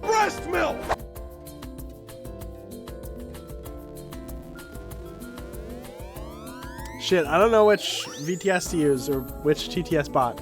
Breast milk! Shit, I don't know which VTS to use or which TTS bot.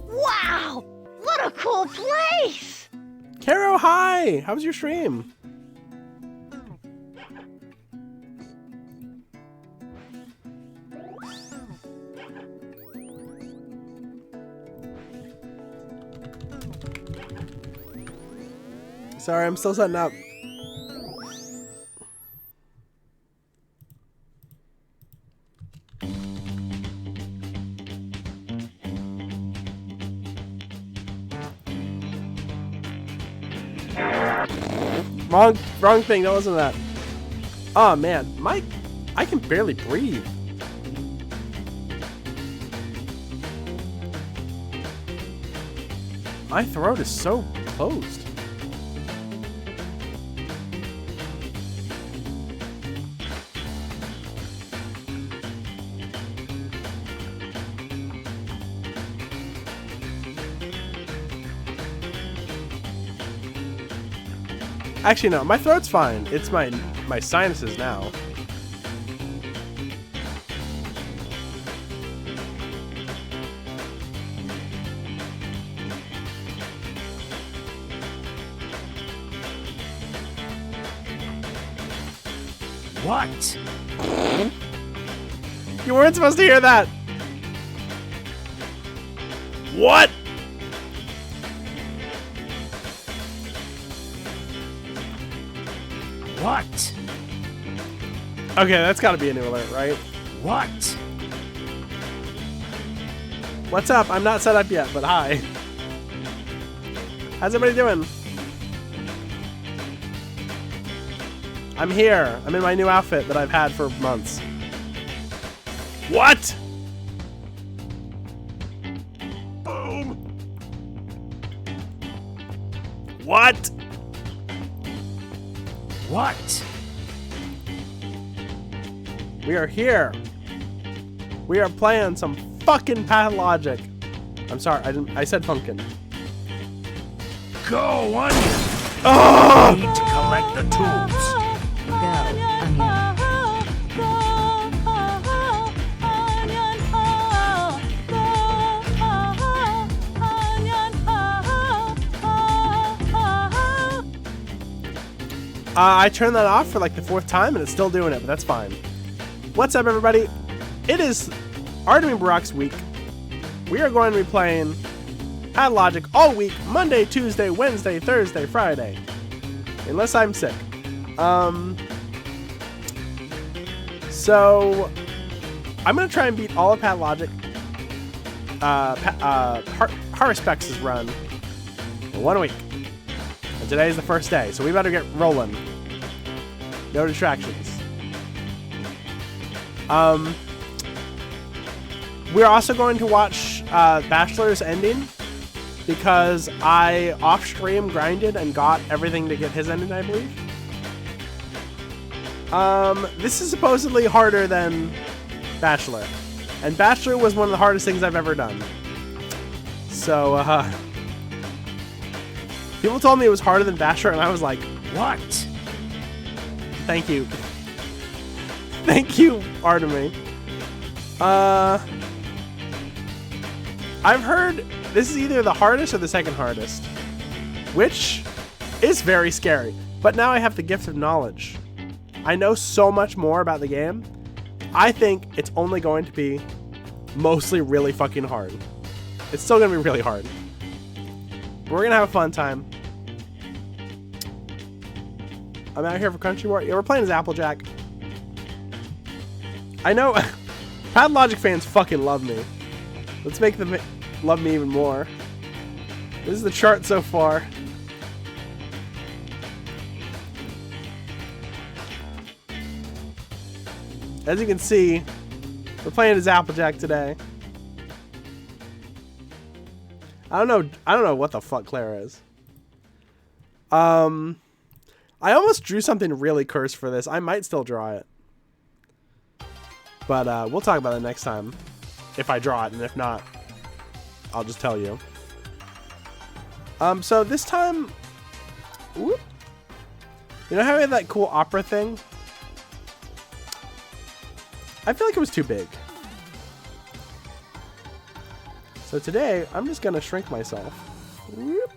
Wow! What a cool place! Caro, hi! How was your stream? Sorry, I'm still setting up. Wrong thing, that wasn't that. Oh man, I can barely breathe. My throat is so closed. Actually, no, my throat's fine. It's my sinuses now. What? You weren't supposed to hear that. What? What? Okay, that's got to be a new alert, right? What? What's up? I'm not set up yet, but hi. How's everybody doing? I'm here. I'm in my new outfit that I've had for months. What? Boom. What? What? We are here. We are playing some fucking Pathologic. I'm sorry, I said funkin'. Go, Onion! Oh! Need to collect the tools. I turned that off for like the 4th time and it's still doing it, but that's fine. What's up, everybody? It is Artemy Baroque's week. We are going to be playing Pathologic all week, Monday, Tuesday, Wednesday, Thursday, Friday. Unless I'm sick. So I'm going to try and beat all of Pathologic. Haruspex's run in 1 week. And today is the first day, so we better get rolling. No distractions. We're also going to watch Bachelor's ending because I off-stream grinded and got everything to get his ending, I believe. This is supposedly harder than Bachelor. And Bachelor was one of the hardest things I've ever done. So, people told me it was harder than Bachelor, and I was like, What? thank you. Thank you, Artemy. I've heard this is either the hardest or the second hardest, which is very scary. But now I have the gift of knowledge. I know so much more about the game. I think it's only going to be mostly really fucking hard. It's still going to be really hard. But we're going to have a fun time. I'm out here for Country War. Yeah, we're playing as Applejack. I know Pathologic fans fucking love me. Let's make them love me even more. This is the chart so far. As you can see, we're playing as Applejack today. I don't know what the fuck Claire is. I almost drew something really cursed for this. I might still draw it. But we'll talk about it next time. If I draw it, and if not, I'll just tell you. So this time... Whoop, you know how we had that cool opera thing? I feel like it was too big. So today, I'm just going to shrink myself. Whoop.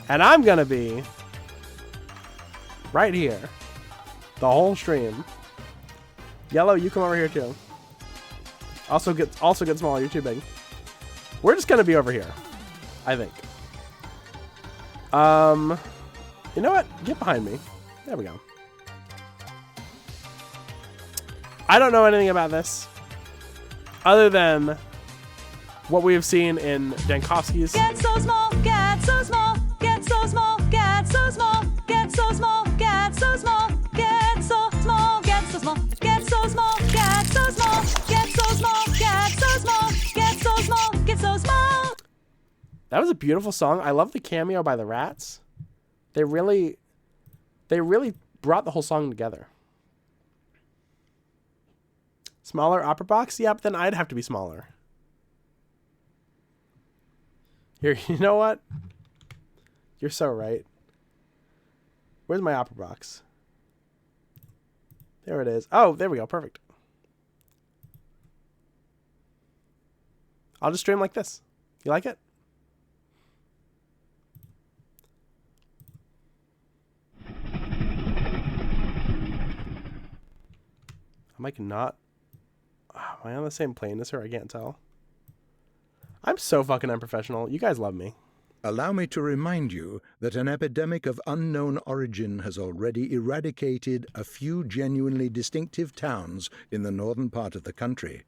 And I'm going to be right here. The whole stream. Yellow, you come over here too. Also get smaller, you're too big. We're just going to be over here, I think. You know what? Get behind me. There we go. I don't know anything about this other than what we have seen in Dankovsky's. Get so small, get so small, get so small, get so small, get so small, get so small, get so small, get so small, get so small, get so small, get so small, get so small, get so small, get so small. That was a beautiful song. I love the cameo by the Rats. They really brought the whole song together. Smaller opera box? Yeah, but then I'd have to be smaller. Here, you know what? You're so right. Where's my opera box? There it is. Oh, there we go. Perfect. I'll just stream like this. You like it? I'm like not... Am I on the same plane as her? I can't tell. I'm so fucking unprofessional. You guys love me. Allow me to remind you that an epidemic of unknown origin has already eradicated a few genuinely distinctive towns in the northern part of the country.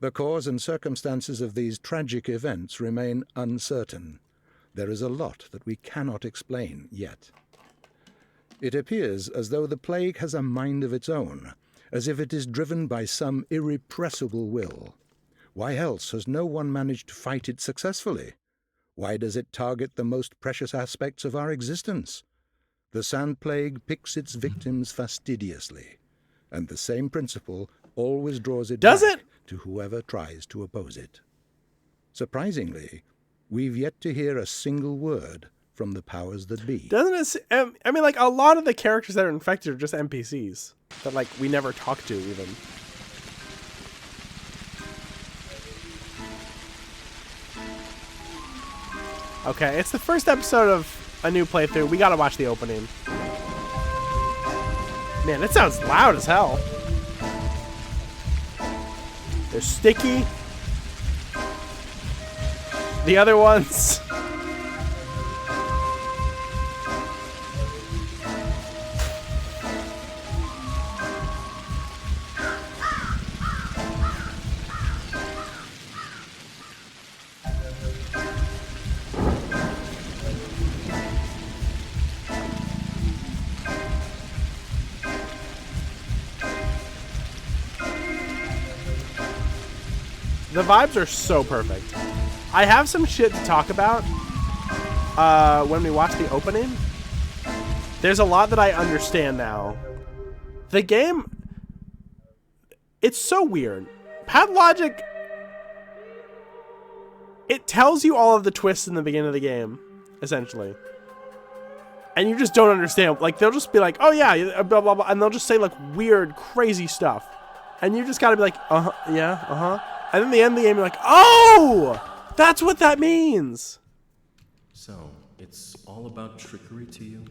The cause and circumstances of these tragic events remain uncertain. There is a lot that we cannot explain yet. It appears as though the plague has a mind of its own, as if it is driven by some irrepressible will. Why else has no one managed to fight it successfully? Why does it target the most precious aspects of our existence? The sand plague picks its victims fastidiously, and the same principle always draws it Does back it? to whoever tries to oppose it. Surprisingly, we've yet to hear a single word from the powers that be. Doesn't it... I mean, like, a lot of the characters that are infected are just NPCs. That, like, we never talk to, even. Okay, it's the first episode of a new playthrough. We gotta watch the opening. Man, it sounds loud as hell. They're sticky. The other ones... The vibes are so perfect. I have some shit to talk about when we watch the opening. There's a lot that I understand now. The game, it's so weird. Pathologic, it tells you all of the twists in the beginning of the game, essentially. And you just don't understand. Like, they'll just be like, oh yeah, blah, blah, blah. And they'll just say, like, weird, crazy stuff. And you just gotta be like, uh-huh, yeah, uh-huh. And then the end of the game, you're like, oh! That's what that means! So, it's all about trickery to you?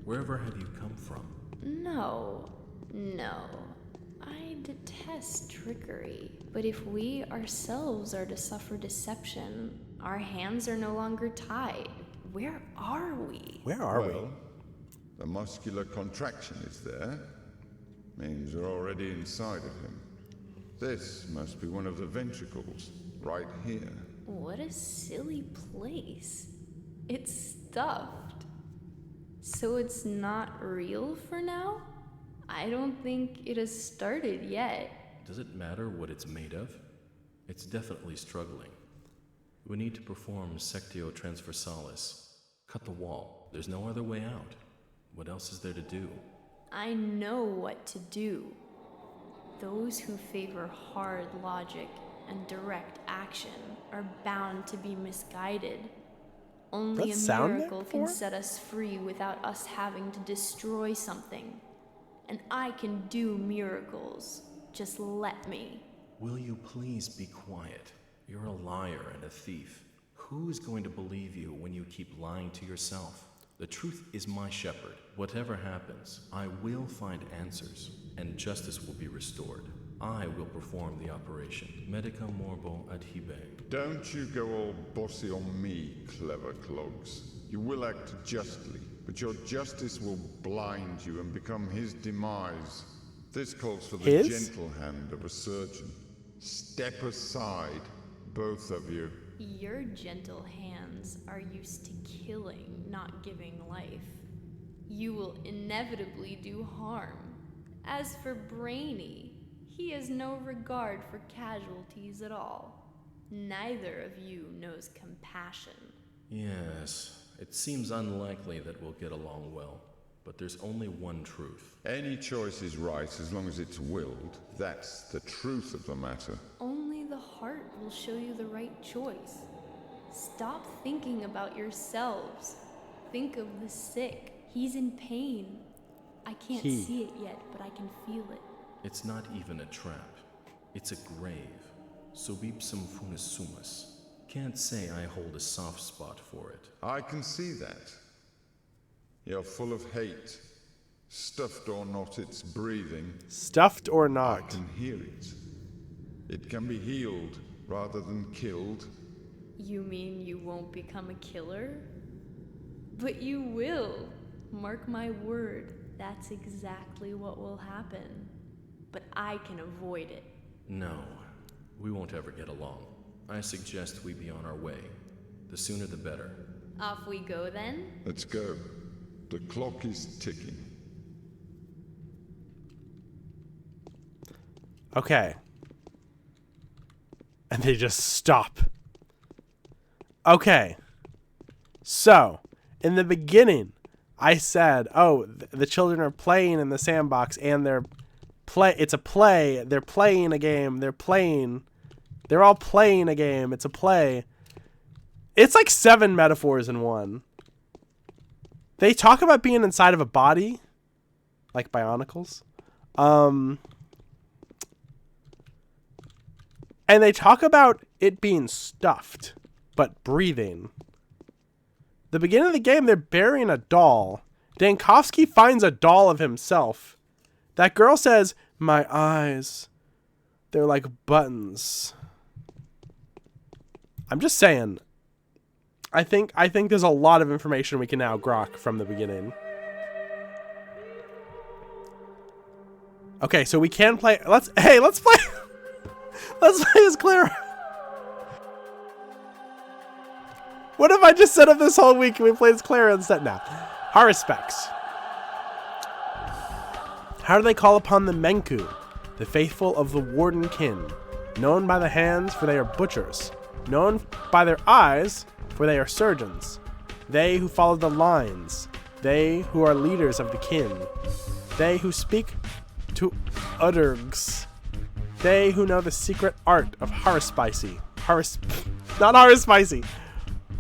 Wherever have you come from? No. I detest trickery. But if we ourselves are to suffer deception, our hands are no longer tied. Where are we? Where are we? Well, the muscular contraction is there. Means we're already inside of him. This must be one of the ventricles, right here. What a silly place. It's stuffed. So it's not real for now? I don't think it has started yet. Does it matter what it's made of? It's definitely struggling. We need to perform sectio transversalis. Cut the wall. There's no other way out. What else is there to do? I know what to do. Those who favor hard logic and direct action are bound to be misguided. Only That a sound there miracle can before? set us free without us having to destroy something. And I can do miracles. Just let me. Will you please be quiet? You're a liar and a thief. Who is going to believe you when you keep lying to yourself? The truth is my shepherd. Whatever happens, I will find answers, and justice will be restored. I will perform the operation. Medica morbo adhibe. Don't you go all bossy on me, clever clogs. You will act justly, but your justice will blind you and become his demise. This calls for the His? gentle hand of a surgeon. Step aside, both of you. Your gentle hands are used to killing, not giving life. You will inevitably do harm. As for Brainy, he has no regard for casualties at all. Neither of you knows compassion. Yes, it seems unlikely that we'll get along well, but there's only one truth. Any choice is right as long as it's willed. That's the truth of the matter. Only the heart will show you the right choice. Stop thinking about yourselves. Think of the sick. He's in pain. I can't He. see it yet, but I can feel it. It's not even a trap. It's a grave. Subipsum funis sumus. Can't say I hold a soft spot for it. I can see that. You're full of hate. Stuffed or not, it's breathing. Stuffed or I not? can hear it. It can be healed rather than killed. You mean you won't become a killer? But you will. Mark my word, that's exactly what will happen. But I can avoid it. No, we won't ever get along. I suggest we be on our way. The sooner the better. Off we go then? Let's go. The clock is ticking. Okay. And they just stop. Okay. So, in the beginning, I said, oh, the children are playing in the sandbox and it's a play. They're playing a game. They're all playing a game. It's a play. It's like 7 metaphors in one. They talk about being inside of a body, like Bionicles. And they talk about it being stuffed, but breathing. The beginning of the game, they're burying a doll. Dankovsky finds a doll of himself. That girl says, "My eyes, they're like buttons." I'm just saying. I think there's a lot of information we can now grok from the beginning. Okay, so we can play. Let's play. Let's play as Clara. What if I just set up this whole week and we play as Clara instead? Now, Haruspex. How do they call upon the Menku, the faithful of the Warden kin, known by the hands, for they are butchers, known by their eyes, for they are surgeons, they who follow the lines, they who are leaders of the kin, they who speak to Udurgs, they who know the secret art of Haruspicy. Not Haruspicy.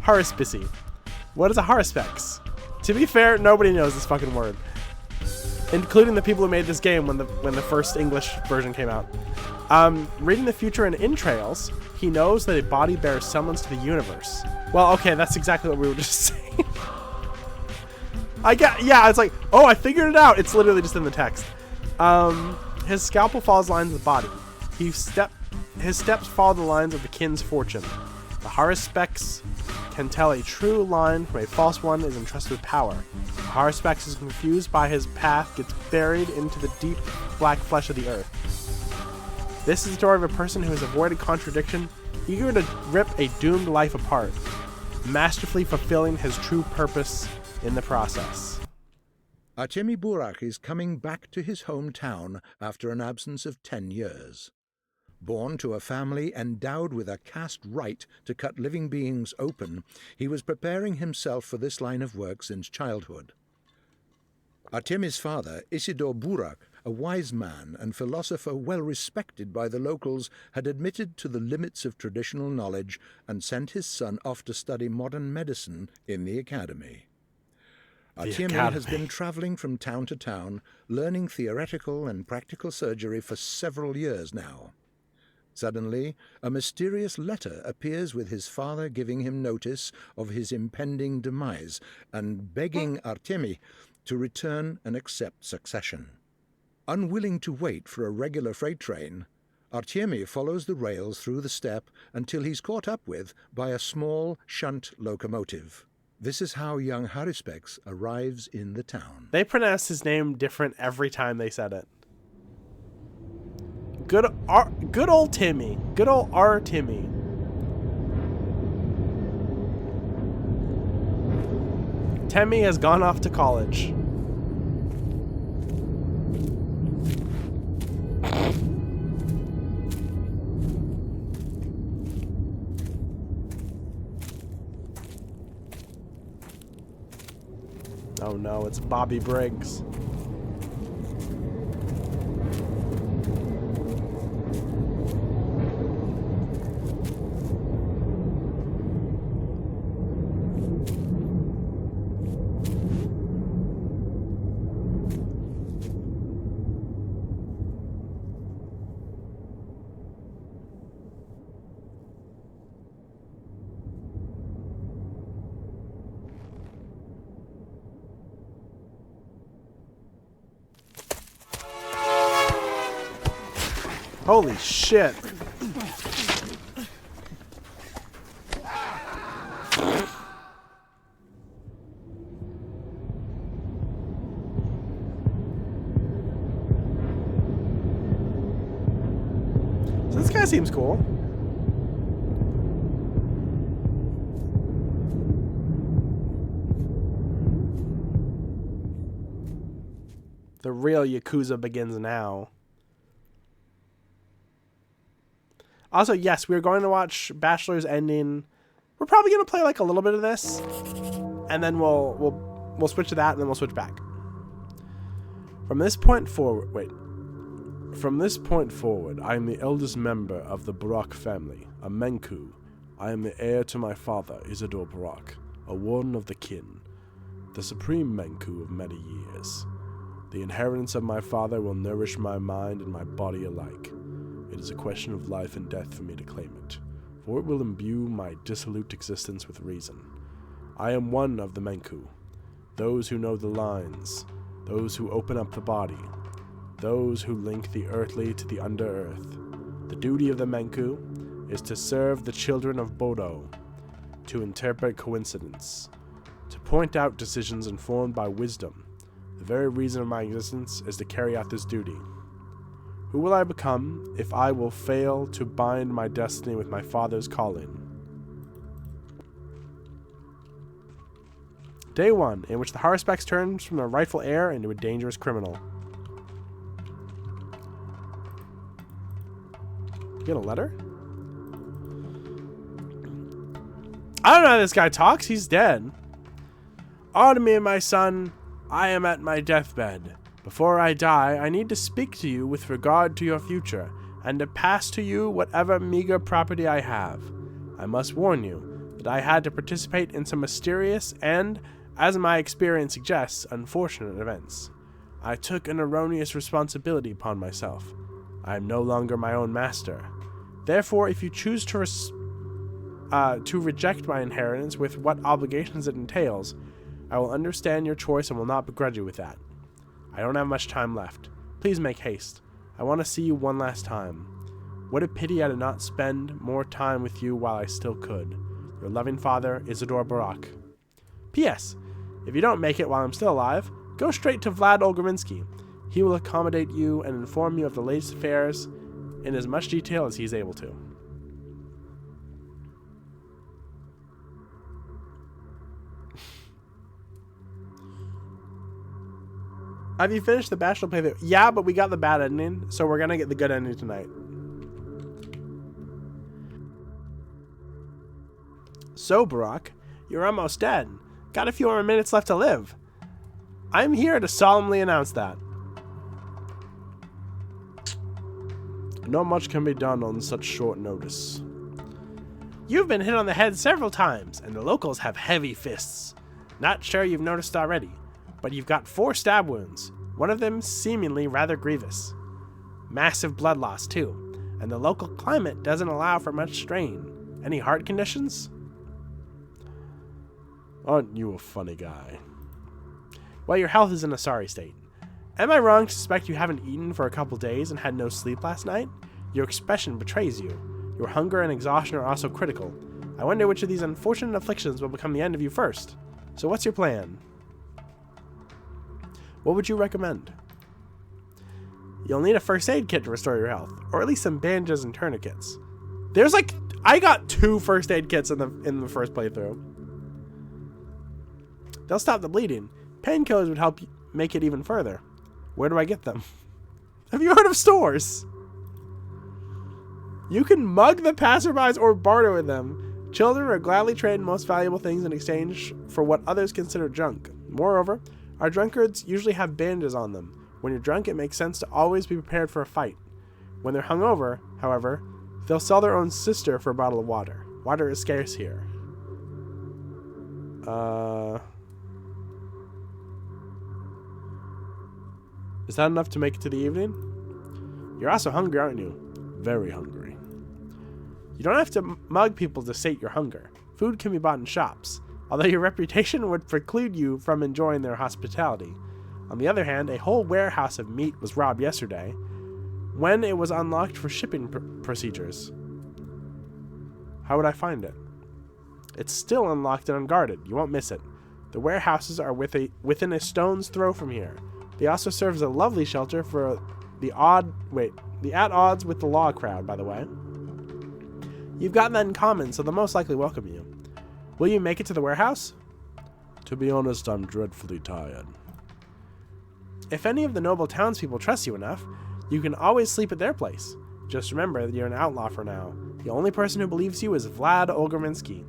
Haruspicy. What is a Haruspex? To be fair, nobody knows this fucking word, including the people who made this game when the first English version came out. Reading the future in entrails, he knows that a body bears semblance to the universe. Well, okay, that's exactly what we were just saying. Yeah, it's like, oh, I figured it out. It's literally just in the text. His scalpel follows the lines of the body. His steps follow the lines of the kin's fortune. The Haruspex can tell a true line from a false one, is entrusted with power. The Haruspex is confused by his path, gets buried into the deep black flesh of the earth. This is the story of a person who has avoided contradiction, eager to rip a doomed life apart, masterfully fulfilling his true purpose in the process. Artemi Burak is coming back to his hometown after an absence of 10 years. Born to a family endowed with a caste right to cut living beings open, he was preparing himself for this line of work since childhood. Artemi's father, Isidore Burak, a wise man and philosopher well respected by the locals, had admitted to the limits of traditional knowledge and sent his son off to study modern medicine in the academy. Artemi has been traveling from town to town, learning theoretical and practical surgery for several years now. Suddenly, a mysterious letter appears with his father giving him notice of his impending demise and begging Artemi to return and accept succession. Unwilling to wait for a regular freight train, Artemi follows the rails through the steppe until he's caught up with by a small shunt locomotive. This is how young Haruspex arrives in the town. They pronounced his name different every time they said it. Good old Timmy. Good old R. Timmy. Temmie has gone off to college. Oh no, it's Bobby Briggs. Holy shit. So this guy seems cool. The real Yakuza begins now. Also, yes, we're going to watch Bachelor's Ending. We're probably going to play like a little bit of this, and then we'll switch to that, and then we'll switch back. From this point forward, I am the eldest member of the Barak family, a Menku. I am the heir to my father, Isidore Barak, a warden of the kin, the supreme Menku of many years. The inheritance of my father will nourish my mind and my body alike. It is a question of life and death for me to claim it, for it will imbue my dissolute existence with reason. I am one of the Menku, those who know the lines, those who open up the body, those who link the earthly to the under-earth. The duty of the Menku is to serve the children of Bodo, to interpret coincidence, to point out decisions informed by wisdom. The very reason of my existence is to carry out this duty. Who will I become if I will fail to bind my destiny with my father's calling? Day 1, in which the Haruspex turns from a rightful heir into a dangerous criminal. Get a letter? I don't know how this guy talks. He's dead. On to me, my son. I am at my deathbed. Before I die, I need to speak to you with regard to your future, and to pass to you whatever meager property I have. I must warn you that I had to participate in some mysterious and, as my experience suggests, unfortunate events. I took an erroneous responsibility upon myself. I am no longer my own master. Therefore, if you choose to reject my inheritance with what obligations it entails, I will understand your choice and will not begrudge you with that. I don't have much time left. Please make haste. I want to see you one last time. What a pity I did not spend more time with you while I still could. Your loving father, Isidore Barak. P.S. If you don't make it while I'm still alive, go straight to Vlad Olgarinsky. He will accommodate you and inform you of the latest affairs in as much detail as he is able to. Have you finished the Bachelor playthrough? Yeah, but we got the bad ending, so we're gonna get the good ending tonight. So, Barak, you're almost dead. Got a few more minutes left to live. I'm here to solemnly announce that. Not much can be done on such short notice. You've been hit on the head several times, and the locals have heavy fists. Not sure you've noticed already, but you've got 4 stab wounds, one of them seemingly rather grievous. Massive blood loss, too, and the local climate doesn't allow for much strain. Any heart conditions? Aren't you a funny guy? Well, your health is in a sorry state. Am I wrong to suspect you haven't eaten for a couple days and had no sleep last night? Your expression betrays you. Your hunger and exhaustion are also critical. I wonder which of these unfortunate afflictions will become the end of you first. So what's your plan? What would you recommend? You'll need a first aid kit to restore your health, or at least some bandages and tourniquets. There's like, I got 2 first aid kits in the first playthrough. They'll stop the bleeding. Painkillers would help make it even further. Where do I get them? Have you heard of stores? You can mug the passerbys or barter with them. Children are gladly traded most valuable things in exchange for what others consider junk. Moreover, our drunkards usually have bandages on them. When you're drunk, it makes sense to always be prepared for a fight. When they're hungover, however, they'll sell their own sister for a bottle of water. Water is scarce here. Is that enough to make it to the evening? You're also hungry, aren't you? Very hungry. You don't have to mug people to sate your hunger. Food can be bought in shops, although your reputation would preclude you from enjoying their hospitality. On the other hand, a whole warehouse of meat was robbed yesterday. when it was unlocked for shipping procedures. How would I find it? It's still unlocked and unguarded. You won't miss it. The warehouses are within a stone's throw from here. They also serve as a lovely shelter for the at odds with the law crowd, by the way. You've got that in common, so they'll most likely welcome you. Will you make it to the warehouse? To be honest, I'm dreadfully tired. If any of the noble townspeople trust you enough, you can always sleep at their place. Just remember that you're an outlaw for now. The only person who believes you is Vlad Olgaminsky.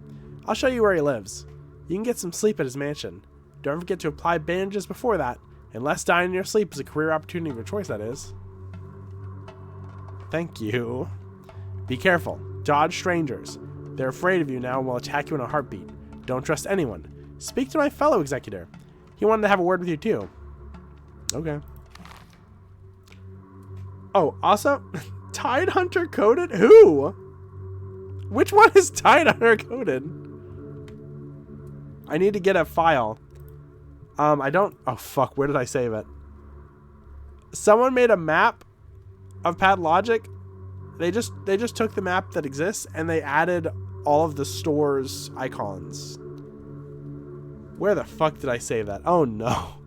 I'll show you where he lives. You can get some sleep at his mansion. Don't forget to apply bandages before that, unless dying in your sleep is a career opportunity of your choice, that is. Thank you. Be careful. Dodge strangers. They're afraid of you now and will attack you in a heartbeat. Don't trust anyone. Speak to my fellow executor. He wanted to have a word with you too. Okay. Oh, also, Tide Hunter coded? Who? Which one is Tide Hunter coded? I need to get a file. I don't... Oh, fuck. Where did I save it? Someone made a map of Pathologic. They just took the map that exists and they added all of the store's icons. Where the fuck did I save that? Oh, no.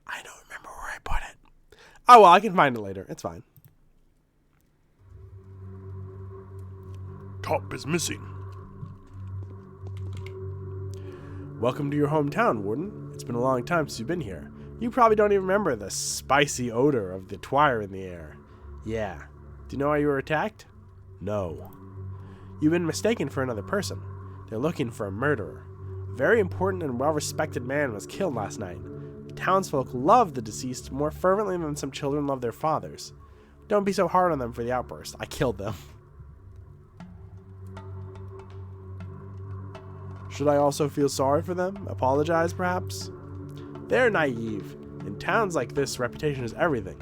I don't remember where I put it. Oh, well, I can find it later. It's fine. Top is missing. Welcome to your hometown, Warden. It's been a long time since you've been here. You probably don't even remember the spicy odor of the twire in the air. Yeah. Do you know why you were attacked? No. You've been mistaken for another person. They're looking for a murderer. A very important and well-respected man was killed last night. The townsfolk love the deceased more fervently than some children love their fathers. Don't be so hard on them for the outburst. I killed them. Should I also feel sorry for them? Apologize, perhaps? They're naive. In towns like this, reputation is everything.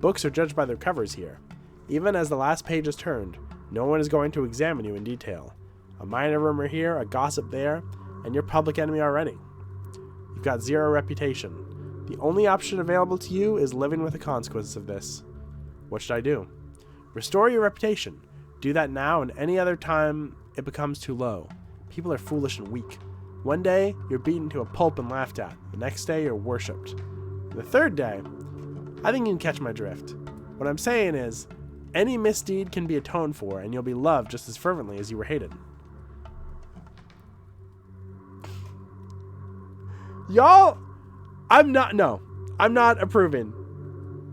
Books are judged by their covers here. Even as the last page is turned, no one is going to examine you in detail. A minor rumor here, a gossip there, and you're public enemy already. You've got zero reputation. The only option available to you is living with the consequences of this. What should I do? Restore your reputation. Do that now and any other time it becomes too low. People are foolish and weak. One day, you're beaten to a pulp and laughed at. The next day, you're worshipped. The third day, I think you can catch my drift. What I'm saying is, any misdeed can be atoned for, and you'll be loved just as fervently as you were hated. Y'all, I'm not approving.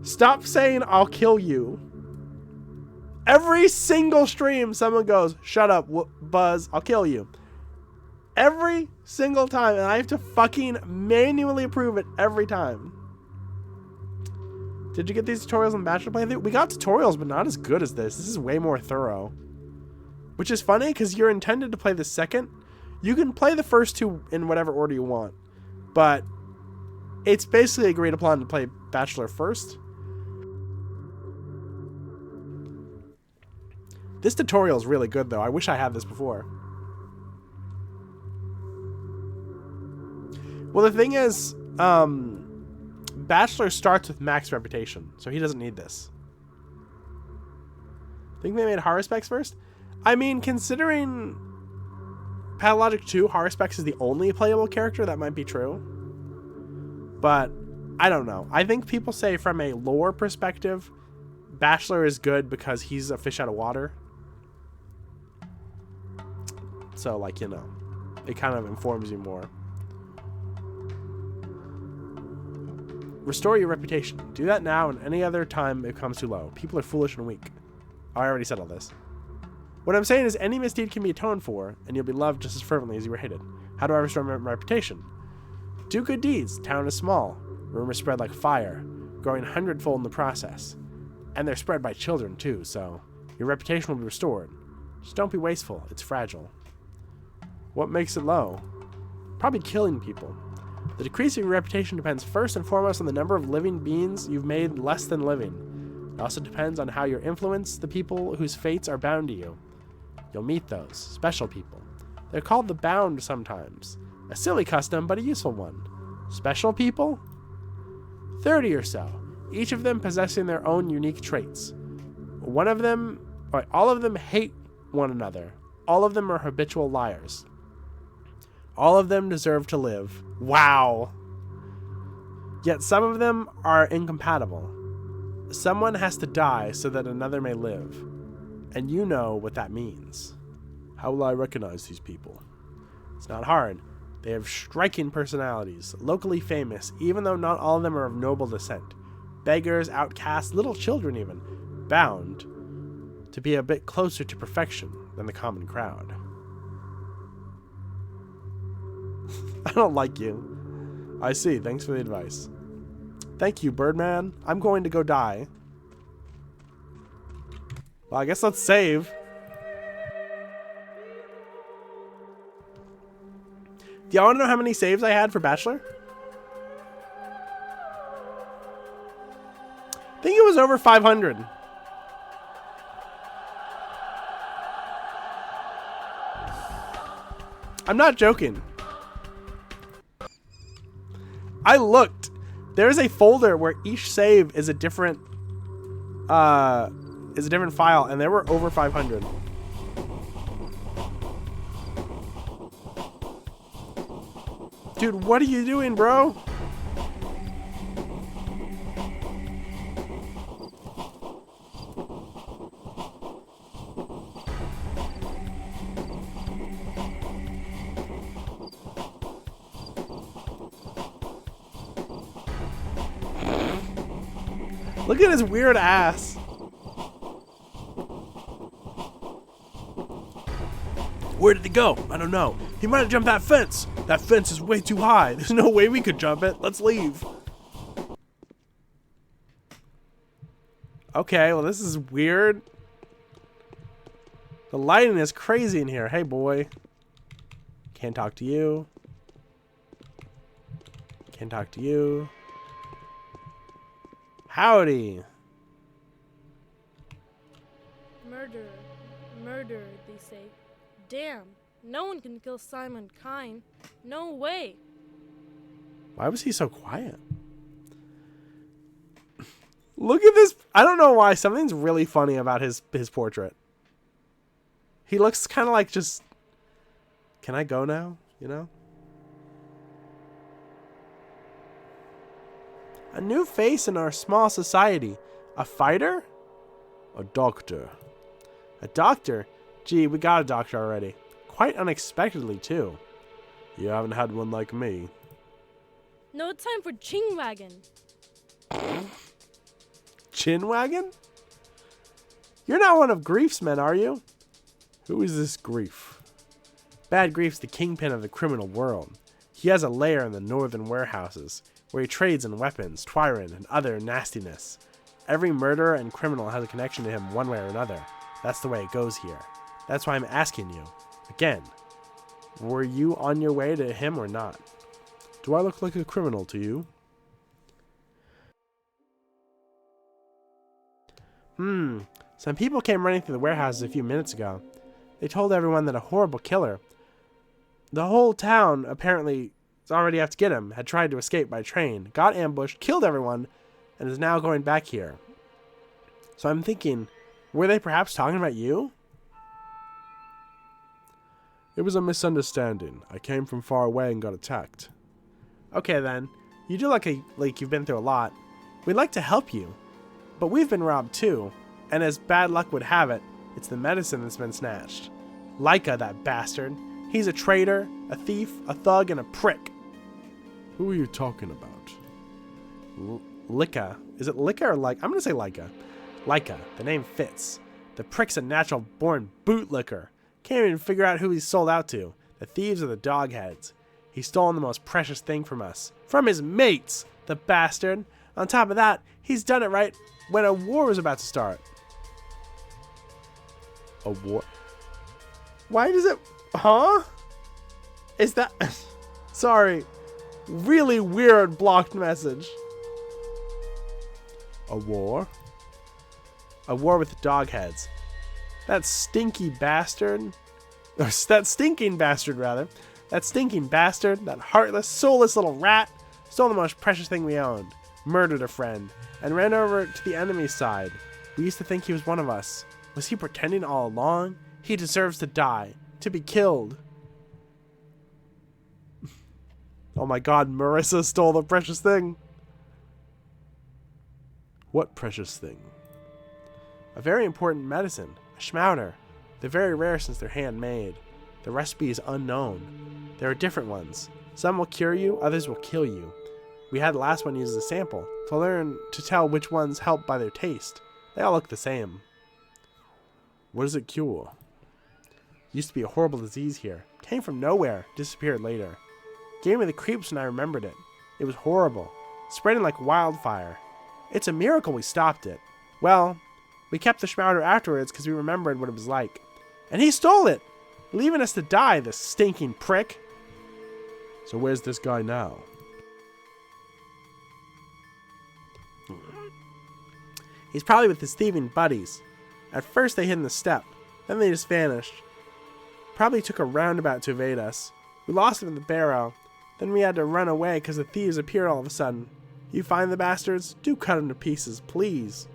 Stop saying I'll kill you. Every single stream, someone goes, shut up, Buzz, I'll kill you. Every single time, and I have to fucking manually approve it every time. Did you get these tutorials in Bachelor Playthrough? We got tutorials, but not as good as this. This is way more thorough. Which is funny, because you're intended to play the second. You can play the first two in whatever order you want. But it's basically agreed upon to play Bachelor first. This tutorial is really good, though. I wish I had this before. Well, the thing is, Bachelor starts with max reputation, so he doesn't need this. Think they made Haruspex first? I mean, considering Pathologic 2, Haruspex is the only playable character, that might be true. But, I don't know. I think people say from a lore perspective, Bachelor is good because he's a fish out of water. So, like, you know, it kind of informs you more. Restore your reputation. Do that now and any other time it comes too low. People are foolish and weak. Oh, I already said all this. What I'm saying is any misdeed can be atoned for, and you'll be loved just as fervently as you were hated. How do I restore my reputation? Do good deeds. Town is small. Rumors spread like fire, growing 100-fold in the process. And they're spread by children, too, so your reputation will be restored. Just don't be wasteful. It's fragile. What makes it low? Probably killing people. The decrease of your reputation depends first and foremost on the number of living beings you've made less than living. It also depends on how you influence the people whose fates are bound to you. You'll meet those special people. They're called the bound sometimes. A silly custom, but a useful one. Special people? 30 or so, each of them possessing their own unique traits. All of them hate one another. All of them are habitual liars. All of them deserve to live. Wow. Yet some of them are incompatible. Someone has to die so that another may live. And you know what that means. How will I recognize these people? It's not hard. They have striking personalities, locally famous, even though not all of them are of noble descent. Beggars, outcasts, little children even, bound to be a bit closer to perfection than the common crowd. I don't like you. I see. Thanks for the advice. Thank you, Birdman. I'm going to go die. Well, I guess let's save. Do y'all want to know how many saves I had for Bachelor? I think it was over 500. I'm not joking. I looked. There's a folder where each save is a different file, and there were over 500. Dude, what are you doing, bro? Look at his weird ass. Where did he go? I don't know. He might have jumped that fence. That fence is way too high. There's no way we could jump it. Let's leave. Okay, well, this is weird. The lighting is crazy in here. Hey, boy. Can't talk to you. Can't talk to you. Howdy. Murderer. Murderer, they say. Damn. No one can kill Simon Kine. No way. Why was he so quiet? Look at this. I don't know why. Something's really funny about his portrait. He looks kind of like just... Can I go now? You know? A new face in our small society. A fighter? A doctor. A doctor? Gee, we got a doctor already. Quite unexpectedly, too. You haven't had one like me. No time for Ching Wagon. Chin wagon? You're not one of Grief's men, are you? Who is this Grief? Bad Grief's the kingpin of the criminal world. He has a lair in the northern warehouses, where he trades in weapons, twirin, and other nastiness. Every murderer and criminal has a connection to him one way or another. That's the way it goes here. That's why I'm asking you. Again, were you on your way to him or not? Do I look like a criminal to you? Some people came running through the warehouses a few minutes ago. They told everyone that a horrible killer, the whole town apparently is already out to get him, had tried to escape by train, got ambushed, killed everyone, and is now going back here. So I'm thinking, were they perhaps talking about you? It was a misunderstanding. I came from far away and got attacked. Okay then. You do look like you've been through a lot. We'd like to help you. But we've been robbed too. And as bad luck would have it, it's the medicine that's been snatched. Leica, that bastard. He's a traitor, a thief, a thug, and a prick. Who are you talking about? Leica. Is it Leica or Leica? I'm going to say Leica. Leica. The name fits. The prick's a natural-born bootlicker. Can't even figure out who he's sold out to. The thieves are the dogheads. He's stolen the most precious thing from us. From his mates, the bastard. On top of that, he's done it right when a war was about to start. A war? Why does it... Huh? Is that... Sorry. Really weird blocked message. A war? A war with dog heads. That stinky bastard. Or that stinking bastard, rather. That stinking bastard, that heartless, soulless little rat, stole the most precious thing we owned, murdered a friend, and ran over to the enemy's side. We used to think he was one of us. Was he pretending all along? He deserves to die, to be killed. Oh my god, Marissa stole the precious thing. What precious thing? A very important medicine, a schmauder. They're very rare since they're handmade. The recipe is unknown. There are different ones. Some will cure you, others will kill you. We had the last one used as a sample, to learn to tell which ones help by their taste. They all look the same. What does it cure? Used to be a horrible disease here. Came from nowhere, disappeared later. Gave me the creeps when I remembered it. It was horrible, spreading like wildfire. It's a miracle we stopped it. Well, we kept the schmauder afterwards because we remembered what it was like. And he stole it, leaving us to die, this stinking prick. So where's this guy now? He's probably with his thieving buddies. At first they hid in the step, then they just vanished. Probably took a roundabout to evade us. We lost him in the barrow. Then we had to run away because the thieves appeared all of a sudden. You find the bastards? Do cut him to pieces, please.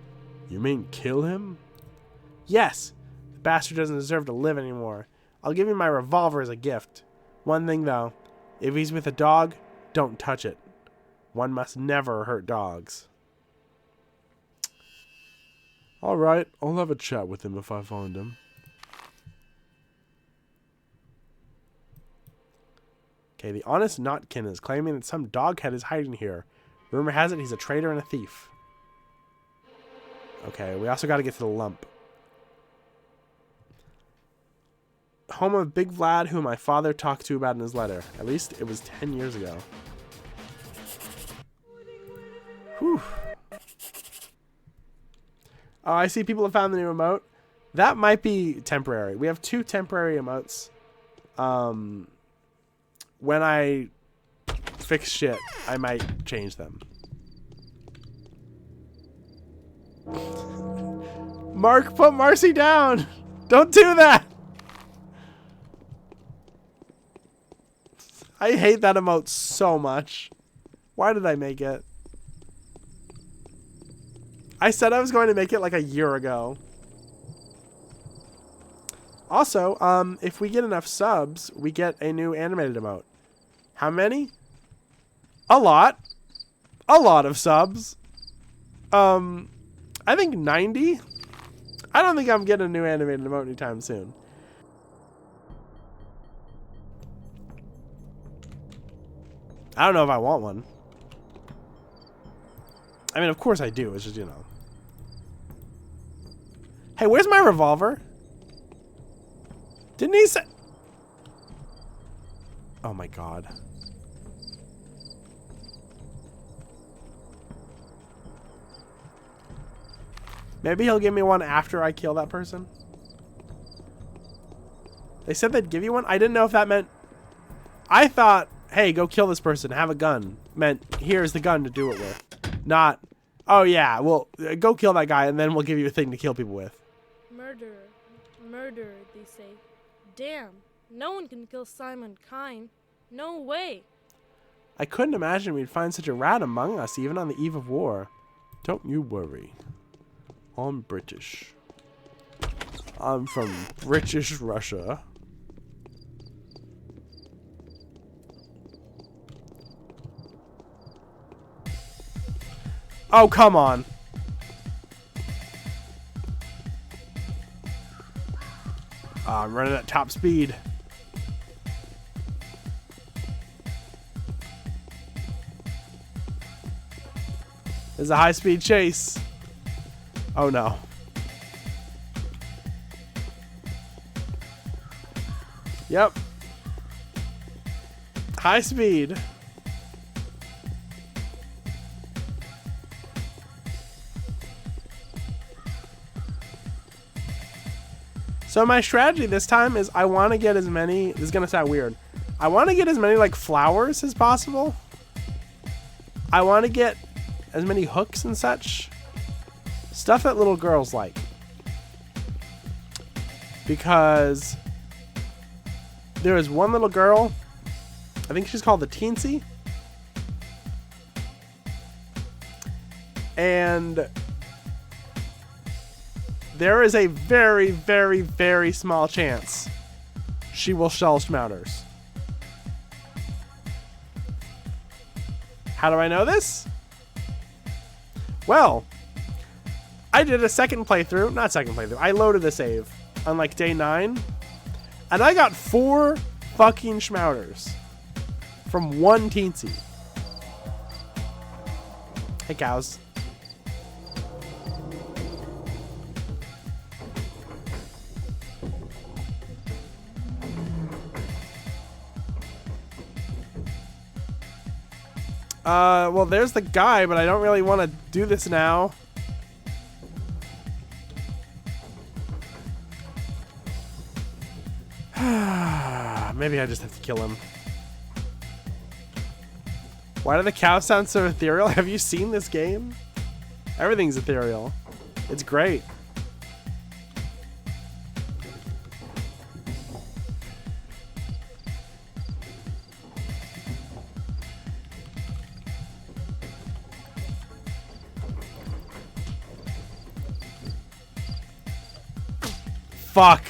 You mean kill him? Yes. The bastard doesn't deserve to live anymore. I'll give you my revolver as a gift. One thing though, if he's with a dog, don't touch it. One must never hurt dogs. Alright, I'll have a chat with him if I find him. Okay, the honest Notkin is claiming that some doghead is hiding here. Rumor has it he's a traitor and a thief. Okay, we also got to get to the lump. Home of Big Vlad, who my father talked to about in his letter. At least it was 10 years ago. Whew. Oh, I see people have found the new emote. That might be temporary. We have 2 temporary emotes. When I fix shit, I might change them. Mark, put Marcy down! Don't do that! I hate that emote so much. Why did I make it? I said I was going to make it like a year ago. Also, if we get enough subs, we get a new animated emote. How many? A lot. A lot of subs. I think 90. I don't think I'm getting a new animated emote anytime soon. I don't know if I want one. I mean, of course I do. It's just, you know. Hey, where's my revolver? Didn't he say... Oh my god. Maybe he'll give me one after I kill that person. They said they'd give you one? I didn't know if that meant... I thought, hey, go kill this person, have a gun. Meant, here's the gun to do it with. Not, oh yeah, well, go kill that guy and then we'll give you a thing to kill people with. Murderer. Murderer, they say. Damn, no one can kill Simon Kine. No way. I couldn't imagine we'd find such a rat among us, even on the eve of war. Don't you worry. I'm British. I'm from British Russia. Oh, come on. I'm running at top speed. There's a high-speed chase. Oh no. Yep. High speed. So my strategy this time is I want to get as many, this is going to sound weird. I want to get as many like flowers as possible. I want to get as many hooks and such. Stuff that little girls like. because there is one little girl, I think she's called the Teensy, and there is a very, very, very small chance she will shell Schmouters. How do I know this? Well, I did a second playthrough, not second playthrough, I loaded a save on like day 9, and I got 4 fucking Schmouters from one Teensy. Hey, cows. Well, there's the guy, but I don't really want to do this now. Maybe I just have to kill him. Why do the cows sound so ethereal? Have you seen this game? Everything's ethereal. It's great. Fuck.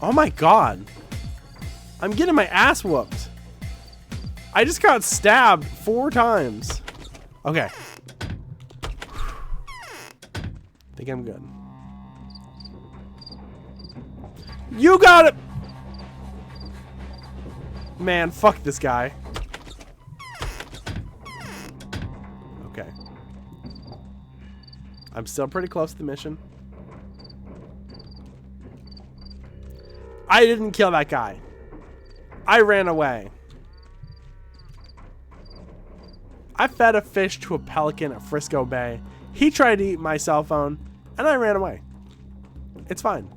Oh my god. I'm getting my ass whooped. I just got stabbed 4 times. Okay. Think I'm good. You got it! Man, fuck this guy. Okay. I'm still pretty close to the mission. I didn't kill that guy. I ran away. I fed a fish to a pelican at Frisco Bay. He tried to eat my cell phone, and I ran away. It's fine.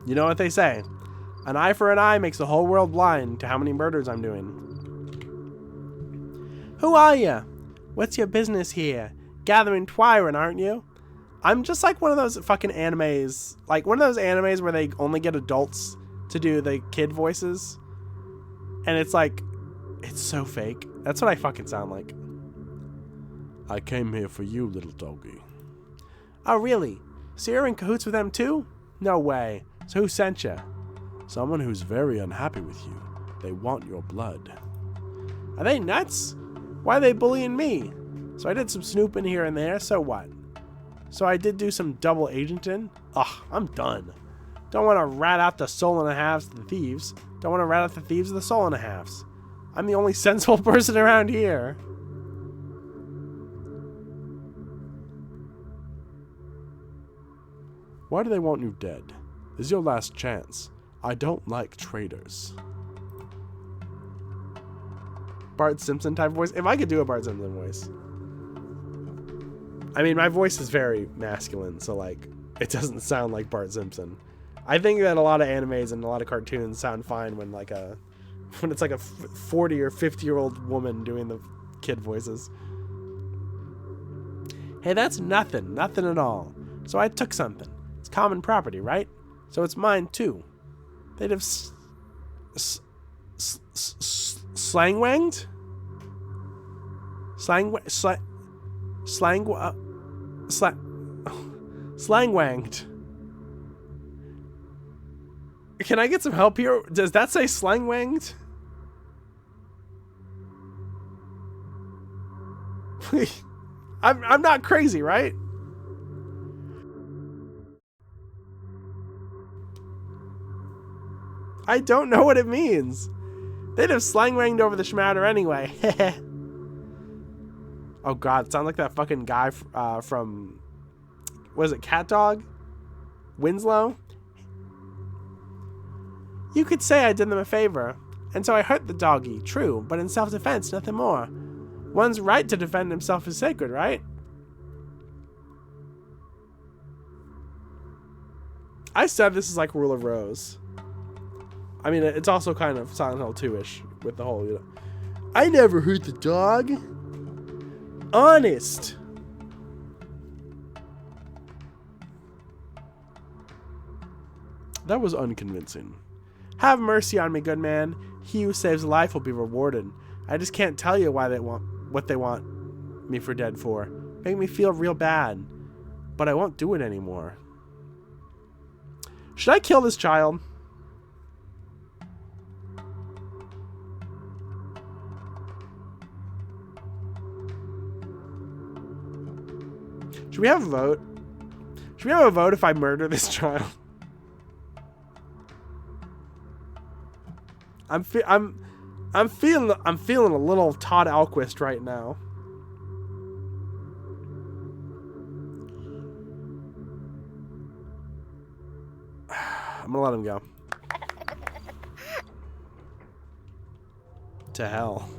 You know what they say, an eye for an eye makes the whole world blind to how many murders I'm doing. Who are you? What's your business here? Gathering Twyron, aren't you? I'm just like one of those fucking animes, like one of those animes where they only get adults to do the kid voices. And it's like, it's so fake. That's what I fucking sound like. I came here for you, little doggy. Oh, really? So you're in cahoots with them too? No way. So who sent you? Someone who's very unhappy with you. They want your blood. Are they nuts? Why are they bullying me? So I did some snooping here and there, so what? So I did do some double agenting? Ugh, I'm done. Don't want to rat out the soul and a halves to the thieves. Don't want to rat out the thieves of the soul and a halves. I'm the only sensible person around here. Why do they want you dead? This is your last chance. I don't like traitors. Bart Simpson type voice. If I could do a Bart Simpson voice. I mean, my voice is very masculine, so like, it doesn't sound like Bart Simpson. I think that a lot of animes and a lot of cartoons sound fine when like when it's like a 40 or 50-year-old woman doing the kid voices. Hey, that's nothing. Nothing at all. So I took something. It's common property, right? So it's mine too. They'd have slangwanged? Slangwanged. Can I get some help here? Does that say slangwanged? I'm not crazy, right? I don't know what it means. They'd have slangwanged over the schmouter anyway. Oh god, it sounds like that fucking guy from, what is it, Cat Dog? Winslow? You could say I did them a favor. And so I hurt the doggy, true, but in self-defense, nothing more. One's right to defend himself is sacred, right? I said this is like Rule of Rose. I mean, it's also kind of Silent Hill 2-ish with the whole, you know. I never hurt the dog. Honest. That was unconvincing. Have mercy on me, good man. He who saves a life will be rewarded. I just can't tell you why they want what they want me for dead for. Make me feel real bad. But I won't do it anymore. Should I kill this child? Should we have a vote? Should we have a vote if I murder this child? I'm feeling a little Todd Alquist right now. I'm gonna let him go. To hell.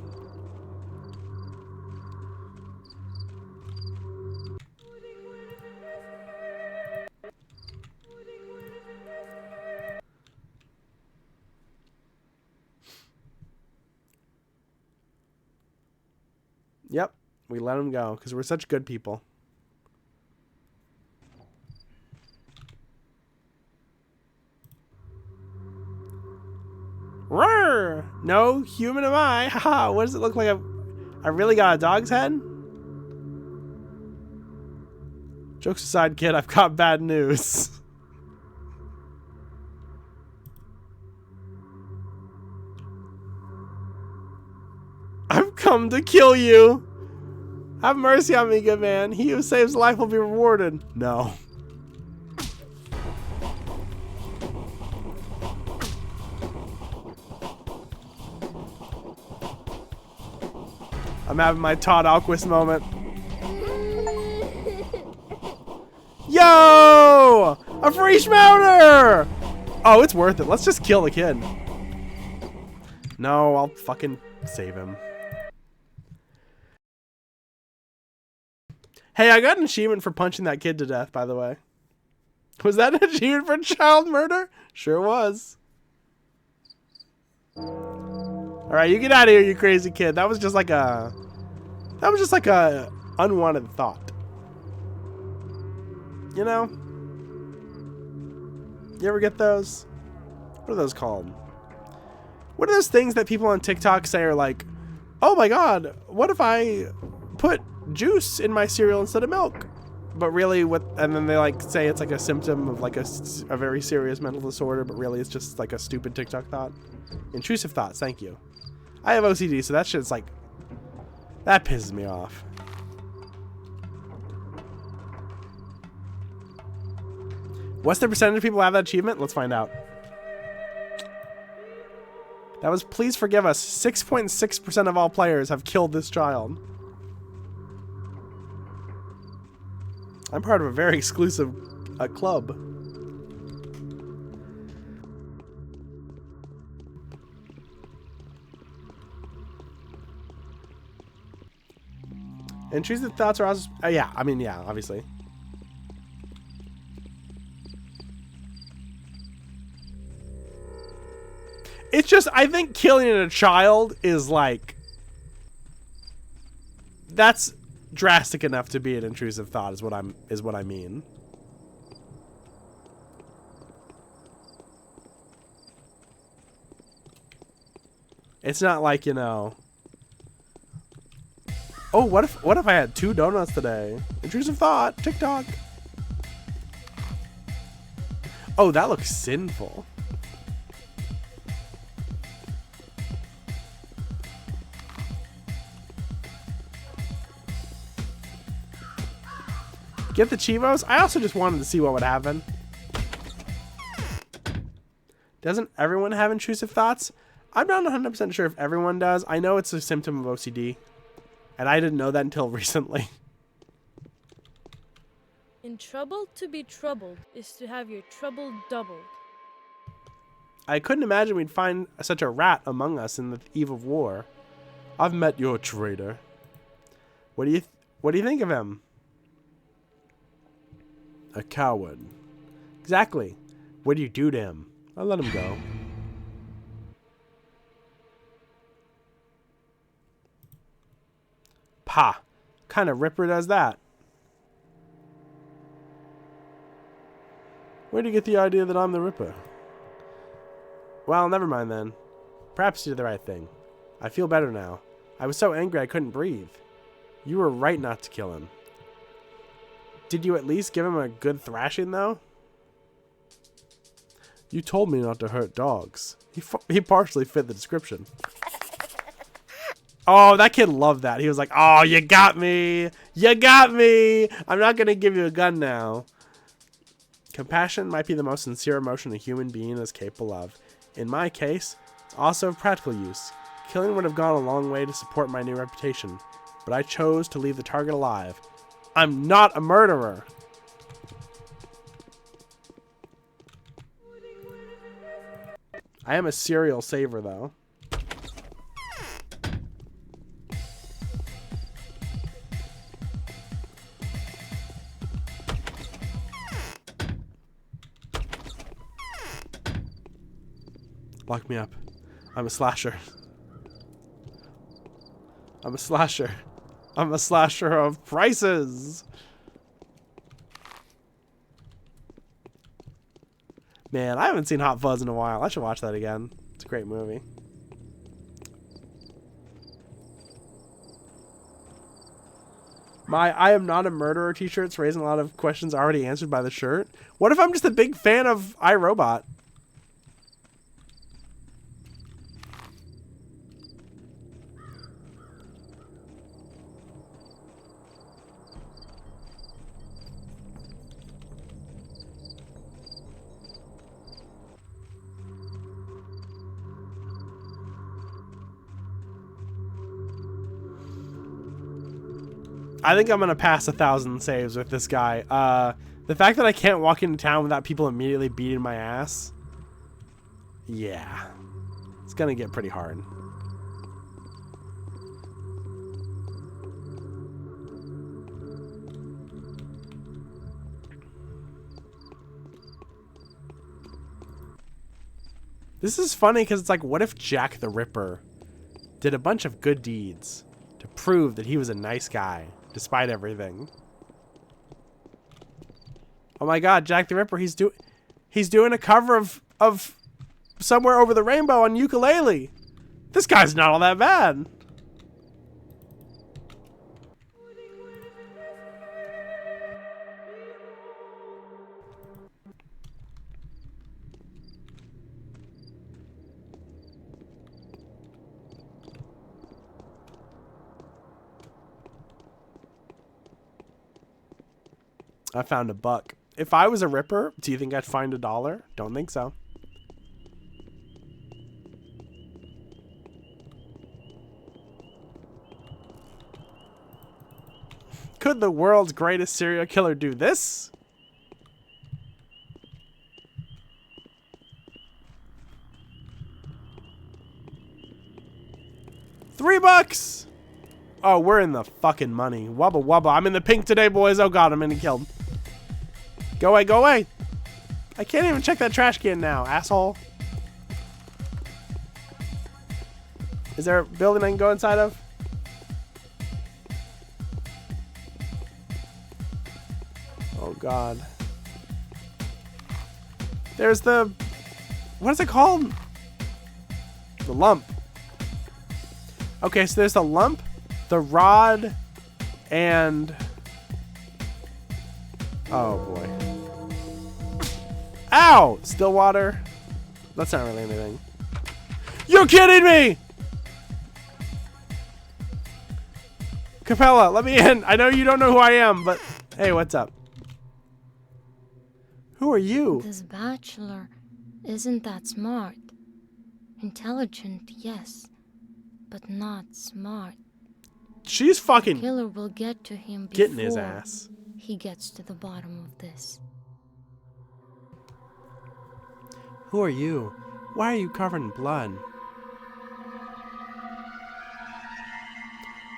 Yep, we let him go because we're such good people. Roar! No human am I. Haha, what does it look like? I really got a dog's head? Jokes aside, kid, I've got bad news. I've come to kill you. Have mercy on me, good man. He who saves life will be rewarded. No. I'm having my Todd Alquist moment. Yo! A free schmouter! Oh, it's worth it. Let's just kill the kid. No, I'll fucking save him. Hey, I got an achievement for punching that kid to death, by the way. Was that an achievement for child murder? Sure was. Alright, you get out of here, you crazy kid. That was just like a... That was just like a unwanted thought. You know? You ever get those? What are those called? What are those things that people on TikTok say are like, oh my god, what if I put juice in my cereal instead of milk? But really, what? And then they like say it's like a symptom of like a very serious mental disorder, but really it's just like a stupid TikTok thought. Intrusive thoughts, thank you. I have OCD, so that shit's like, that pisses me off. What's the percentage of people who have that achievement? Let's find out. That was, please forgive us, 6.6% of all players have killed this child. I'm part of a very exclusive club. Intrusive thoughts are also... yeah, I mean, yeah, obviously. It's just, I think killing a child is like... That's drastic enough to be an intrusive thought is what I mean. It's not like, you know... Oh, what if I had 2 donuts today? Intrusive thought, TikTok. Oh, that looks sinful. Get the Chivos? I also just wanted to see what would happen. Doesn't everyone have intrusive thoughts? I'm not 100% sure if everyone does. I know it's a symptom of OCD. And I didn't know that until recently. In trouble to be troubled is to have your trouble doubled. I couldn't imagine we'd find such a rat among us in the eve of war. I've met your traitor. What do you think of him? A coward. Exactly. What do you do to him? I let him go. Pah. Kind of ripper does that? Where do you get the idea that I'm the Ripper? Well, never mind then. Perhaps you did the right thing. I feel better now. I was so angry I couldn't breathe. You were right not to kill him. Did you at least give him a good thrashing, though? You told me not to hurt dogs. He partially fit the description. Oh, that kid loved that. He was like, oh, you got me. You got me. I'm not going to give you a gun now. Compassion might be the most sincere emotion a human being is capable of. In my case, also of practical use. Killing would have gone a long way to support my new reputation, but I chose to leave the target alive. I'm not a murderer. I am a serial saver, though. Lock me up. I'm a slasher. I'm a slasher. I'm a slasher of prices. Man, I haven't seen Hot Fuzz in a while. I should watch that again. It's a great movie. My I am not a murderer t-shirt's raising a lot of questions already answered by the shirt. What if I'm just a big fan of iRobot? I think I'm going to pass 1,000 saves with this guy. The fact that I can't walk into town without people immediately beating my ass. Yeah. It's going to get pretty hard. This is funny because it's like, what if Jack the Ripper did a bunch of good deeds to prove that he was a nice guy? Despite everything. Oh my God, Jack the Ripper, he's doing a cover of Somewhere Over the Rainbow on ukulele. This guy's not all that bad. I found a buck. If I was a Ripper, do you think I'd find $1? Don't think so. Could the world's greatest serial killer do this? $3! Oh, we're in the fucking money. Wubba wubba. I'm in the pink today, boys. Oh God, I'm getting killed. Go away, go away. I can't even check that trash can now, asshole. Is there a building I can go inside of? Oh God. There's the... What is it called? The lump. Okay, so there's the lump, the rod, and... Oh boy. Ow! Stillwater. That's not really anything. You're kidding me! Capella, let me in. I know you don't know who I am, but hey, what's up? Who are you? This bachelor isn't that smart. Intelligent, yes, but not smart. She's fucking Killer will get to him getting his before ass. he gets to the bottom of this. Who are you? Why are you covered in blood?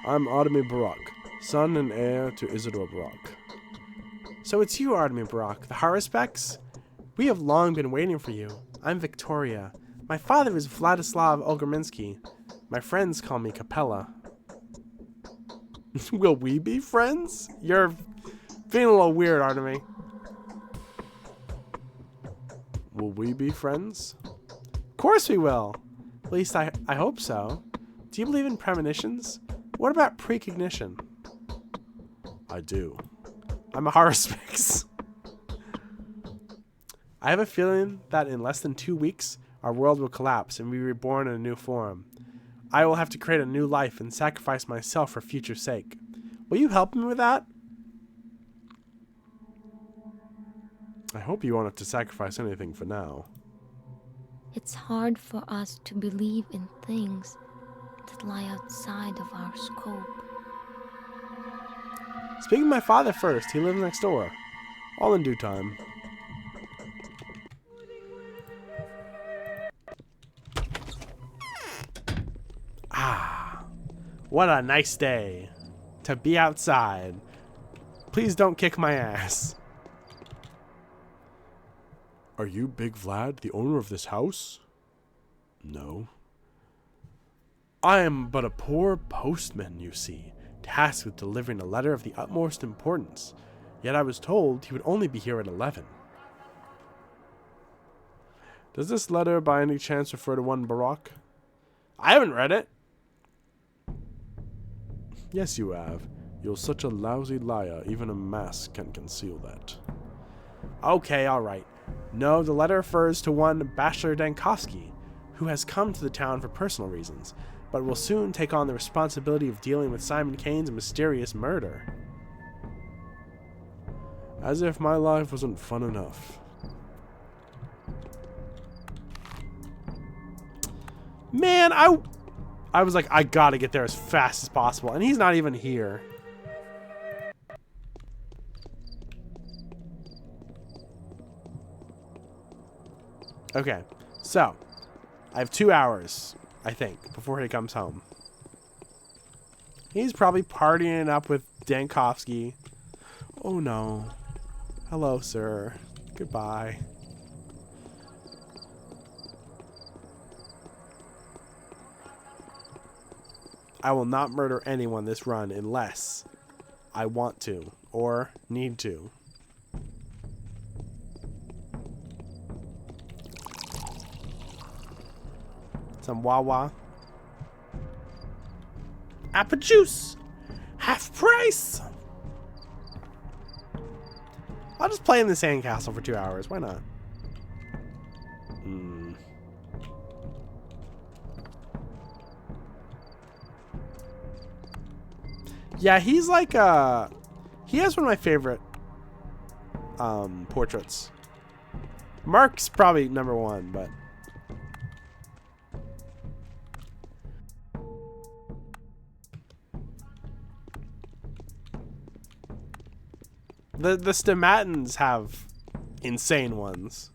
I'm Artemy Barak, son and heir to Isidore Barak. So it's you, Artemy Barak, the Haruspex? We have long been waiting for you. I'm Victoria. My father is Vladislav Olgraminsky. My friends call me Capella. Will we be friends? You're being a little weird, Artemy. Will we be friends? Of course we will. At least I hope so. Do you believe in premonitions? What about precognition? I do. I'm a Haruspex. I have a feeling that in less than 2 weeks, our world will collapse and be reborn in a new form. I will have to create a new life and sacrifice myself for future sake. Will you help me with that? I hope you won't have to sacrifice anything for now. It's hard for us to believe in things that lie outside of our scope. Speak of my father first. He lives next door. All in due time. Ah, what a nice day to be outside. Please don't kick my ass. Are you Big Vlad, the owner of this house? No. I am but a poor postman, you see, tasked with delivering a letter of the utmost importance. Yet I was told he would only be here at 11. Does this letter by any chance refer to one Barak? I haven't read it. Yes, you have. You're such a lousy liar, even a mask can conceal that. Okay, alright. No, the letter refers to one Bachelor Dankovsky, who has come to the town for personal reasons, but will soon take on the responsibility of dealing with Simon Kane's mysterious murder. As if my life wasn't fun enough. Man, I was like, I gotta get there as fast as possible, and he's not even here. Okay, so I have 2 hours, I think, before he comes home. He's probably partying up with Dankovsky. Oh no. Hello, sir. Goodbye. I will not murder anyone this run unless I want to or need to. Some Wawa. Apple juice! Half price! I'll just play in the sandcastle for 2 hours. Why not? Yeah, he's like he has one of my favorite portraits. Mark's probably #1, but the Stomatins have insane ones.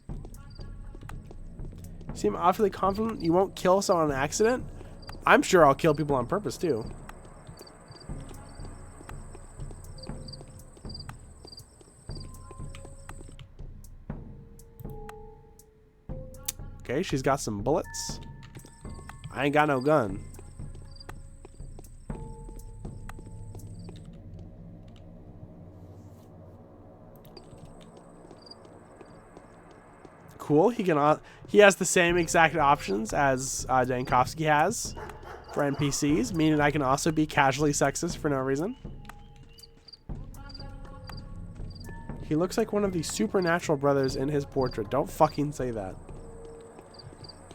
You seem awfully confident you won't kill someone on accident. I'm sure I'll kill people on purpose too. Okay, she's got some bullets. I ain't got no gun. Cool. He has the same exact options as Dankovsky has for NPCs, meaning I can also be casually sexist for no reason. He looks like one of the supernatural brothers in his portrait. Don't fucking say that.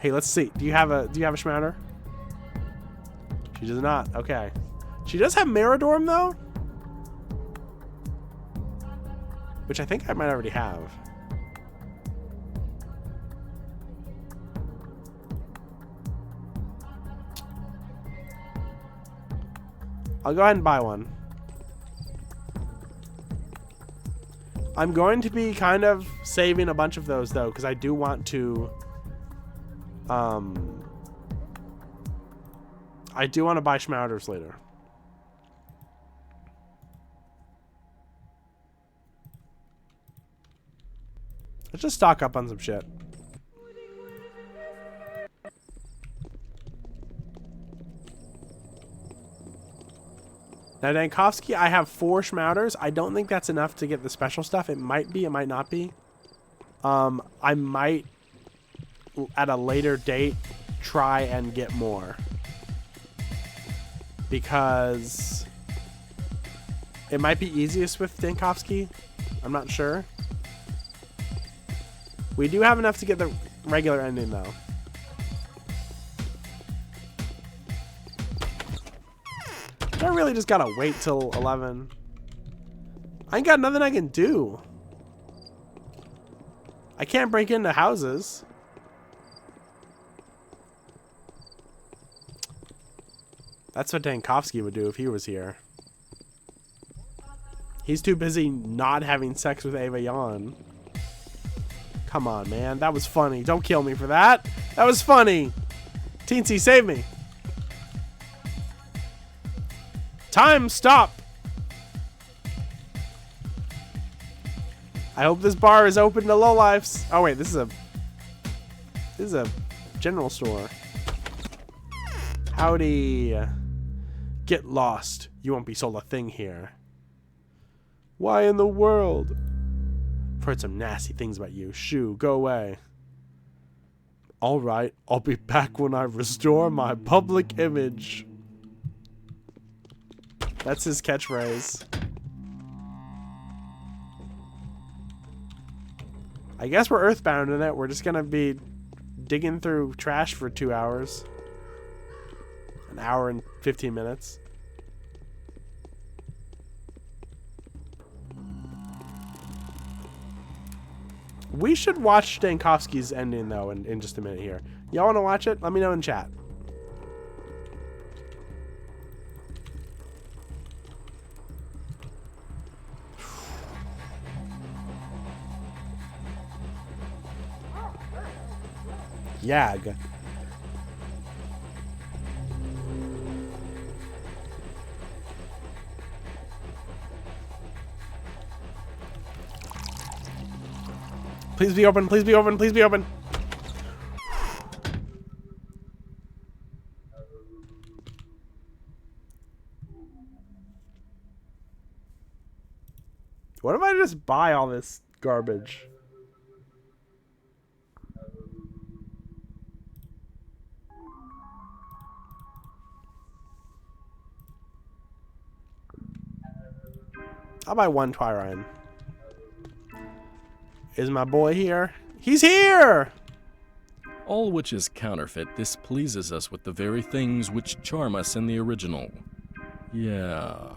Hey, let's see. Do you have a schmounder? She does not. Okay. She does have Meridorm though, which I think I might already have. I'll go ahead and buy one. I'm going to be kind of saving a bunch of those though, because I do want to I do want to buy Schmouters later. Let's just stock up on some shit. Now, Dankovsky, I have 4 Schmouters. I don't think that's enough to get the special stuff. It might be, it might not be. I might, at a later date, try and get more. Because it might be easiest with Dankovsky. I'm not sure. We do have enough to get the regular ending, though. I really just gotta wait till 11. I ain't got nothing I can do. I can't break into houses. That's what Dankovsky would do if he was here. He's too busy not having sex with Ava Yan. Come on, man. That was funny. Don't kill me for that. That was funny. Teensy, save me. Time, stop. I hope this bar is open to lowlifes. Oh wait, this is a general store. Howdy. Get lost. You won't be sold a thing here. Why in the world? I've heard some nasty things about you. Shoo, go away. All right, I'll be back when I restore my public image. That's his catchphrase. I guess we're earthbound in it. We're just gonna be digging through trash for 2 hours. An hour and 15 minutes. We should watch Dankovsky's ending, though, in just a minute here. Y'all want to watch it? Let me know in chat. Yag. Please be open, please be open, please be open. What if I just buy all this garbage? I'll buy 1 Twyrine. Is my boy here? He's here! All which is counterfeit displeases us with the very things which charm us in the original. Yeah.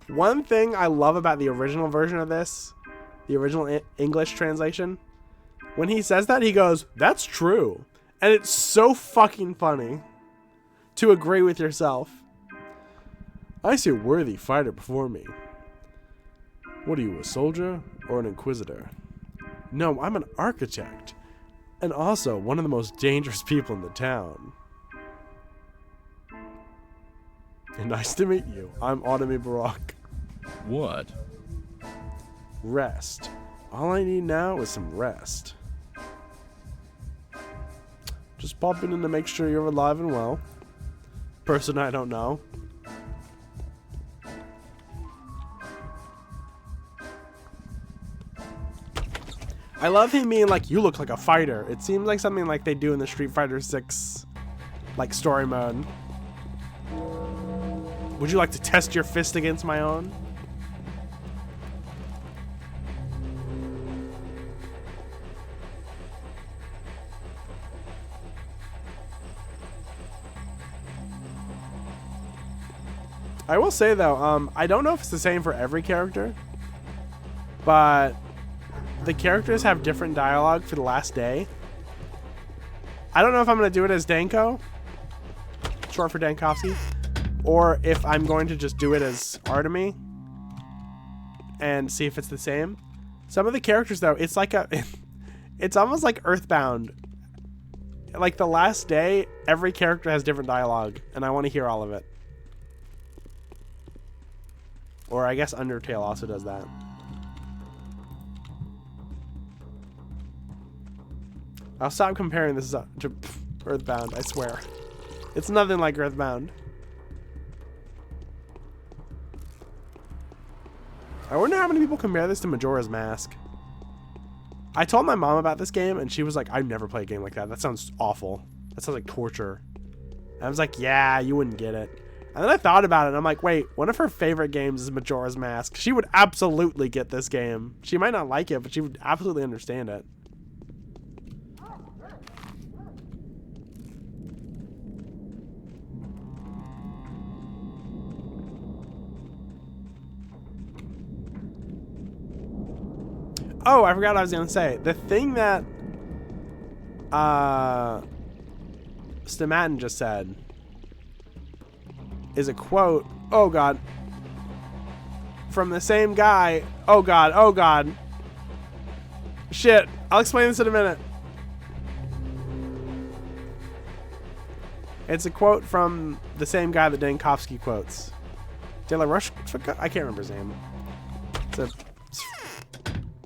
One thing I love about the original version of this, the original English translation, when he says that, he goes, "That's true." And it's so fucking funny to agree with yourself. I see a worthy fighter before me. What are you, a soldier or an inquisitor? No, I'm an architect. And also one of the most dangerous people in the town. And nice to meet you. I'm Autumn Barak. What? Rest. All I need now is some rest. Just popping in to make sure you're alive and well. Person I don't know. I love him being like, you look like a fighter. It seems like something like they do in the Street Fighter 6 like story mode. Would you like to test your fist against my own? I will say though, I don't know if it's the same for every character, but the characters have different dialogue for the last day. I don't know if I'm going to do it as Danko, short for Dankovsky, or if I'm going to just do it as Artemy and see if it's the same. Some of the characters though, it's like it's almost like Earthbound like the last day, every character has different dialogue, and I want to hear all of it. Or I guess Undertale also does that. I'll stop comparing this to Earthbound, I swear. It's nothing like Earthbound. I wonder how many people compare this to Majora's Mask. I told my mom about this game, and she was like, I've never played a game like that. That sounds awful. That sounds like torture. And I was like, yeah, you wouldn't get it. And then I thought about it, and I'm like, wait, one of her favorite games is Majora's Mask. She would absolutely get this game. She might not like it, but she would absolutely understand it. Oh, I forgot what I was going to say. The thing that Stamatin just said is a quote. Oh, God. From the same guy. Oh, God. Oh, God. Shit. I'll explain this in a minute. It's a quote from the same guy that Dankovsky quotes. De La Roche? I can't remember his name.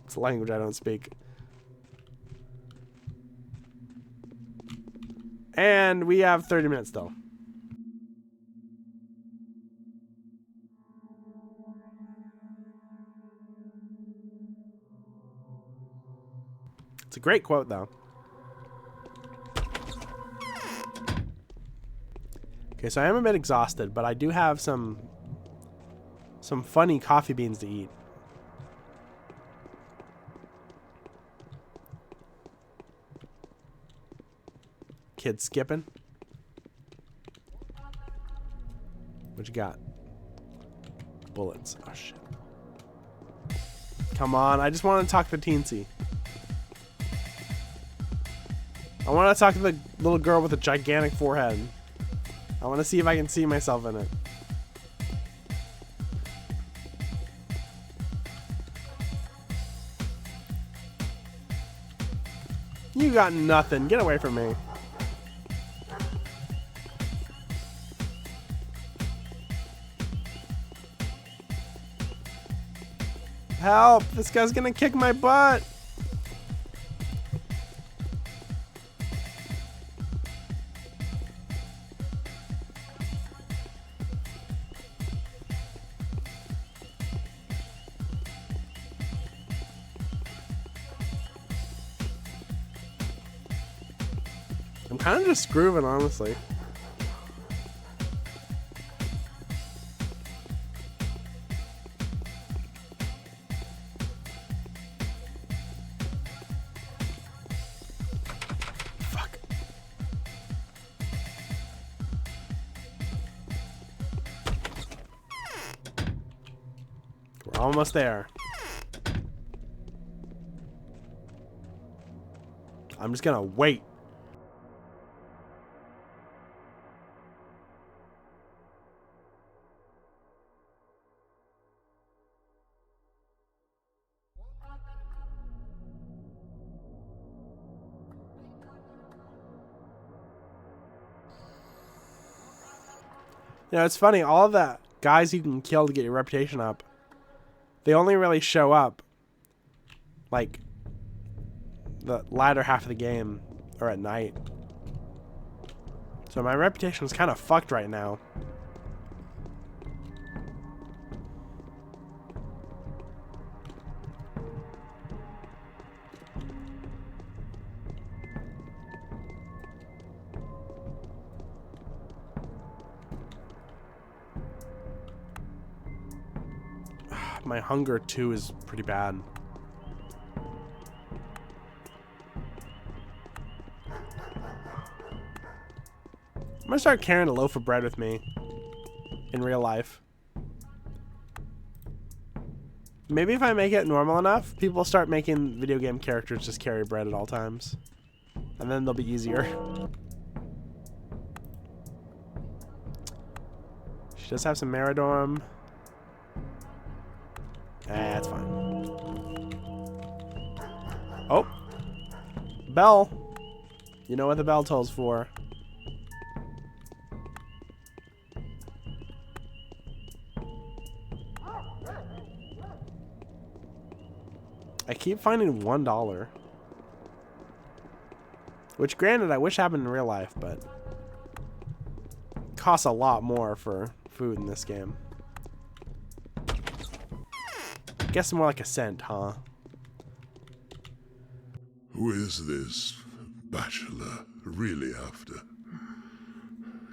It's a language I don't speak. And we have 30 minutes still. It's a great quote, though. Okay, so I am a bit exhausted, but I do have some funny coffee beans to eat. Kid skipping. What you got? Bullets. Oh, shit. Come on, I just want to talk to Teensy. I want to talk to the little girl with a gigantic forehead. I want to see if I can see myself in it. You got nothing. Get away from me. Help! This guy's gonna kick my butt! I'm kind of just grooving, honestly. Fuck. We're almost there. I'm just gonna wait. You know, it's funny, all of the guys you can kill to get your reputation up, they only really show up, like, the latter half of the game, or at night. So my reputation is kind of fucked right now. My hunger, too, is pretty bad. I'm gonna start carrying a loaf of bread with me in real life. Maybe if I make it normal enough, people start making video game characters just carry bread at all times. And then they'll be easier. She does have some Meridorum. That's fine. Oh. Bell. You know what the bell toll's for. I keep finding $1. Which, granted, I wish happened in real life, but costs a lot more for food in this game. I guess more like a cent, huh? Who is this bachelor really after?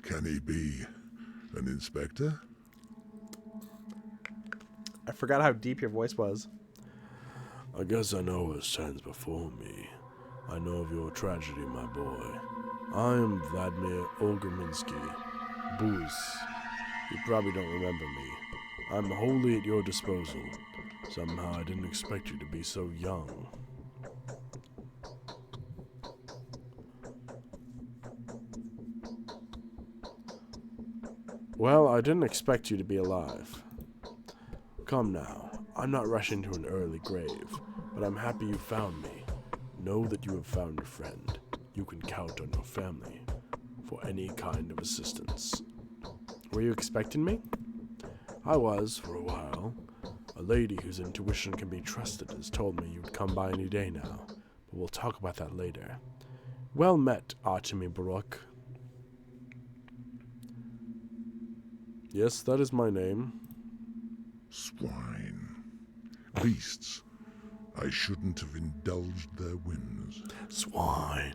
Can he be an inspector? I forgot how deep your voice was. I guess I know what stands before me. I know of your tragedy, my boy. I am Vladimir Olgerminsky, Booz. You probably don't remember me. I'm wholly at your disposal. Somehow I didn't expect you to be so young. Well, I didn't expect you to be alive. Come now, I'm not rushing to an early grave, but I'm happy you found me. Know that you have found a friend. You can count on your family for any kind of assistance. Were you expecting me? I was, for a while. A lady whose intuition can be trusted has told me you'd come by any day now, but we'll talk about that later. Well met, Archie Baruch. Yes, that is my name. Swine. Beasts. I shouldn't have indulged their whims. Swine.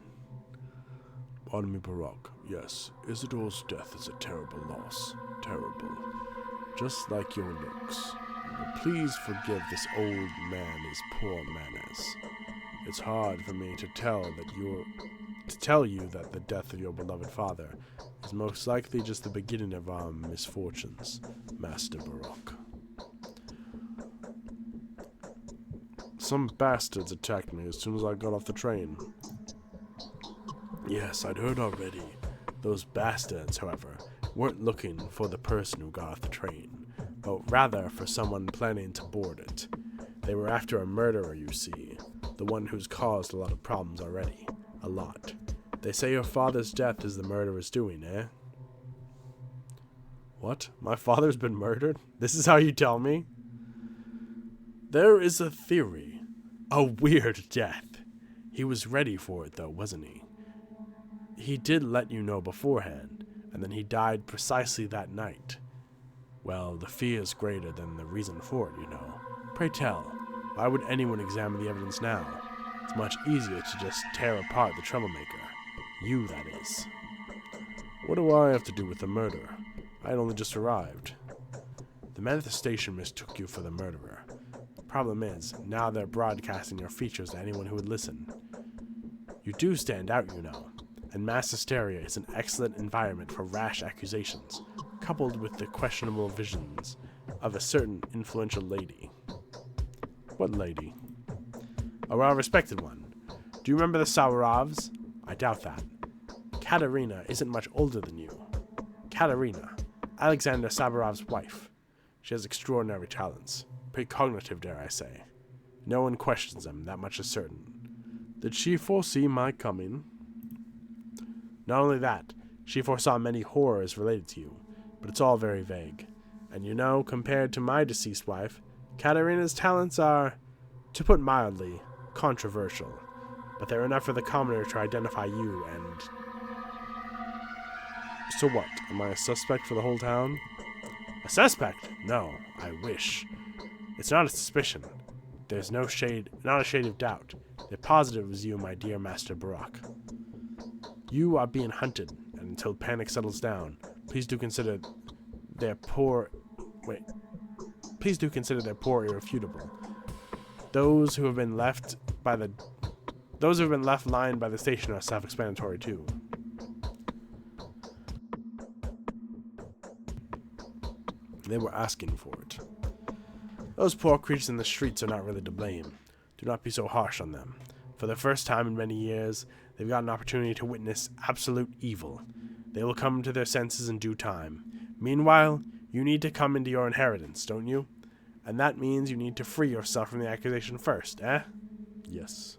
Pardon me, Baruch. Yes, Isidore's death is a terrible loss. Terrible. Just like your looks. But please forgive this old man his poor manners. It's hard for me to tell you that the death of your beloved father is most likely just the beginning of our misfortunes, Master Baruch. Some bastards attacked me as soon as I got off the train. Yes, I'd heard already. Those bastards, however, weren't looking for the person who got off the train, but rather for someone planning to board it. They were after a murderer, you see, the one who's caused a lot of problems already. A lot. They say your father's death is the murderer's doing, eh? What? My father's been murdered? This is how you tell me? There is a theory. A weird death. He was ready for it, though, wasn't he? He did let you know beforehand, and then he died precisely that night. Well, the fear is greater than the reason for it, you know. Pray tell, why would anyone examine the evidence now? It's much easier to just tear apart the troublemaker. You, that is. What do I have to do with the murder? I had only just arrived. The men at the station mistook you for the murderer. Problem is, now they're broadcasting your features to anyone who would listen. You do stand out, you know, and mass hysteria is an excellent environment for rash accusations, coupled with the questionable visions of a certain influential lady. What lady? A well-respected one. Do you remember the Sawarovs? I doubt that. Katerina isn't much older than you. Katerina, Alexander Sabarov's wife. She has extraordinary talents. Precognitive, dare I say. No one questions them, that much is certain. Did she foresee my coming? Not only that, she foresaw many horrors related to you, but it's all very vague. And you know, compared to my deceased wife, Katerina's talents are, to put mildly, controversial. But they're enough for the commoner to identify you and... So what? Am I a suspect for the whole town? A suspect? No, I wish. It's not a suspicion. There's not a shade of doubt. The positive is you, my dear Master Baruch. You are being hunted, and until panic settles down, please do consider their poor irrefutable. Those who have been left lying by the station are self-explanatory too. They were asking for it. Those poor creatures in the streets are not really to blame. Do not be so harsh on them. For the first time in many years, they've got an opportunity to witness absolute evil. They will come to their senses in due time. Meanwhile, you need to come into your inheritance, don't you? And that means you need to free yourself from the accusation first, eh? Yes.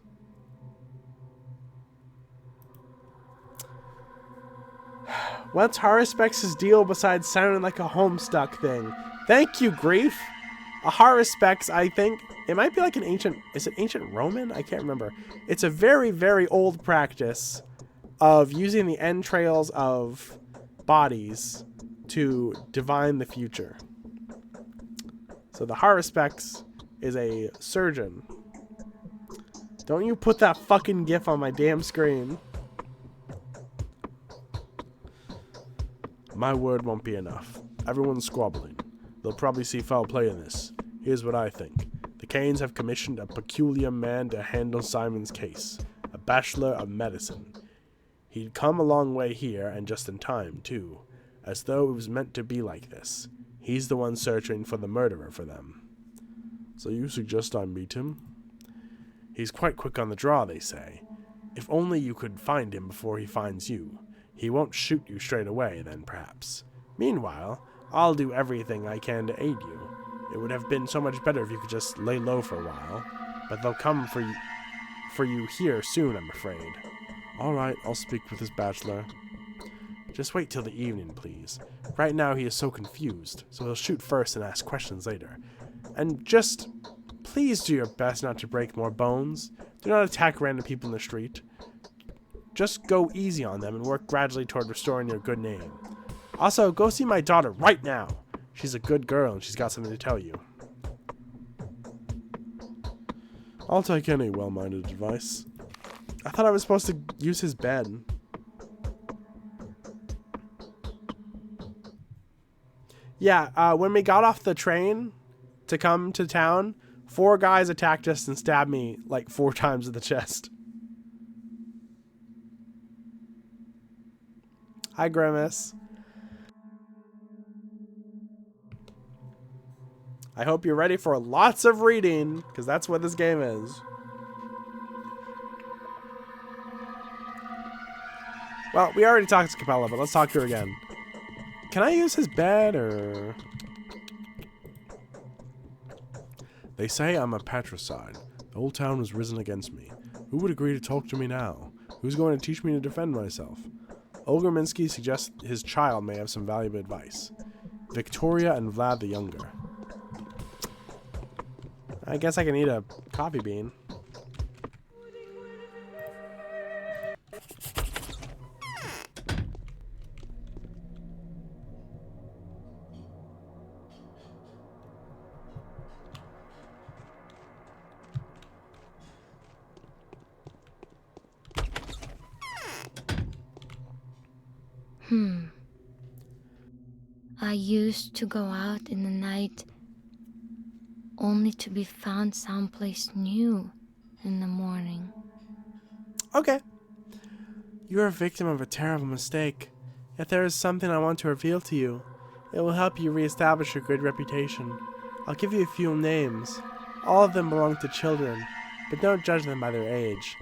What's Haruspex's deal besides sounding like a Homestuck thing? Thank you, Grief. A Haruspex, I think, it might be like an ancient, is it ancient Roman? I can't remember. It's a very, very old practice of using the entrails of bodies to divine the future. So the Haruspex is a surgeon. Don't you put that fucking GIF on my damn screen. My word won't be enough. Everyone's squabbling. They'll probably see foul play in this. Here's what I think. The Canes have commissioned a peculiar man to handle Simon's case. A bachelor of medicine. He'd come a long way here, and just in time, too. As though it was meant to be like this. He's the one searching for the murderer for them. So you suggest I meet him? He's quite quick on the draw, they say. If only you could find him before he finds you. He won't shoot you straight away, then perhaps. Meanwhile, I'll do everything I can to aid you. It would have been so much better if you could just lay low for a while. But they'll come for you here soon, I'm afraid. All right, I'll speak with this bachelor. Just wait till the evening, please. Right now he is so confused, so he'll shoot first and ask questions later. And just, please do your best not to break more bones. Do not attack random people in the street. Just go easy on them and work gradually toward restoring your good name. Also, go see my daughter right now. She's a good girl and she's got something to tell you. I'll take any well-minded advice. I thought I was supposed to use his bed. Yeah, when we got off the train to come to town, 4 guys attacked us and stabbed me like 4 times in the chest. Hi, Grimace. I hope you're ready for lots of reading, because that's what this game is. Well, we already talked to Capella, but let's talk to her again. Can I use his bed, or... They say I'm a patricide. The whole town has risen against me. Who would agree to talk to me now? Who's going to teach me to defend myself? Olga Minsky suggests his child may have some valuable advice. Victoria and Vlad the Younger. I guess I can eat a coffee bean. I used to go out in the night only to be found someplace new in the morning. Okay. You are a victim of a terrible mistake. Yet there is something I want to reveal to you. It will help you reestablish your good reputation. I'll give you a few names. All of them belong to children, but don't judge them by their age.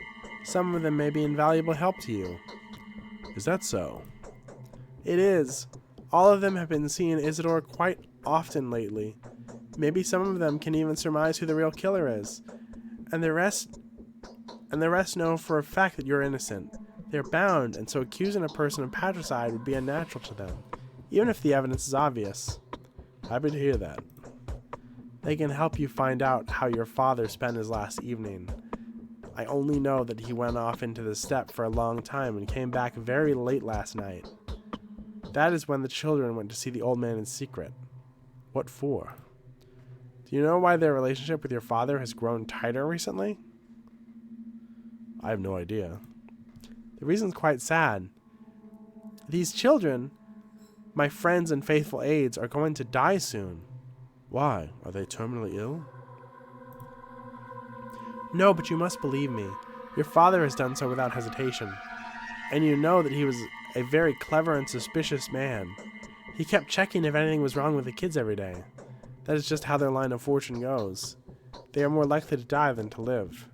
Some of them may be invaluable help to you. Is that so? It is. All of them have been seeing Isidore quite often lately. Maybe some of them can even surmise who the real killer is. And the rest know for a fact that you're innocent. They're bound, and so accusing a person of patricide would be unnatural to them, even if the evidence is obvious. Happy to hear that. They can help you find out how your father spent his last evening. I only know that he went off into the steppe for a long time and came back very late last night. That is when the children went to see the old man in secret. What for? Do you know why their relationship with your father has grown tighter recently? I have no idea. The reason's quite sad. These children, my friends and faithful aides, are going to die soon. Why? Are they terminally ill? No, but you must believe me. Your father has done so without hesitation. And you know that he was a very clever and suspicious man. He kept checking if anything was wrong with the kids every day. That is just how their line of fortune goes. They are more likely to die than to live.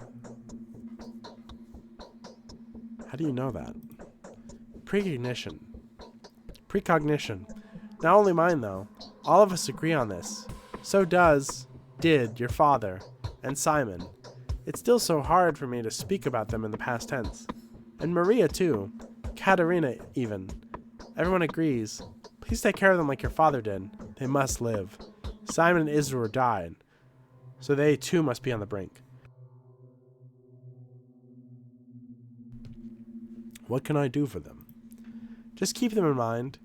How do you know that? Precognition. Not only mine, though. All of us agree on this. So did your father, and Simon. It's still so hard for me to speak about them in the past tense. And Maria, too. Katerina, even. Everyone agrees. Please take care of them like your father did. They must live. Simon and Isidore died, so they too must be on the brink. What can I do for them? Just keep them in mind,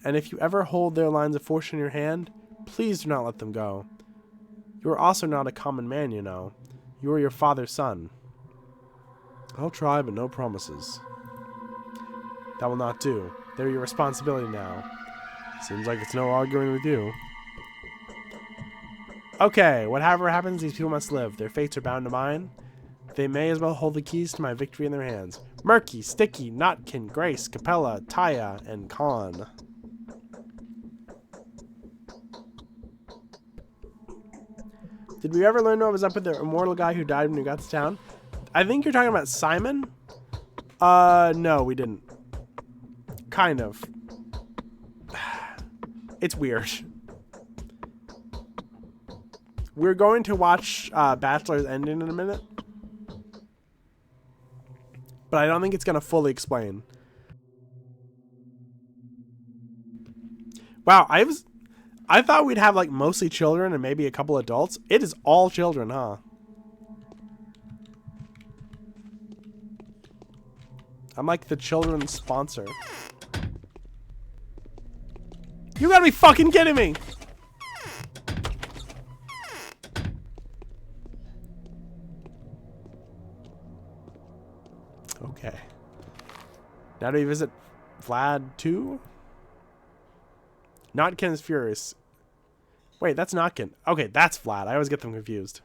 and if you ever hold their lines of fortune in your hand, please do not let them go. You are also not a common man, you know. You are your father's son. I'll try, but no promises. That will not do. They're your responsibility now. Seems like it's no arguing with you. Okay, whatever happens, these people must live. Their fates are bound to mine. They may as well hold the keys to my victory in their hands. Murky, Sticky, Notkin, Grace, Capella, Taya, and Khan. Did we ever learn what was up with the immortal guy who died when we got to town? I think you're talking about Simon? No, we didn't. Kind of. It's weird. We're going to watch Bachelor's Ending in a minute. But I don't think it's going to fully explain. Wow, I thought we'd have like mostly children and maybe a couple adults. It is all children, huh? I'm like the children's sponsor. You gotta be fucking kidding me! Okay. Now do we visit Vlad 2? Notkin is furious. Wait, that's Notkin. Okay, that's Vlad. I always get them confused.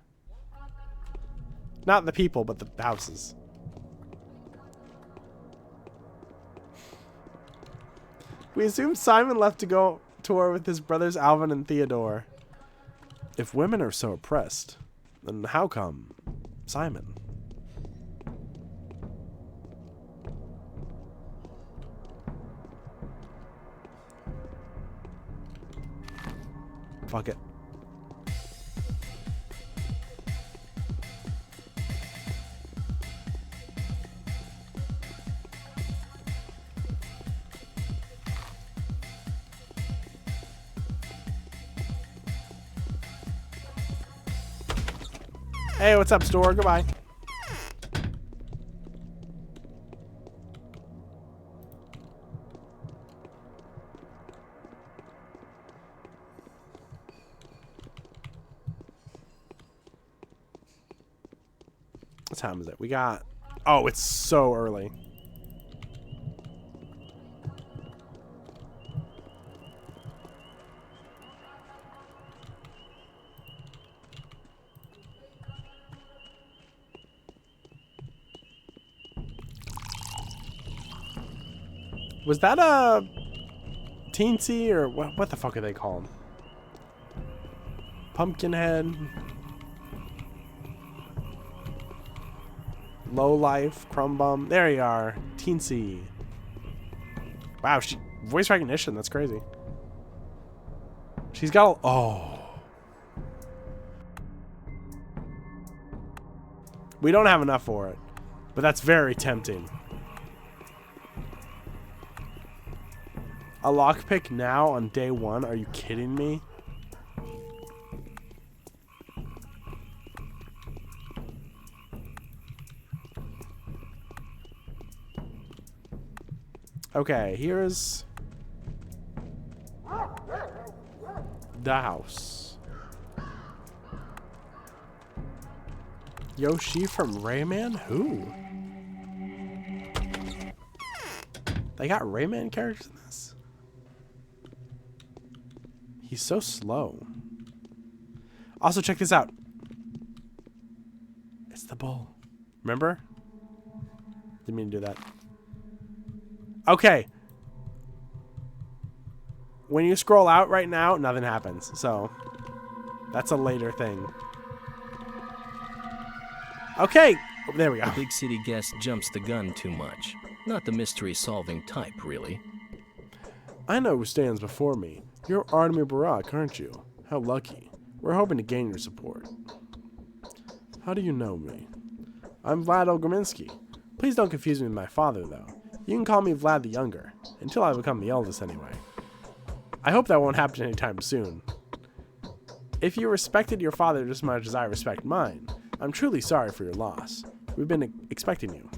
Not the people, but the houses. We assume Simon left to go tour with his brothers Alvin and Theodore. If women are so oppressed, then how come Simon? Fuck it. Hey, what's up, store? Goodbye. What time is it? We got... Oh, it's so early. Was that a teensy or what the fuck are they called? Pumpkinhead. Low life, crumb bum. There you are. Teensy. Wow, voice recognition, that's crazy. She's got a, oh. We don't have enough for it, but that's very tempting. A lockpick now on day 1? Are you kidding me? Okay, here's the house. Yoshi from Rayman? Who? They got Rayman characters in this? He's so slow. Also, check this out. It's the bull. Remember? Didn't mean to do that. Okay. When you scroll out right now, nothing happens. So, that's a later thing. Okay. There we go. The big city guest jumps the gun too much. Not the mystery-solving type, really. I know who stands before me. You're Artemy Barak, aren't you? How lucky. We're hoping to gain your support. How do you know me? I'm Vlad Ogominsky. Please don't confuse me with my father, though. You can call me Vlad the Younger, until I become the eldest anyway. I hope that won't happen anytime soon. If you respected your father just as much as I respect mine, I'm truly sorry for your loss. We've been expecting you.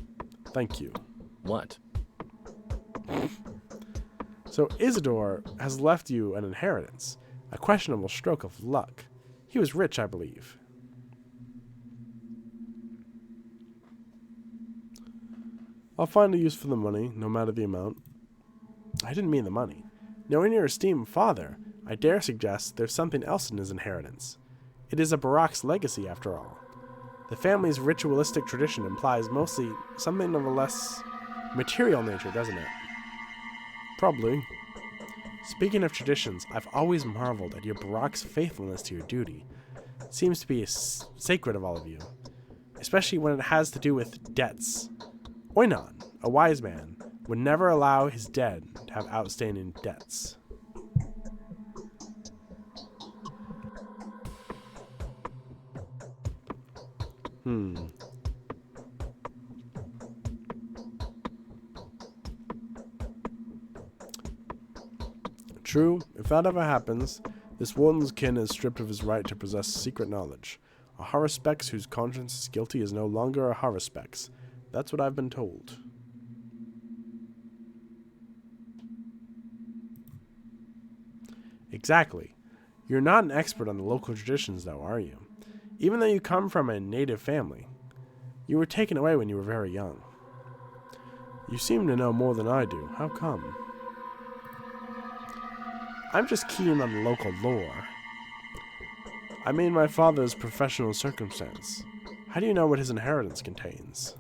Thank you. What? So Isidore has left you an inheritance, a questionable stroke of luck. He was rich, I believe. I'll find a use for the money, no matter the amount. I didn't mean the money. Knowing your esteemed father, I dare suggest there's something else in his inheritance. It is a Barak's legacy, after all. The family's ritualistic tradition implies mostly something of a less material nature, doesn't it? Probably. Speaking of traditions, I've always marveled at your Barak's faithfulness to your duty. It seems to be sacred of all of you, especially when it has to do with debts. Oinon, a wise man, would never allow his dead to have outstanding debts. True, if that ever happens, this warden's kin is stripped of his right to possess secret knowledge. A Haruspex whose conscience is guilty is no longer a Haruspex. That's what I've been told. Exactly. You're not an expert on the local traditions, though, are you? Even though you come from a native family. You were taken away when you were very young. You seem to know more than I do. How come? I'm just keen on the local lore. I mean my father's professional circumstance. How do you know what his inheritance contains?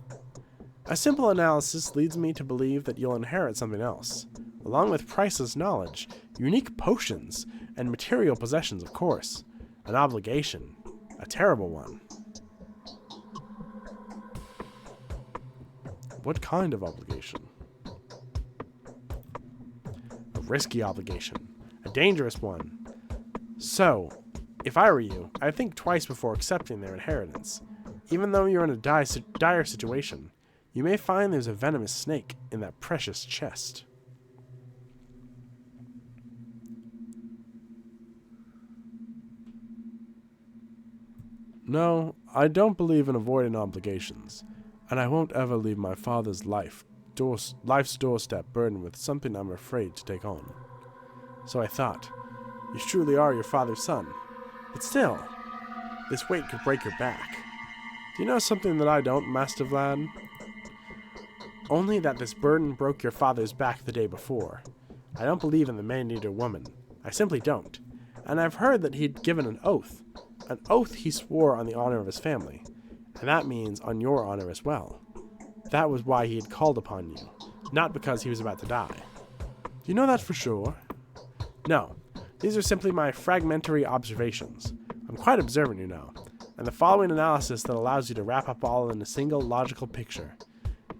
A simple analysis leads me to believe that you'll inherit something else, along with priceless knowledge, unique potions, and material possessions, of course. An obligation. A terrible one. What kind of obligation? A risky obligation. A dangerous one. So, if I were you, I'd think twice before accepting their inheritance. Even though you're in a dire situation, you may find there's a venomous snake in that precious chest. No, I don't believe in avoiding obligations, and I won't ever leave my father's life's doorstep burdened with something I'm afraid to take on. So I thought, you truly are your father's son, but still, this weight could break your back. Do you know something that I don't, Master Vlad? Only that this burden broke your father's back the day before. I don't believe in the man-eater woman. I simply don't. And I've heard that he'd given an oath. An oath he swore on the honor of his family. And that means on your honor as well. That was why he had called upon you, not because he was about to die. Do you know that for sure? No. These are simply my fragmentary observations. I'm quite observant, you know, and the following analysis that allows you to wrap up all in a single logical picture.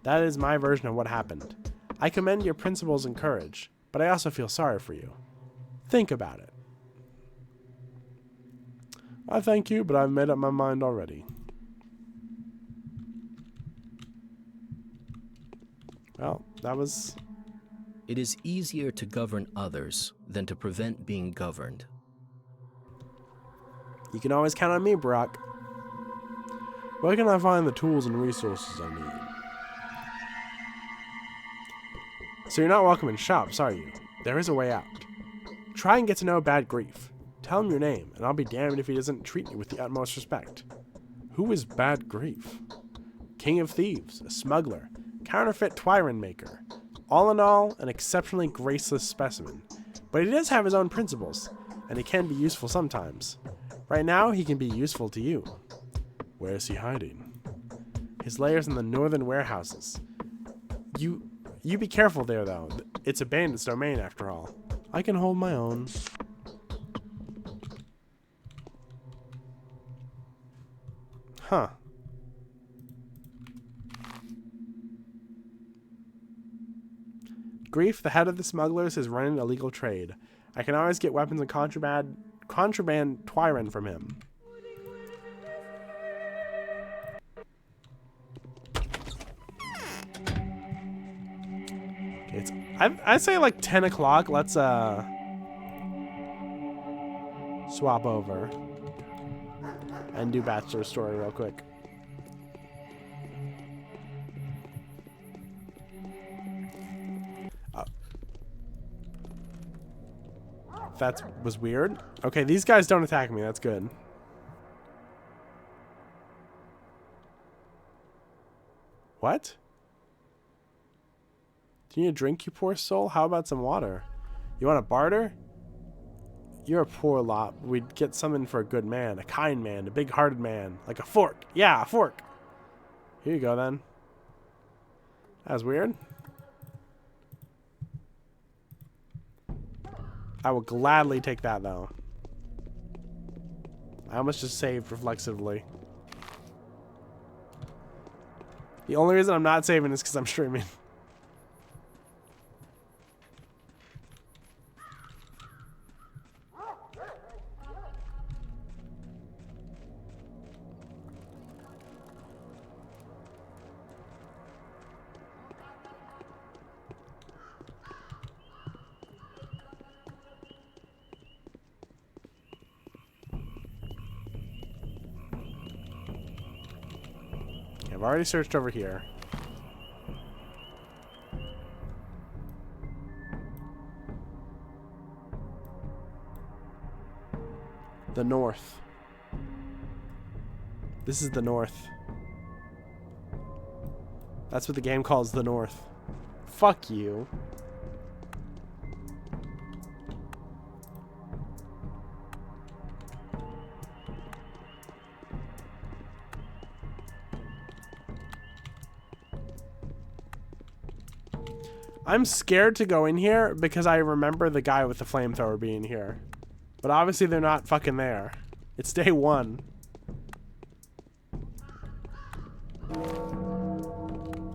That is my version of what happened. I commend your principles and courage, but I also feel sorry for you. Think about it. I thank you, but I've made up my mind already. Well, that was... It is easier to govern others than to prevent being governed. You can always count on me, Brock. Where can I find the tools and resources I need? So you're not welcome in shops, are you? There is a way out. Try and get to know Bad Grief. Tell him your name, and I'll be damned if he doesn't treat you with the utmost respect. Who is Bad Grief? King of thieves, a smuggler, counterfeit Twyron maker. All in all, an exceptionally graceless specimen. But he does have his own principles, and he can be useful sometimes. Right now, he can be useful to you. Where is he hiding? His lair's in the northern warehouses. You be careful there, though. It's a bandit's domain, after all. I can hold my own. Huh. Grief, the head of the smugglers, is running an illegal trade. I can always get weapons and contraband Twyron from him. I'd say like 10 o'clock. Let's swap over and do Bachelor Story real quick. That was weird. Okay, these guys don't attack me. That's good. What? Do you need a drink, you poor soul? How about some water? You want to barter? You're a poor lot. We'd get something for a good man, a kind man, a big-hearted man. Like a fork. Yeah, a fork. Here you go, then. That was weird. I will gladly take that, though. I almost just saved reflexively. The only reason I'm not saving is because I'm streaming. I've already searched over here. The north. This is the north. That's what the game calls the north. Fuck you. I'm scared to go in here because I remember the guy with the flamethrower being here. But obviously they're not fucking there. It's day one.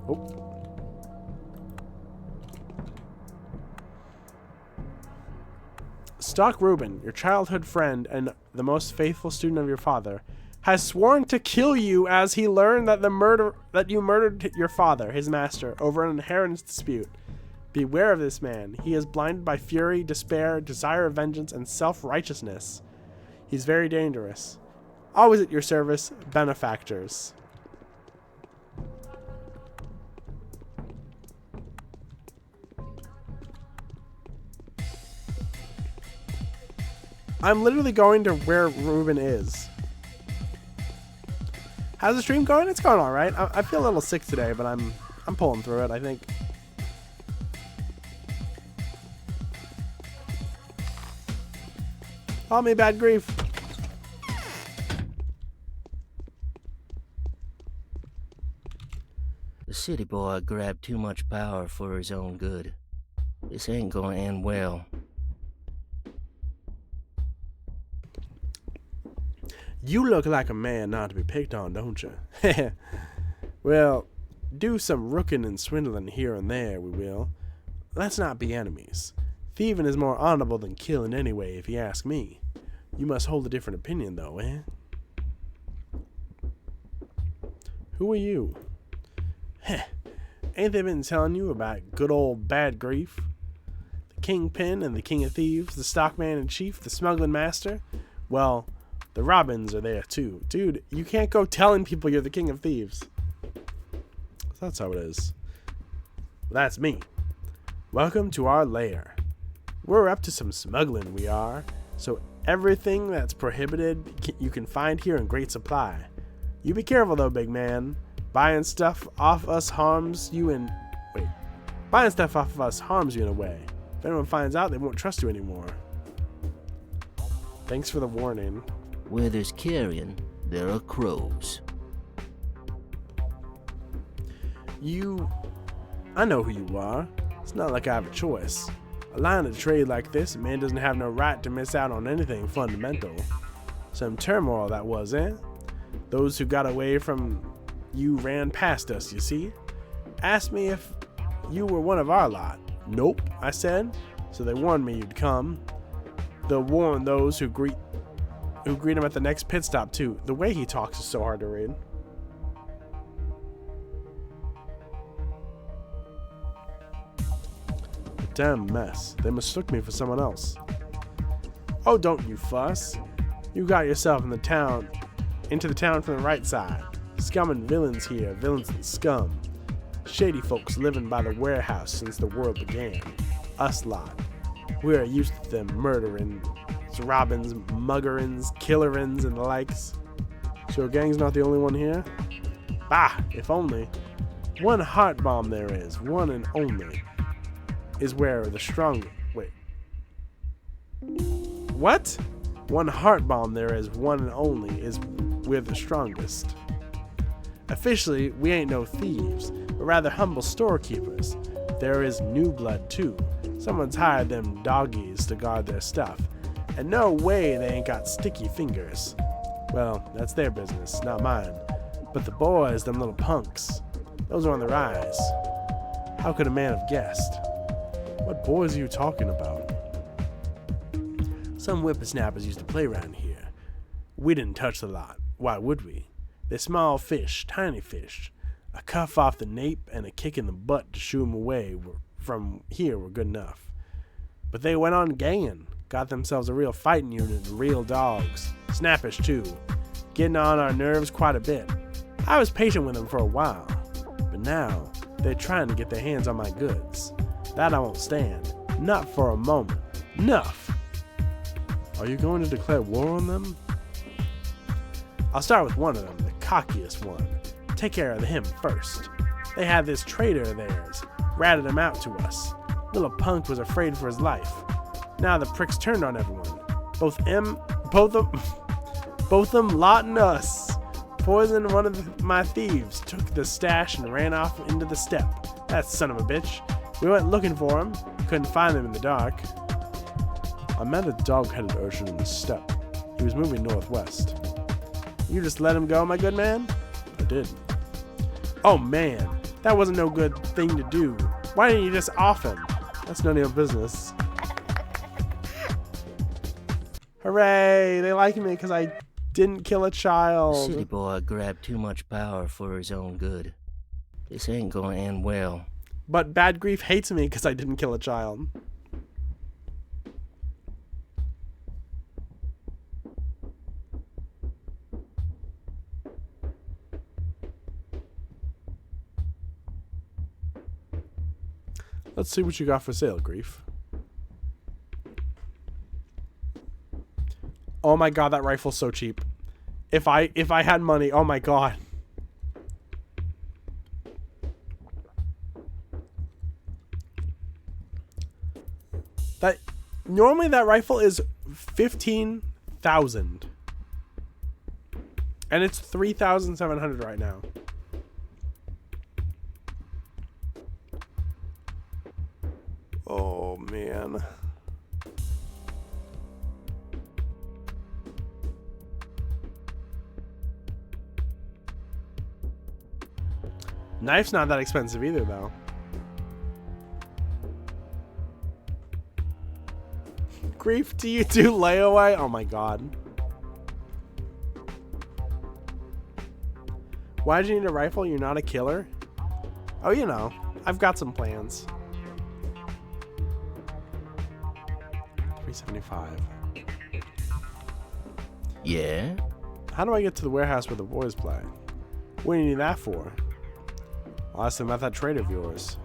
Oh. Stock Reuben, your childhood friend and the most faithful student of your father, has sworn to kill you as he learned that you murdered your father, his master, over an inheritance dispute. Beware of this man. He is blinded by fury, despair, desire of vengeance, and self-righteousness. He's very dangerous. Always at your service, benefactors. I'm literally going to where Reuben is. How's the stream going? It's going all right. I feel a little sick today, but I'm pulling through it, I think. Call me bad grief. The city boy grabbed too much power for his own good. This ain't gonna end well. You look like a man not to be picked on, don't you? Well, do some rooking and swindling here and there, we will. Let's not be enemies. Thieving is more honorable than killing anyway, if you ask me. You must hold a different opinion, though, eh? Who are you? Heh. Ain't they been telling you about good old bad grief? The kingpin and the king of thieves, the stockman in chief, the smuggling master? Well, the Robins are there, too. Dude, you can't go telling people you're the king of thieves. That's how it is. Well, that's me. Welcome to our lair. We're up to some smuggling, we are. So everything that's prohibited you can find here in great supply. You be careful though, big man. Buying stuff off us harms you in... Wait. Buying stuff off of us harms you in a way. If anyone finds out, they won't trust you anymore. Thanks for the warning. Where there's carrion, there are crows. I know who you are. It's not like I have a choice. A line of trade like this, a man doesn't have no right to miss out on anything fundamental. Some turmoil that was, eh? Those who got away from you ran past us, you see? Asked me if you were one of our lot. Nope, I said. So they warned me you'd come. They'll warn those who greet him at the next pit stop too. The way he talks is so hard to read. damn mess. They mistook me for someone else. Oh, don't you fuss. You got yourself into the town from the right side. Scum and villains here, villains and scum. Shady folks living by the warehouse since the world began. Us lot. We are used to them murdering, robbins, muggerins, killerins, and the likes. So your gang's not the only one here? Bah, if only. One heart bomb there is, one and only, is where the strong... Wait. What? One heart bomb there is, one and only, is we're the strongest. Officially, we ain't no thieves, but rather humble storekeepers. There is new blood, too. Someone's hired them doggies to guard their stuff. And no way they ain't got sticky fingers. Well, that's their business, not mine. But the boys, them little punks, those are on the rise. How could a man have guessed? What boys are you talking about? Some whippersnappers used to play around here. We didn't touch the lot. Why would we? They're small fish, tiny fish. A cuff off the nape and a kick in the butt to shoo 'em away from here were good enough. But they went on ganging, got themselves a real fighting unit and real dogs. Snappish, too. Getting on our nerves quite a bit. I was patient with them for a while. But now, they're trying to get their hands on my goods. That I won't stand. Not for a moment. Enough! Are you going to declare war on them? I'll start with one of them, the cockiest one. Take care of him first. They had this traitor of theirs, ratted him out to us. Little punk was afraid for his life. Now the pricks turned on everyone. Both them, lot and us. Poisoned one of my thieves, took the stash and ran off into the steppe. That son of a bitch. We went looking for him, couldn't find him in the dark. I met a dog-headed urchin in the steppe. He was moving northwest. You just let him go, my good man? I did. Oh man, that wasn't no good thing to do. Why didn't you just off him? That's none of your business. Hooray, they like me because I didn't kill a child. City boy grabbed too much power for his own good. This ain't gonna end well. But Bad Grief hates me because I didn't kill a child. Let's see what you got for sale, Grief. Oh my god, that rifle's so cheap. If I had money, oh my god. Normally that rifle is 15,000. And it's 3,700 right now. Oh man. Knife's not that expensive either though. Grief, do you do layaway? Oh my god. Why did you need a rifle? You're not a killer? Oh, you know, I've got some plans. 375. Yeah? How do I get to the warehouse where the boys play? What do you need that for? I'll ask them about that trade of yours.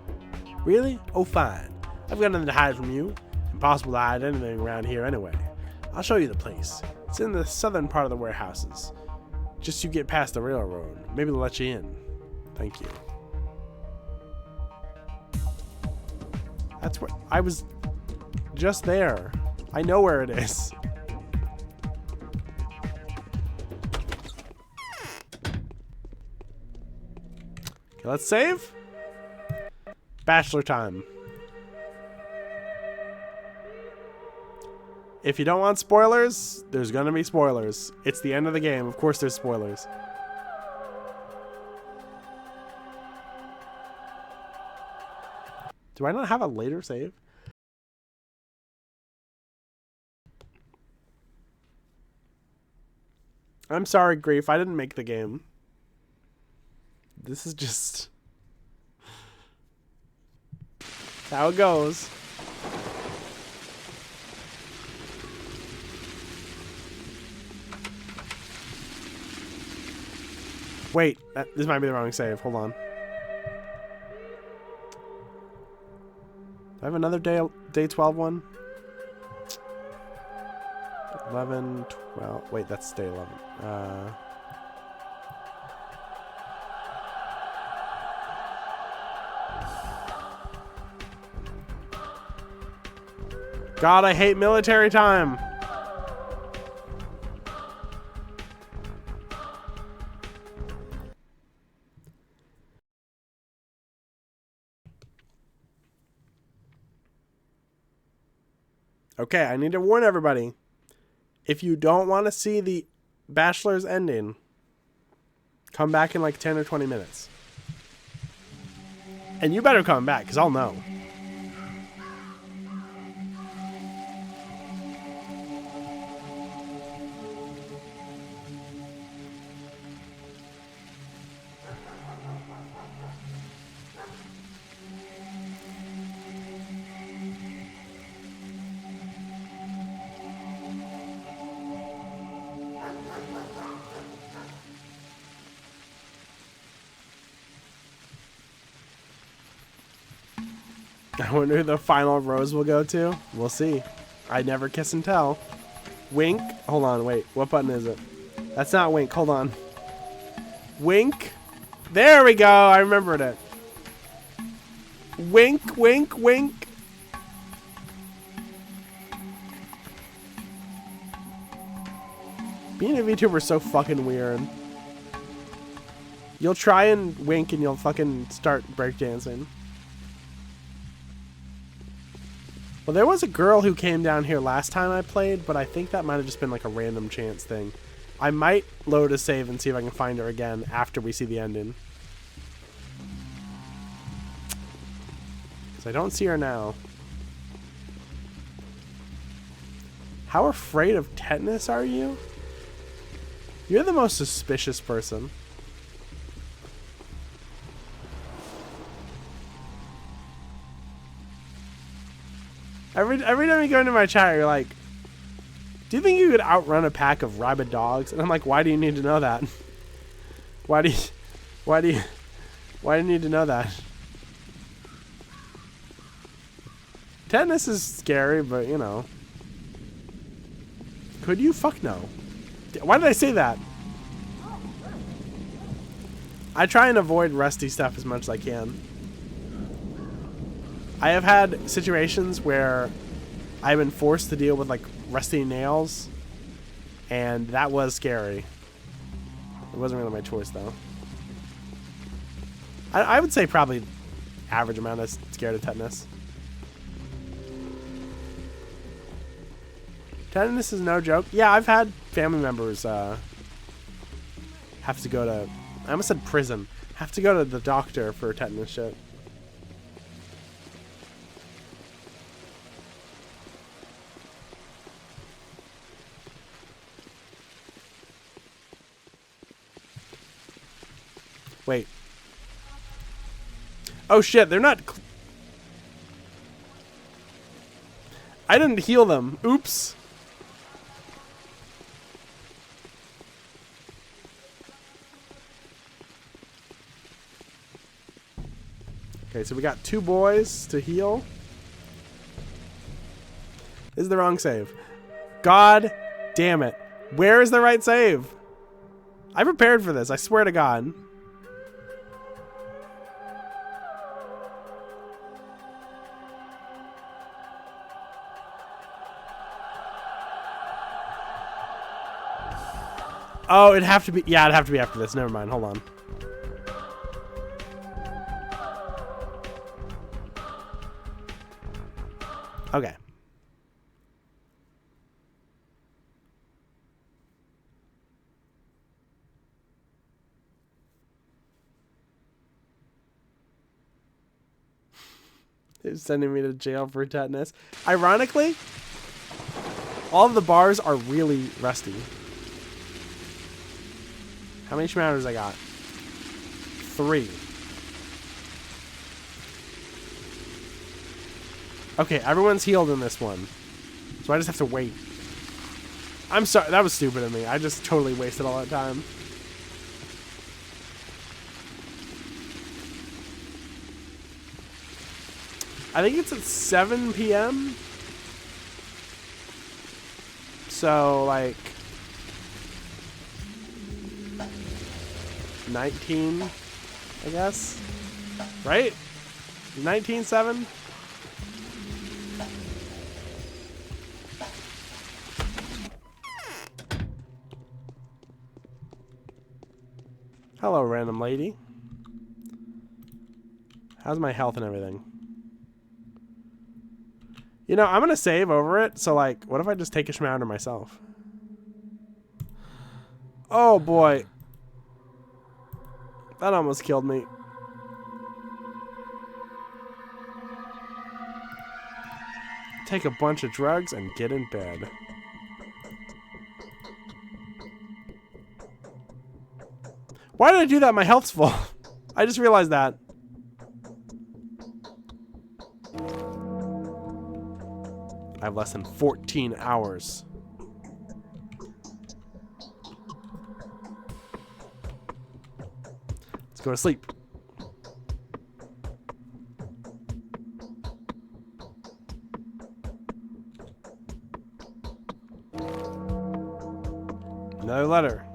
Really? Oh, fine. I've got nothing to hide from you. Impossible to hide anything around here anyway. I'll show you the place. It's in the southern part of the warehouses. Just you get past the railroad. Maybe they'll let you in. Thank you. That's where I was just there. I know where it is. Okay, let's save. Bachelor time. If you don't want spoilers, there's gonna be spoilers. It's the end of the game. Of course there's spoilers. Do I not have a later save? I'm sorry, Grief. I didn't make the game. This is just how it goes. Wait, this might be the wrong save. Hold on. Do I have another day 12 one? 11, 12. Wait, that's day 11. God, I hate military time. Okay, I need to warn everybody. If you don't want to see the Bachelor's ending, come back in like 10 or 20 minutes. And you better come back, because I'll know. I wonder who the final rose will go to. We'll see. I never kiss and tell. Wink. Hold on, wait. What button is it? That's not wink. Hold on. Wink. There we go. I remembered it. Wink, wink, wink. Being a VTuber is so fucking weird. You'll try and wink and you'll fucking start breakdancing. Well, there was a girl who came down here last time I played, but I think that might have just been like a random chance thing. I might load a save and see if I can find her again after we see the ending. Because I don't see her now. How afraid of tetanus are you? You're the most suspicious person. Every time you go into my chat, you're like, do you think you could outrun a pack of rabid dogs? And I'm like, why do you need to know that? Why do you need to know that? Tetanus is scary, but you know. Could you? Fuck no. Why did I say that? I try and avoid rusty stuff as much as I can. I have had situations where I've been forced to deal with like rusty nails, and that was scary. It wasn't really my choice though. I would say probably average amount of scared of tetanus. Tetanus is no joke. Yeah, I've had family members have to go to, I almost said prison, have to go to the doctor for tetanus shit. Wait. Oh shit, they're not... I didn't heal them. Oops. Okay, so we got 2 boys to heal. This is the wrong save. God damn it. Where is the right save? I prepared for this, I swear to God. Oh, it'd have to be... Yeah, it'd have to be after this. Never mind. Hold on. Okay. They're sending me to jail for tetanus. Ironically, all of the bars are really rusty. How many schmatters I got? 3. Okay, everyone's healed in this one. So I just have to wait. I'm sorry, that was stupid of me. I just totally wasted all that time. I think it's at 7 p.m. So, like, 19, I guess. Right? 19:07? Hello, random lady. How's my health and everything? You know, I'm gonna save over it, so like, what if I just take a schmounder myself? Oh boy. That almost killed me. Take a bunch of drugs and get in bed. Why did I do that? My health's full. I just realized that. I have less than 14 hours. Let's go to sleep. Another letter.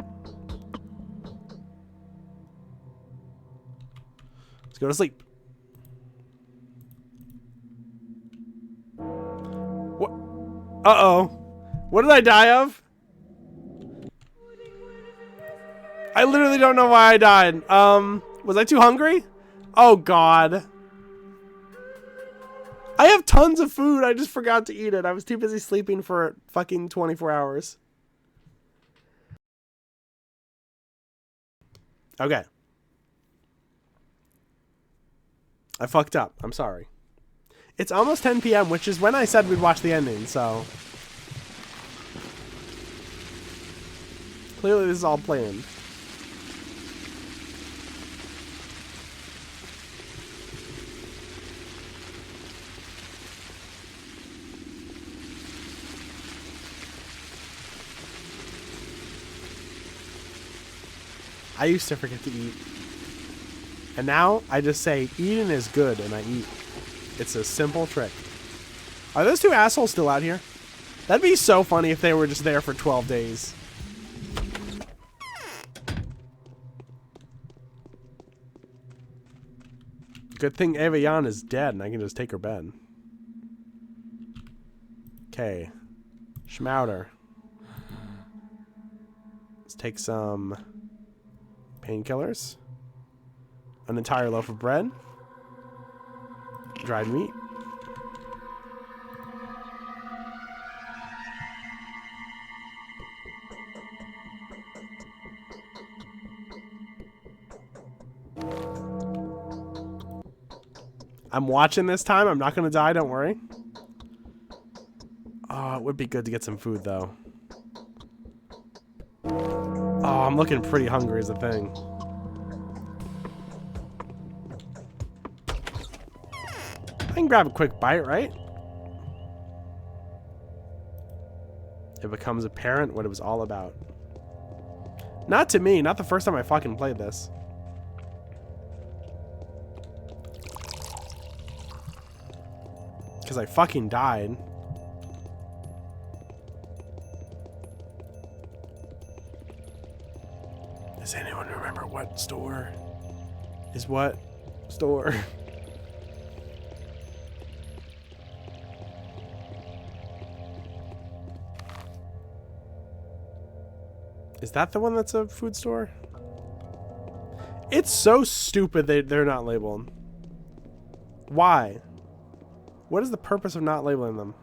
Let's go to sleep. What? Uh-oh. What did I die of? I literally don't know why I died. Was I too hungry? Oh, God. I have tons of food. I just forgot to eat it. I was too busy sleeping for fucking 24 hours. Okay. I fucked up. I'm sorry. It's almost 10 p.m., which is when I said we'd watch the ending, so... Clearly this is all planned. I used to forget to eat. And now, I just say, eating is good, and I eat. It's a simple trick. Are those two assholes still out here? That'd be so funny if they were just there for 12 days. Good thing Eva Jan is dead, and I can just take her bed. Okay. Schmouder. Let's take some painkillers. An entire loaf of bread. Dried meat. I'm watching this time. I'm not going to die. Don't worry. Oh, it would be good to get some food, though. Oh, I'm looking pretty hungry is the thing. I can grab a quick bite, right? It becomes apparent what it was all about. Not to me, not the first time I fucking played this. Because I fucking died. Does anyone remember what store is what store? Is that the one that's a food store? It's so stupid they're not labeled. Why? What is the purpose of not labeling them?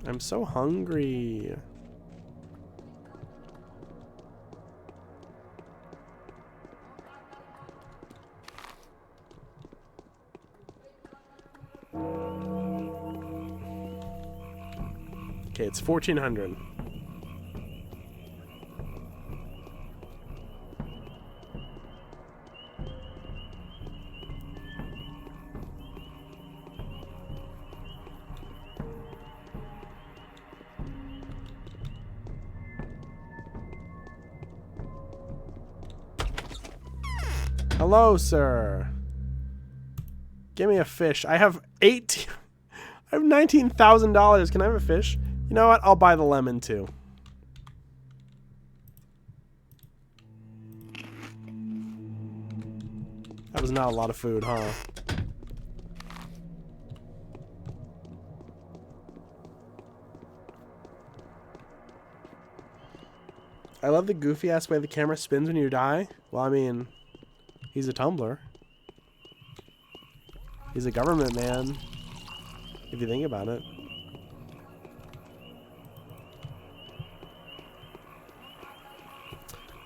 I'm so hungry. Okay, it's 1400. Hello, sir. Give me a fish. I have I have $19,000. Can I have a fish? You know what? I'll buy the lemon too. That was not a lot of food, huh? I love the goofy ass way the camera spins when you die. Well, I mean, he's a tumbler. He's a government man, if you think about it.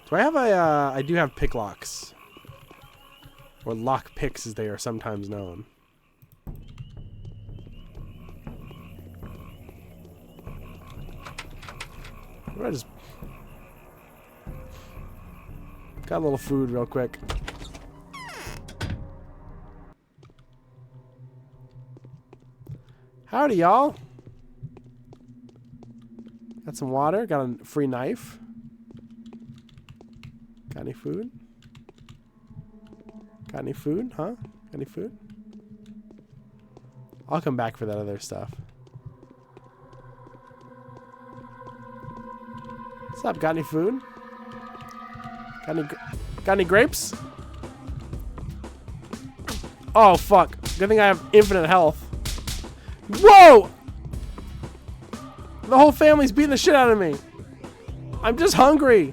Do I have a, I do have pick locks. Or lock picks as they are sometimes known. What do I just... Got a little food real quick. Howdy, y'all. Got some water. Got a free knife. Got any food? Got any food, huh? Got any food? I'll come back for that other stuff. What's up? Got any food? Got any grapes? Oh, fuck. Good thing I have infinite health. Whoa! The whole family's beating the shit out of me. I'm just hungry.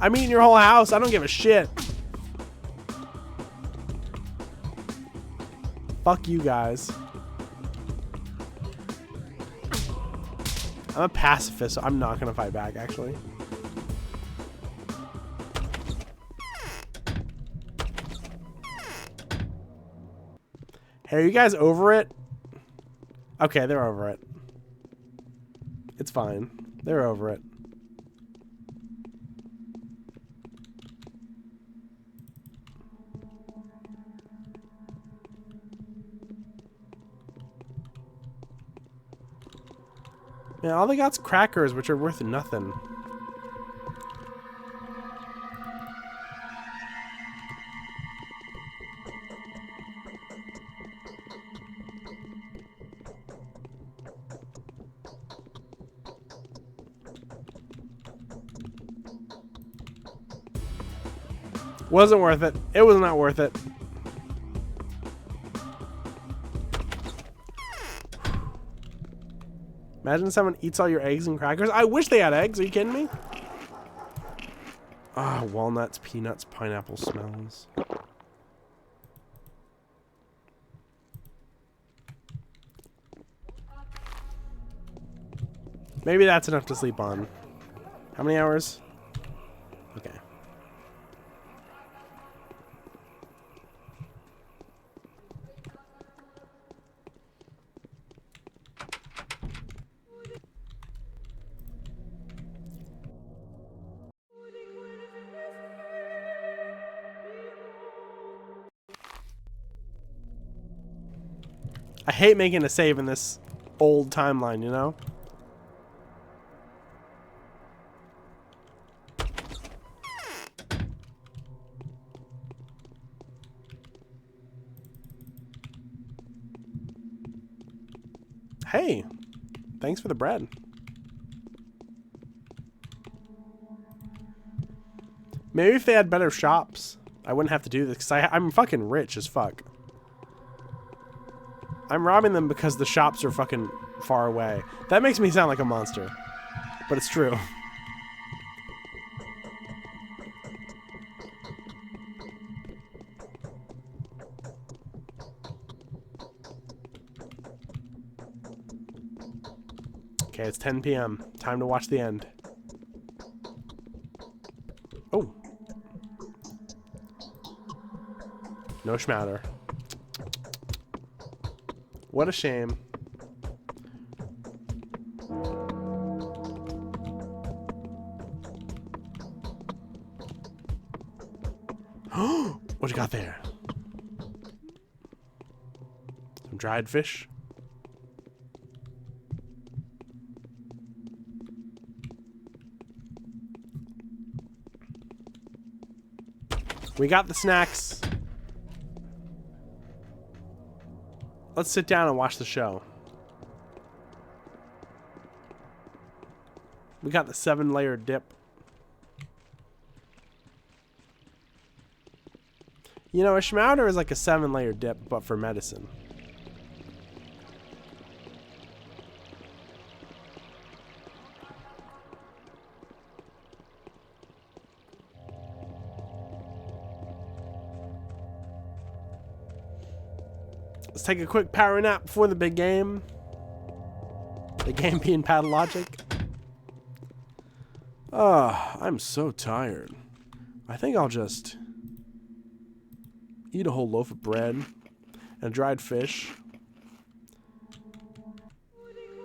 I'm eating your whole house. I don't give a shit. Fuck you guys. I'm a pacifist, so I'm not gonna fight back, actually. Hey, are you guys over it? Okay, they're over it. It's fine. They're over it. Man, all they got's crackers, which are worth nothing. Wasn't worth it. It was not worth it. Imagine someone eats all your eggs and crackers. I wish they had eggs. Are you kidding me? Ah, walnuts, peanuts, pineapple smells. Maybe that's enough to sleep on. How many hours? Okay. I hate making a save in this old timeline, you know? Hey, thanks for the bread. Maybe if they had better shops, I wouldn't have to do this, because I'm fucking rich as fuck. I'm robbing them because the shops are fucking far away. That makes me sound like a monster, but it's true. Okay, it's 10 p.m. Time to watch the end. Oh. No schmatter. What a shame. What you got there? Some dried fish. We got the snacks. Let's sit down and watch the show. We got the 7-layer dip. You know, a schmouder is like a 7-layer dip, but for medicine. Let's take a quick power nap before the big game. The game being Pathologic. I'm so tired. I think I'll just eat a whole loaf of bread and a dried fish.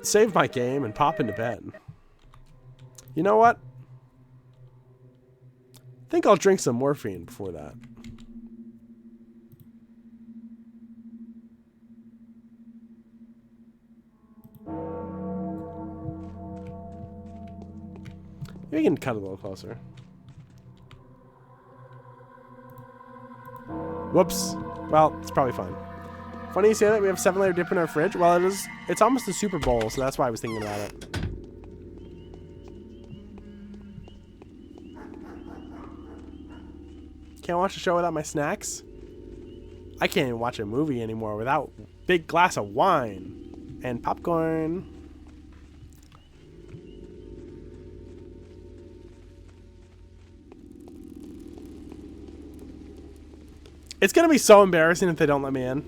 Save my game and pop into bed. You know what? I think I'll drink some morphine before that. We can cut a little closer. Whoops. Well, it's probably fine. Funny you say that. We have 7-layer dip in our fridge. Well, it's almost the Super Bowl, so that's why I was thinking about it. Can't watch a show without my snacks. I can't even watch a movie anymore without a big glass of wine and popcorn. It's going to be so embarrassing if they don't let me in.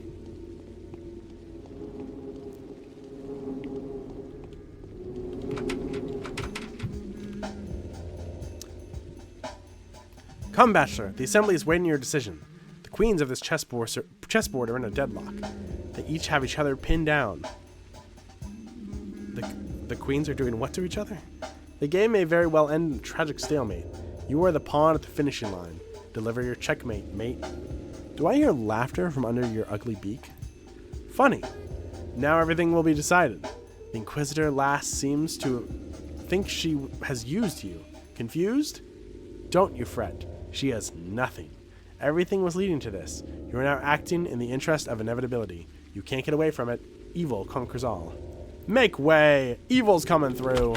Come, Bachelor. The Assembly is waiting your decision. The queens of this chessboard are in a deadlock. They each have each other pinned down. The queens are doing what to each other? The game may very well end in a tragic stalemate. You are the pawn at the finishing line. Deliver your checkmate, mate. Do I hear laughter from under your ugly beak? Funny. Now everything will be decided. The Inquisitor lass seems to think she has used you. Confused? Don't you fret. She has nothing. Everything was leading to this. You are now acting in the interest of inevitability. You can't get away from it. Evil conquers all. Make way! Evil's coming through!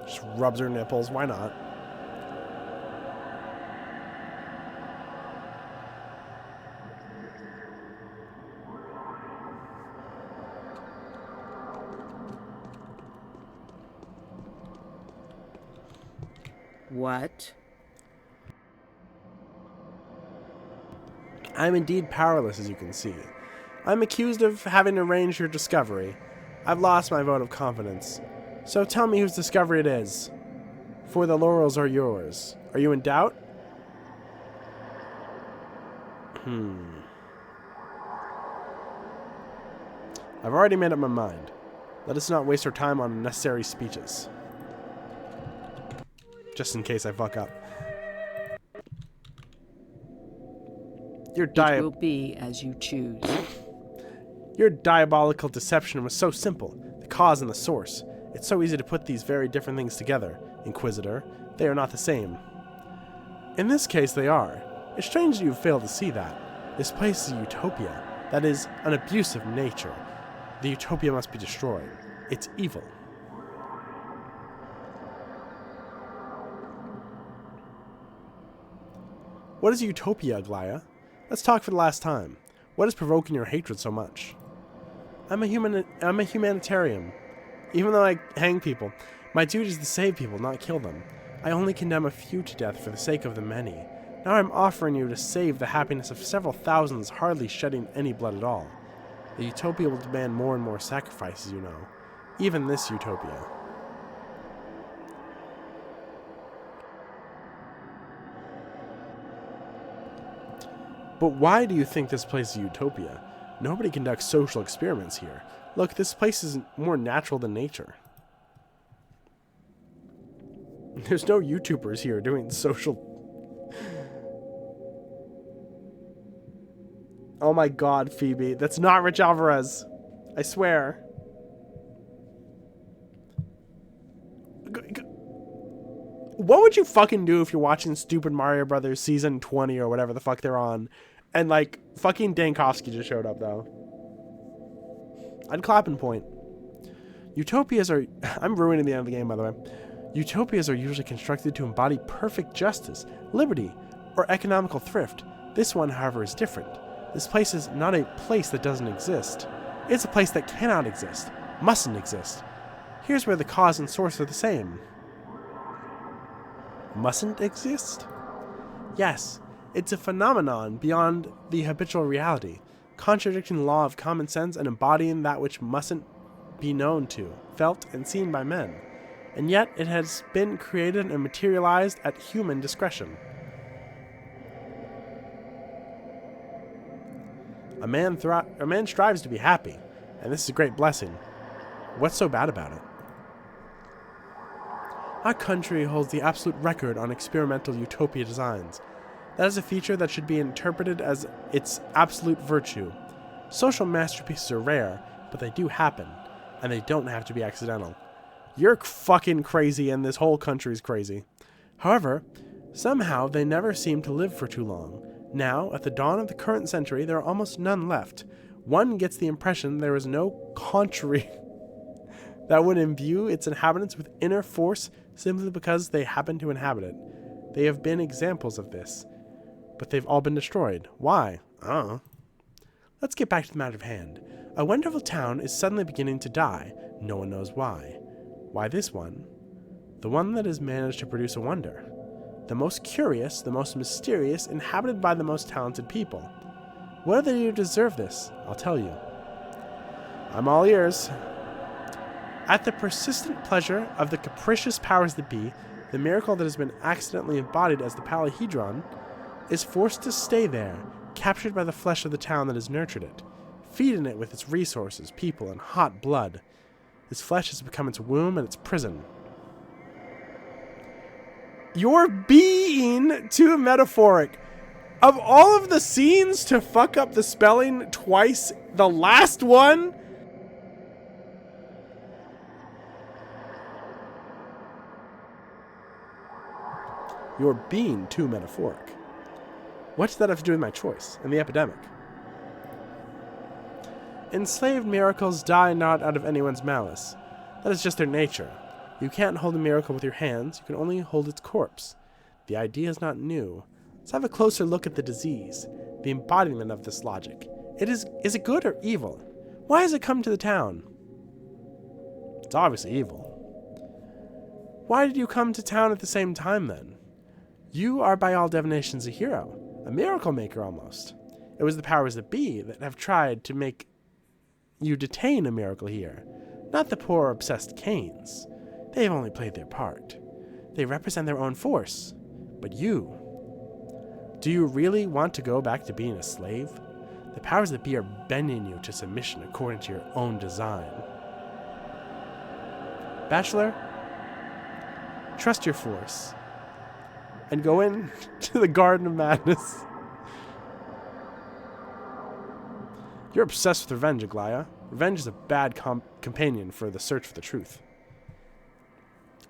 Just rubs her nipples. Why not? What? I'm indeed powerless, as you can see. I'm accused of having arranged your discovery. I've lost my vote of confidence. So tell me whose discovery it is. For the laurels are yours. Are you in doubt? I've already made up my mind. Let us not waste our time on unnecessary speeches. Just in case I fuck up. It will be as you choose. Your diabolical deception was so simple. The cause and the source. It's so easy to put these very different things together, Inquisitor. They are not the same. In this case, they are. It's strange that you failed to see that. This place is a utopia. That is, an abuse of nature. The utopia must be destroyed. It's evil. What is utopia, Aglaia? Let's talk for the last time. What is provoking your hatred so much? I'm a humanitarian. Even though I hang people, my duty is to save people, not kill them. I only condemn a few to death for the sake of the many. Now I'm offering you to save the happiness of several thousands, hardly shedding any blood at all. The utopia will demand more and more sacrifices, you know. Even this utopia. But why do you think this place is a utopia? Nobody conducts social experiments here. Look, this place is more natural than nature. There's no YouTubers here doing social... Oh my god, Phoebe. That's not Rich Alvarez. I swear. What would you fucking do if you're watching stupid Mario Brothers season 20 or whatever the fuck they're on, and like fucking Dankovsky just showed up though? I'd clap and point. Utopias are... I'm ruining the end of the game, by the way. Utopias are usually constructed to embody perfect justice, liberty, or economical thrift. This one, however, is different. This place is not a place that doesn't exist. It's a place that cannot exist, mustn't exist. Here's where the cause and source are the same. Mustn't exist? Yes, it's a phenomenon beyond the habitual reality, contradicting the law of common sense and embodying that which mustn't be known to, felt, and seen by men. And yet it has been created and materialized at human discretion. A man strives to be happy, and this is a great blessing. What's so bad about it? Our country holds the absolute record on experimental utopia designs. That is a feature that should be interpreted as its absolute virtue. Social masterpieces are rare, but they do happen, and they don't have to be accidental. You're fucking crazy, and this whole country's crazy. However, somehow they never seem to live for too long. Now, at the dawn of the current century, there are almost none left. One gets the impression there is no country that would imbue its inhabitants with inner force simply because they happen to inhabit it. They have been examples of this, but they've all been destroyed. Why? I don't know. Let's get back to the matter of hand. A wonderful town is suddenly beginning to die. No one knows why. Why this one? The one that has managed to produce a wonder. The most curious, the most mysterious, inhabited by the most talented people. What do they do to deserve this? I'll tell you. I'm all ears. At the persistent pleasure of the capricious powers that be, the miracle that has been accidentally embodied as the Polyhedron is forced to stay there, captured by the flesh of the town that has nurtured it, feeding it with its resources, people, and hot blood. This flesh has become its womb and its prison. You're being too metaphoric. Of all of the scenes to fuck up the spelling twice, the last one... You're being too metaphoric. What's that have to do with my choice and the epidemic? Enslaved miracles die not out of anyone's malice. That is just their nature. You can't hold a miracle with your hands, you can only hold its corpse. The idea is not new. Let's have a closer look at the disease, the embodiment of this logic. Is it good or evil? Why has it come to the town? It's obviously evil. Why did you come to town at the same time then? You are by all divinations a hero, a miracle maker almost. It was the powers that be that have tried to make you detain a miracle here, not the poor obsessed Canes. They have only played their part. They represent their own force. But you, do you really want to go back to being a slave? The powers that be are bending you to submission according to your own design. Bachelor, trust your force and go into the Garden of Madness. You're obsessed with revenge, Aglaya. Revenge is a bad companion for the search for the truth.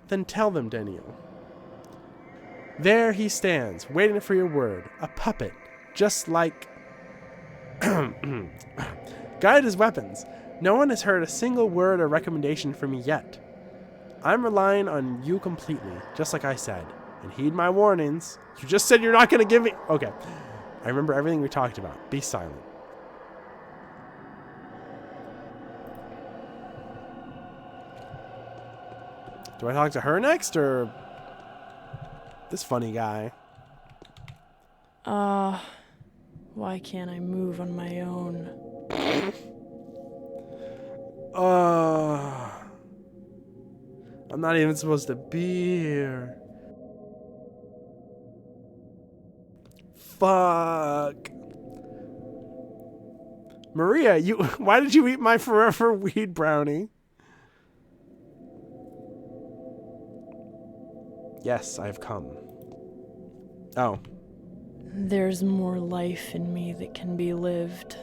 Then tell them, Daniel. There he stands, waiting for your word. A puppet, just like... Guided as weapons. No one has heard a single word or recommendation from me yet. I'm relying on you completely, just like I said. And heed my warnings. You just said you're not going to give me... Okay. I remember everything we talked about. Be silent. Do I talk to her next, or this funny guy? Why can't I move on my own? I'm not even supposed to be here. Fuck. Maria, why did you eat my forever weed brownie? Yes, I have come. Oh. There's more life in me that can be lived.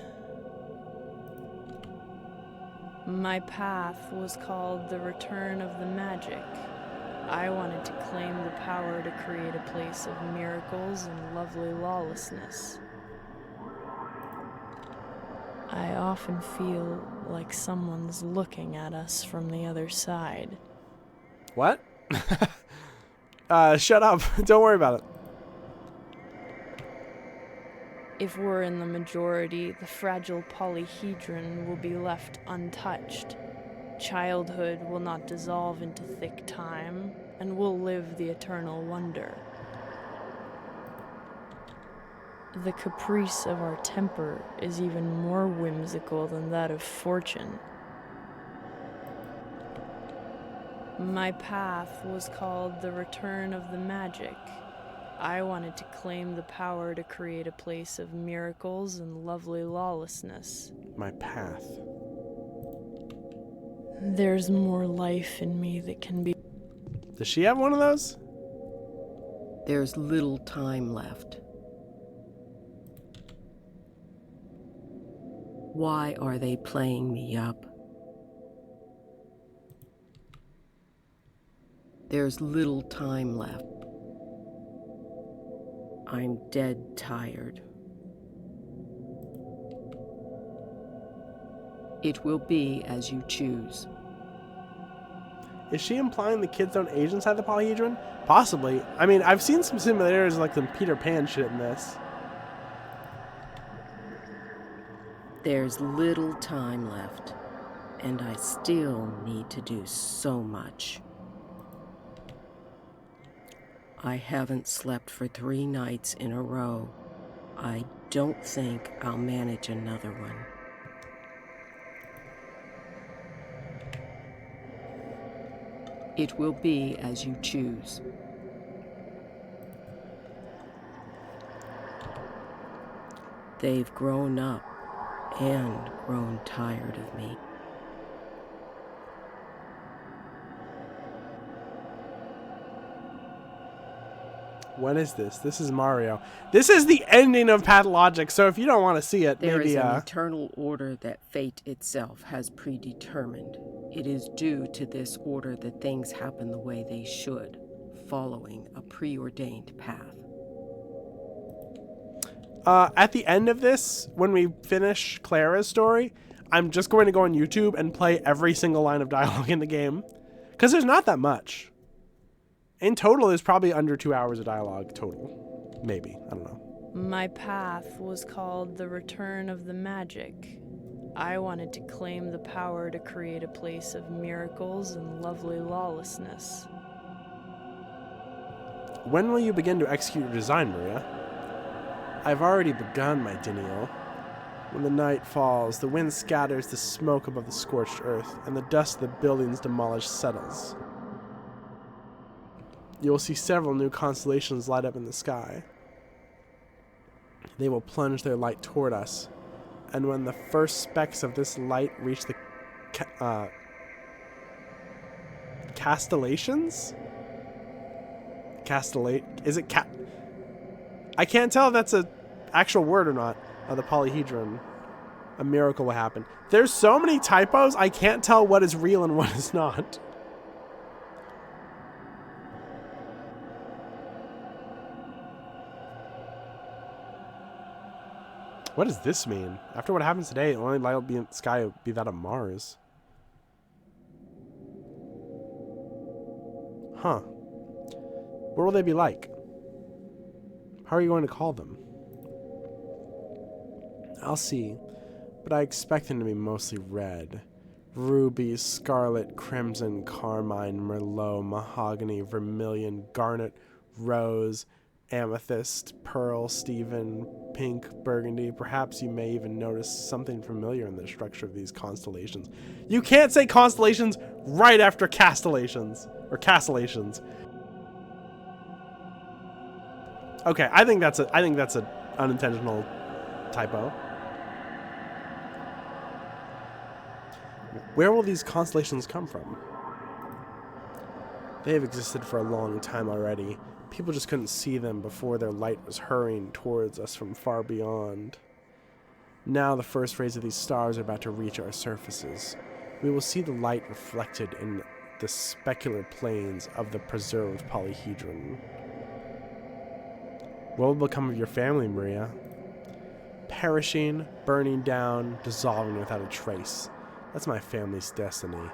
My path was called the return of the magic. I wanted to claim the power to create a place of miracles and lovely lawlessness. I often feel like someone's looking at us from the other side. What? Shut up. Don't worry about it. If we're in the majority, the fragile polyhedron will be left untouched. Childhood will not dissolve into thick time, and we'll live the eternal wonder. The caprice of our temper is even more whimsical than that of fortune. My path was called the return of the magic. I wanted to claim the power to create a place of miracles and lovely lawlessness. My path. There's more life in me that can be... Does she have one of those? There's little time left. Why are they playing me up? There's little time left. I'm dead tired. It will be as you choose. Is she implying the kids don't age inside the polyhedron? Possibly. I mean, I've seen some similarities like some Peter Pan shit in this. There's little time left, and I still need to do so much. I haven't slept for 3 nights in a row. I don't think I'll manage another one. It will be as you choose. They've grown up and grown tired of me. When is this? This is Mario. This is the ending of Pathologic, so if you don't want to see it, There maybe... is an eternal order that fate itself has predetermined. It is due to this order that things happen the way they should, following a preordained path. At the end of this, when we finish Clara's story, I'm just going to go on YouTube and play every single line of dialogue in the game. Because there's not that much. In total, there's probably under 2 hours of dialogue total. Maybe. I don't know. My path was called the return of the magic. I wanted to claim the power to create a place of miracles and lovely lawlessness. When will you begin to execute your design, Maria? I've already begun, my Diniel. When the night falls, the wind scatters the smoke above the scorched earth, and the dust of the buildings demolished settles. You will see several new constellations light up in the sky. They will plunge their light toward us, and when the first specks of this light reach the castellations? Is it I can't tell if that's an actual word or not. The polyhedron. A miracle will happen. There's so many typos, I can't tell what is real and what is not. What does this mean? After what happens today, the only light will be in the sky will be that of Mars. Huh. What will they be like? How are you going to call them? I'll see, but I expect them to be mostly red. Ruby, scarlet, crimson, carmine, merlot, mahogany, vermilion, garnet, rose, amethyst, pearl, Stephen, pink, burgundy. Perhaps you may even notice something familiar in the structure of these constellations. You can't say constellations right after castellations, or castellations. Okay, I think that's an unintentional typo. Where will these constellations come from? They have existed for a long time already, People just couldn't see them before their light was hurrying towards us from far beyond. Now the first rays of these stars are about to reach our surfaces. We will see the light reflected in the specular planes of the preserved polyhedron. What will become of your family, Maria? Perishing, burning down, dissolving without a trace. That's my family's destiny.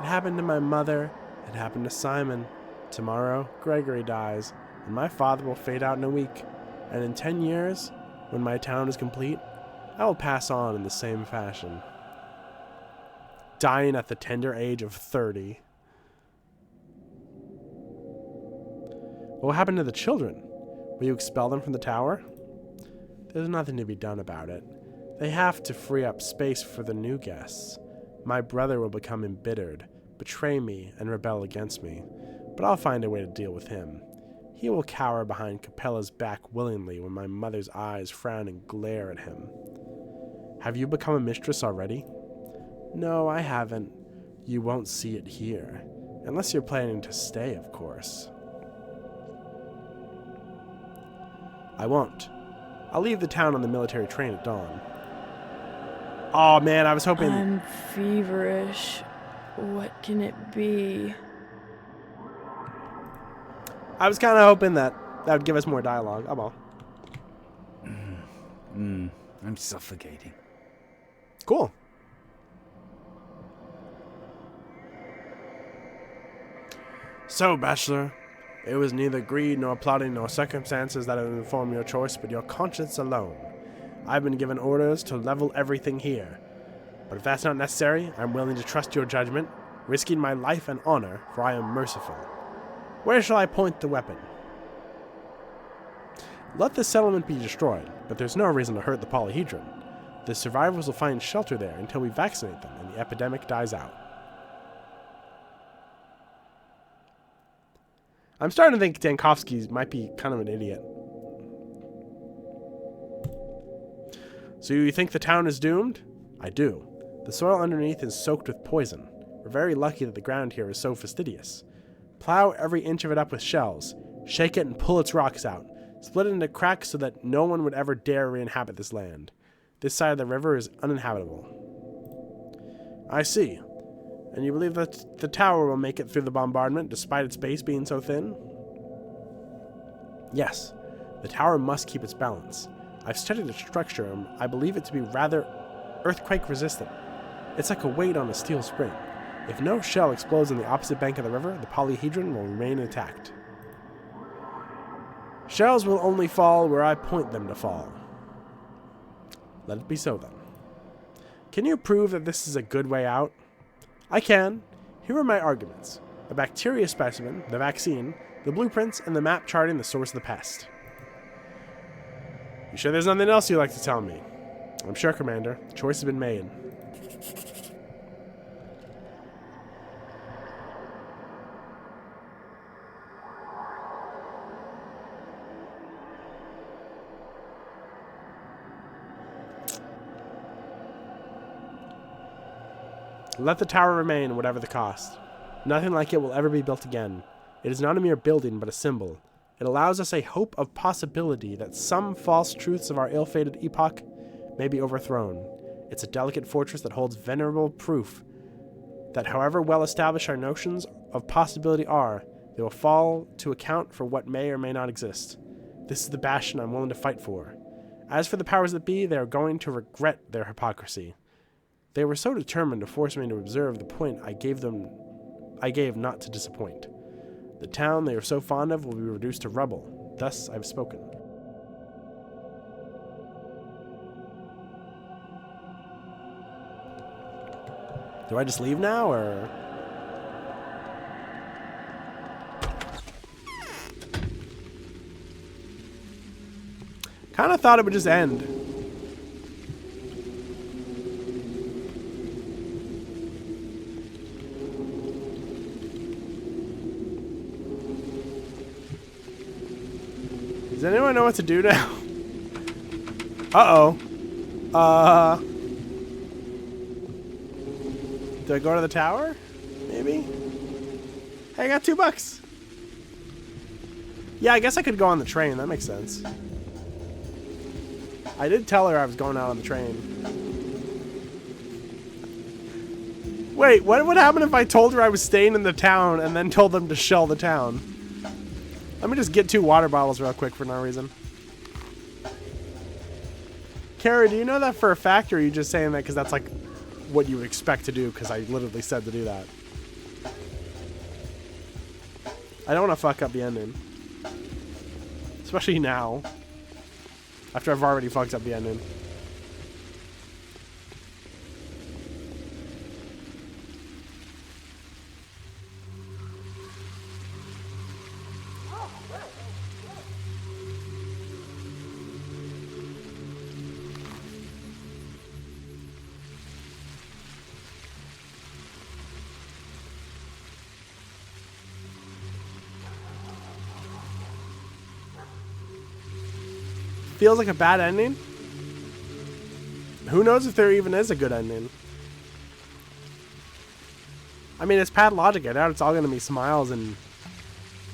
It happened to my mother. It happened to Simon. Tomorrow, Gregory dies, and my father will fade out in a week. And in 10 years, when my town is complete, I will pass on in the same fashion. Dying at the tender age of 30. What will happen to the children? Will you expel them from the tower? There's nothing to be done about it. They have to free up space for the new guests. My brother will become embittered, betray me, and rebel against me. But I'll find a way to deal with him. He will cower behind Capella's back willingly when my mother's eyes frown and glare at him. Have you become a mistress already? No, I haven't. You won't see it here. Unless you're planning to stay, of course. I won't. I'll leave the town on the military train at dawn. Oh man, I was hoping... I'm feverish. What can it be? I was kind of hoping that would give us more dialogue. Oh well. I'm suffocating. Cool. So, Bachelor, it was neither greed nor plotting nor circumstances that have informed your choice, but your conscience alone. I've been given orders to level everything here. But if that's not necessary, I'm willing to trust your judgment, risking my life and honor, for I am merciful. Where shall I point the weapon? Let the settlement be destroyed, but there's no reason to hurt the polyhedron. The survivors will find shelter there until we vaccinate them and the epidemic dies out. I'm starting to think Dankovsky might be kind of an idiot. So you think the town is doomed? I do. The soil underneath is soaked with poison. We're very lucky that the ground here is so fastidious. Plow every inch of it up with shells. Shake it and pull its rocks out. Split it into cracks so that no one would ever dare re-inhabit this land. This side of the river is uninhabitable. I see. And you believe that the tower will make it through the bombardment despite its base being so thin? Yes. The tower must keep its balance. I've studied its structure and I believe it to be rather earthquake resistant. It's like a weight on a steel spring. If no shell explodes on the opposite bank of the river, the polyhedron will remain intact. Shells will only fall where I point them to fall. Let it be so then. Can you prove that this is a good way out? I can. Here are my arguments. A bacteria specimen, the vaccine, the blueprints, and the map charting the source of the pest. You sure there's nothing else you'd like to tell me? I'm sure, Commander. The choice has been made. Let the tower remain, whatever the cost. Nothing like it will ever be built again. It is not a mere building, but a symbol. It allows us a hope of possibility that some false truths of our ill-fated epoch may be overthrown. It's a delicate fortress that holds venerable proof that however well established our notions of possibility are, they will fall to account for what may or may not exist. This is the bastion I'm willing to fight for. As for the powers that be, they are going to regret their hypocrisy. They were so determined to force me to observe the point I gave not to disappoint. The town they are so fond of will be reduced to rubble. Thus I've spoken. Do I just leave now, or...? Kind of thought it would just end. Does anyone know what to do now? Uh-oh. Do I go to the tower? Maybe? Hey, I got $2. Yeah, I guess I could go on the train. That makes sense. I did tell her I was going out on the train. Wait, what would happen if I told her I was staying in the town and then told them to shell the town? Let me just get 2 water bottles real quick for no reason. Kara, do you know that for a fact, or are you just saying that because that's like what you would expect to do because I literally said to do that? I don't want to fuck up the ending. Especially now. After I've already fucked up the ending. Feels like a bad ending. Who knows if there even is a good ending? I mean, it's Pathologic. I doubt it's all gonna be smiles and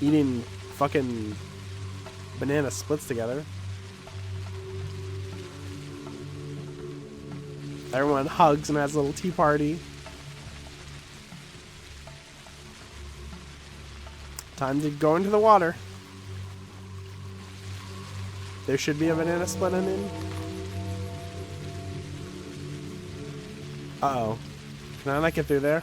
eating fucking banana splits together. Everyone hugs and has a little tea party. Time to go into the water. There should be a banana split ending. Uh-oh. Can I not get through there?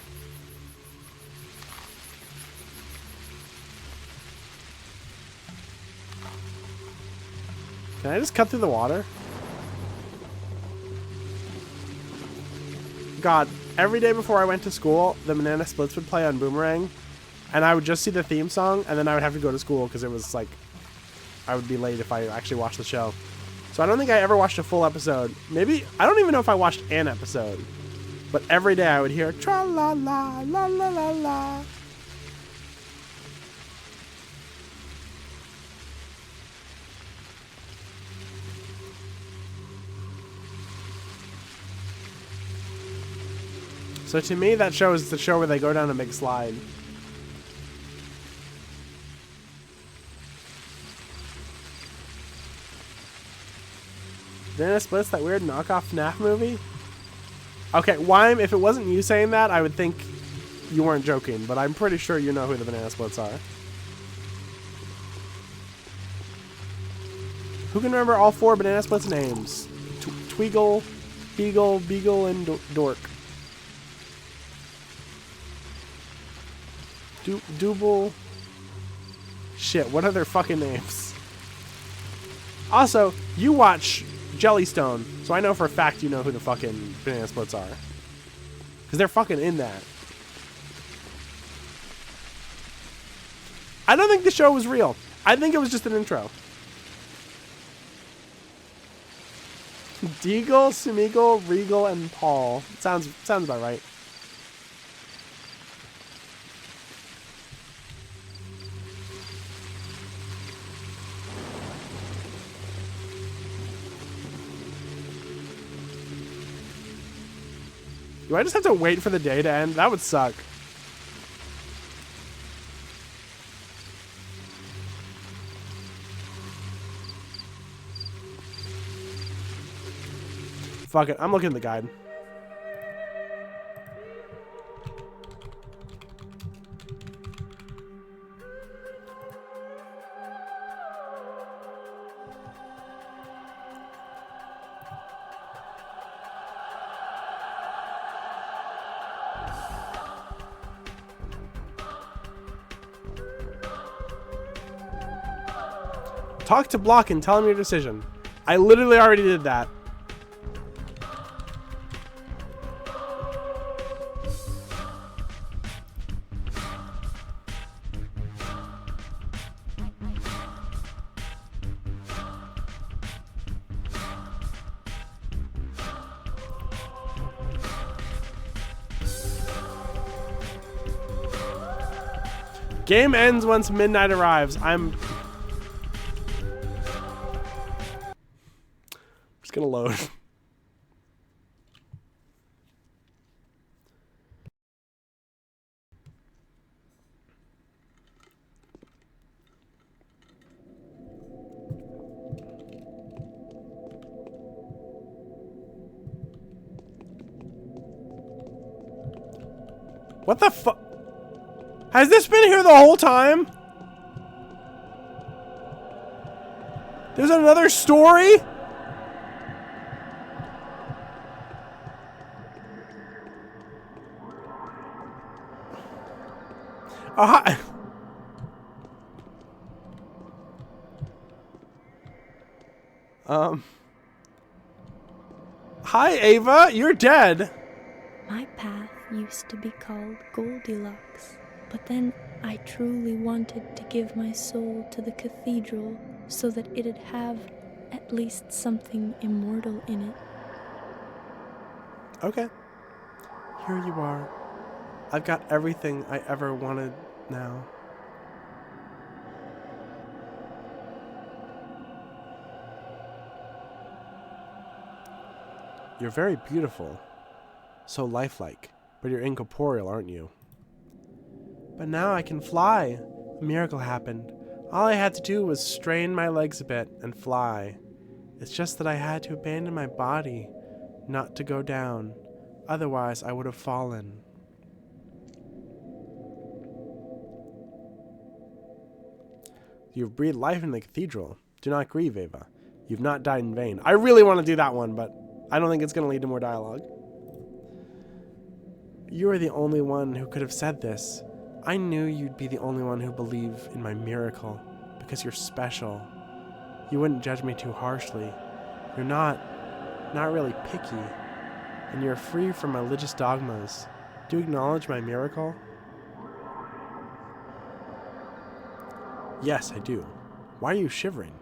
Can I just cut through the water? God, every day before I went to school, the banana splits would play on Boomerang, and I would just see the theme song, and then I would have to go to school because it was like I would be late if I actually watched the show. So I don't think I ever watched a full episode. Maybe, I don't even know if I watched an episode. But every day I would hear tra-la-la, la-la-la-la. So to me, that show is the show where they go down a big slide. Banana Split's that weird knockoff FNAF movie? Okay, Wyme, if it wasn't you saying that, I would think you weren't joking, but I'm pretty sure you know who the Banana Splits are. Who can remember all 4 Banana Splits names? Tweagle, Beagle, Beagle, and Dork. Double. Shit, what are their fucking names? Also, you watch Jellystone, so I know for a fact you know who the fucking Banana Splits are. Because they're fucking in that. I don't think the show was real. I think it was just an intro. Deagle, Smeagol, Regal, and Paul. Sounds about right. Do I just have to wait for the day to end? That would suck. Fuck it, I'm looking at the guide. Talk to Block and tell him your decision. I literally already did that. Game ends once midnight arrives. I'm just gonna load. What the fuck? Has this been here the whole time? There's another story? Oh, hi. Hi, Ava. You're dead. My path used to be called Goldilocks, but then I truly wanted to give my soul to the cathedral so that it'd have at least something immortal in it. Okay. Here you are. I've got everything I ever wanted now. You're very beautiful. So lifelike. But you're incorporeal, aren't you? But now I can fly. A miracle happened. All I had to do was strain my legs a bit and fly. It's just that I had to abandon my body, not to go down. Otherwise, I would have fallen. You've breathed life in the cathedral. Do not grieve, Ava. You've not died in vain. I really want to do that one, but I don't think it's going to lead to more dialogue. You are the only one who could have said this. I knew you'd be the only one who believed in my miracle, because you're special. You wouldn't judge me too harshly. You're not really picky, and you're free from religious dogmas. Do you acknowledge my miracle? Yes, I do. Why are you shivering?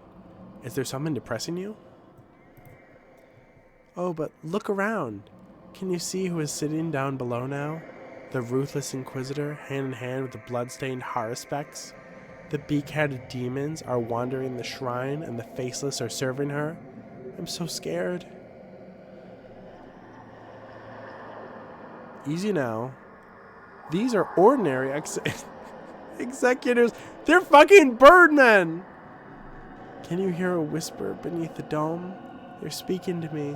Is there something depressing you? Oh, but look around. Can you see who is sitting down below now? The ruthless Inquisitor, hand in hand with the blood-stained Haruspex. The beak-headed demons are wandering the shrine, and the faceless are serving her. I'm so scared. Easy now. These are ordinary executors. They're fucking birdmen! Can you hear a whisper beneath the dome? They're speaking to me,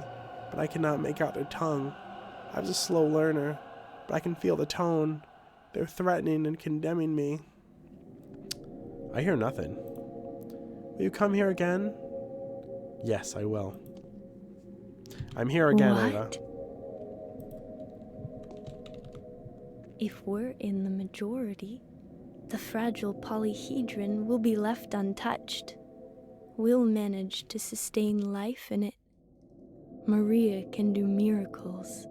but I cannot make out their tongue. I was a slow learner, but I can feel the tone. They're threatening and condemning me. I hear nothing. Will you come here again? Yes, I will. I'm here again, Ava. If we're in the majority, the fragile polyhedron will be left untouched. We'll manage to sustain life in it. Maria can do miracles.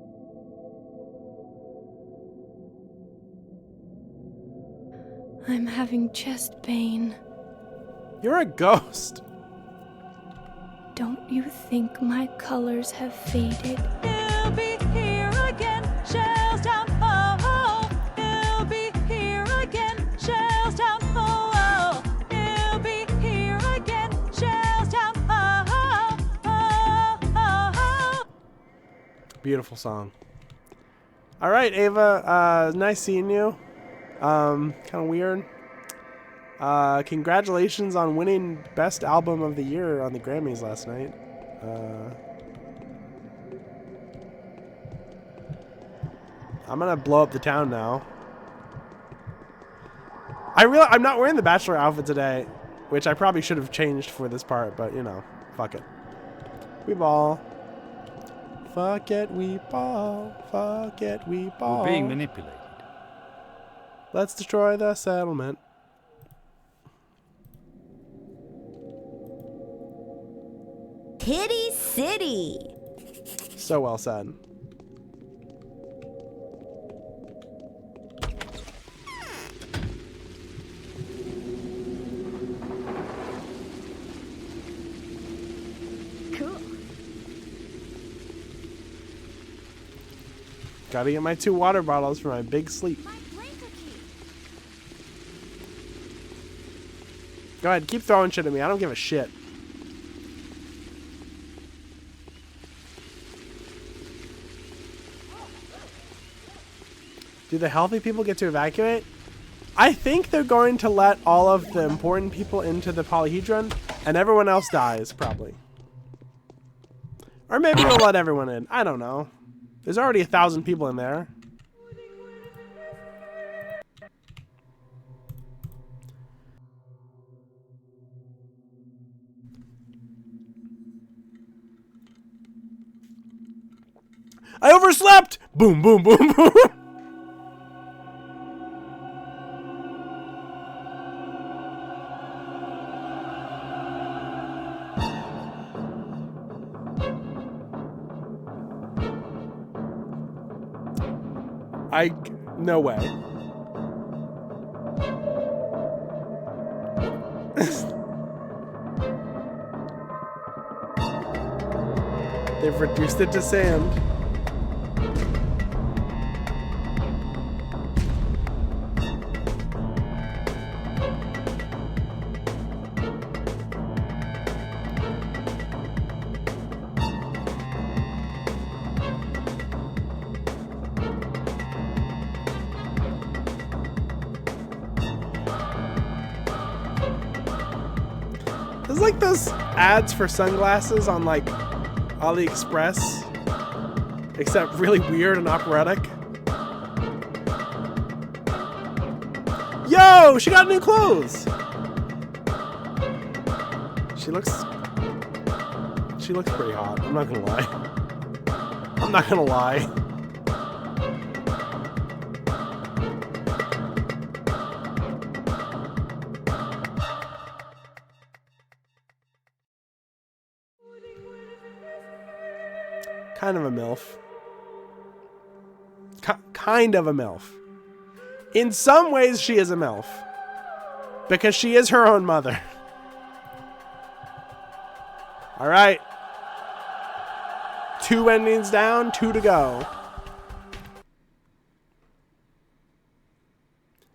I'm having chest pain. You're a ghost. Don't you think my colors have faded? He'll be here again, shells down, oh, oh. He'll be here again, shells down, oh, oh. He'll be here again, shells down, oh, oh, oh, oh, oh. Beautiful song. All right, Ava. Nice seeing you. Kind of weird. Congratulations on winning Best Album of the Year on the Grammys last night. I'm gonna blow up the town now. I'm not wearing the bachelor outfit today, which I probably should have changed for this part, but you know, fuck it. We ball. Fuck it, we ball. Fuck it, we ball. We're being manipulated. Let's destroy the settlement. Titty City. So well said. Cool. Gotta get my 2 water bottles for my big sleep. Go ahead, keep throwing shit at me. I don't give a shit. Do the healthy people get to evacuate? I think they're going to let all of the important people into the polyhedron, and everyone else dies, probably. Or maybe they'll let everyone in. I don't know. There's already 1,000 people in there. I overslept! Boom, boom, boom, boom. No way. They've reduced it to sand. It's like those ads for sunglasses on like AliExpress, except really weird and operatic. Yo, she got new clothes. She looks pretty hot. I'm not gonna lie. I'm not gonna lie. Kind of a MILF. Kind of a MILF. In some ways, she is a MILF. Because she is her own mother. Alright. 2 endings down, 2 to go.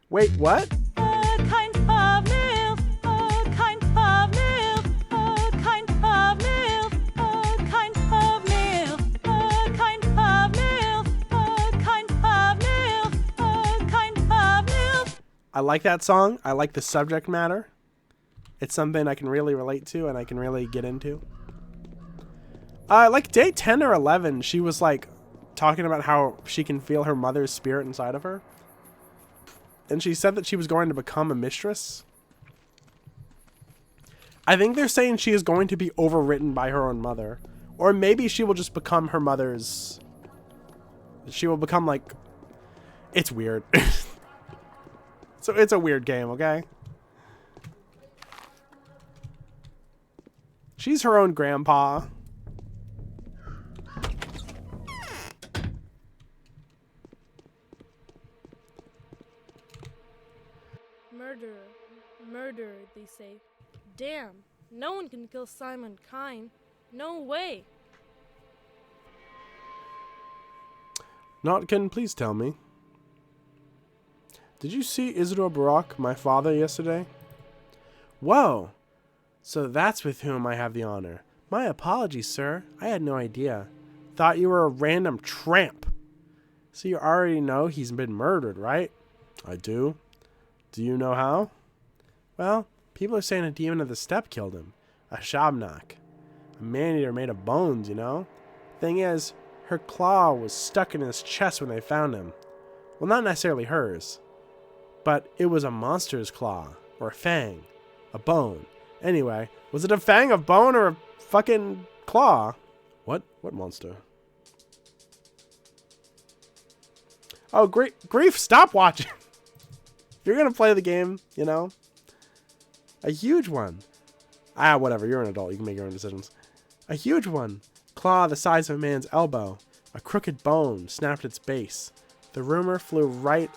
Wait, what? I like that song. I like the subject matter. It's something I can really relate to and I can really get into. Like day 10 or 11, she was like talking about how she can feel her mother's spirit inside of her. And she said that she was going to become a mistress. I think they're saying she is going to be overwritten by her own mother. Or maybe she will just become her mother's... She will become like... It's weird. So it's a weird game, okay? She's her own grandpa. Murderer. Murderer, they say. Damn, no one can kill Simon Kine. No way. Notkin, please tell me. Did you see Isidore Barak, my father, yesterday? Whoa! So that's with whom I have the honor. My apologies, sir. I had no idea. Thought you were a random tramp. So you already know he's been murdered, right? I do. Do you know how? Well, people are saying a demon of the steppe killed him. A Shabnak. A man-eater made of bones, you know? Thing is, her claw was stuck in his chest when they found him. Well, not necessarily hers. But it was a monster's claw, or a fang, a bone. Anyway, was it a fang, a bone, or a fucking claw? What? What monster? Oh, Grief, stop watching. If you're gonna play the game, you know, a huge one. Whatever, you're an adult, you can make your own decisions. A huge one. Claw the size of a man's elbow. A crooked bone snapped its base. The rumor flew right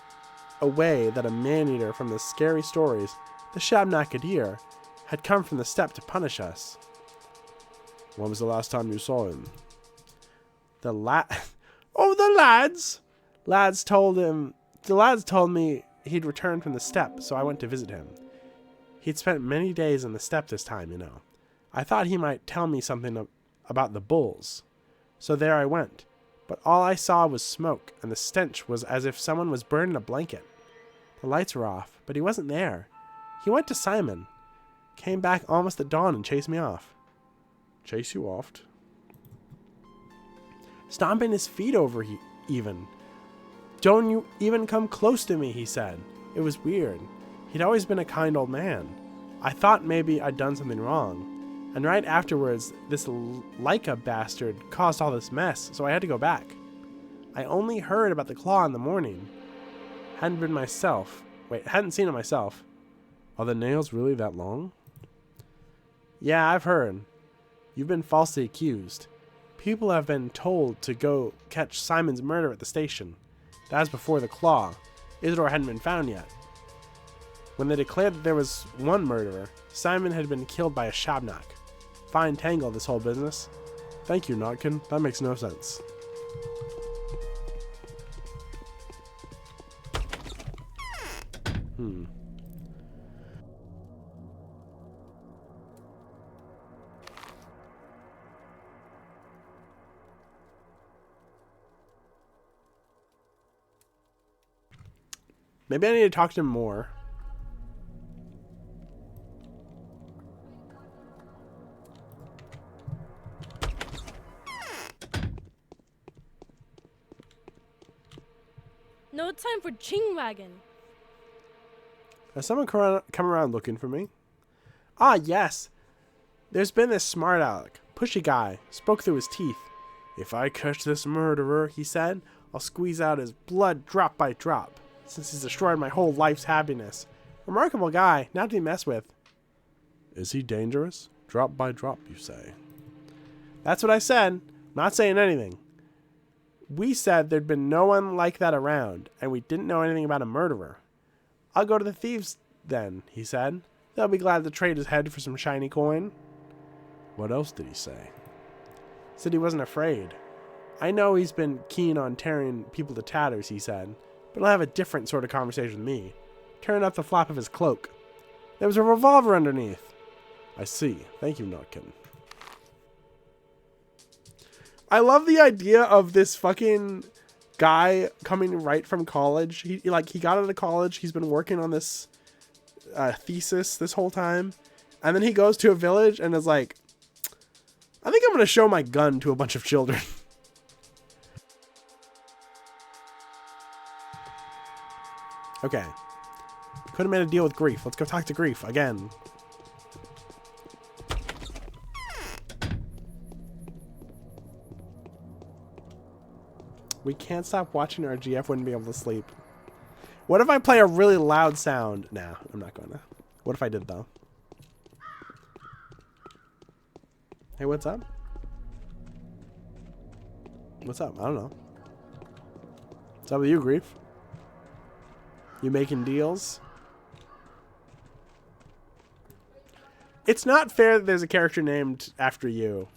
away that a man-eater from the scary stories, the Shabnakadir, had come from the steppe to punish us. When was the last time you saw him? The lads! The lads told me he'd returned from the steppe, so I went to visit him. He'd spent many days in the steppe this time, you know. I thought he might tell me something about the bulls. So there I went. But all I saw was smoke, and the stench was as if someone was burning a blanket. The lights were off, but he wasn't there. He went to Simon. Came back almost at dawn and chased me off. Chase you off? Stomping his feet over even. Don't you even come close to me, he said. It was weird. He'd always been a kind old man. I thought maybe I'd done something wrong. And right afterwards, this Leica bastard caused all this mess, so I had to go back. I only heard about the claw in the morning. Hadn't seen it myself. Are the nails really that long? Yeah, I've heard. You've been falsely accused. People have been told to go catch Simon's murder at the station. That was before the claw. Isidore hadn't been found yet. When they declared that there was one murderer, Simon had been killed by a Shabnak. Fine tangle, this whole business. Thank you, Notkin. That makes no sense. Maybe I need to talk to him more. No time for ching wagon. Has someone come around looking for me? Ah, yes. There's been this smart aleck, pushy guy, spoke through his teeth. If I catch this murderer, he said, I'll squeeze out his blood drop by drop, since he's destroyed my whole life's happiness. Remarkable guy, not to be messed with. Is he dangerous? Drop by drop, you say? That's what I said. I'm not saying anything. We said there'd been no one like that around, and we didn't know anything about a murderer. I'll go to the thieves then, he said. They'll be glad to trade his head for some shiny coin. What else did he say? Said he wasn't afraid. I know he's been keen on tearing people to tatters, he said, but he'll have a different sort of conversation with me. Turned up the flap of his cloak. There was a revolver underneath. I see. Thank you, Notkin. I love the idea of this fucking guy coming right from college. He got out of college. He's been working on this thesis this whole time. And then he goes to a village and is like, I think I'm going to show my gun to a bunch of children. Okay. Could have made a deal with Grief. Let's go talk to Grief again. We can't stop watching our GF wouldn't be able to sleep. What if I play a really loud sound? Nah, I'm not going to. What if I did, though? Hey, what's up? What's up? I don't know. What's up with you, Grief? You making deals? It's not fair that there's a character named after you.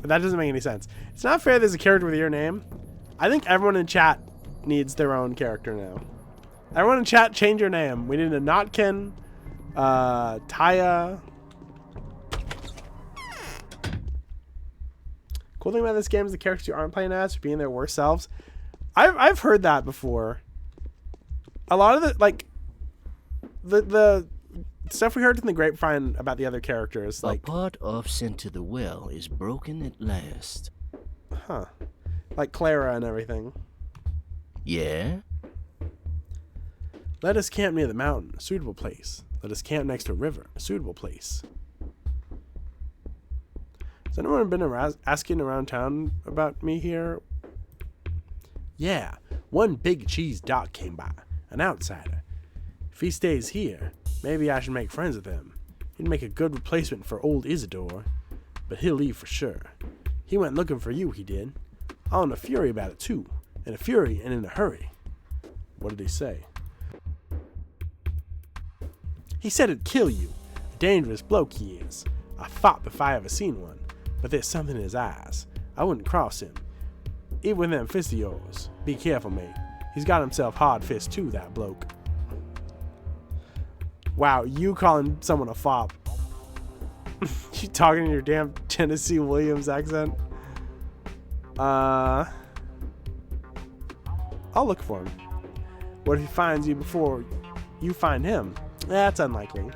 That doesn't make any sense. It's not fair there's a character with your name. I think everyone in chat needs their own character now. Everyone in chat, change your name. We need a Notkin, Taya. Cool thing about this game is the characters you aren't playing as are being their worst selves. I've heard that before. A lot of the stuff we heard in the grapevine about the other characters, like a part off sent to the well is broken at last. Huh. Like Clara and everything. Yeah? Let us camp near the mountain, a suitable place. Let us camp next to a river, a suitable place. Has anyone been asking around town about me here? Yeah, one big cheese doc came by, an outsider. If he stays here, maybe I should make friends with him. He'd make a good replacement for old Isidore, but he'll leave for sure. He went looking for you, he did. I'm in a fury about it too. In a fury and in a hurry. What did he say? He said it'd kill you. A dangerous bloke he is. I fought if I ever seen one. But there's something in his eyes. I wouldn't cross him. Even with them fists of yours. Be careful, mate. He's got himself hard fists too, that bloke. Wow, you calling someone a fop. You talking in your damn Tennessee Williams accent? I'll look for him. What if he finds you before you find him? That's unlikely.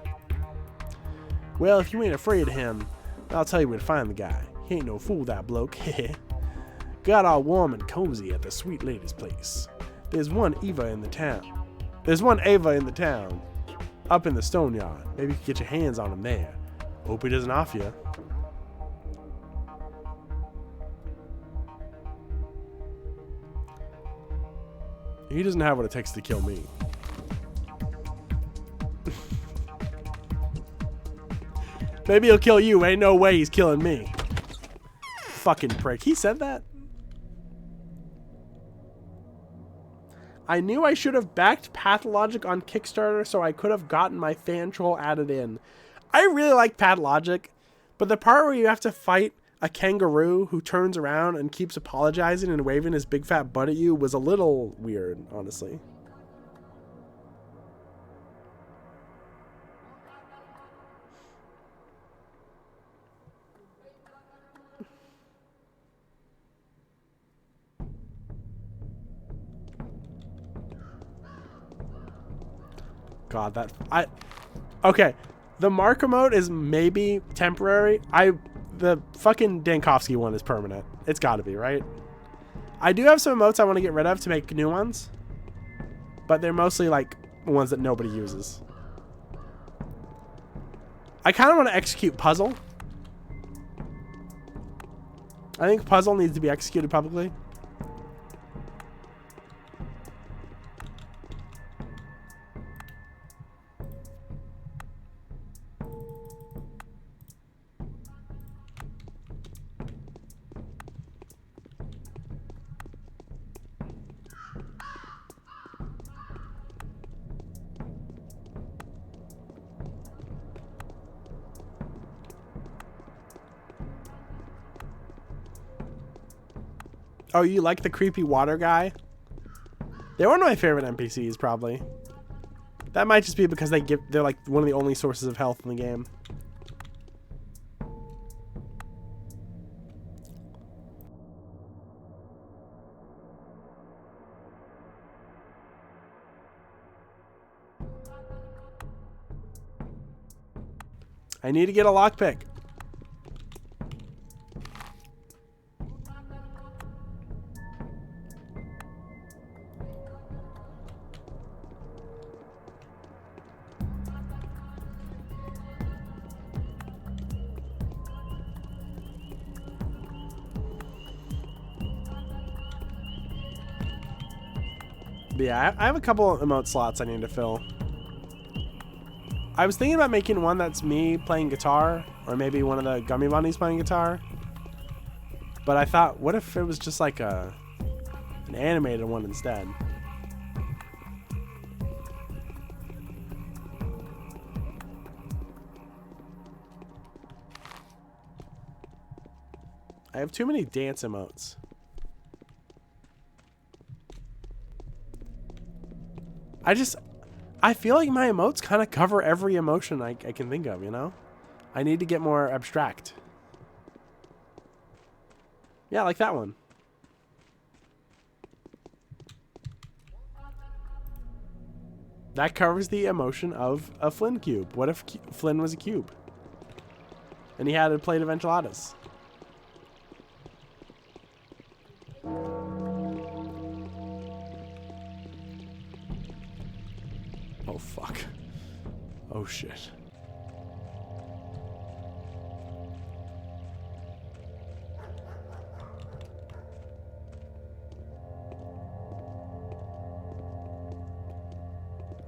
Well, if you ain't afraid of him, I'll tell you where to find the guy. He ain't no fool, that bloke. Got all warm and cozy at the sweet lady's place. There's one Ava in the town. Up in the stone yard. Maybe you can get your hands on him there. Hope he doesn't off you. He doesn't have what it takes to kill me. Maybe he'll kill you. Ain't no way he's killing me. Fucking prick. He said that? I knew I should have backed Pathologic on Kickstarter so I could have gotten my fan troll added in. I really like Pathologic, but the part where you have to fight a kangaroo who turns around and keeps apologizing and waving his big fat butt at you was a little weird, honestly. God, okay, the Mark emote is maybe temporary. The fucking Dankovsky one is permanent. It's got to be, right? I do have some emotes I want to get rid of to make new ones, but they're mostly like ones that nobody uses. I kind of want to execute Puzzle. I think Puzzle needs to be executed publicly. Oh, you like the creepy water guy? They're one of my favorite NPCs, probably. That might just be because they're like one of the only sources of health in the game. I need to get a lockpick. But yeah, I have a couple of emote slots I need to fill. I was thinking about making one that's me playing guitar, or maybe one of the Gummy Bunnies playing guitar. But I thought, what if it was just like an animated one instead? I have too many dance emotes. I feel like my emotes kind of cover every emotion I can think of, you know? I need to get more abstract. Yeah, like that one. That covers the emotion of a Flynn cube. What if Flynn was a cube? And he had a plate of enchiladas. Oh, fuck. Oh, shit.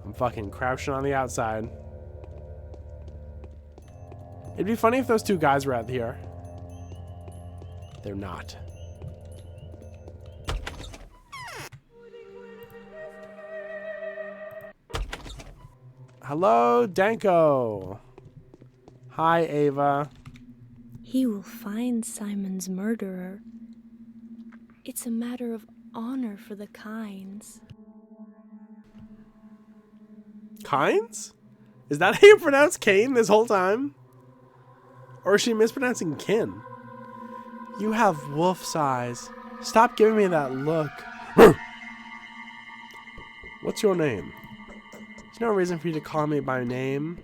I'm fucking crouching on the outside. It'd be funny if those two guys were out here. They're not. Hello, Danko. Hi, Ava. He will find Simon's murderer. It's a matter of honor for the Kynes. Kynes? Is that how you pronounce Kane this whole time? Or is she mispronouncing kin? You have wolf's eyes. Stop giving me that look. What's your name? There's no reason for you to call me by name.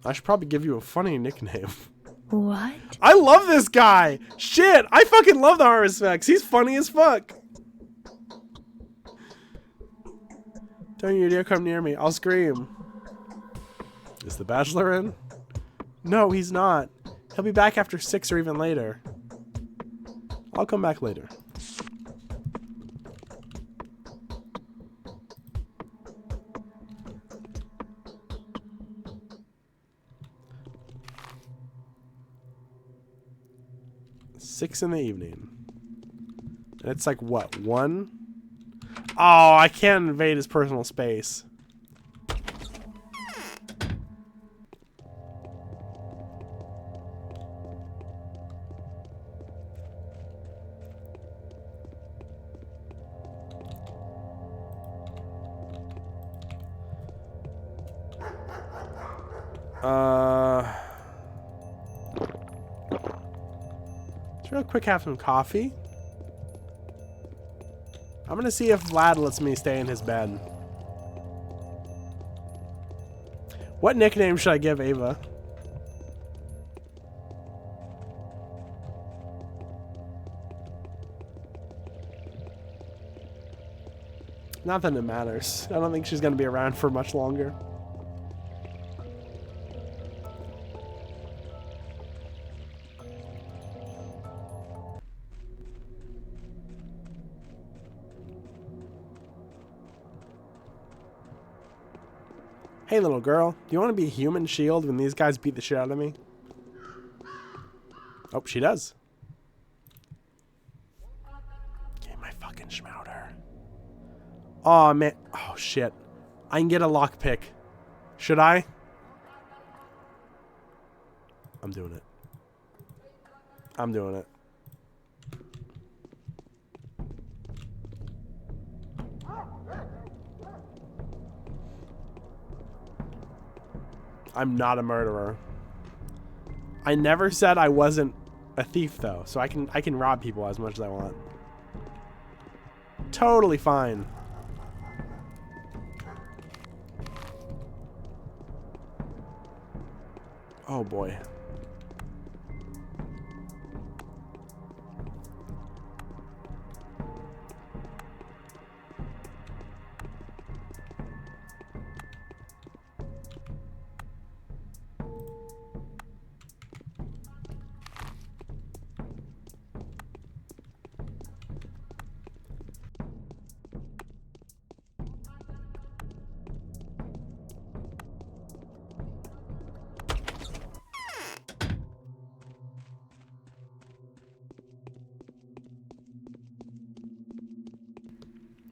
I should probably give you a funny nickname. What? I love this guy! Shit! I fucking love the Haruspex. He's funny as fuck. Don't you dare come near me. I'll scream. Is the Bachelor in? No, he's not. He'll be back after 6 or even later. I'll come back later. 6 in the evening. And it's like, what, 1? Oh, I can't invade his personal space. Let's real quick have some coffee. I'm gonna see if Vlad lets me stay in his bed. What nickname should I give Ava? Not that it matters. I don't think she's gonna be around for much longer. Hey, little girl, do you want to be a human shield when these guys beat the shit out of me? Oh, she does. Get my fucking schmouter. Oh, man. Oh, shit. I can get a lockpick. Should I? I'm doing it. I'm doing it. I'm not a murderer. I never said I wasn't a thief though, so I can rob people as much as I want. Totally fine. Oh boy.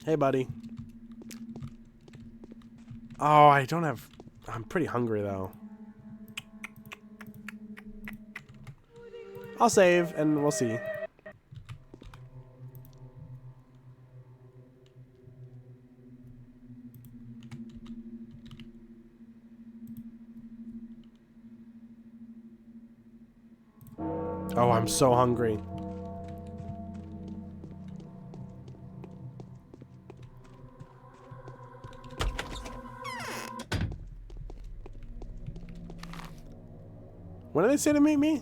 Hey, buddy. Oh, I don't have... I'm pretty hungry, though. I'll save, and we'll see. Oh, I'm so hungry. What did they say to meet me?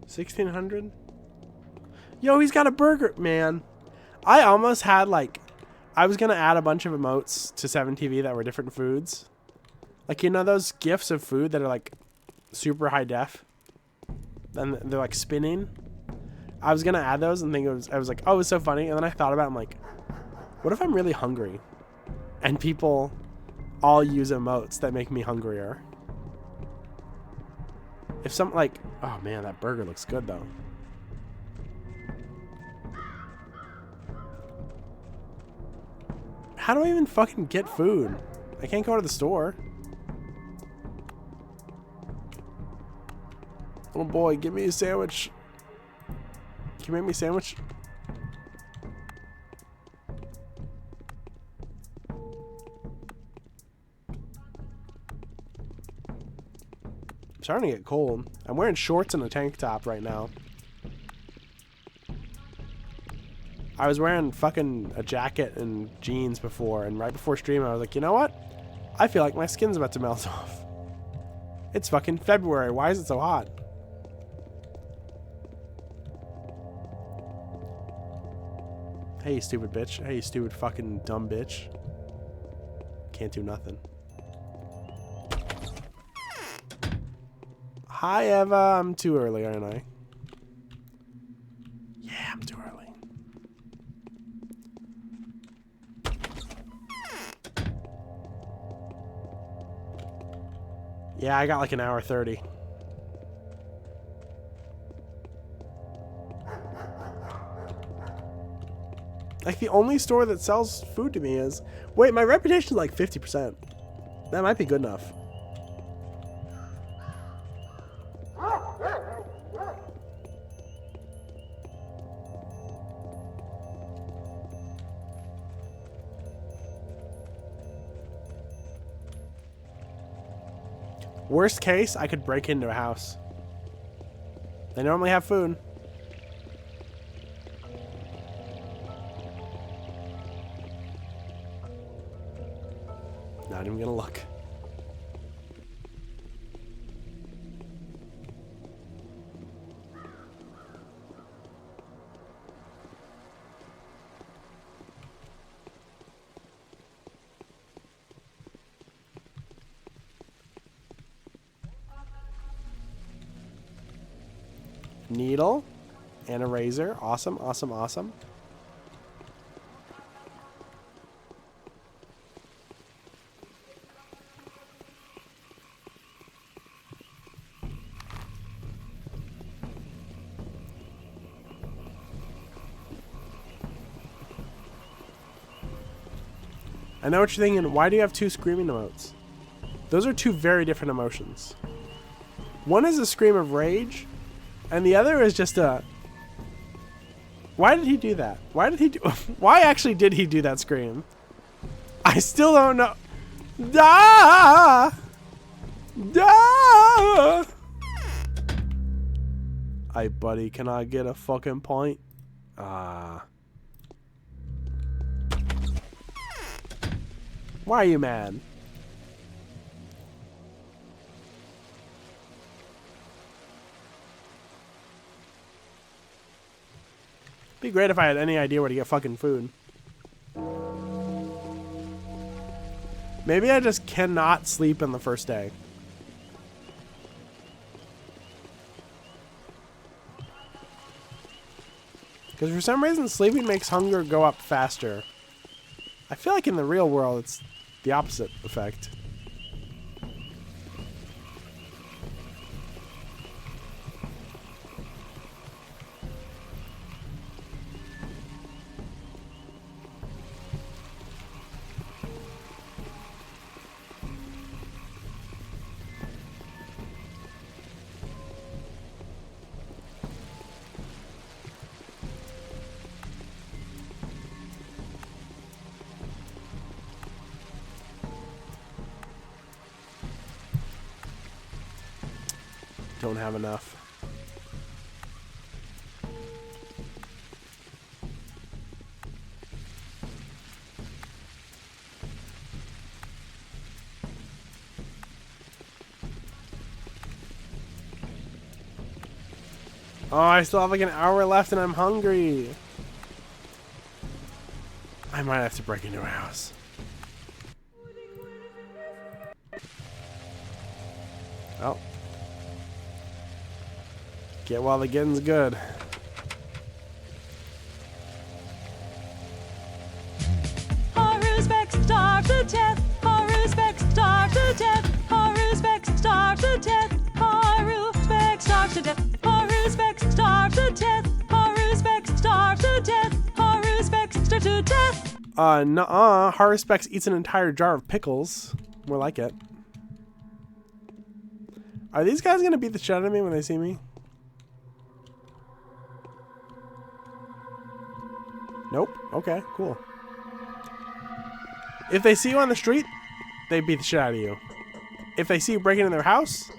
$1,600? Yo, he's got a burger, man. I almost had like, I was gonna add a bunch of emotes to 7TV that were different foods. Like, you know those GIFs of food that are like super high def? And they're like spinning. I was gonna add those and think I was like, oh, it's so funny. And then I thought about it, I'm like, what if I'm really hungry? And people all use emotes that make me hungrier. If some like, oh man, that burger looks good though. How do I even fucking get food? I can't go to the store. Oh boy, give me a sandwich. Can you make me a sandwich? I'm starting to get cold. I'm wearing shorts and a tank top right now. I was wearing fucking a jacket and jeans before, and right before stream I was like, you know what? I feel like my skin's about to melt off. It's fucking February. Why is it so hot? Hey, you stupid bitch. Hey, you stupid fucking dumb bitch. Can't do nothing. Hi, Eva. I'm too early, aren't I? Yeah, I'm too early. Yeah, I got like an hour 30. Like, the only store that sells food to me is... Wait, my reputation is like 50%. That might be good enough. Worst case, I could break into a house. They normally have food. Not even gonna look. Needle and a razor. Awesome, awesome, awesome. I know what you're thinking. Why do you have two screaming emotes? Those are two very different emotions. One is a scream of rage, and the other is just a... Why did he do that? Why did he do... Why actually did he do that scream? I still don't know. Da! Da! Hey, buddy, can I get a fucking point? Why are you mad? Be great if I had any idea where to get fucking food. Maybe I just cannot sleep in the first day. Because for some reason, sleeping makes hunger go up faster. I feel like in the real world, it's the opposite effect. Don't have enough. Oh, I still have like an hour left and I'm hungry. I might have to break into a house. Oh. Get while the getting's good. Haruspex starve to death. Haruspex starve to death. Haruspex starve to death. Haruspex starve to death. Haruspex starve to death. Haruspex starve to death. Haruspex starve to death. Nuh-uh. Haruspex eats an entire jar of pickles. More like it. Are these guys gonna beat the shit out of me when they see me? Nope. Okay, cool. If they see you on the street, they beat the shit out of you. If they see you breaking in their house,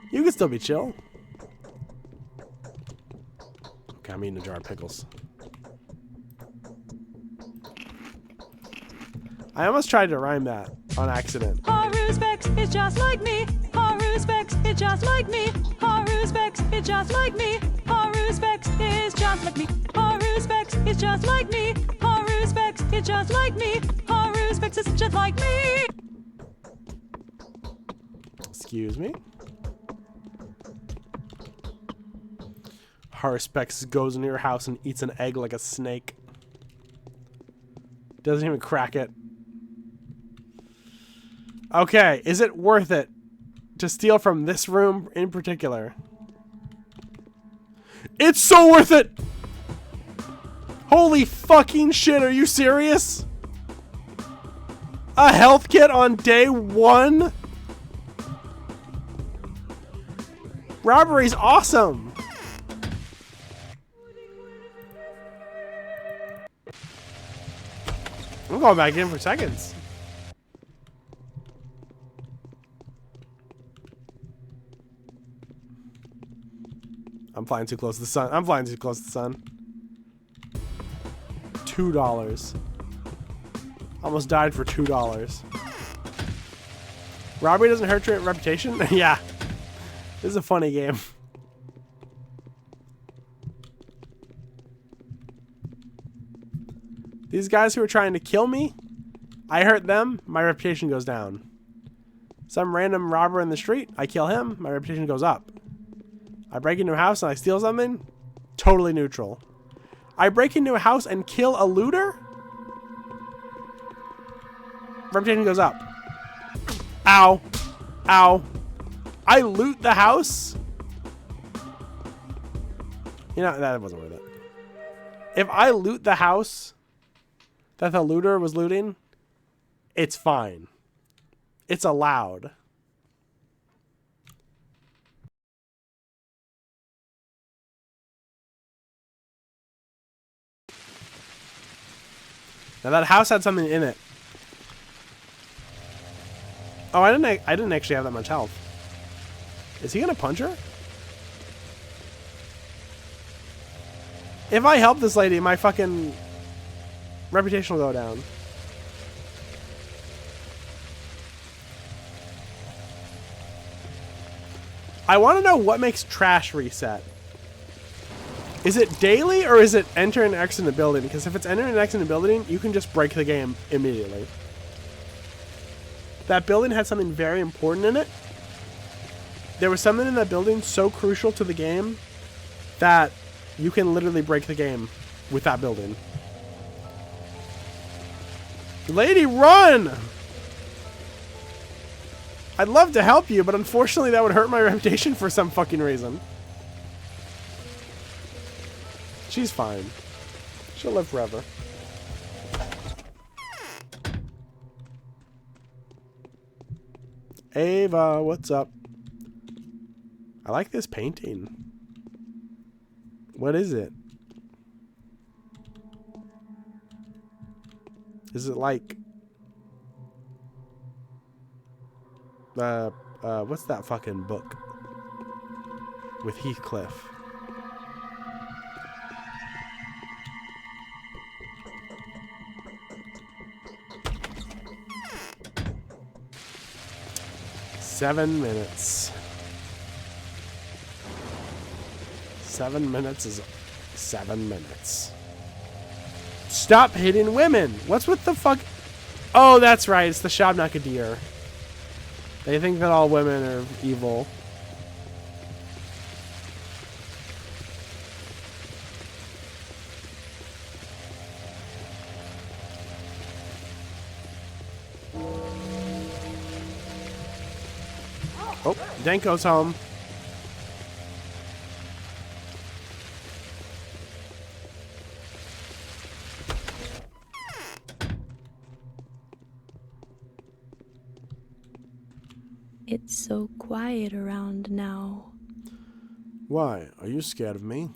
you can still be chill. Okay, I'm eating a jar of pickles. I almost tried to rhyme that on accident. Haruspex is just like me. Haruspex is just like me. Haruspex is just like me. Haruspex is just like me. Haruspex is just like me. Haruspex is just like me. Haruspex is just like me. Excuse me. Haruspex goes into your house and eats an egg like a snake. Doesn't even crack it. Okay, is it worth it to steal from this room in particular. It's so worth it! Holy fucking shit, are you serious? A health kit on day 1? Robbery's awesome! I'm going back in for seconds. I'm flying too close to the sun. I'm flying too close to the sun. $2. Almost died for $2. Robbery doesn't hurt your reputation? Yeah. This is a funny game. These guys who are trying to kill me, I hurt them, my reputation goes down. Some random robber in the street, I kill him, my reputation goes up. I break into a house and I steal something, totally neutral. I break into a house and kill a looter, reputation goes up. Ow. Ow. I loot the house? You know, that wasn't worth it. If I loot the house that the looter was looting, it's fine. It's allowed. Now that house had something in it. Oh, I didn't actually have that much health. Is he gonna punch her? If I help this lady, my fucking reputation will go down. I want to know what makes trash reset. Is it daily or is it enter and exit in the building? Because if it's enter and exit in the building, you can just break the game immediately. That building had something very important in it. There was something in that building so crucial to the game that you can literally break the game with that building. Lady, run! I'd love to help you, but unfortunately that would hurt my reputation for some fucking reason. She's fine. She'll live forever. Ava, what's up? I like this painting. What is it? Is it like... what's that fucking book? With Heathcliff. Seven minutes. 7 minutes is 7 minutes. Stop hitting women! What's with the fuck? Oh, that's right. It's the Shabnakadir. They think that all women are evil. Oh, Denko's home. It's so quiet around now. Why? Are you scared of me?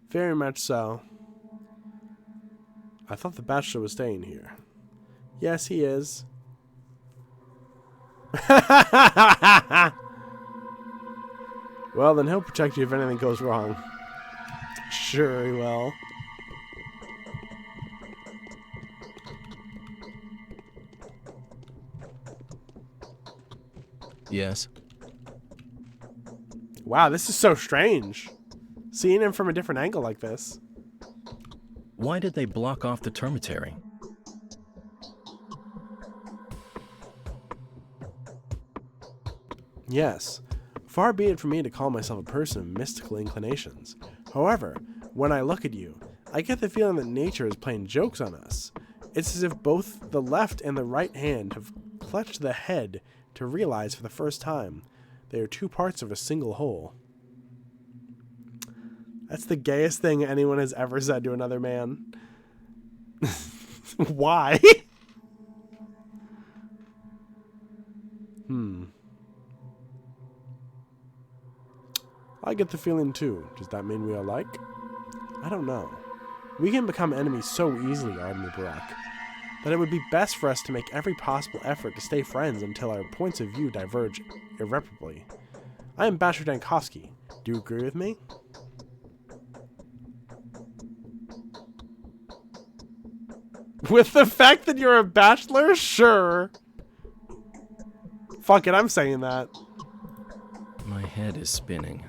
Very much so. I thought the Bachelor was staying here. Yes, he is. Well, then he'll protect you if anything goes wrong. Sure he will. Yes. Wow, this is so strange. Seeing him from a different angle like this. Why did they block off the termitary? Yes. Far be it from me to call myself a person of mystical inclinations. However, when I look at you, I get the feeling that nature is playing jokes on us. It's as if both the left and the right hand have clutched the head to realize for the first time They are two parts of a single whole. That's the gayest thing anyone has ever said to another man. Why? I get the feeling too. Does that mean we are alike? I don't know. We can become enemies so easily, Arden Barak, that it would be best for us to make every possible effort to stay friends until our points of view diverge irreparably. I am Bachelor Dankovsky. Do you agree with me? With the fact that you're a bachelor? Sure. Fuck it, I'm saying that. My head is spinning.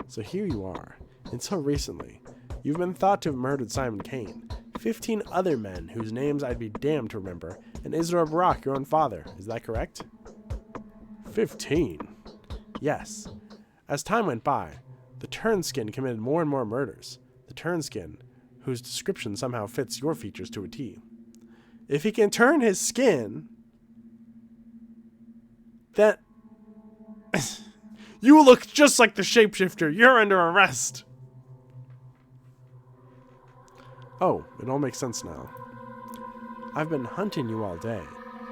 So here you are. Until recently, you've been thought to have murdered Simon Kane, 15 other men whose names I'd be damned to remember, and Isidore Barak, your own father. Is that correct? 15? Yes. As time went by, the Turnskin committed more and more murders. The Turnskin, whose description somehow fits your features to a T. If he can turn his skin, then you look just like the shapeshifter. You're under arrest. Oh, it all makes sense now. I've been hunting you all day,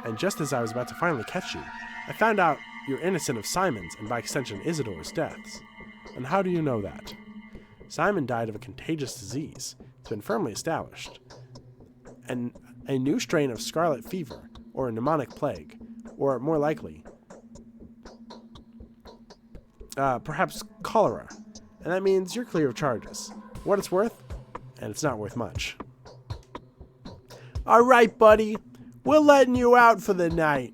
and just as I was about to finally catch you, I found out you're innocent of Simon's and by extension Isidore's deaths. And how do you know that? Simon died of a contagious disease. It's been firmly established. And a new strain of scarlet fever, or a pneumonic plague, or more likely, perhaps cholera. And that means you're clear of charges. What it's worth, and it's not worth much. Alright, buddy. We're letting you out for the night.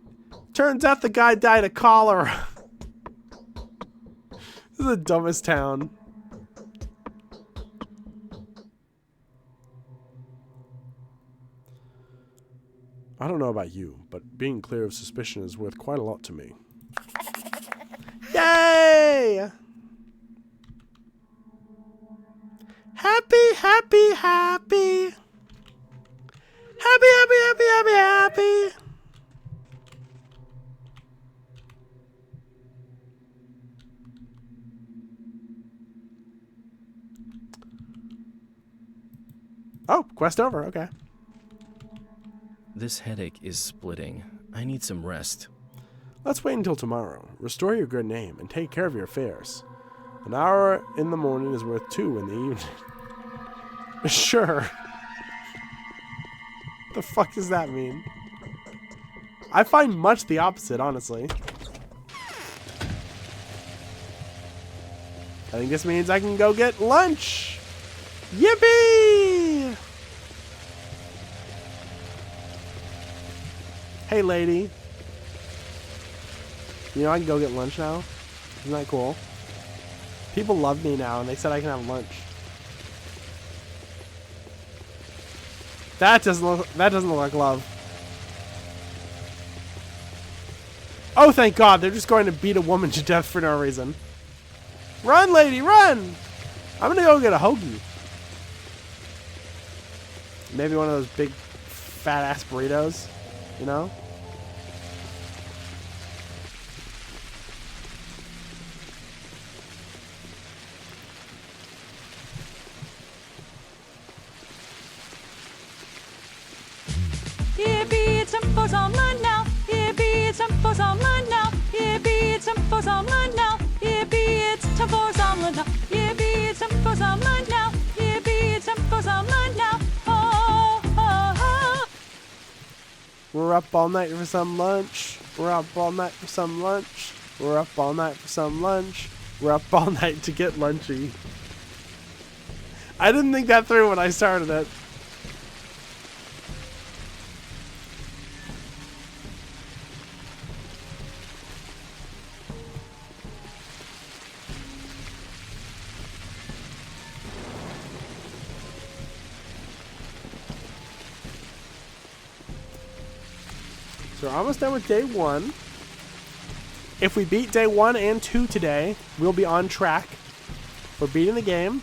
Turns out the guy died of cholera. This is the dumbest town. I don't know about you, but being clear of suspicion is worth quite a lot to me. Yay! Happy, happy, happy. Happy, happy, happy, happy, happy. Oh, quest over. Okay. This headache is splitting. I need some rest. Let's wait until tomorrow. Restore your good name and take care of your affairs. An hour in the morning is worth 2 in the evening. Sure. The fuck does that mean? I find much the opposite, honestly. I think this means I can go get lunch. Yippee! Hey, lady. You know I can go get lunch now? Isn't that cool? People love me now, and they said I can have lunch. That doesn't look like love. Oh, thank God. They're just going to beat a woman to death for no reason. Run, lady, run! I'm gonna go get a hoagie. Maybe one of those big, fat-ass burritos, you know? Yippee, it's time for some lunch now. Yippee, it's time for some lunch now. Yippee, it's time for some lunch now. Yippee, it's time for some lunch now. Yippee, it's time for some lunch now. Yippee, it's time for some lunch now. Oh, oh, oh. We're up all night for some lunch. We're up all night for some lunch. We're up all night for some lunch. We're up all night to get lunchy. I didn't think that through when I started it. So we're almost done with day 1. If we beat day 1 and 2 today, we'll be on track for beating the game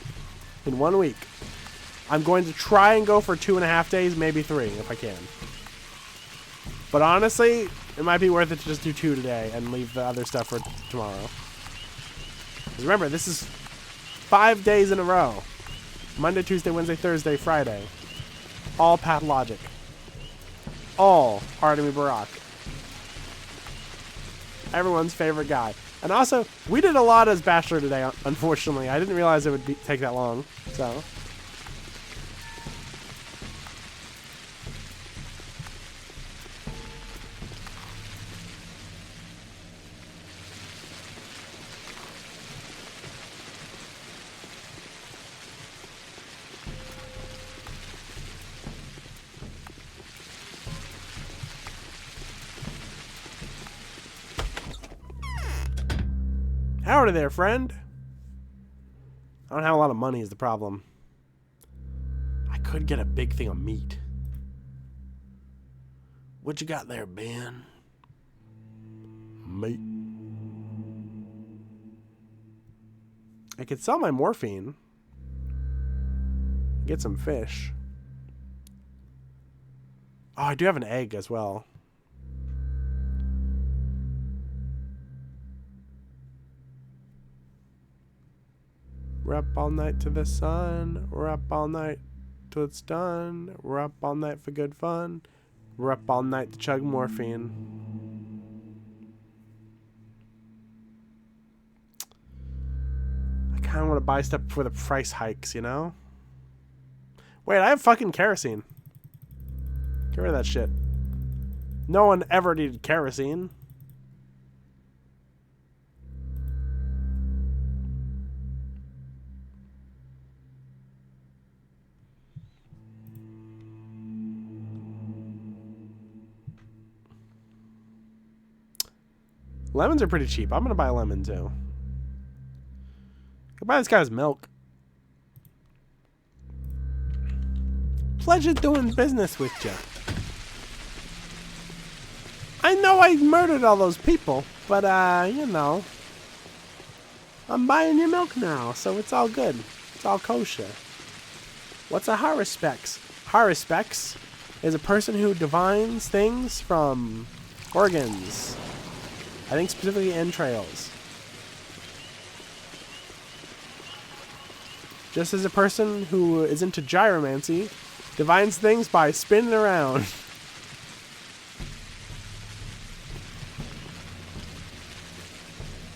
in 1 week. I'm going to try and go for 2.5 days, maybe 3 if I can. But honestly, It might be worth it to just do 2 today and leave the other stuff for tomorrow. 'Cause remember, this is 5 days in a row. Monday, Tuesday, Wednesday, Thursday, Friday. All Pathologic. All Artemy Barak. Everyone's favorite guy. And also, we did a lot as Bachelor today, unfortunately. I didn't realize it would take that long, so... Howdy there, friend. I don't have a lot of money is the problem. I could get a big thing of meat. What you got there, Ben? Meat. I could sell my morphine. Get some fish. Oh, I do have an egg as well. We're up all night to the sun. We're up all night till it's done. We're up all night for good fun. We're up all night to chug morphine. I kind of want to buy stuff before the price hikes, you know? Wait, I have fucking kerosene. Get rid of that shit. No one ever needed kerosene. Lemons are pretty cheap. I'm going to buy a lemon, too. Go buy this guy's milk. Pleasure doing business with you. I know I murdered all those people, but, you know. I'm buying your milk now, so it's all good. It's all kosher. What's a Haruspex? Haruspex is a person who divines things from organs. I think specifically entrails. Just as a person who is into gyromancy divines things by spinning around.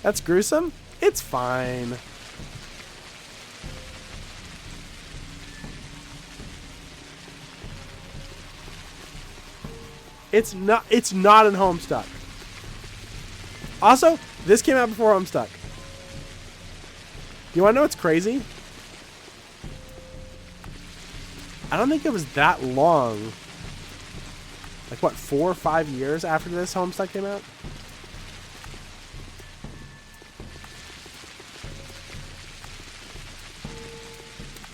That's gruesome? It's fine. It's not in Homestuck. Also, this came out before Homestuck. You want to know what's crazy? I don't think it was that long. Like, what, 4 or 5 years after this Homestuck came out?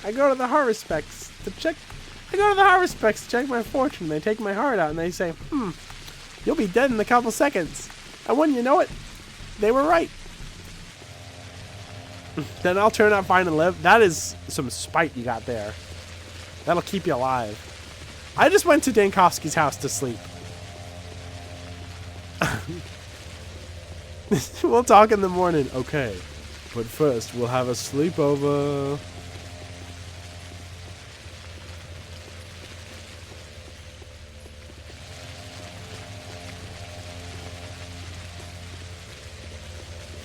I go to the Haruspex to check. I go to the Haruspex to check my fortune. They take my heart out and they say, you'll be dead in a couple seconds. And when you know it, they were right. Then I'll turn out fine and live. That is some spite you got there. That'll keep you alive. I just went to Dankovsky's house to sleep. We'll talk in the morning. Okay. But first, we'll have a sleepover.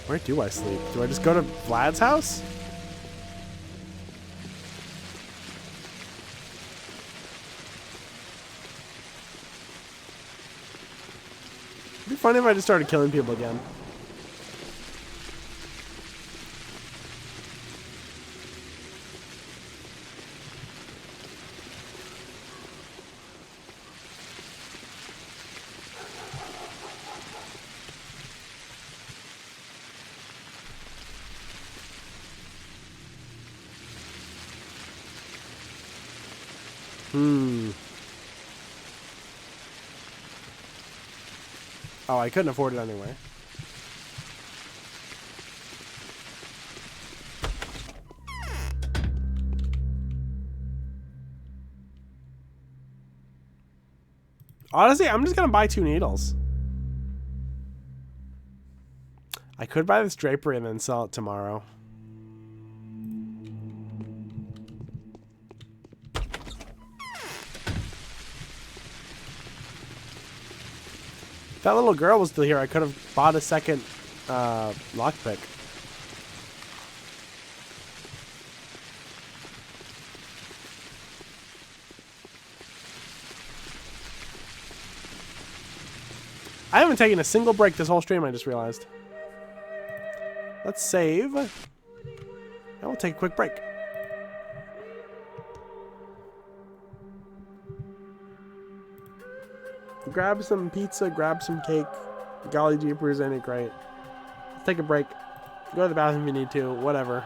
Where do I sleep? Do I just go to Vlad's house? It'd be funny if I just started killing people again. Oh, I couldn't afford it anyway. Honestly, I'm just gonna buy 2 needles. I could buy this drapery and then sell it tomorrow. If that little girl was still here, I could have bought a second lockpick. I haven't taken a single break this whole stream, I just realized. Let's save. And we'll take a quick break. Grab some pizza, grab some cake. Golly jeepers, ain't it great? Let's take a break. Go to the bathroom if you need to, whatever.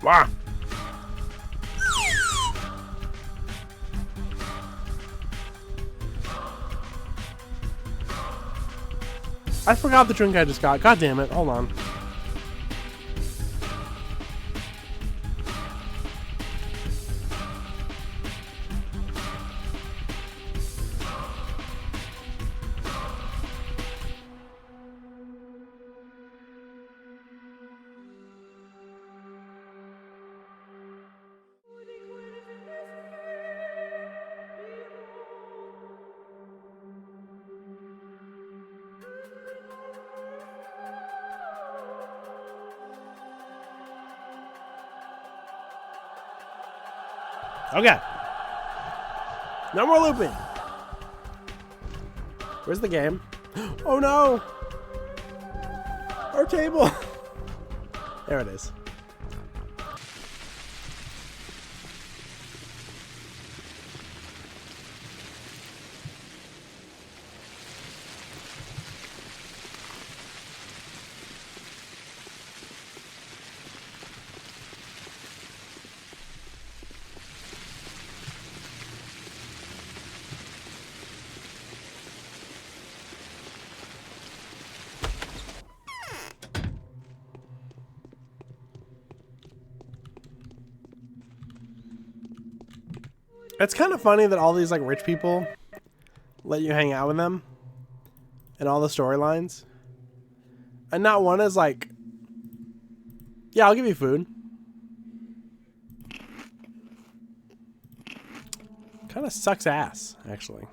Wow. I forgot the drink I just got. God damn it. Hold on. Okay. No more looping. Where's the game? Oh no! Our table! There it is. It's kind of funny that all these like rich people let you hang out with them and all the storylines. And not one is like, yeah, I'll give you food. Kind of sucks ass, actually.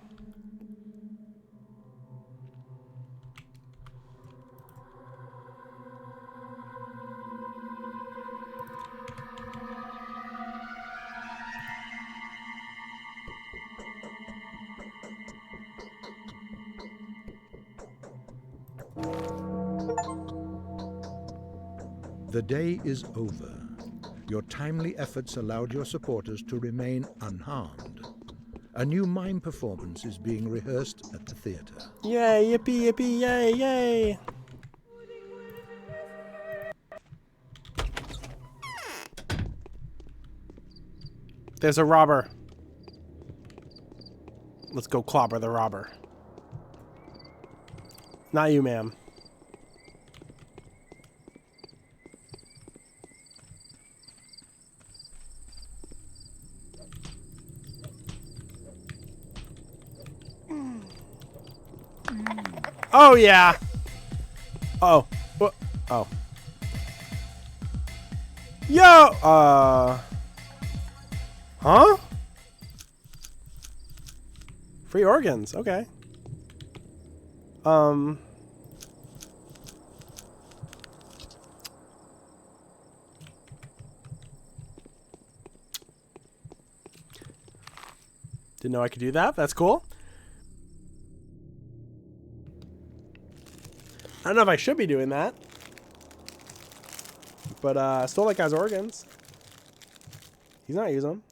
The day is over. Your timely efforts allowed your supporters to remain unharmed. A new mime performance is being rehearsed at the theater. Yay, yippee, yippee, yay, yay! There's a robber. Let's go clobber the robber. Not you, ma'am. Oh, yeah. Oh. What? Oh. Yo! Huh? Free organs. Okay. Didn't know I could do that. That's cool. I don't know if I should be doing that. But, I stole that guy's organs. He's not using them.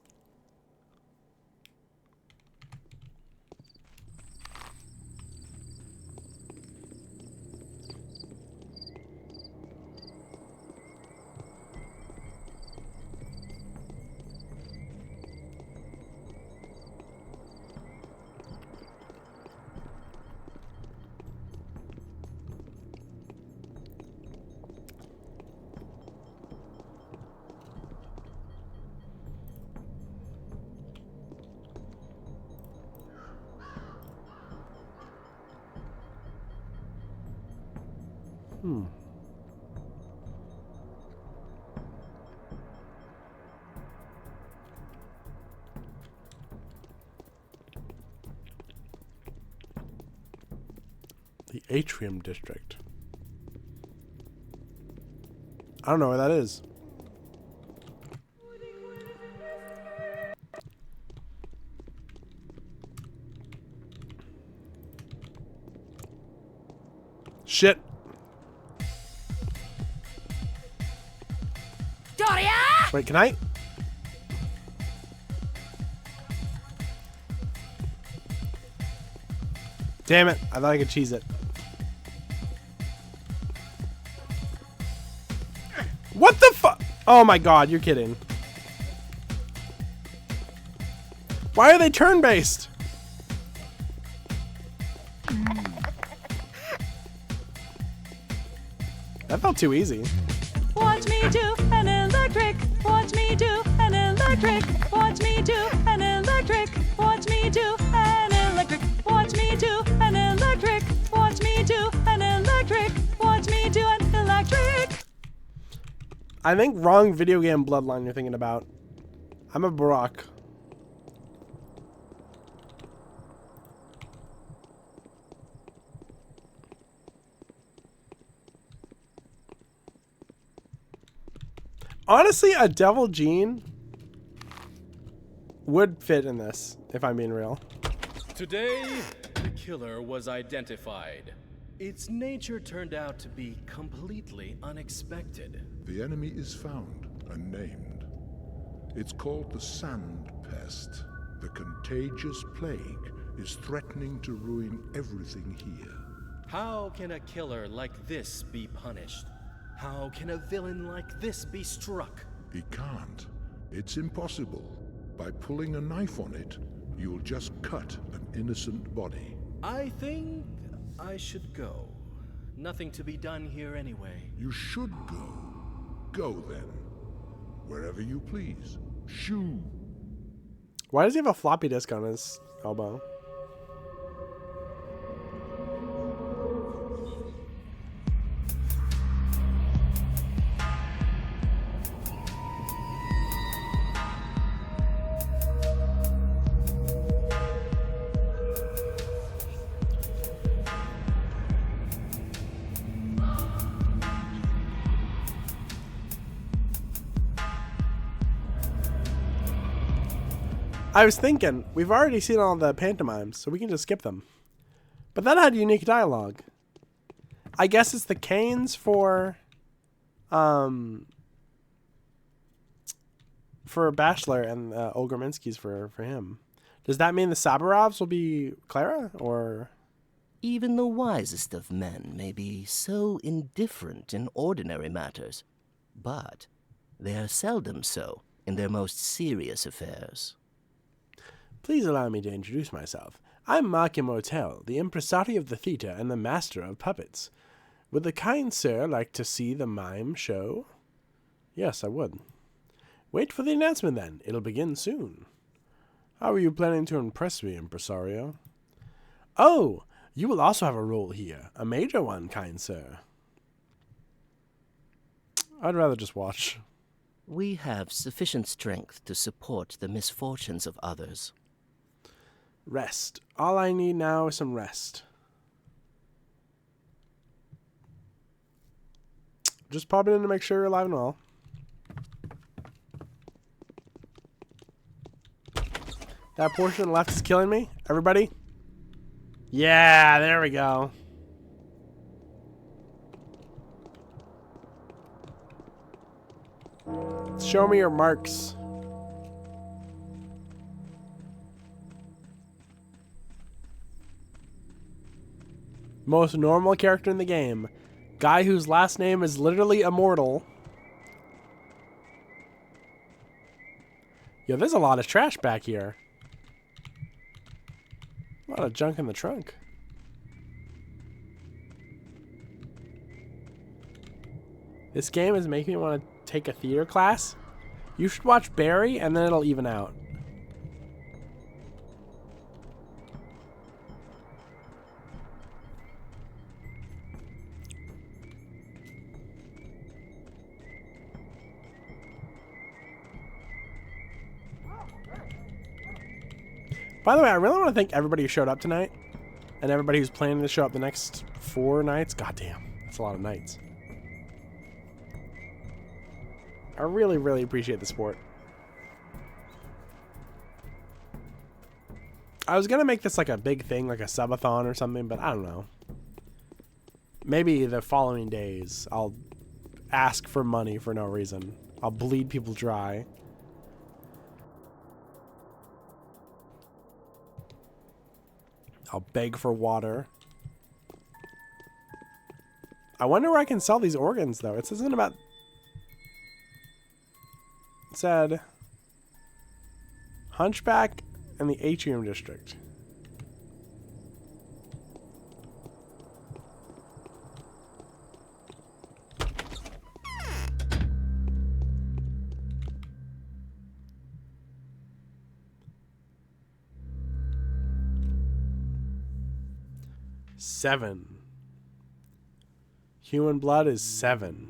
The Atrium District. I don't know where that is. Shit. Doria! Wait, can I? Damn it. I thought I could cheese it. What the fuck? Oh my god, you're kidding. Why are they turn-based? That felt too easy. Watch me do an electric. Watch me do an electric. Watch me do an electric. Watch me do an electric. Watch me do an electric. Watch me do an electric. Watch me do an electric. I think wrong video game bloodline you're thinking about. I'm a Barack. Honestly, a devil gene would fit in this, if I'm being real. Today, the killer was identified. Its nature turned out to be completely unexpected. The enemy is found and named. It's called the Sand Pest. The contagious plague is threatening to ruin everything here. How can a killer like this be punished? How can a villain like this be struck? He can't. It's impossible. By pulling a knife on it, you'll just cut an innocent body. I think I should go. Nothing to be done here anyway. You should go. Go then. Wherever you please. Shoo. Why does he have a floppy disk on his elbow? I was thinking, we've already seen all the pantomimes, so we can just skip them. But that had unique dialogue. I guess it's the Canes for Bachelor and Olgraminski's for him. Does that mean the Sabarovs will be Clara, or...? Even the wisest of men may be so indifferent in ordinary matters, but they are seldom so in their most serious affairs. Please allow me to introduce myself. I'm Mark Immortel, the impresario of the theater and the master of puppets. Would the kind sir like to see the mime show? Yes, I would. Wait for the announcement then. It'll begin soon. How are you planning to impress me, impresario? Oh, you will also have a role here. A major one, kind sir. I'd rather just watch. We have sufficient strength to support the misfortunes of others. Rest. All I need now is some rest. Just popping in to make sure you're alive and well. That portion on the left is killing me. Everybody? Yeah, there we go. Show me your marks. Most normal character in the game. Guy whose last name is literally immortal. Yo, there's a lot of trash back here. A lot of junk in the trunk. This game is making me want to take a theater class. You should watch Barry and then it'll even out. By the way, I really want to thank everybody who showed up tonight and everybody who's planning to show up the next 4 nights. God damn, that's a lot of nights. I really, really appreciate the support. I was going to make this like a big thing, like a subathon or something, but I don't know. Maybe the following days I'll ask for money for no reason. I'll bleed people dry. I'll beg for water. I wonder where I can sell these organs, though. It says something about... said Hunchback and the Atrium District. Seven. Human blood is 7.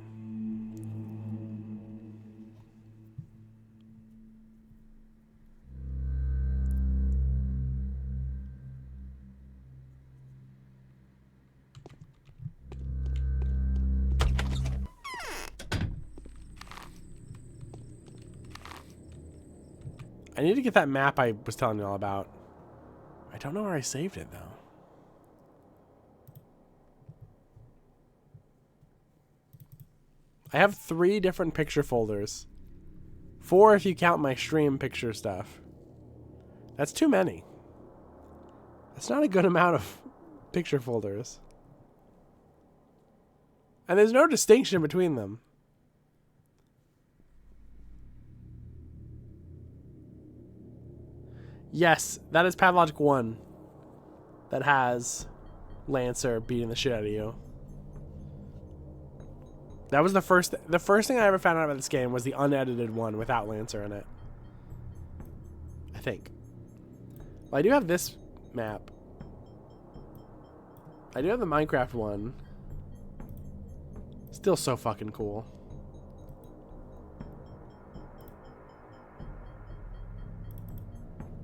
I need to get that map I was telling you all about. I don't know where I saved it, though. I have 3 different picture folders. 4 if you count my stream picture stuff. That's too many. That's not a good amount of picture folders. And there's no distinction between them. Yes, that is Pathologic 1. That has Lancer beating the shit out of you. That was the first thing I ever found out about this game was the unedited one without Lancer in it. I think. Well, I do have this map. I do have the Minecraft one. Still so fucking cool.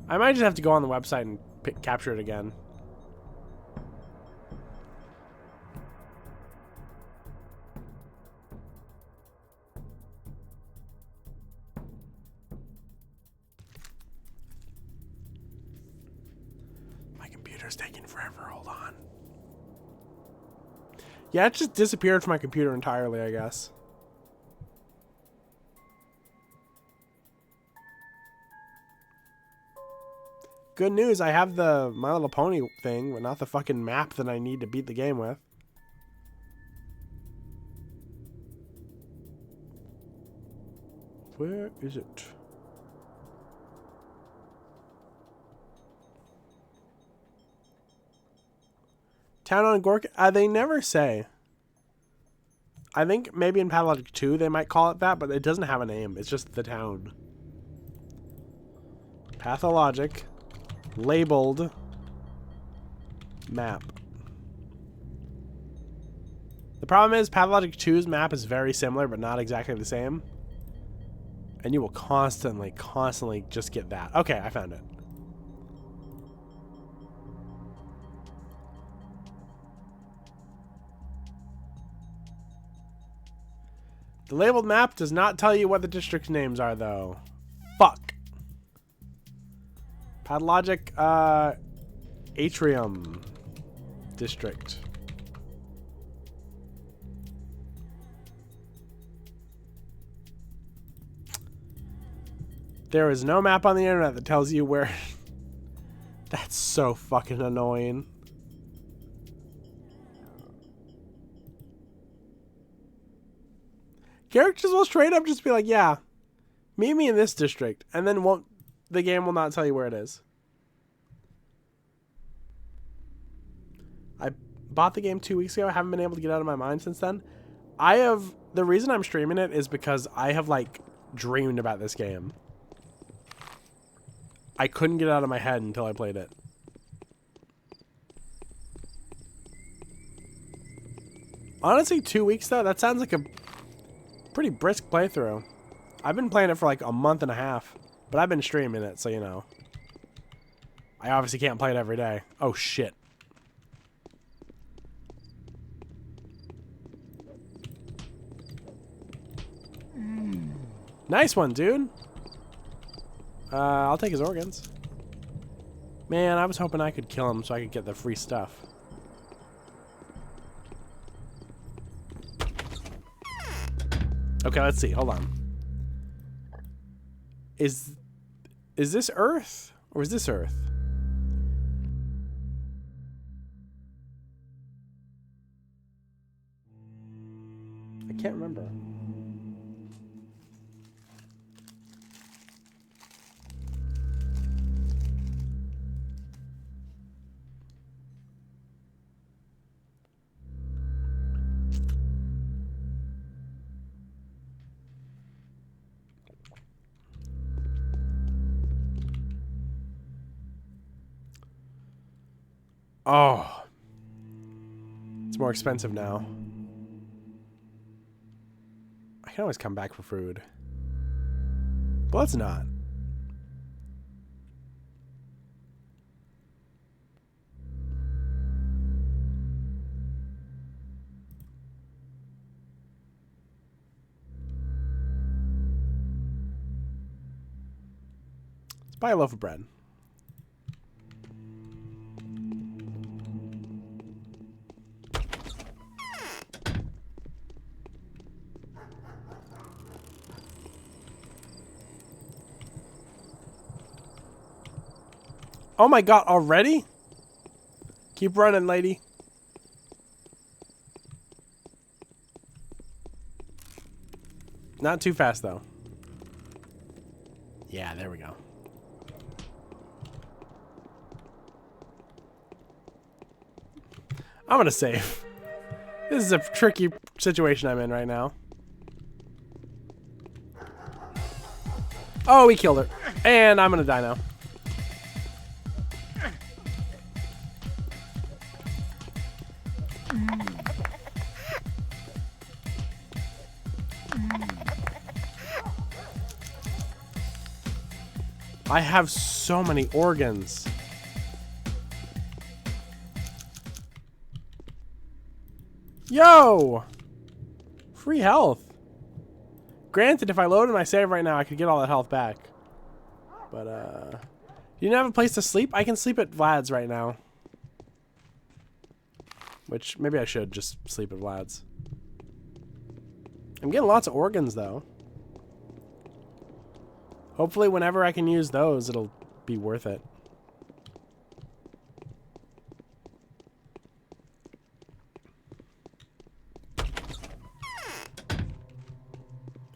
I might just have to go on the website and capture it again. My computer's taking forever. Hold on. Yeah, it just disappeared from my computer entirely, I guess. Good news, I have the My Little Pony thing, but not the fucking map that I need to beat the game with. Where is it? Town on Gork? They never say. I think maybe in Pathologic 2 they might call it that, but it doesn't have a name. It's just the town. Pathologic. Labeled. Map. The problem is Pathologic 2's map is very similar, but not exactly the same. And you will constantly just get that. Okay, I found it. The labeled map does not tell you what the district's names are, though. Fuck. Pathologic, Atrium District. There is no map on the internet that tells you where... That's so fucking annoying. Characters will straight up just be like, yeah, meet me in this district, and then the game will not tell you where it is. I bought the game 2 weeks ago. I haven't been able to get it out of my mind since then. The reason I'm streaming it is because I have, like, dreamed about this game. I couldn't get it out of my head until I played it. Honestly, 2 weeks, though, that sounds like a pretty brisk playthrough. I've been playing it for like a month and a half, but I've been streaming it, so you know. I obviously can't play it every day. Oh shit. Nice one, dude. I'll take his organs. Man, I was hoping I could kill him so I could get the free stuff. Okay, let's see. Hold on. Is this Earth? Or is this Earth? I can't remember. Oh. It's more expensive now. I can always come back for food. But let's not. Let's buy a loaf of bread. Oh my god, already? Keep running, lady. Not too fast, though. Yeah, there we go. I'm gonna save. This is a tricky situation I'm in right now. Oh, we killed her. And I'm gonna die now. I have so many organs. Yo! Free health. Granted, if I loaded my save right now, I could get all that health back. But, you don't have a place to sleep? I can sleep at Vlad's right now. Which, maybe I should just sleep at Vlad's. I'm getting lots of organs, though. Hopefully, whenever I can use those, it'll be worth it.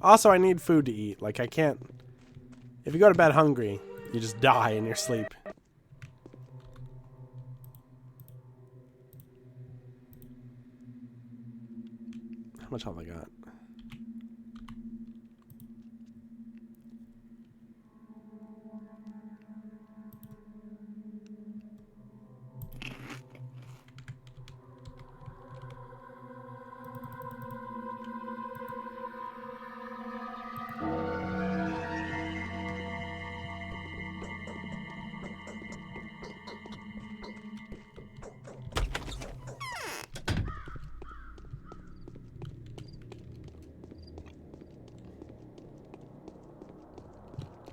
Also, I need food to eat. Like, I can't... If you go to bed hungry, you just die in your sleep. How much health I got?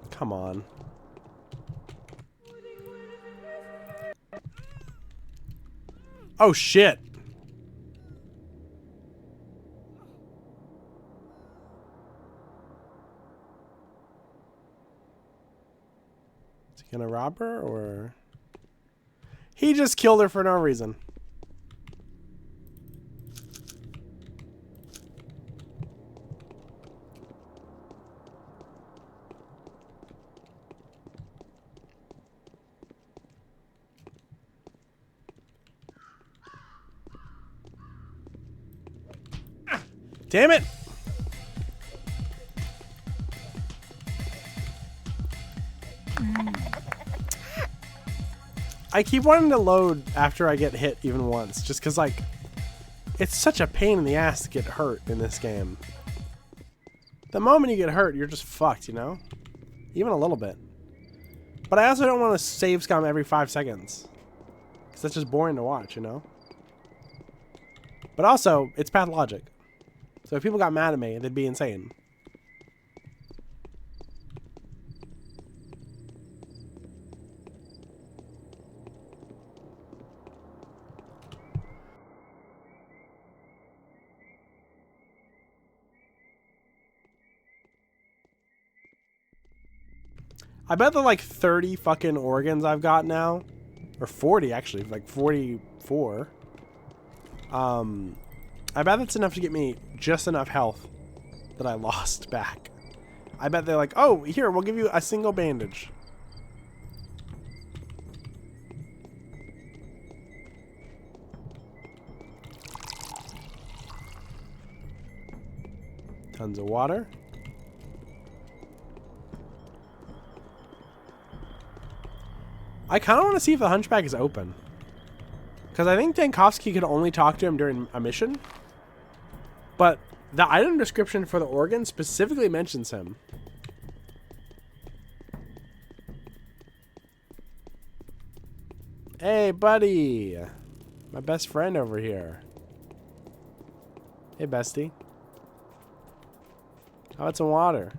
Come on. Oh, shit. Is he gonna rob her, or... He just killed her for no reason. Damn it! I keep wanting to load after I get hit even once, just because, like, it's such a pain in the ass to get hurt in this game. The moment you get hurt, you're just fucked, you know? Even a little bit. But I also don't want to save scum every 5 seconds. Because that's just boring to watch, you know? But also, it's Pathologic. So if people got mad at me, they'd be insane. I bet the like 30 fucking organs I've got now, or 40 actually, like 44. I bet that's enough to get me just enough health that I lost back. I bet they're like, oh, here, we'll give you a single bandage. Tons of water. I kind of want to see if the Hunchback is open. Because I think Dankovsky could only talk to him during a mission. But the item description for the organ specifically mentions him. Hey, buddy. My best friend over here. Hey, bestie. How about some water?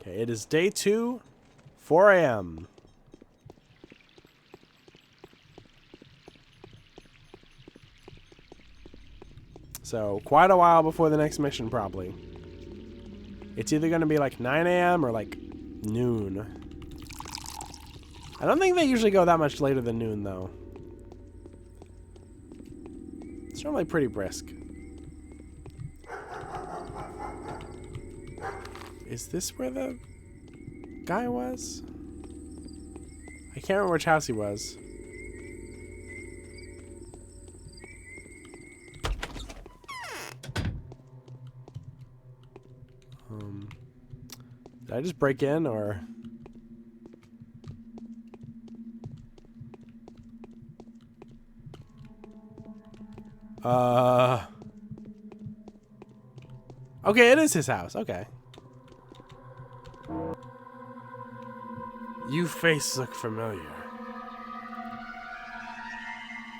Okay, it is day 2, 4 a.m. So, quite a while before the next mission, probably. It's either going to be like 9 a.m. or like noon. I don't think they usually go that much later than noon, though. It's normally pretty brisk. Is this where the guy was? I can't remember which house he was. Did I just break in, or? Okay, it is his house. Okay. You face look familiar.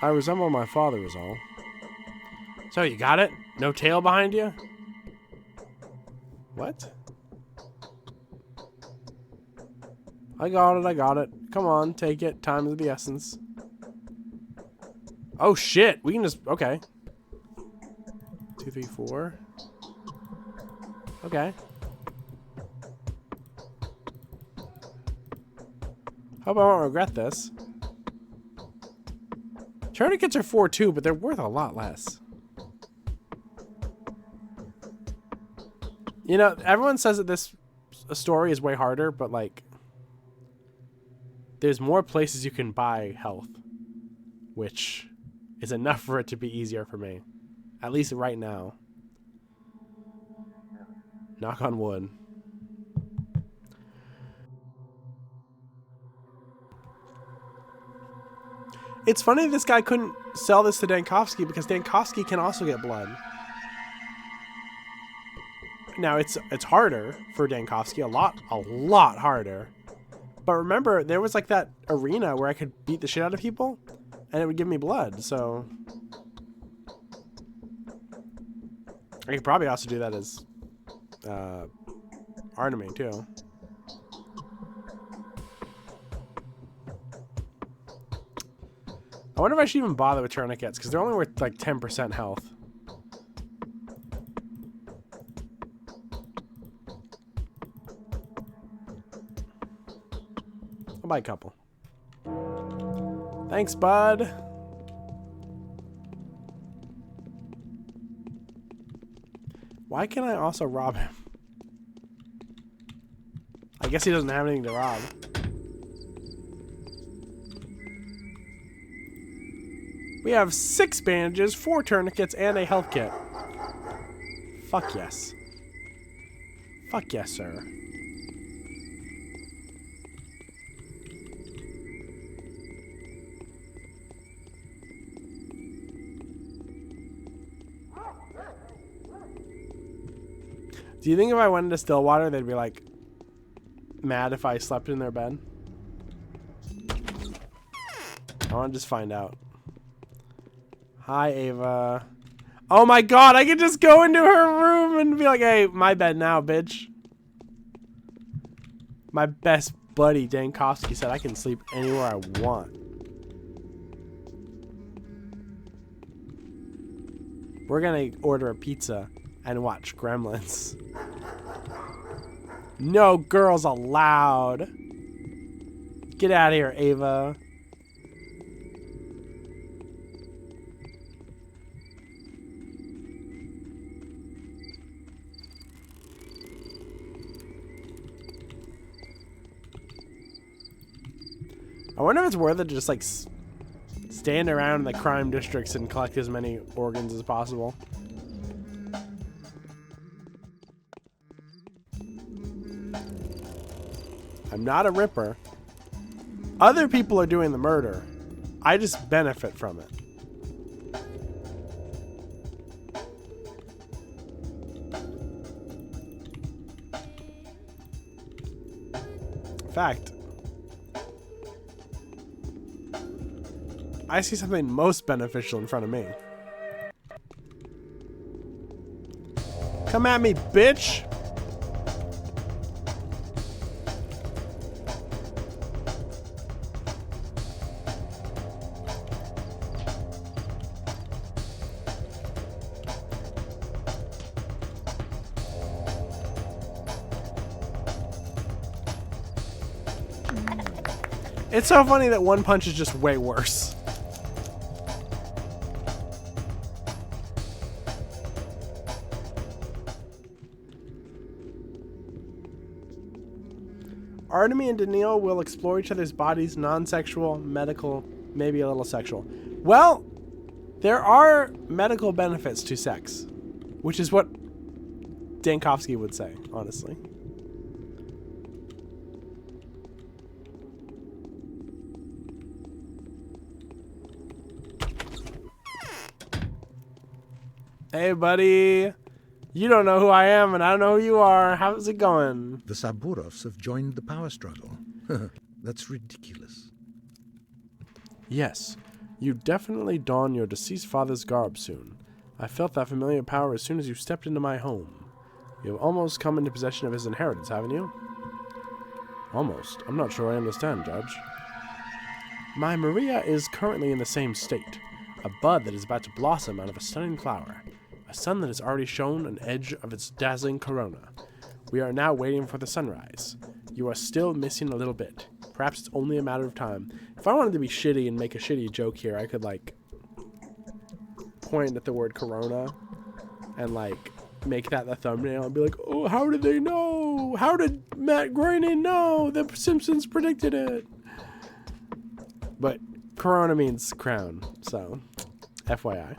I resemble my father is all. So you got it? No tail behind you? What? I got it, I got it. Come on, take it. Time is the essence. Oh shit, we can just, okay. 2, 3, 4. Okay. Hope I won't regret this. Tourniquets are 4 too, but they're worth a lot less. You know, everyone says that this story is way harder, but like, there's more places you can buy health, which is enough for it to be easier for me. At least right now. Knock on wood. It's funny this guy couldn't sell this to Dankovsky because Dankovsky can also get blood. Now it's harder for Dankovsky, a lot harder. But remember, there was like that arena where I could beat the shit out of people and it would give me blood, so I could probably also do that as Arname too. I wonder if I should even bother with tourniquets, because they're only worth like 10% health. I'll buy a couple. Thanks, bud. Why can't I also rob him? I guess he doesn't have anything to rob. We have 6 bandages, 4 tourniquets, and a health kit. Fuck yes. Fuck yes, sir. Do you think if I went into Stillwater, they'd be like mad if I slept in their bed? I want to just find out. Hi, Ava. Oh my god, I can just go into her room and be like, hey, my bed now, bitch. My best buddy, Dankovsky, said I can sleep anywhere I want. We're gonna order a pizza and watch Gremlins. No girls allowed. Get out of here, Ava. I wonder if it's worth it to just like stand around in the crime districts and collect as many organs as possible. I'm not a ripper. Other people are doing the murder. I just benefit from it. In fact, I see something most beneficial in front of me. Come at me, bitch! It's so funny that one punch is just way worse. Artemy and Daniil will explore each other's bodies, non-sexual, medical, maybe a little sexual. Well, there are medical benefits to sex, which is what Dankovsky would say, honestly. Hey, buddy. You don't know who I am, and I don't know who you are. How's it going? The Saburovs have joined the power struggle. That's ridiculous. Yes, you definitely don your deceased father's garb soon. I felt that familiar power as soon as you stepped into my home. You have almost come into possession of his inheritance, haven't you? Almost. I'm not sure I understand, Judge. My Maria is currently in the same state. A bud that is about to blossom out of a stunning flower. A sun that has already shown an edge of its dazzling corona. We are now waiting for the sunrise. You are still missing a little bit. Perhaps it's only a matter of time. If I wanted to be shitty and make a shitty joke here, I could, like, point at the word corona and, like, make that the thumbnail and be like, oh, how did they know? How did Matt Groening know? The Simpsons predicted it. But corona means crown, so FYI.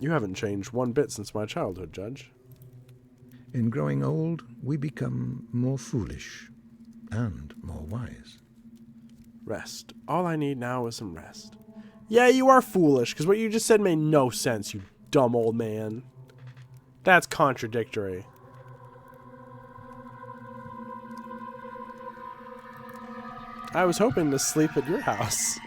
You haven't changed one bit since my childhood, Judge. In growing old, we become more foolish and more wise. Rest. All I need now is some rest. Yeah, you are foolish, because what you just said made no sense, you dumb old man. That's contradictory. I was hoping to sleep at your house.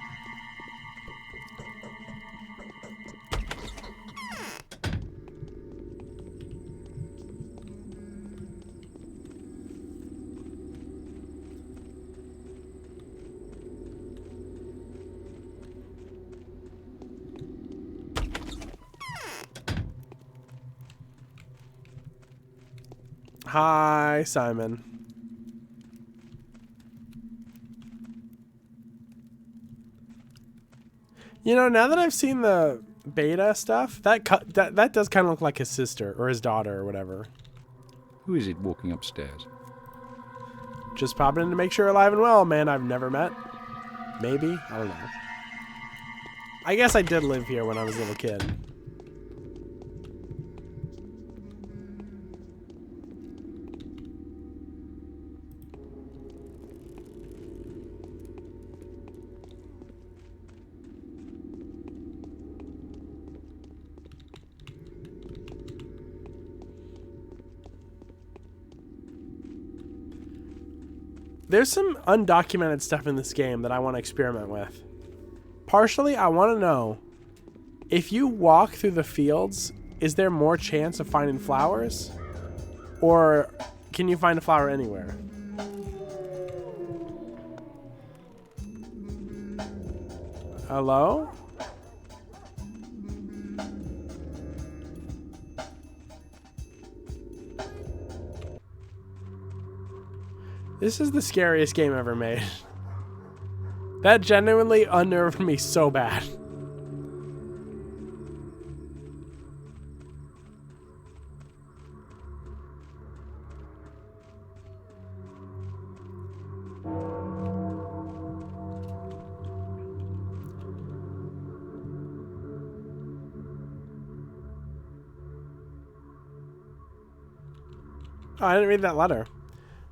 Hi, Simon. You know, now that I've seen the beta stuff, that does kind of look like his sister or his daughter or whatever. Who is it walking upstairs? Just popping in to make sure you're alive and well, man I've never met. Maybe? I don't know. I guess I did live here when I was a little kid. There's some undocumented stuff in this game that I want to experiment with. Partially, I want to know, if you walk through the fields, is there more chance of finding flowers? Or can you find a flower anywhere? Hello? This is the scariest game ever made. That genuinely unnerved me so bad. Oh, I didn't read that letter.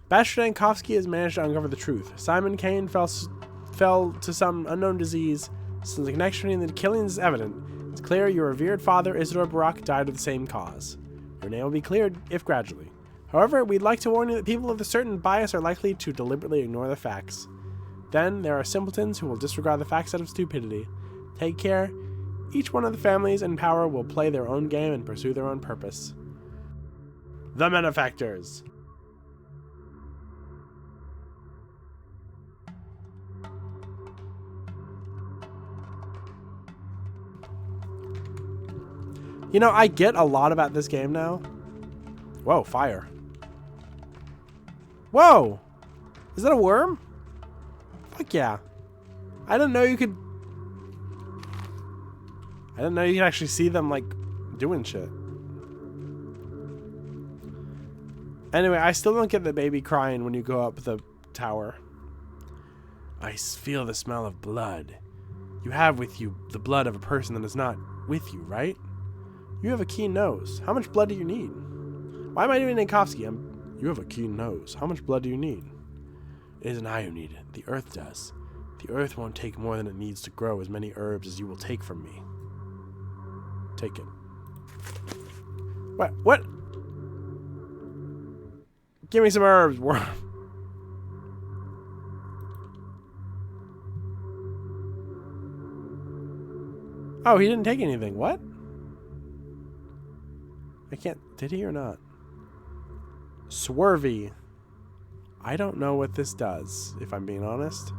Bastard Yankovsky has managed to uncover the truth. Simon Kane fell to some unknown disease. Since the connection between the killings is evident, it's clear your revered father, Isidore Barak, died of the same cause. Your name will be cleared, if gradually. However, we'd like to warn you that people with a certain bias are likely to deliberately ignore the facts. Then, there are simpletons who will disregard the facts out of stupidity. Take care. Each one of the families in power will play their own game and pursue their own purpose. The Benefactors. You know, I get a lot about this game now. Whoa, fire. Whoa! Is that a worm? Fuck yeah. I didn't know you could actually see them, like, doing shit. Anyway, I still don't get the baby crying when you go up the tower. I feel the smell of blood. You have with you the blood of a person that is not with you, right? You have a keen nose. How much blood do you need? Why am I doing Yankovsky? You have a keen nose. How much blood do you need? It isn't I who need it. The earth does. The earth won't take more than it needs to grow as many herbs as you will take from me. Take it. What? Give me some herbs, worm. Oh, he didn't take anything. What? I can't. Did he or not? Swervy. I don't know what this does, if I'm being honest.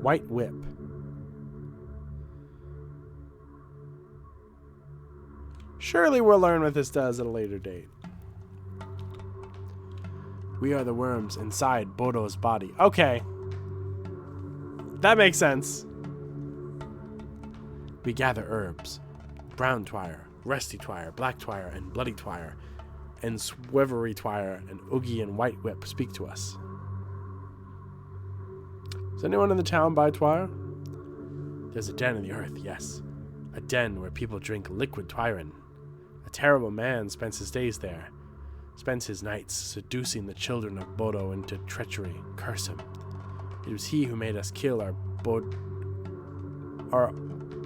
White whip. Surely we'll learn what this does at a later date. We are the worms inside Bodo's body. Okay. That makes sense. We gather herbs. Brown twire, rusty twire, black twire, and bloody twire, and swivery twire, and oogie and white whip speak to us. Does anyone in the town buy twire? There's a den in the earth, yes. A den where people drink liquid twirin. A terrible man spends his days there. Spends his nights seducing the children of Bodo into treachery. Curse him. It was he who made us kill our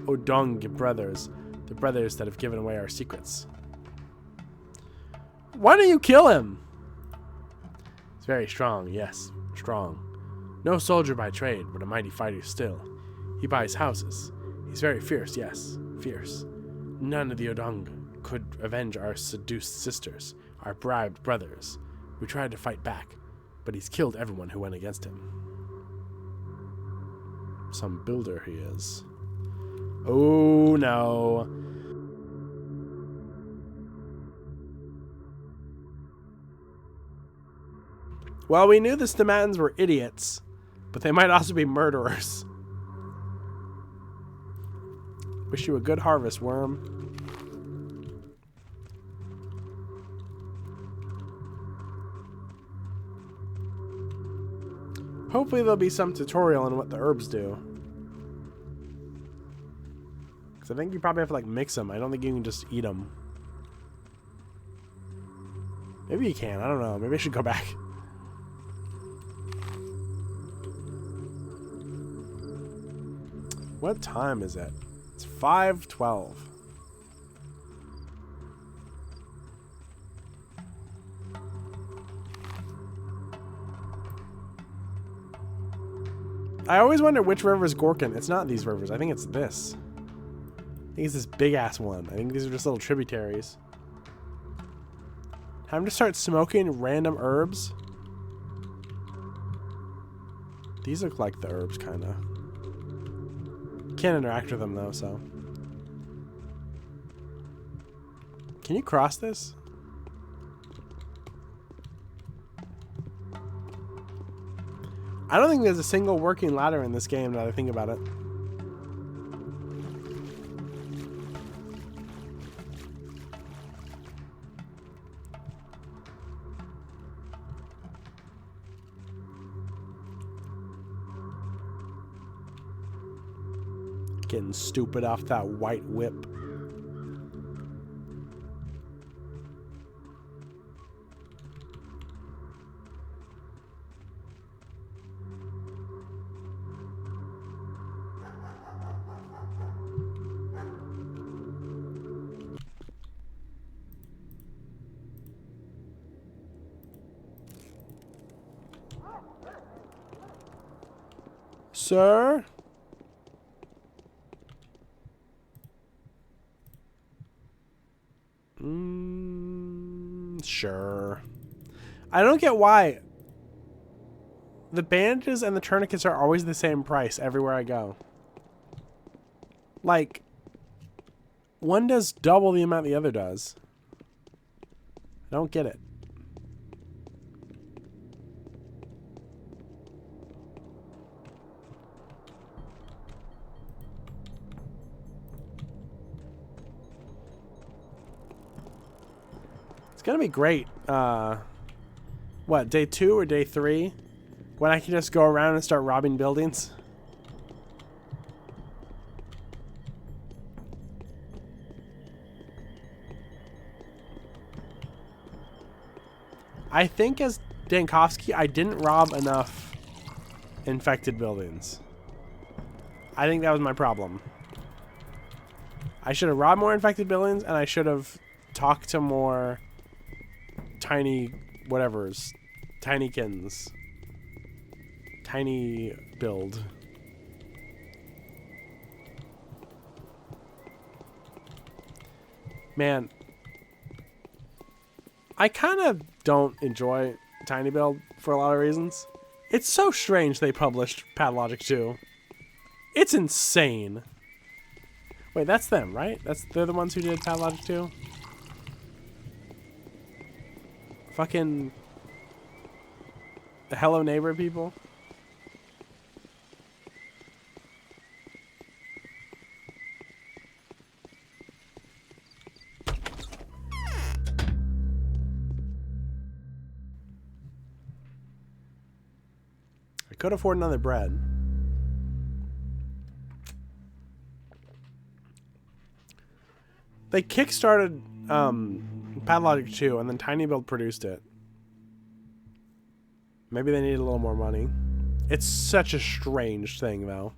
Odong brothers, the brothers that have given away our secrets. Why don't you kill him? He's very strong, yes, strong. No soldier by trade, but a mighty fighter still. He buys houses. He's very fierce, yes, fierce. None of the Odong could avenge our seduced sisters, our bribed brothers. We tried to fight back, but he's killed everyone who went against him. Some builder he is. Oh no. Well, we knew the Stamatans were idiots, but they might also be murderers. Wish you a good harvest, worm. Hopefully there'll be some tutorial on what the herbs do. Because I think you probably have to, like, mix them. I don't think you can just eat them. Maybe you can. I don't know. Maybe I should go back. What time is it? It's 5:12. I always wonder which river is Gorkin. It's not these rivers. I think it's this. I think it's this big-ass one. I think these are just little tributaries. Time to start smoking random herbs. These look like the herbs, kind of. Can't interact with them, though, so. Can you cross this? I don't think there's a single working ladder in this game, now that I think about it. Getting stupid off that white whip. Sir? Sure. I don't get why the bandages and the tourniquets are always the same price everywhere I go. Like, one does double the amount the other does. I don't get it. It's gonna be great. What, day 2 or day 3? When I can just go around and start robbing buildings? I think as Dankovsky, I didn't rob enough infected buildings. I think that was my problem. I should have robbed more infected buildings, and I should have talked to more tiny whatevers. Tinykins. Tiny build. Man, I kind of don't enjoy Tiny Build for a lot of reasons. It's so strange they published Pathologic 2. It's insane. Wait, that's them, right? They're the ones who did Pathologic 2? Fucking the Hello Neighbor people? I could afford another bread. They kickstarted Pathologic 2 and then Tiny Build produced it. Maybe they need a little more money. It's such a strange thing, though.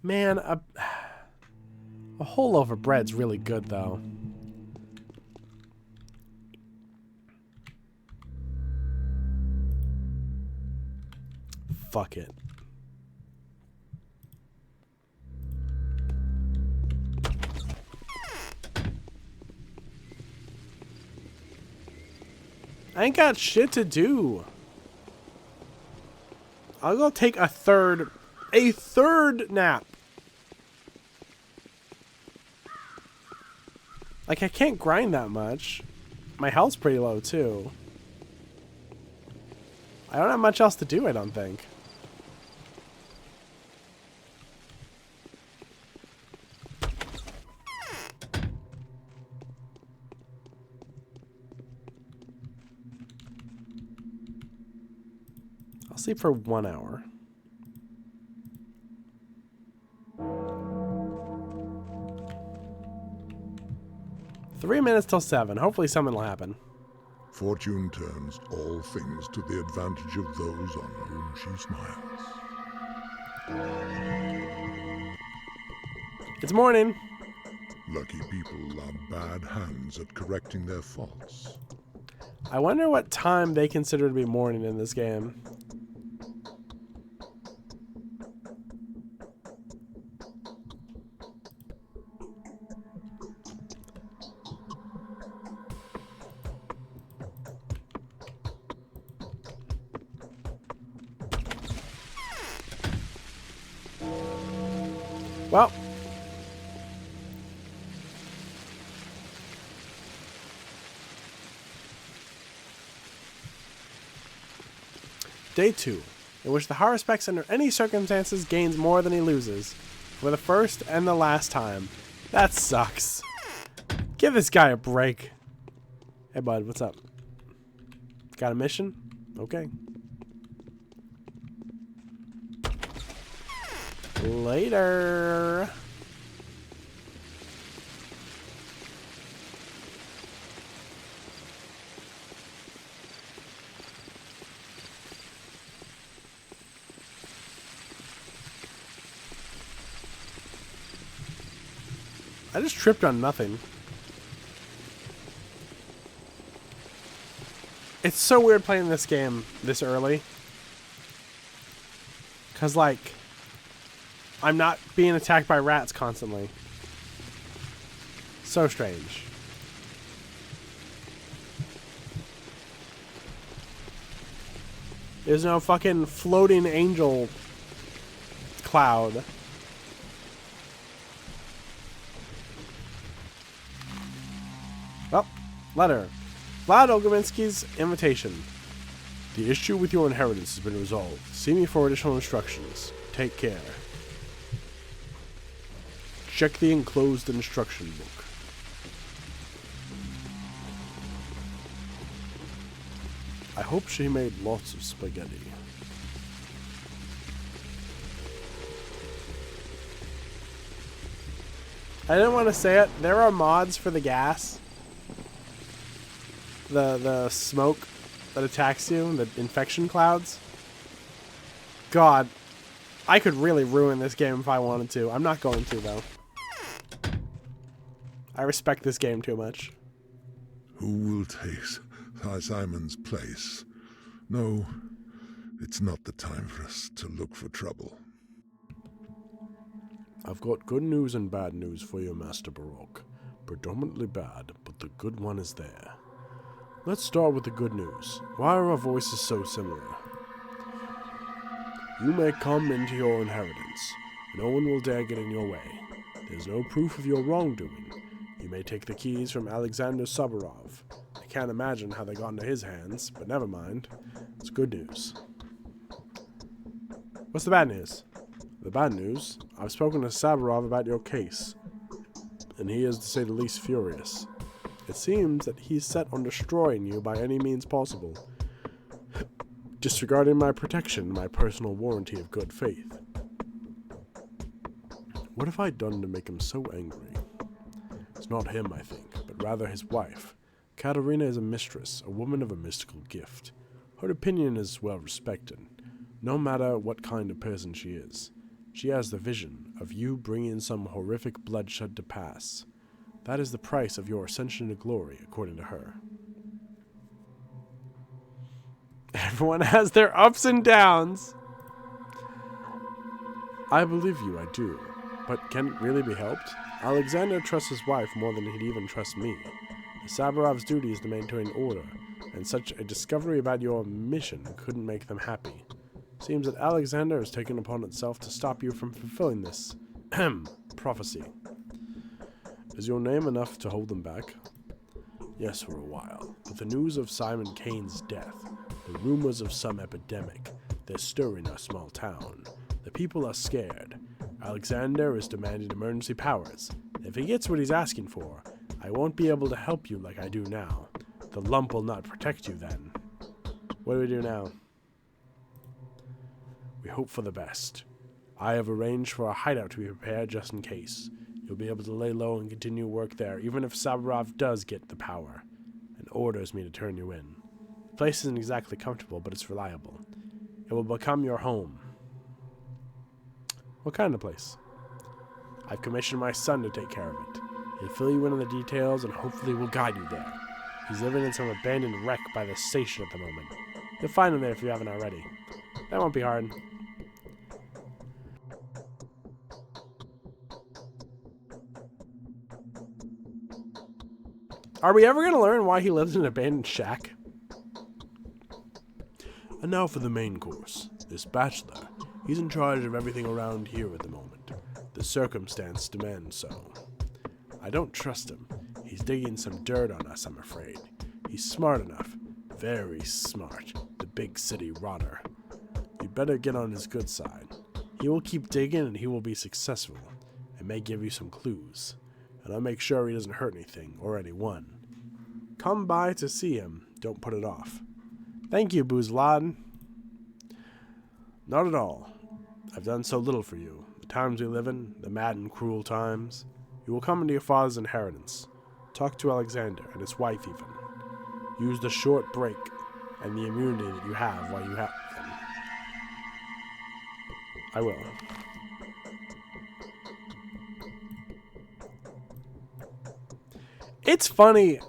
Man, a whole loaf of bread's really good, though. Fuck it. I ain't got shit to do. I'll go take a third nap. Like, I can't grind that much. My health's pretty low, too. I don't have much else to do, I don't think. I'll sleep for 1 hour. Three minutes till 7. Hopefully something will happen. Fortune turns all things to the advantage of those on whom she smiles. It's morning. Lucky people are bad hands at correcting their faults. I wonder what time they consider to be morning in this game. Well, day 2, in which the Haruspex under any circumstances gains more than he loses, for the first and the last time. That sucks. Give this guy a break. Hey bud, what's up? Got a mission? Okay. Later. I just tripped on nothing. It's so weird playing this game this early. Because, like, I'm not being attacked by rats constantly. So strange. There's no fucking floating angel cloud. Well, letter. Vlad Ogominsky's invitation. The issue with your inheritance has been resolved. See me for additional instructions. Take care. Check the enclosed instruction book. I hope she made lots of spaghetti. I didn't want to say it. There are mods for the gas. The smoke that attacks you, the infection clouds. God, I could really ruin this game if I wanted to. I'm not going to, though. I respect this game too much. Who will take Simon's place? No, it's not the time for us to look for trouble. I've got good news and bad news for you, Master Baroque. Predominantly bad, but the good one is there. Let's start with the good news. Why are our voices so similar? You may come into your inheritance. No one will dare get in your way. There's no proof of your wrongdoing. You may take the keys from Alexander Saburov. I can't imagine how they got into his hands, but never mind. It's good news. What's the bad news? The bad news? I've spoken to Saburov about your case, and he is, to say the least, furious. It seems that he's set on destroying you by any means possible, disregarding my protection and my personal warranty of good faith. What have I done to make him so angry? It's not him, I think, but rather his wife. Katerina is a mistress, a woman of a mystical gift. Her opinion is well respected, no matter what kind of person she is. She has the vision of you bringing some horrific bloodshed to pass. That is the price of your ascension to glory, according to her. Everyone has their ups and downs. I believe you, I do. But can it really be helped? Alexander trusts his wife more than he'd even trust me. The Saburov's duty is to maintain order, and such a discovery about your mission couldn't make them happy. Seems that Alexander has taken upon itself to stop you from fulfilling this prophecy. Is your name enough to hold them back? Yes, for a while. But the news of Simon Kane's death, the rumors of some epidemic, they're stirring our small town. The people are scared. Alexander is demanding emergency powers. If he gets what he's asking for, I won't be able to help you like I do now. The lump will not protect you then. What do we do now? We hope for the best. I have arranged for a hideout to be prepared just in case. You'll be able to lay low and continue work there, even if Saburov does get the power and orders me to turn you in. The place isn't exactly comfortable, but it's reliable. It will become your home. What kind of place? I've commissioned my son to take care of it. He'll fill you in on the details and hopefully will guide you there. He's living in some abandoned wreck by the station at the moment. You'll find him there if you haven't already. That won't be hard. Are we ever going to learn why he lives in an abandoned shack? And now for the main course. This bachelor, he's in charge of everything around here at the moment. The circumstance demands so. I don't trust him. He's digging some dirt on us, I'm afraid. He's smart enough. Very smart. The big city rotter. You'd better get on his good side. He will keep digging and he will be successful. And may give you some clues. And I'll make sure he doesn't hurt anything or anyone. Come by to see him. Don't put it off. Thank you, Buzlad. Not at all. I've done so little for you. The times we live in, the mad and cruel times. You will come into your father's inheritance. Talk to Alexander and his wife even. Use the short break and the immunity that you have while you have them. I will. It's funny.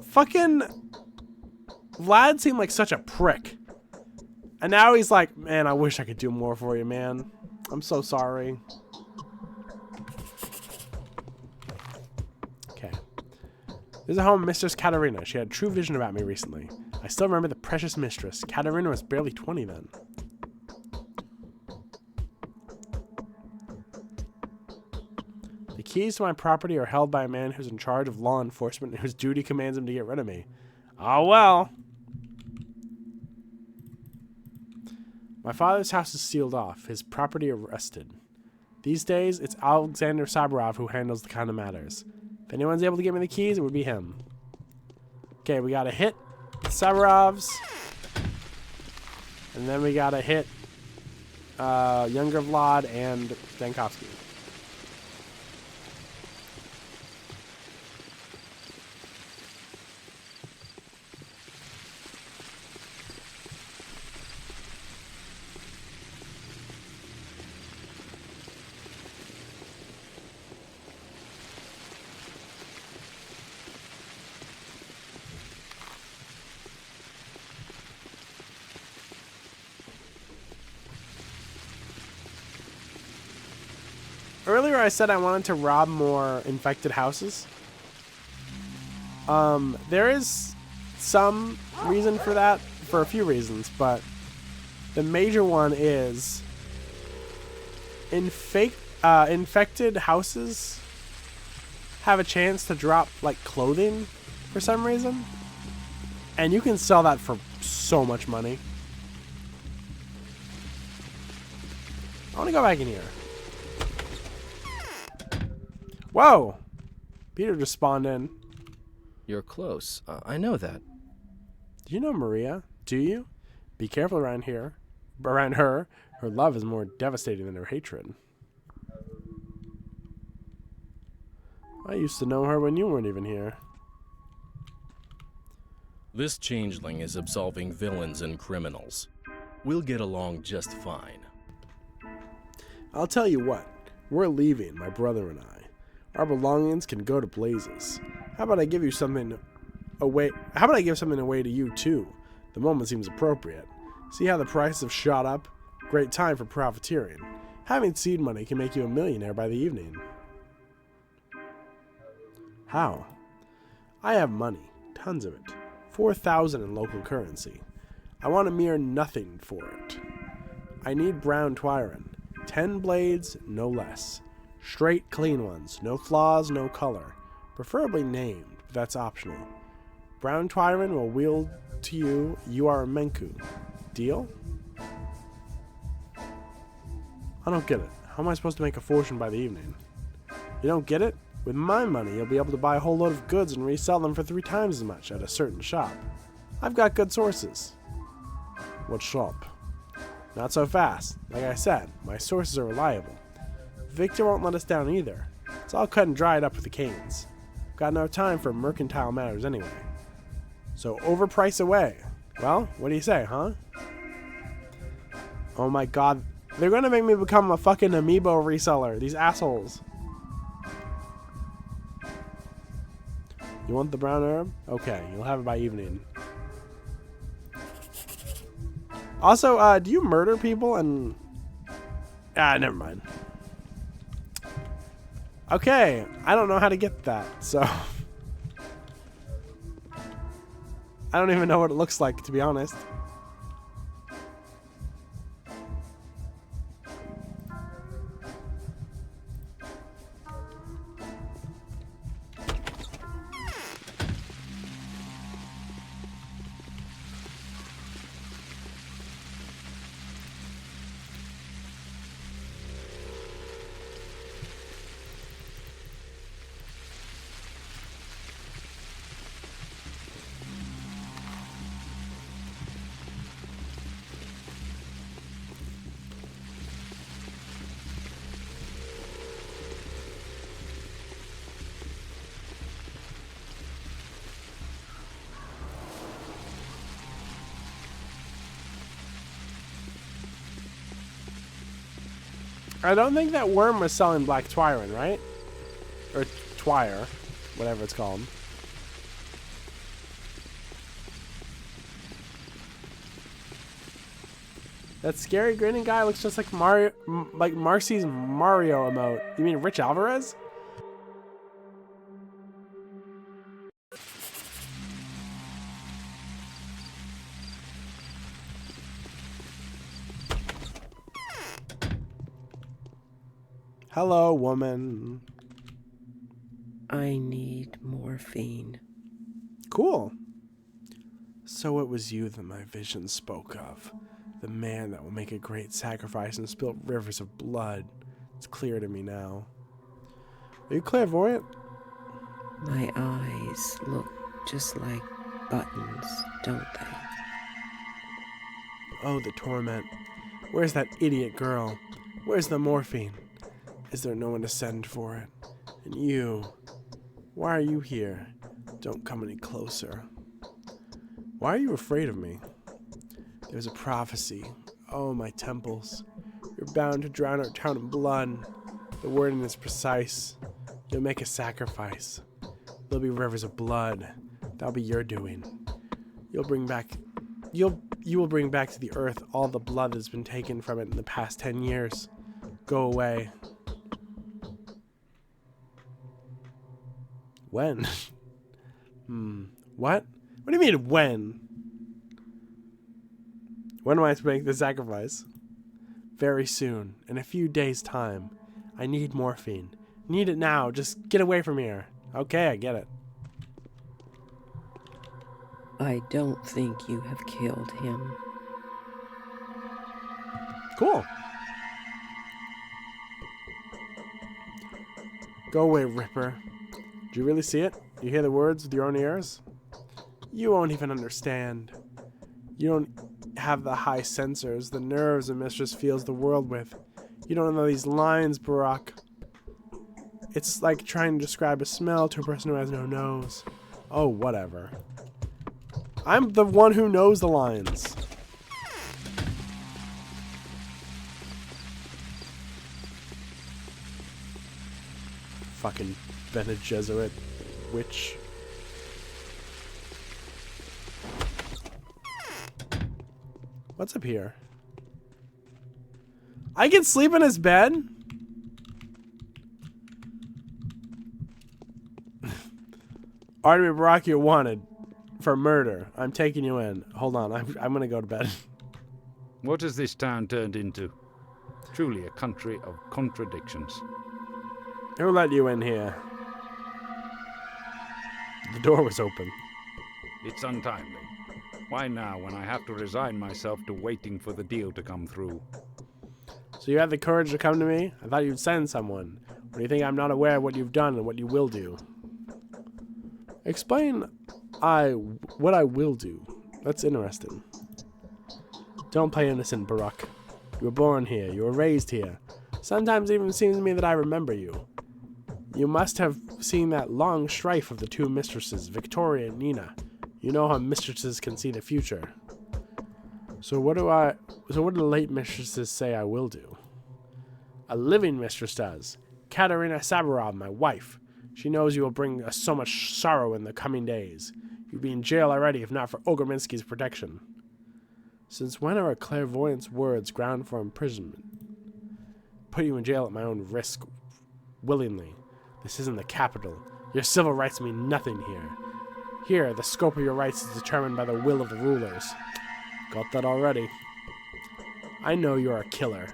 Fucking Vlad seemed like such a prick. And now he's like, man, I wish I could do more for you, man. I'm so sorry. Okay. This is home of Mistress Katerina. She had true vision about me recently. I still remember the precious mistress. Katerina was barely 20 then. The keys to my property are held by a man who's in charge of law enforcement and whose duty commands him to get rid of me. Oh well. My father's house is sealed off, his property arrested. These days, it's Alexander Saburov who handles the kind of matters. If anyone's able to give me the keys, it would be him. Okay, we gotta hit Saburovs. And then we gotta hit younger Vlad and Stankovsky. Earlier I said I wanted to rob more infected houses. There is some reason for that, for a few reasons, but the major one is infected houses have a chance to drop like clothing for some reason, and you can sell that for so much money. I want to go back in here. Whoa! Peter just spawned in. You're close. I know that. Do you know Maria? Do you? Be careful around here. Around her. Her love is more devastating than her hatred. I used to know her when you weren't even here. This changeling is absolving villains and criminals. We'll get along just fine. I'll tell you what. We're leaving, my brother and I. Our belongings can go to blazes. How about I give you something away? How about I give something away to you too? The moment seems appropriate. See how the prices have shot up? Great time for profiteering. Having seed money can make you a millionaire by the evening. How? I have money, tons of it. 4,000 in local currency. I want a mere nothing for it. I need brown twiron. 10 blades, no less. Straight, clean ones. No flaws, no color. Preferably named, but that's optional. Brown twiron will wield to you. You are a Menku. Deal? I don't get it. How am I supposed to make a fortune by the evening? You don't get it? With my money, you'll be able to buy a whole load of goods and resell them for 3 times as much at a certain shop. I've got good sources. What shop? Not so fast. Like I said, my sources are reliable. Victor won't let us down either. It's all cut and dried up with the canes. Got no time for mercantile matters anyway. So overprice away. Well, what do you say, huh? Oh my god. They're gonna make me become a fucking amiibo reseller. These assholes. You want the brown herb? Okay, you'll have it by evening. Also, do you murder people and... never mind. Okay, I don't know how to get that, so... I don't even know what it looks like, to be honest. I don't think that worm was selling black twiron, right? Or Schweier, whatever it's called. That scary grinning guy looks just like Mario, like Marcy's Mario emote. You mean Rich Alvarez? Hello, woman. I need morphine. Cool. So it was you that my vision spoke of. The man that will make a great sacrifice and spill rivers of blood. It's clear to me now. Are you clairvoyant? My eyes look just like buttons, don't they? Oh, the torment. Where's that idiot girl? Where's the morphine? Is there no one to send for it? And you, why are you here? Don't come any closer. Why are you afraid of me? There's a prophecy. Oh, my temples. You're bound to drown our town in blood. The wording is precise. You'll make a sacrifice. There'll be rivers of blood. That'll be your doing. You will bring back to the earth all the blood that's been taken from it in the past 10 years. Go away. When? What? What do you mean, when? When am I to make the sacrifice? Very soon. In a few days' time. I need morphine. Need it now. Just get away from here. Okay, I get it. I don't think you have killed him. Cool. Go away, Ripper. Do you really see it? You hear the words with your own ears? You won't even understand. You don't have the high sensors, the nerves a mistress feels the world with. You don't know these lines, Barack. It's like trying to describe a smell to a person who has no nose. Oh, whatever. I'm the one who knows the lines. Fucking Bene Gesserit witch. What's up here? I can sleep in his bed? Artemis Barak, you're wanted for murder. I'm taking you in. Hold on, I'm gonna go to bed. What has this town turned into? Truly a country of contradictions. Who let you in here? The door was open. It's untimely. Why now, when I have to resign myself to waiting for the deal to come through? So you had the courage to come to me? I thought you'd send someone. Or do you think I'm not aware of what you've done and what you will do? Explain what I will do. That's interesting. Don't play innocent, Barak. You were born here. You were raised here. Sometimes it even seems to me that I remember you. You must have seen that long strife of the two mistresses, Victoria and Nina. You know how mistresses can see the future. So what do the late mistresses say I will do? A living mistress does. Katerina Saburov, my wife. She knows you will bring us so much sorrow in the coming days. You'd be in jail already if not for Ogominsky's protection. Since when are a clairvoyant's words ground for imprisonment? Put you in jail at my own risk, willingly. This isn't the capital. Your civil rights mean nothing here. Here, the scope of your rights is determined by the will of the rulers. Got that already. I know you're a killer.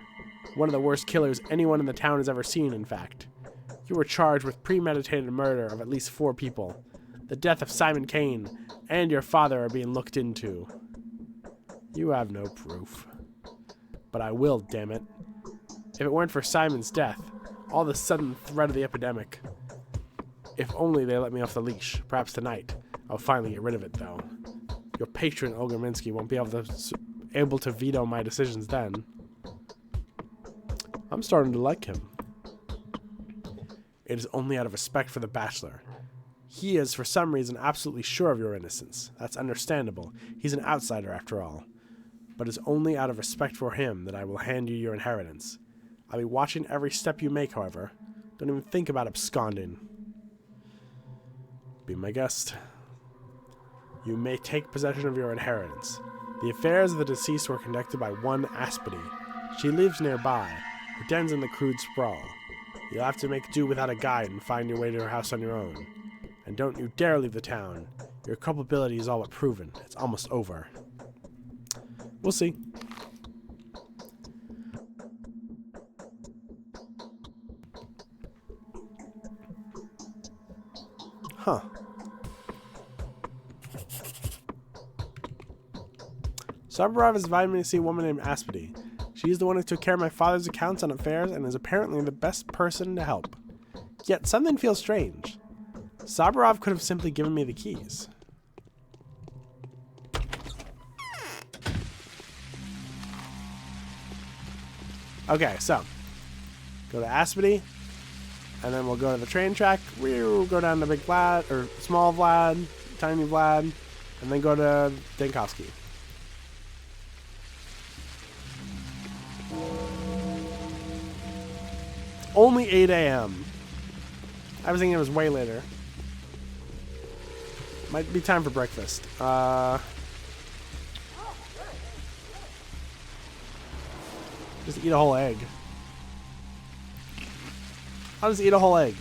One of the worst killers anyone in the town has ever seen, in fact. You were charged with premeditated murder of at least 4 people. The death of Simon Kane and your father are being looked into. You have no proof. But I will, damn it. If it weren't for Simon's death, all the sudden threat of the epidemic. If only they let me off the leash, perhaps tonight. I'll finally get rid of it, though. Your patron, Olga Minsky, won't be able to veto my decisions then. I'm starting to like him. It is only out of respect for the bachelor. He is, for some reason, absolutely sure of your innocence. That's understandable. He's an outsider, after all. But it's only out of respect for him that I will hand you your inheritance. I'll be watching every step you make, however. Don't even think about absconding. Be my guest. You may take possession of your inheritance. The affairs of the deceased were conducted by one Aspity. She lives nearby, her den's in the crude sprawl. You'll have to make do without a guide and find your way to her house on your own. And don't you dare leave the town. Your culpability is all but proven. It's almost over. We'll see. Huh. Saburov has invited me to see a woman named Aspity. She's the one who took care of my father's accounts and affairs and is apparently the best person to help. Yet something feels strange. Saburov could have simply given me the keys. Okay, so go to Aspity, and then we'll go to the train track. We'll go down to Big Vlad, or Small Vlad, Tiny Vlad, and then go to Dankovsky. Only 8 a.m. I was thinking it was way later. Might be time for breakfast. Just eat a whole egg. I'll just eat a whole egg.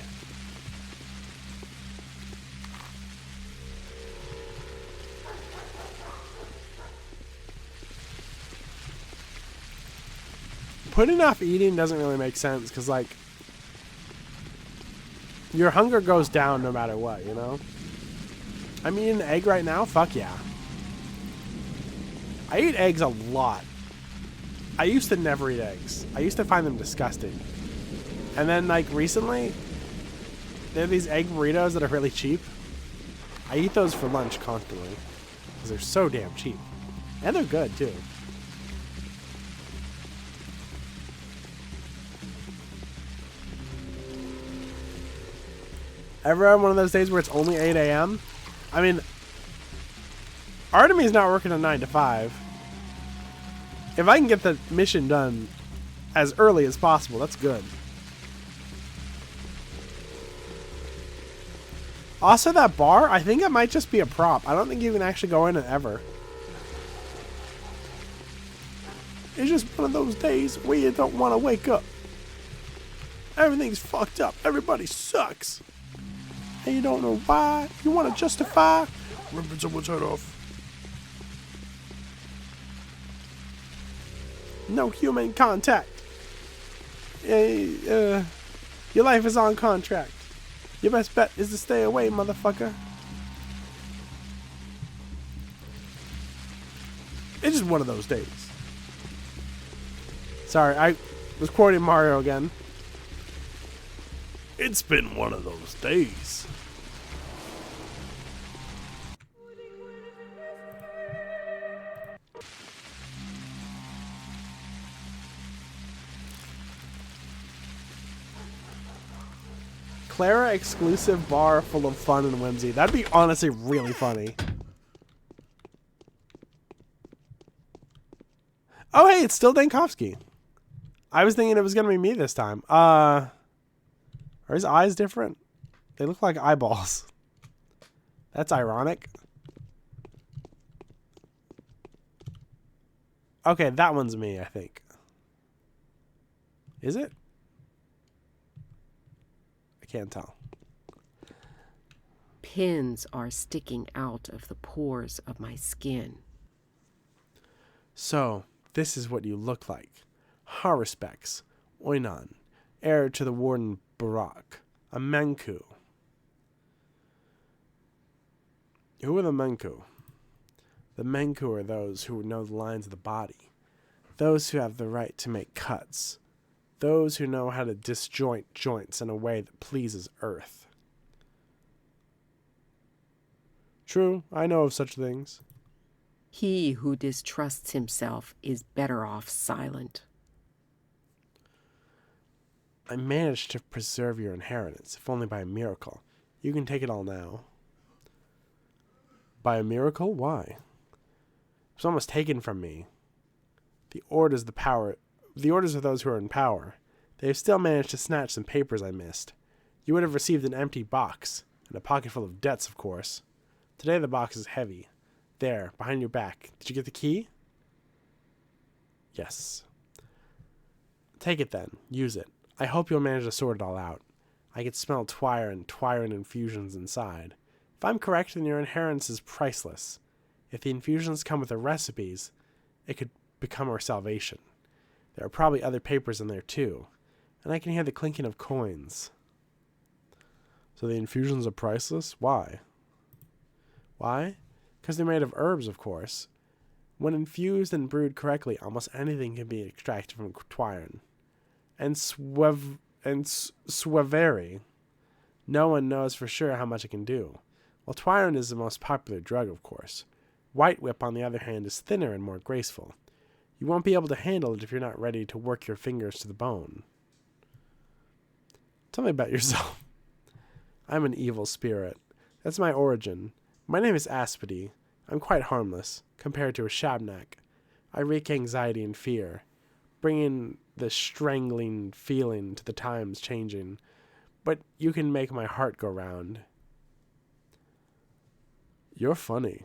Putting off eating doesn't really make sense because, like, your hunger goes down no matter what, you know? I'm eating an egg right now? Fuck yeah. I eat eggs a lot. I used to never eat eggs. I used to find them disgusting. And then, like, recently, there are these egg burritos that are really cheap. I eat those for lunch constantly because they're so damn cheap. And they're good, too. Ever on one of those days where it's only 8 a.m.? I mean, Artemy's not working a 9 to 5. If I can get the mission done as early as possible, that's good. Also, that bar, I think it might just be a prop. I don't think you can actually go in it ever. It's just one of those days where you don't want to wake up. Everything's fucked up. Everybody sucks. And you don't know why. You want to justify ripping someone's head off. No human contact. Your life is on contract. Your best bet is to stay away, motherfucker. It's just one of those days. Sorry, I was quoting Mario again. It's been one of those days. Clara exclusive bar full of fun and whimsy. That'd be honestly really funny. Oh, hey, it's still Dankovsky. I was thinking it was going to be me this time. Are his eyes different? They look like eyeballs. That's ironic. Okay, that one's me, I think. Is it? I can't tell. Pins are sticking out of the pores of my skin. So, this is what you look like. Haruspex, Oinon, heir to the warden Barak, a Menku. Who are the Menku? The Menku are those who know the lines of the body, those who have the right to make cuts, those who know how to disjoint joints in a way that pleases Earth. True, I know of such things. He who distrusts himself is better off silent. I managed to preserve your inheritance, if only by a miracle. You can take it all now. By a miracle? Why? It was almost taken from me. The orders of those who are in power. They have still managed to snatch some papers I missed. You would have received an empty box, And a pocket full of debts, of course. Today the box is heavy. There, behind your back. Did you get the key? Yes. Take it then. Use it. I hope you'll manage to sort it all out. I can smell twire and twirine infusions inside. If I'm correct, then your inheritance is priceless. If the infusions come with the recipes, it could become our salvation. There are probably other papers in there too. And I can hear the clinking of coins. So the infusions are priceless? Why? Why? Because they're made of herbs, of course. When infused and brewed correctly, almost anything can be extracted from twine. And swavery. No one knows for sure how much it can do. Well, twine is the most popular drug, of course. White whip, on the other hand, is thinner and more graceful. You won't be able to handle it if you're not ready to work your fingers to the bone. Tell me about yourself. I'm an evil spirit. That's my origin. My name is Aspedy. I'm quite harmless, compared to a shabnak. I wreak anxiety and fear, bringing the strangling feeling to the times changing. But you can make my heart go round. You're funny.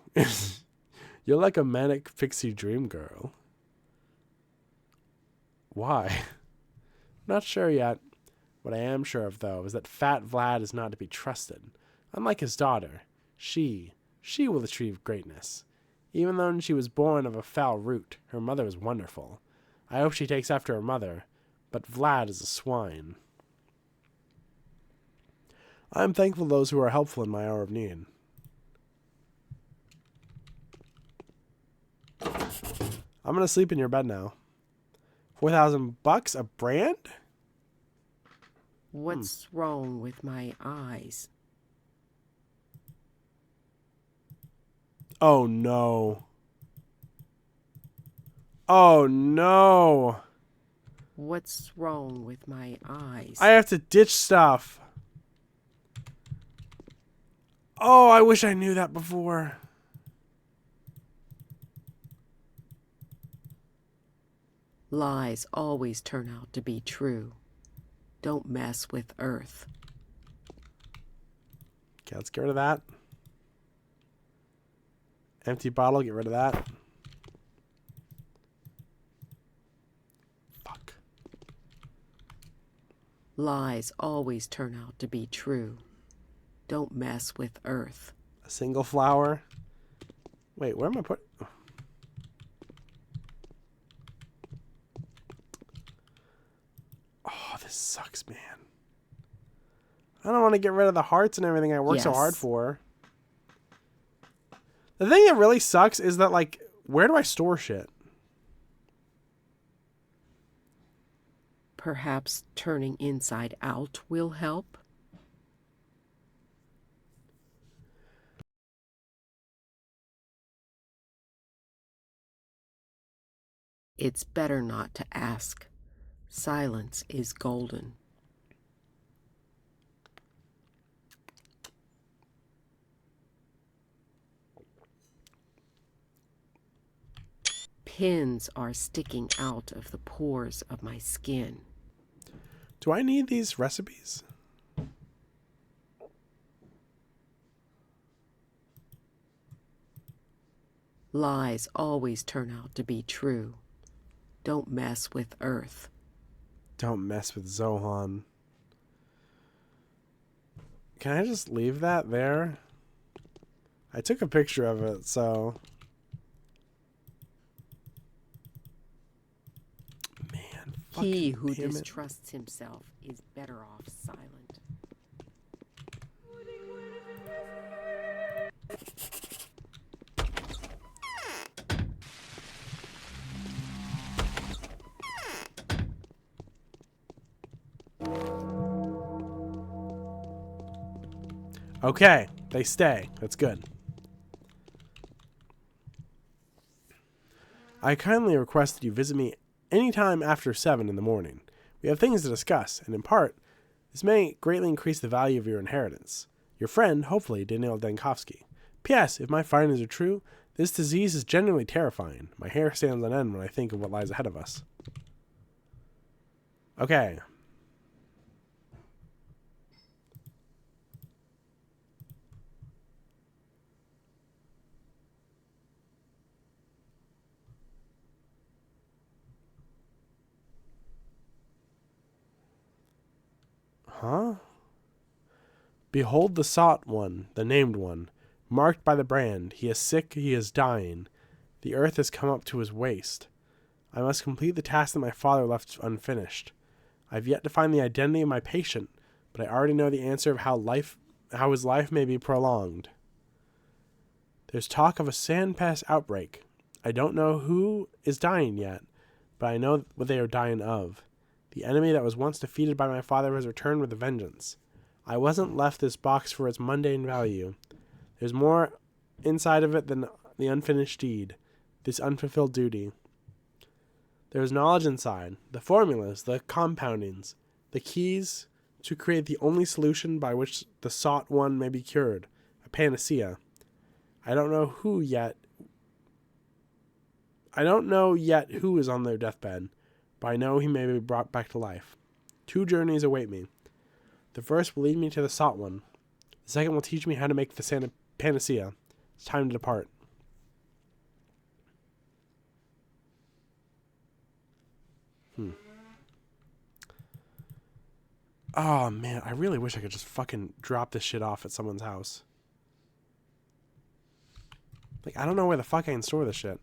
You're like a manic pixie dream girl. Why? Not sure yet. What I am sure of, though, is that Fat Vlad is not to be trusted. Unlike his daughter, she will achieve greatness. Even though she was born of a foul root, her mother was wonderful. I hope she takes after her mother, but Vlad is a swine. I am thankful to those who are helpful in my hour of need. I'm gonna sleep in your bed now. $4,000 a brand? What's wrong with my eyes? Oh no. Oh no. What's wrong with my eyes? I have to ditch stuff. Oh, I wish I knew that before. Lies always turn out to be true. Don't mess with Earth. Okay, let's get rid of that. Empty bottle, get rid of that. Fuck. Lies always turn out to be true. Don't mess with Earth. A single flower. Wait, where am I putting? Oh, this sucks, man. I don't want to get rid of the hearts and everything I worked so hard for. The thing that really sucks is that, like, where do I store shit? Perhaps turning inside out will help? It's better not to ask. Silence is golden. Pins are sticking out of the pores of my skin. Do I need these recipes? Lies always turn out to be true. Don't mess with Earth. Don't mess with Zohan. Can I just leave that there? I took a picture of it, so... Man, he who distrusts himself is better off silent. Okay, they stay. That's good. I kindly request that you visit me anytime after 7 in the morning. We have things to discuss, and in part, this may greatly increase the value of your inheritance. Your friend, hopefully, Daniel Dankovsky. P.S. If my findings are true, this disease is genuinely terrifying. My hair stands on end when I think of what lies ahead of us. Okay. Huh? Behold the sought one, the named one, marked by the brand. He is sick, he is dying. The earth has come up to his waist. I must complete the task that my father left unfinished. I've yet to find the identity of my patient, but I already know the answer of how his life may be prolonged. There's talk of a sand pest outbreak. I don't know who is dying yet, but I know what they are dying of. The enemy that was once defeated by my father has returned with a vengeance. I wasn't left this box for its mundane value. There's more inside of it than the unfinished deed, this unfulfilled duty. There's knowledge inside, the formulas, the compoundings, the keys to create the only solution by which the sought one may be cured, a panacea. I don't know yet who is on their deathbed, but I know he may be brought back to life. 2 journeys await me. The first will lead me to the sought one. The second will teach me how to make the panacea. It's time to depart. Oh, man, I really wish I could just fucking drop this shit off at someone's house. Like, I don't know where the fuck I can store this shit.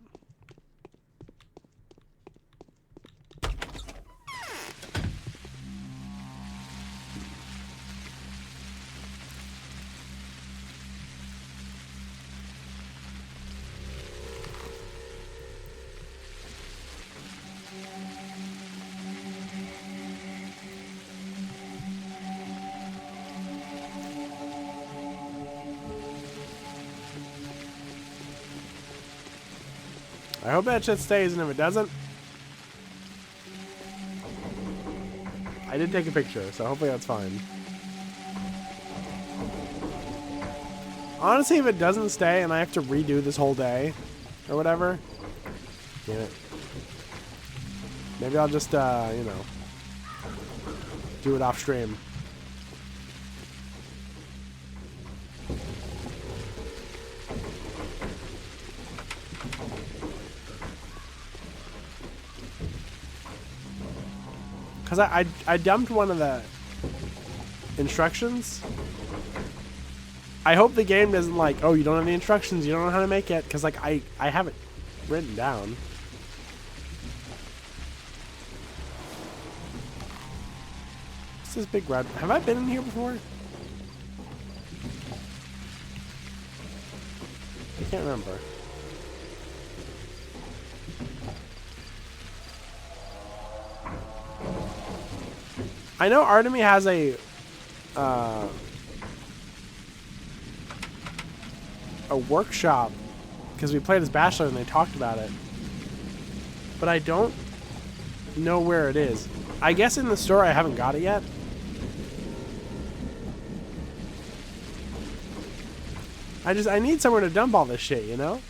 I hope that shit stays, and if it doesn't, I did take a picture, so hopefully that's fine. Honestly, if it doesn't stay and I have to redo this whole day or whatever, damn it. Maybe I'll just, you know, do it off stream. Because I dumped one of the instructions. I hope the game doesn't like, oh, you don't have the instructions, you don't know how to make it. Because, like, I have it written down. What's this big red? Have I been in here before? I can't remember. I know Artemy has a workshop because we played as Bachelor and they talked about it, but I don't know where it is. I guess in the store. I haven't got it yet. I need somewhere to dump all this shit, you know?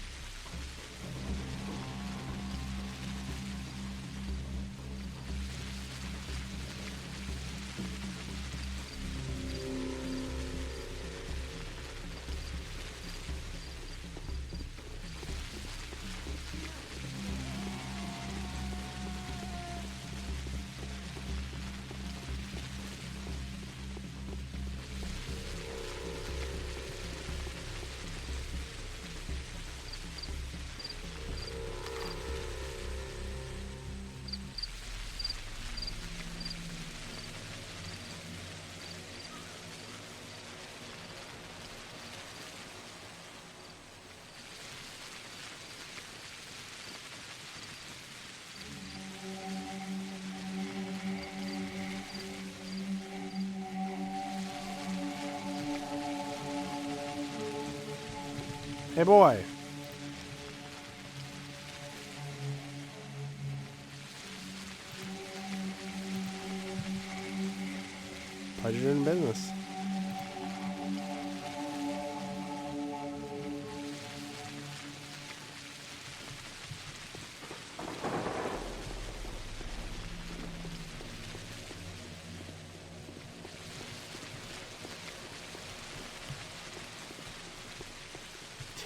Hey, boy. Pleasure in business.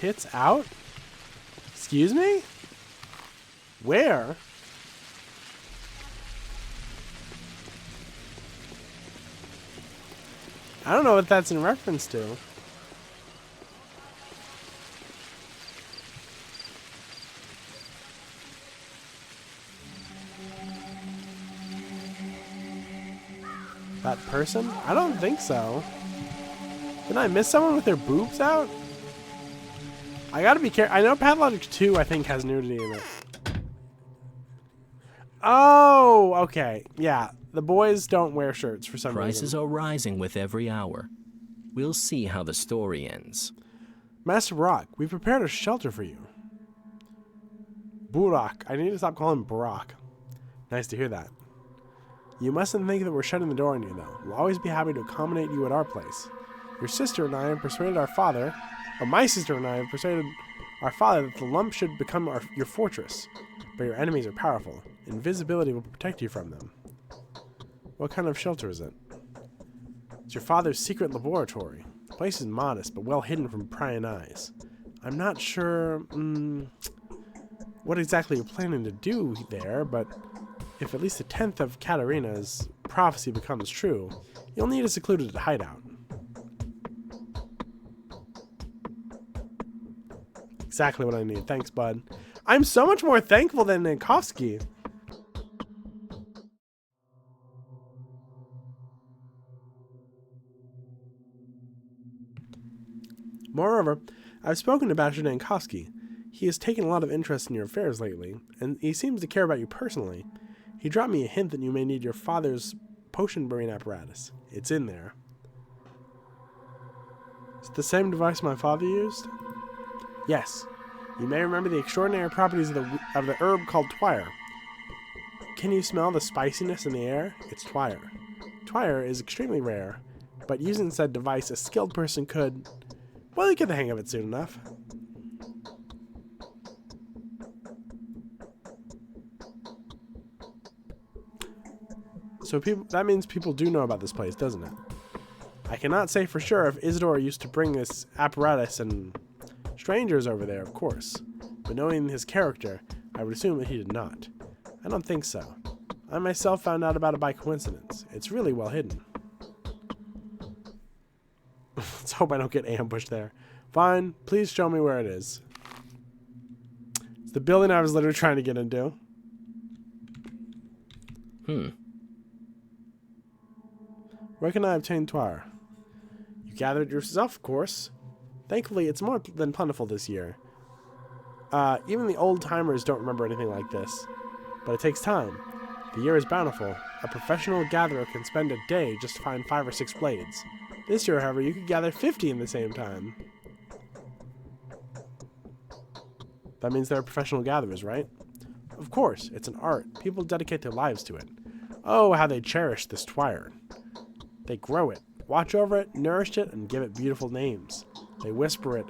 Tits out? Excuse me? Where? I don't know what that's in reference to. That person? I don't think so. Did I miss someone with their boobs out? I gotta be careful. I know Pathologic 2, I think, has nudity in it. Oh, okay. Yeah, the boys don't wear shirts for some reason. Prices are rising with every hour. We'll see how the story ends. Master Brock, we prepared a shelter for you. Burak. I need to stop calling him Brock. Nice to hear that. You mustn't think that we're shutting the door on you, though. We'll always be happy to accommodate you at our place. Your sister and I have persuaded our father, or my sister and I have persuaded our father that the lump should become your fortress. But your enemies are powerful. Invisibility will protect you from them. What kind of shelter is it? It's your father's secret laboratory. The place is modest, but well hidden from prying eyes. I'm not sure what exactly you're planning to do there, but if at least a tenth of Katarina's prophecy becomes true, you'll need a secluded hideout. Exactly what I need. Thanks, bud. I'm so much more thankful than Nankovsky. Moreover, I've spoken to Bachelor Nankovsky. He has taken a lot of interest in your affairs lately, and he seems to care about you personally. He dropped me a hint that you may need your father's potion brewing apparatus. It's in there. Is it the same device my father used? Yes. You may remember the extraordinary properties of the herb called twire. Can you smell the spiciness in the air? It's twire. Twire is extremely rare, but using said device, a skilled person could... Well, you get the hang of it soon enough. So that means people do know about this place, doesn't it? I cannot say for sure if Isidore used to bring this apparatus and strangers over there, of course. But knowing his character, I would assume that he did not. I don't think so. I myself found out about it by coincidence. It's really well hidden. Let's hope I don't get ambushed there. Fine, please show me where it is. It's the building I was literally trying to get into. Where can I obtain twire? You gathered it yourself, of course. Thankfully, it's more than plentiful this year. Even the old-timers don't remember anything like this. But it takes time. The year is bountiful. A professional gatherer can spend a day just to find 5 or 6 blades. This year, however, you could gather 50 in the same time. That means they're professional gatherers, right? Of course, it's an art. People dedicate their lives to it. Oh, how they cherish this twire. They grow it, watch over it, nourish it, and give it beautiful names. They whisper it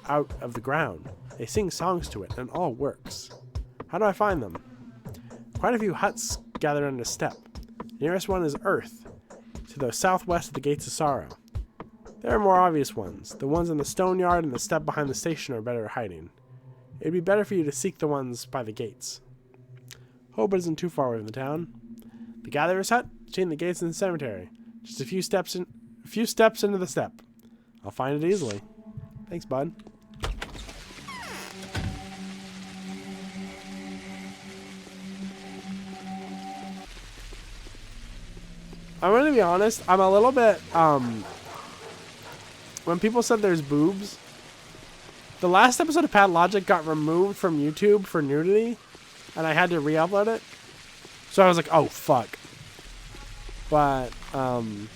out of the ground. They sing songs to it, and it all works. How do I find them? Quite a few huts gather under a steppe. The nearest one is Earth, to the southwest of the Gates of Sorrow. There are more obvious ones. The ones in the stone yard and the steppe behind the station are better at hiding. It'd be better for you to seek the ones by the gates. Hope it isn't too far away from the town. The gatherer's hut, between the gates and the cemetery. Just a few steps into the steppe. I'll find it easily. Thanks, bud. I'm going to be honest, I'm a little bit, when people said there's boobs, the last episode of Pathologic got removed from YouTube for nudity, and I had to re-upload it. So I was like, oh, fuck. But, I'm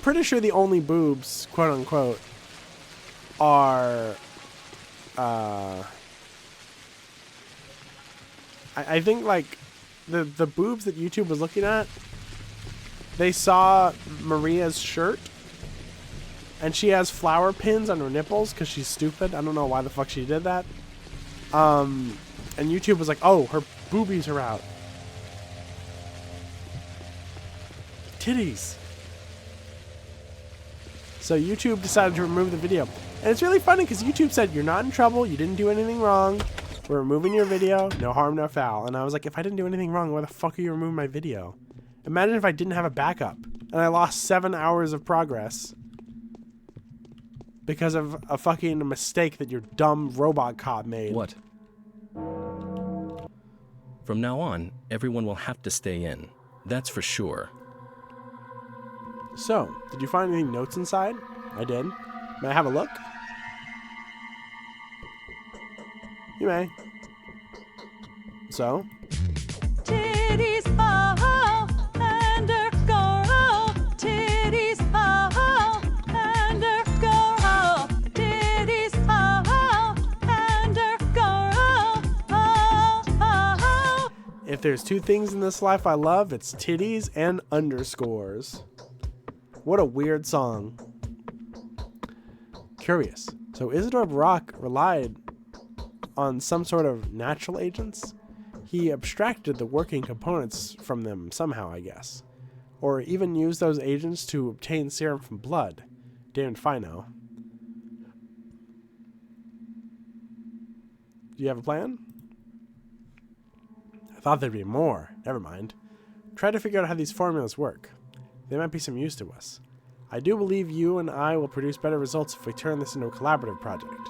pretty sure the only boobs, quote unquote, are, I think, like, the boobs that YouTube was looking at, they saw Maria's shirt, and she has flower pins on her nipples because she's stupid. I don't know why the fuck she did that. And YouTube was like, oh, her boobies are out. Titties. So YouTube decided to remove the video. And it's really funny because YouTube said, you're not in trouble, you didn't do anything wrong, we're removing your video, no harm, no foul. And I was like, if I didn't do anything wrong, why the fuck are you removing my video? Imagine if I didn't have a backup. And I lost 7 hours of progress. Because of a fucking mistake that your dumb robot cop made. What? From now on, everyone will have to stay in. That's for sure. So, did you find any notes inside? I did. May I have a look? You may. So? Titties, oh, and a girl. Titties, oh, and a girl. Titties, oh, and a girl. Oh. If there's two things in this life I love, it's titties and underscores. What a weird song. Curious. So Isidore Barak relied on some sort of natural agents? He abstracted the working components from them somehow, I guess. Or even used those agents to obtain serum from blood. Damned if I know. Do you have a plan? I thought there'd be more. Never mind. Try to figure out how these formulas work. They might be some use to us. I do believe you and I will produce better results if we turn this into a collaborative project.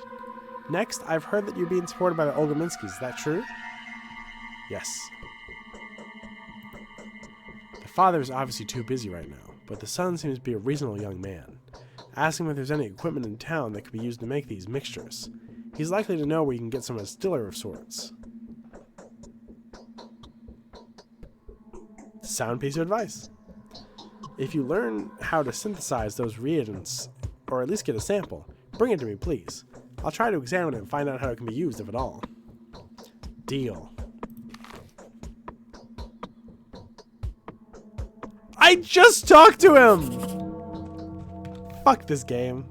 Next, I've heard that you're being supported by the Olgaminskis. Is that true? Yes. The father is obviously too busy right now, but the son seems to be a reasonable young man. Ask him if there's any equipment in town that could be used to make these mixtures. He's likely to know where you can get some distiller of sorts. Sound piece of advice. If you learn how to synthesize those reagents, or at least get a sample, bring it to me, please. I'll try to examine it and find out how it can be used, if at all. Deal. I just talked to him! Fuck this game.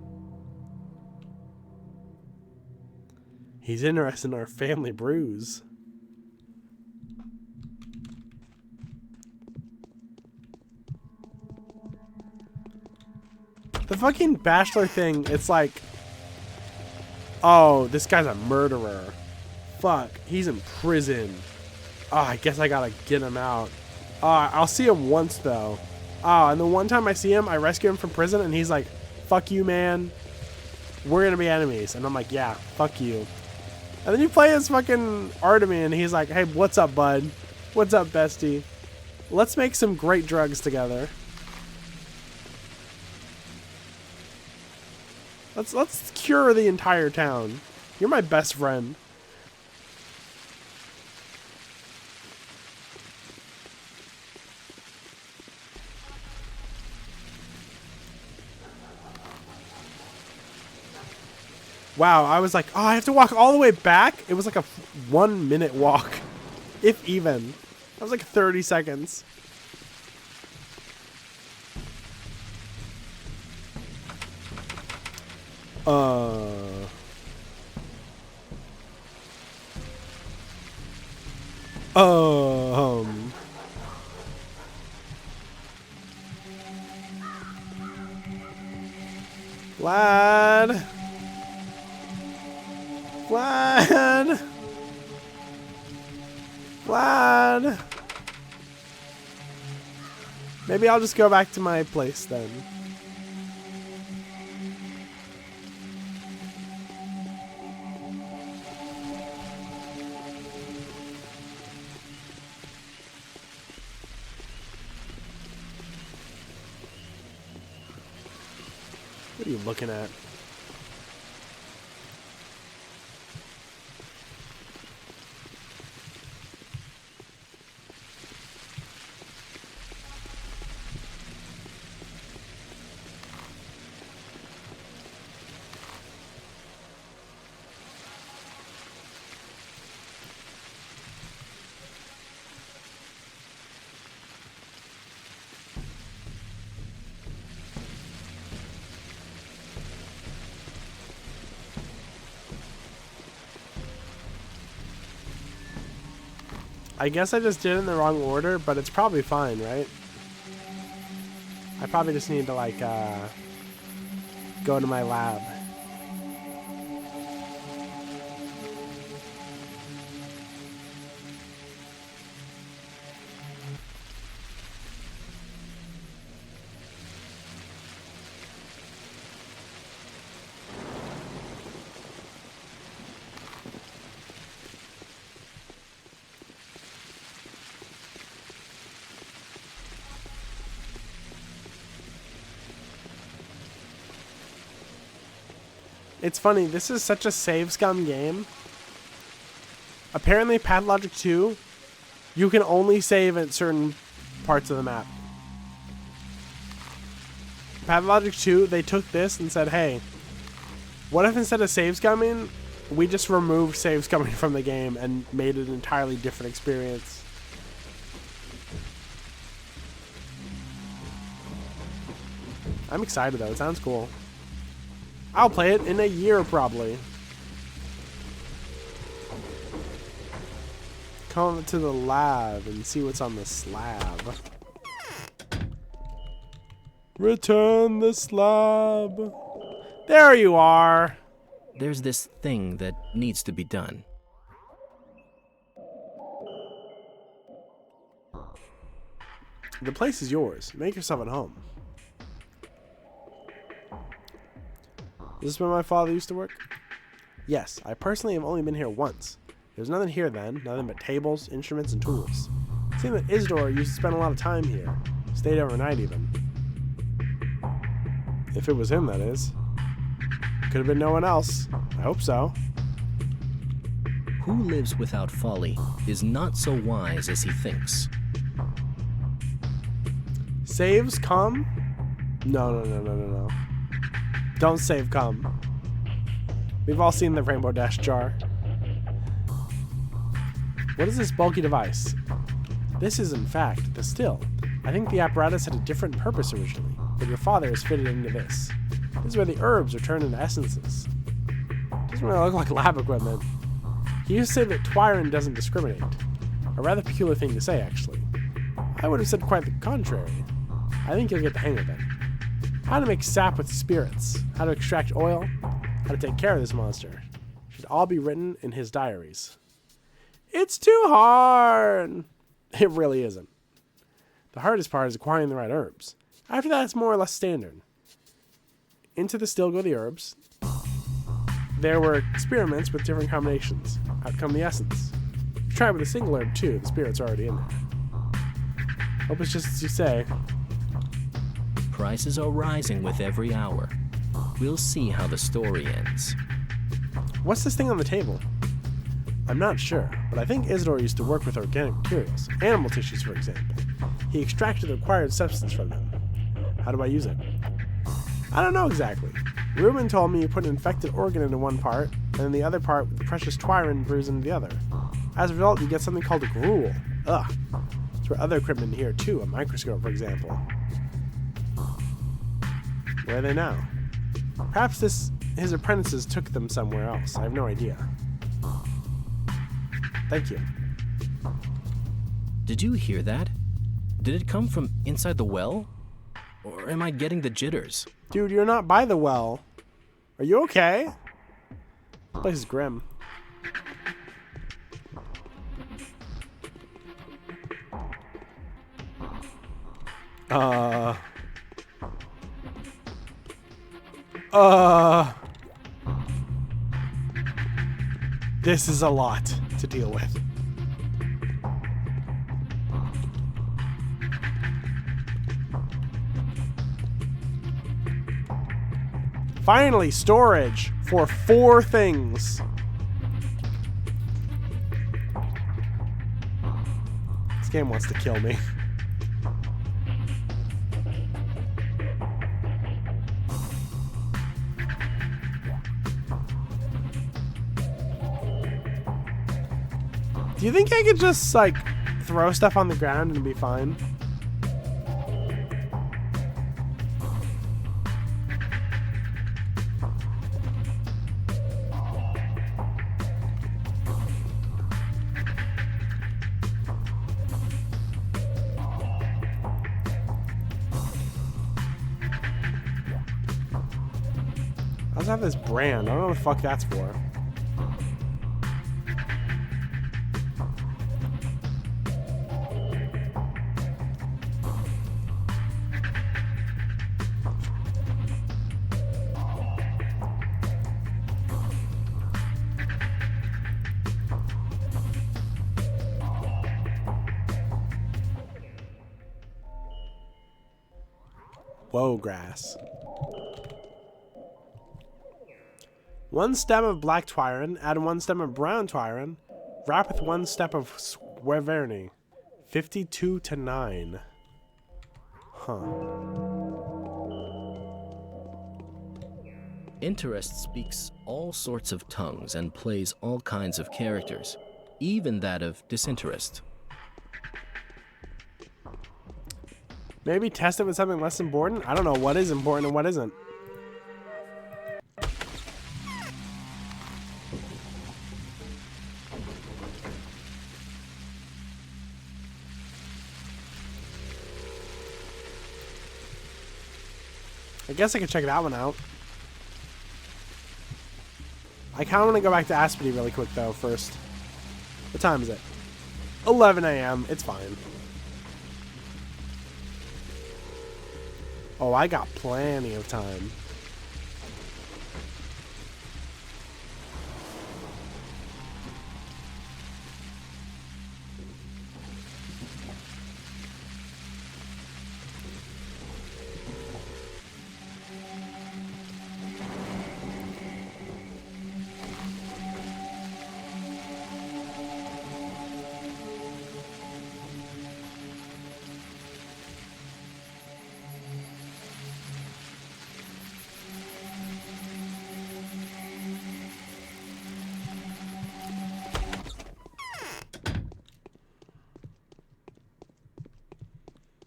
He's interested in our family brews. The fucking bachelor thing, it's like, oh, this guy's a murderer. Fuck, he's in prison. Oh, I guess I gotta get him out. I'll see him once, though. And the one time I see him, I rescue him from prison, and he's like, fuck you, man. We're gonna be enemies. And I'm like, yeah, fuck you. And then you play as fucking Artemy, and he's like, hey, what's up, bud? What's up, bestie? Let's make some great drugs together. Let's cure the entire town. You're my best friend. Wow, I was like, oh, I have to walk all the way back? It was like a 1 minute walk, if even. That was like 30 seconds. Vlad. Vlad. Vlad. Maybe I'll just go back to my place then. What are you looking at? I guess I just did it in the wrong order, but it's probably fine, right? I probably just need to, like, go to my lab. It's funny, this is such a save scum game. Apparently, Pathologic 2, you can only save at certain parts of the map. Pathologic 2, they took this and said, hey, what if instead of save scumming, we just removed save scumming from the game and made it an entirely different experience? I'm excited though, it sounds cool. I'll play it in a year probably. Come to the lab and see what's on the slab. Return the slab. There you are. There's this thing that needs to be done. The place is yours. Make yourself at home. Is this where my father used to work? Yes, I personally have only been here once. There was nothing here then, nothing but tables, instruments, and tools. It seemed that Isidore used to spend a lot of time here. Stayed overnight even. If it was him, that is. Could have been no one else. I hope so. Who lives without folly is not so wise as he thinks. Saves come? No. Don't save come. We've all seen the Rainbow Dash jar. What is this bulky device? This is, in fact, the still. I think the apparatus had a different purpose originally, but your father has fitted into this. This is where the herbs are turned into essences. Doesn't really look like lab equipment. He used to say that Twyron doesn't discriminate. A rather peculiar thing to say, actually. I would have said quite the contrary. I think you'll get the hang of it. How to make sap with spirits, how to extract oil, how to take care of this monster. Should all be written in his diaries. It's too hard! It really isn't. The hardest part is acquiring the right herbs. After that, it's more or less standard. Into the still go the herbs. There were experiments with different combinations. Out come the essence. You try with a single herb too, the spirit's already in there. Hope it's just as you say. Prices are rising with every hour. We'll see how the story ends. What's this thing on the table? I'm not sure, but I think Isidore used to work with organic materials, animal tissues for example. He extracted the required substance from them. How do I use it? I don't know exactly. Reuben told me you put an infected organ into one part, and then the other part with the precious Twyron brews into the other. As a result, you get something called a gruel. Ugh. There's other equipment here too, a microscope for example. Where are they now? Perhaps his apprentices took them somewhere else. I have no idea. Thank you. Did you hear that? Did it come from inside the well? Or am I getting the jitters? Dude, you're not by the well. Are you okay? This place is grim. This is a lot to deal with. Finally, storage for 4 things. This game wants to kill me. Do you think I could just, like, throw stuff on the ground and be fine? I also have this brand. I don't know what the fuck that's for. Whoa, grass. 1 stem of black twiron, add 1 stem of brown twiron, wrap with 1 step of Sweverny. 52 to 9. Huh. Interest speaks all sorts of tongues and plays all kinds of characters, even that of disinterest. Maybe test it with something less important? I don't know what is important and what isn't. I guess I could check that one out. I kind of want to go back to Aspity really quick, though, first. What time is it? 11 a.m. It's fine. Oh, I got plenty of time.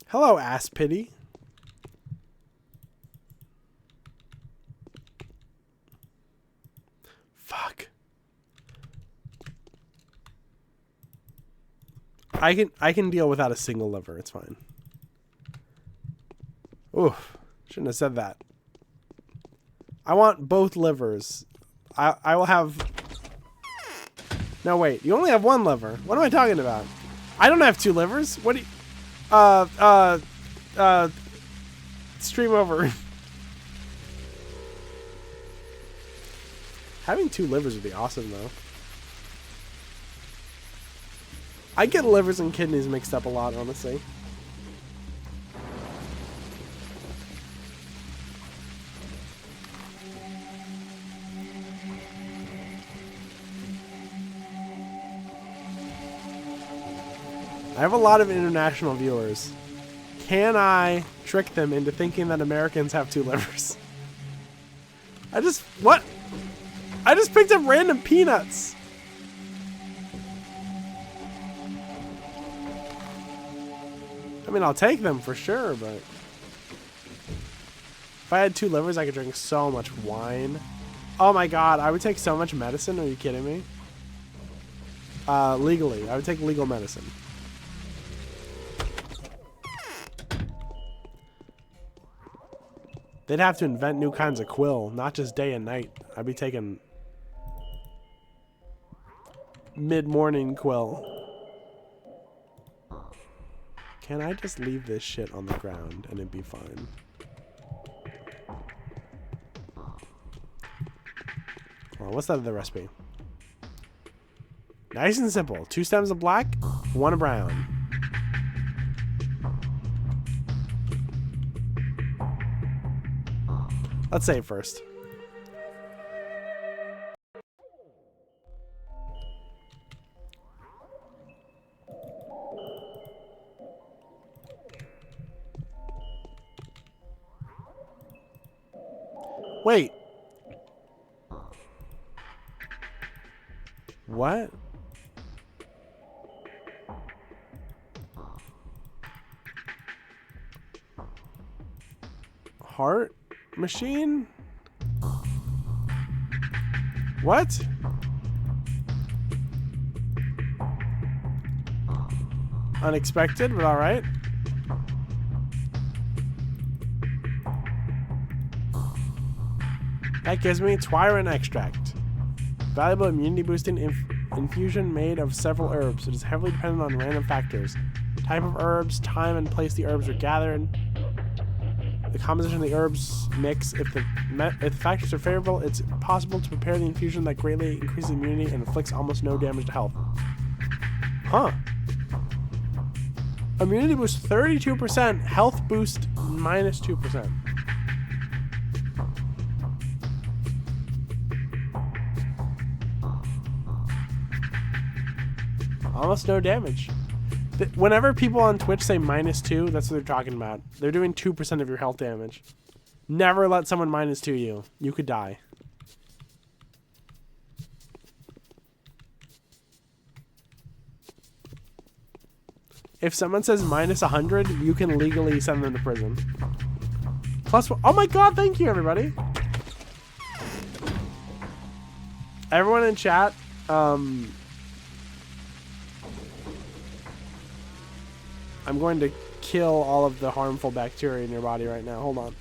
Hello, ass pity. Fuck. I can deal without a single liver. It's fine. Oof. Shouldn't have said that. I want both livers. I will have... No, wait. You only have 1 liver. What am I talking about? I don't have 2 livers. What do you... stream over. Having 2 livers would be awesome, though. I get livers and kidneys mixed up a lot, honestly. I have a lot of international viewers. Can I trick them into thinking that Americans have 2 livers? What? I just picked up random peanuts. I mean, I'll take them for sure, but... If I had 2 livers, I could drink so much wine. Oh my god, I would take so much medicine. Are you kidding me? Legally. I would take legal medicine. They'd have to invent new kinds of quill, not just day and night. I'd be taking mid-morning quill. Can I just leave this shit on the ground and it'd be fine? Well, what's that other recipe? Nice and simple. 2 stems of black, 1 of brown. Let's save first. Wait. What? Heart machine? What? Unexpected, but alright. That gives me Twiron extract. Valuable immunity boosting infusion made of several herbs. It is heavily dependent on random factors. Type of herbs, time and place the herbs are gathered. The composition of the herbs mix. If the factors are favorable, it's possible to prepare the infusion that greatly increases immunity and inflicts almost no damage to health. Huh. Immunity boost 32%, health boost -2%. Almost no damage. Whenever people on Twitch say -2, that's what they're talking about. They're doing 2% of your health damage. Never let someone -2 you. You could die. If someone says -100, you can legally send them to prison. +1. Oh my god, thank you, everybody. Everyone in chat, I'm going to kill all of the harmful bacteria in your body right now. Hold on.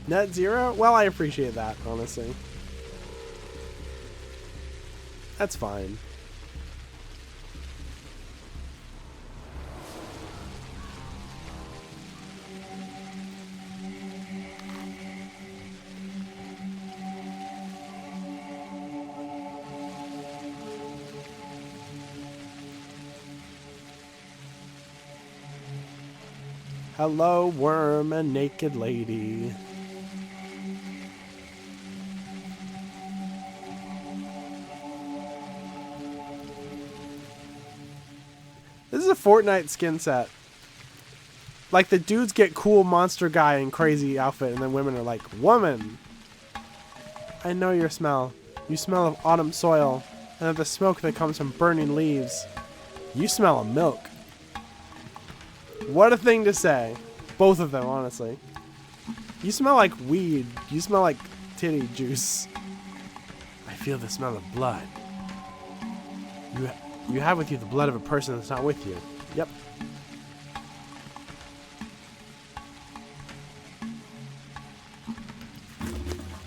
Net 0? Well, I appreciate that, honestly. That's fine. Hello, worm and naked lady. This is a Fortnite skin set. Like, the dudes get cool monster guy and crazy outfit, and then women are like, woman! I know your smell. You smell of autumn soil, and of the smoke that comes from burning leaves. You smell of milk. What a thing to say. Both of them, honestly. You smell like weed. You smell like titty juice. I feel the smell of blood. You have with you the blood of a person that's not with you. Yep.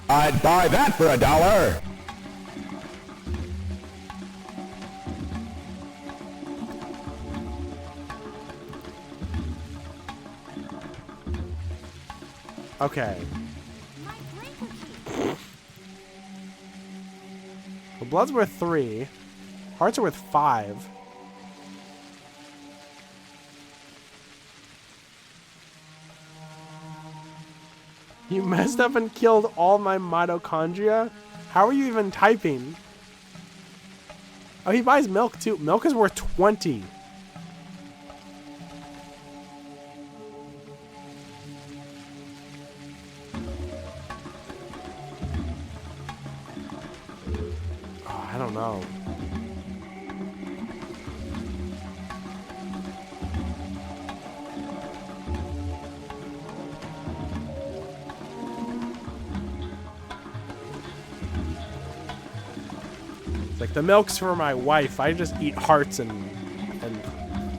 I'd buy that for $1. Okay. Well, blood's worth 3. Hearts are worth 5. You messed up and killed all my mitochondria? How are you even typing? Oh, he buys milk too. Milk is worth 20. Oh, I don't know. Like, the milk's for my wife. I just eat hearts and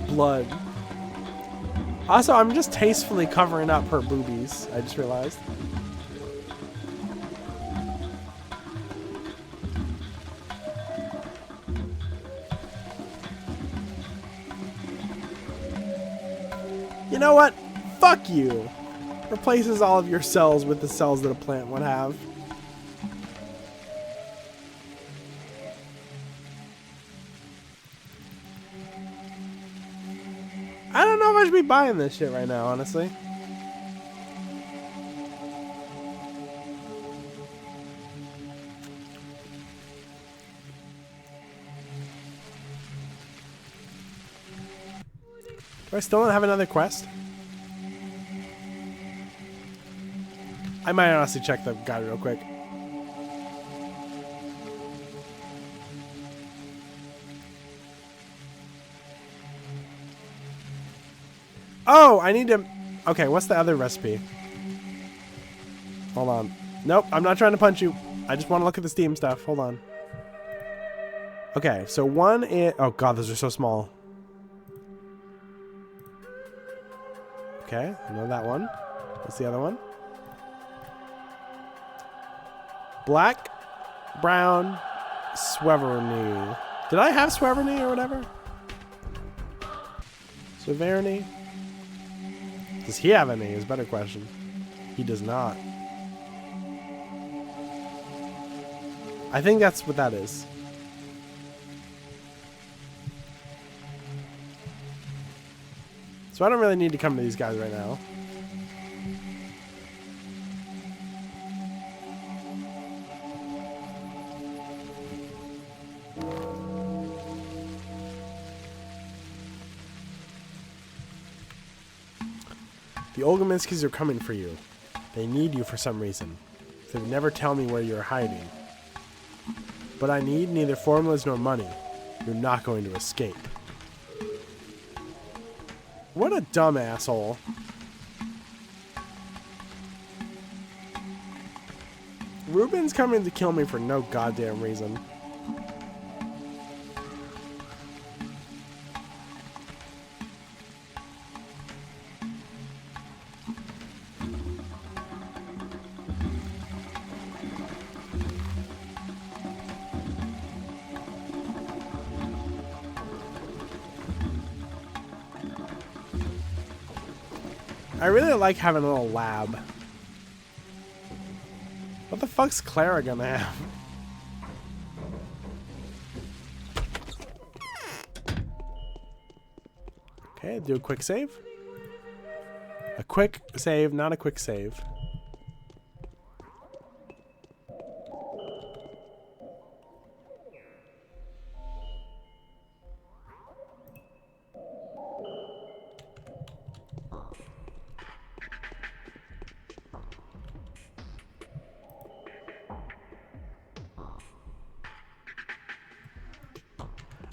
blood. Also, I'm just tastefully covering up her boobies. I just realized. You know what? Fuck you. Replaces all of your cells with the cells that a plant would have. I don't know if I should be buying this shit right now, honestly. Do I still not have another quest? I might honestly check the guide real quick. Oh, I need to... Okay, what's the other recipe? Hold on. Nope, I'm not trying to punch you. I just want to look at the Steam stuff. Hold on. Okay, so one is... Oh, God, those are so small. Okay, I know that one. What's the other one? Black, brown, Sweverny. Did I have Sweverny or whatever? Sweverny? Does he have any? Is a better question. He does not. I think that's what that is. So I don't really need to come to these guys right now. The Olgaminskis are coming for you. They need you for some reason. They would never tell me where you're hiding. But I need neither formulas nor money. You're not going to escape. What a dumb asshole. Ruben's coming to kill me for no goddamn reason. I really like having a little lab. What the fuck's Clara gonna have? Okay, do a quick save. A quick save, not a quick save.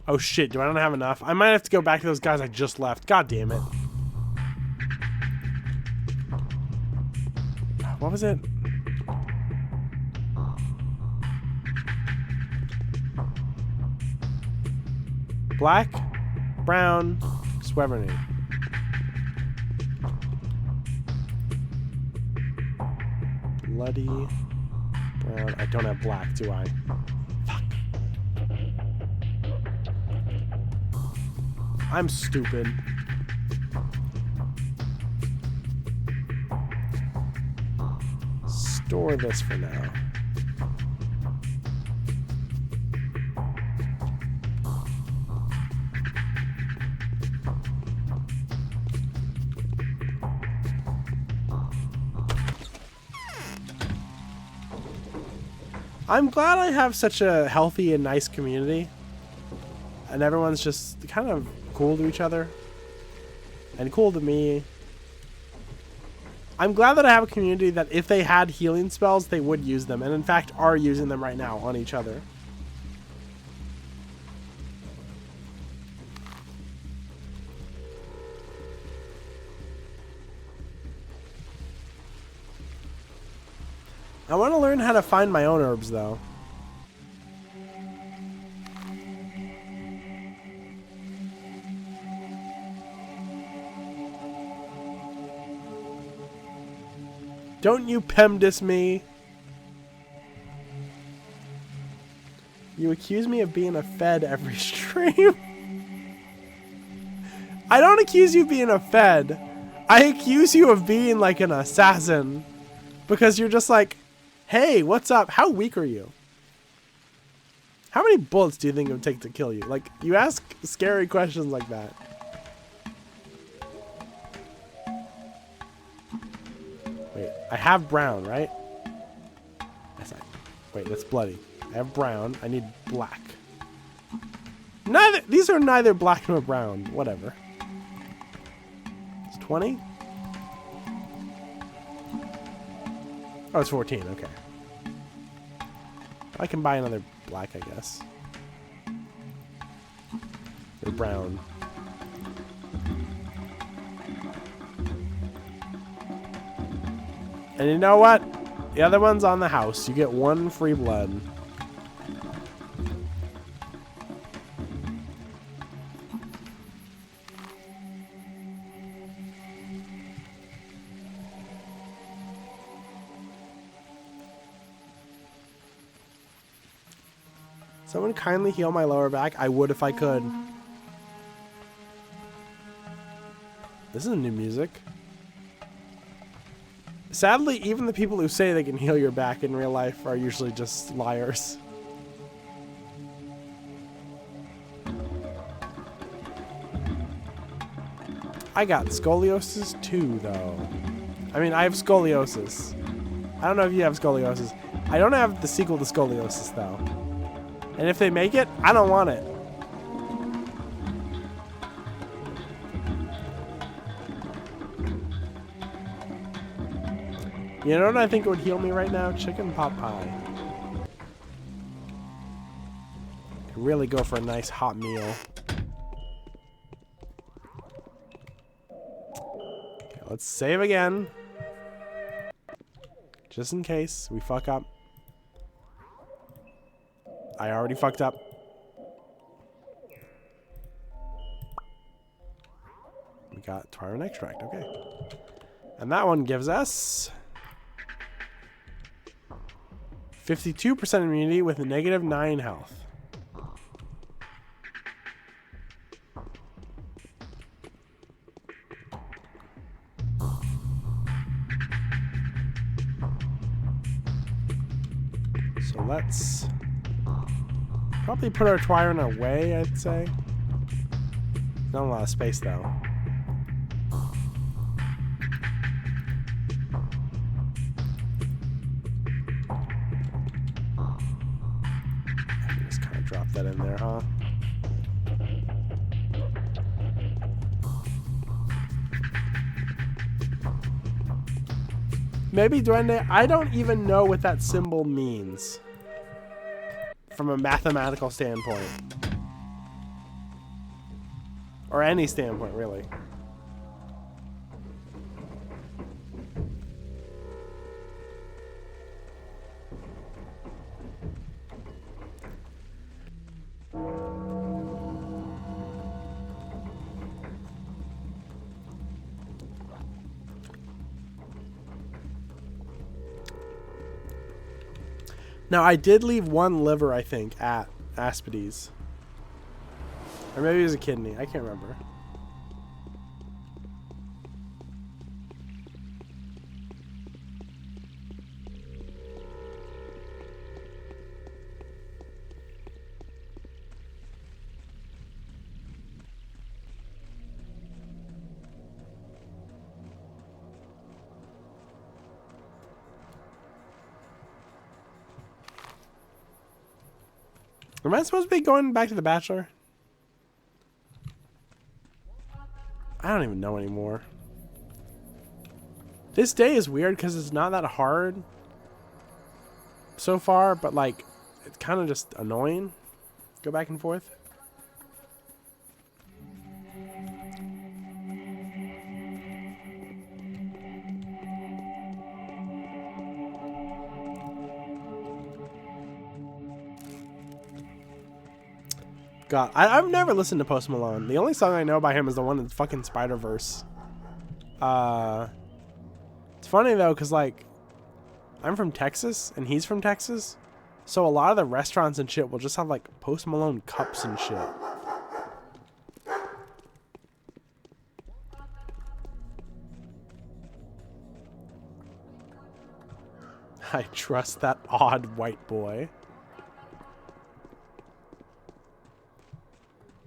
Oh shit, do I not have enough? I might have to go back to those guys I just left. God damn it. What was it? Black, brown, Sweverny. Bloody brown. I don't have black, do I? I'm stupid. Store this for now. I'm glad I have such a healthy and nice community. And everyone's just kind of cool to each other. And cool to me. I'm glad that I have a community that if they had healing spells, they would use them. And in fact, are using them right now on each other. I want to learn how to find my own herbs, though. Don't you PEMDIS me. You accuse me of being a Fed every stream. I don't accuse you of being a Fed. I accuse you of being like an assassin. Because you're just like, hey, what's up? How weak are you? How many bullets do you think it would take to kill you? Like, you ask scary questions like that. Wait, I have brown, right? Yes, wait, that's bloody. I have brown. I need black. These are neither black nor brown. Whatever. It's 20? Oh, it's 14. Okay. I can buy another black, I guess. Or brown. And you know what? The other one's on the house. You get 1 free blood. Someone kindly heal my lower back. I would if I could. This is new music. Sadly, even the people who say they can heal your back in real life are usually just liars. I got scoliosis too, though. I mean, I have scoliosis. I don't know if you have scoliosis. I don't have the sequel to scoliosis, though. And if they make it, I don't want it. You know what I think would heal me right now? Chicken pot pie. Could really go for a nice hot meal. Okay, let's save again. Just in case we fuck up. I already fucked up. We got Tyrant Extract, okay. And that one gives us 52% immunity with a negative 9 health. So let's probably put our Tyrant away, I'd say. Not a lot of space though. Just kind of drop that in there, huh? Maybe Duende, I don't even know what that symbol means from a mathematical standpoint. Or any standpoint, really. Now, I did leave one liver, I think, at Aspides. Or maybe it was a kidney. I can't remember. Am I supposed to be going back to the Bachelor? I don't even know anymore. This day is weird because it's not that hard so far, but like, it's kind of just annoying. Go back and forth. God, I've never listened to Post Malone. The only song I know by him is the one in fucking Spider-Verse. It's funny though, cause like, I'm from Texas and he's from Texas, so a lot of the restaurants and shit will just have like Post Malone cups and shit. I trust that odd white boy.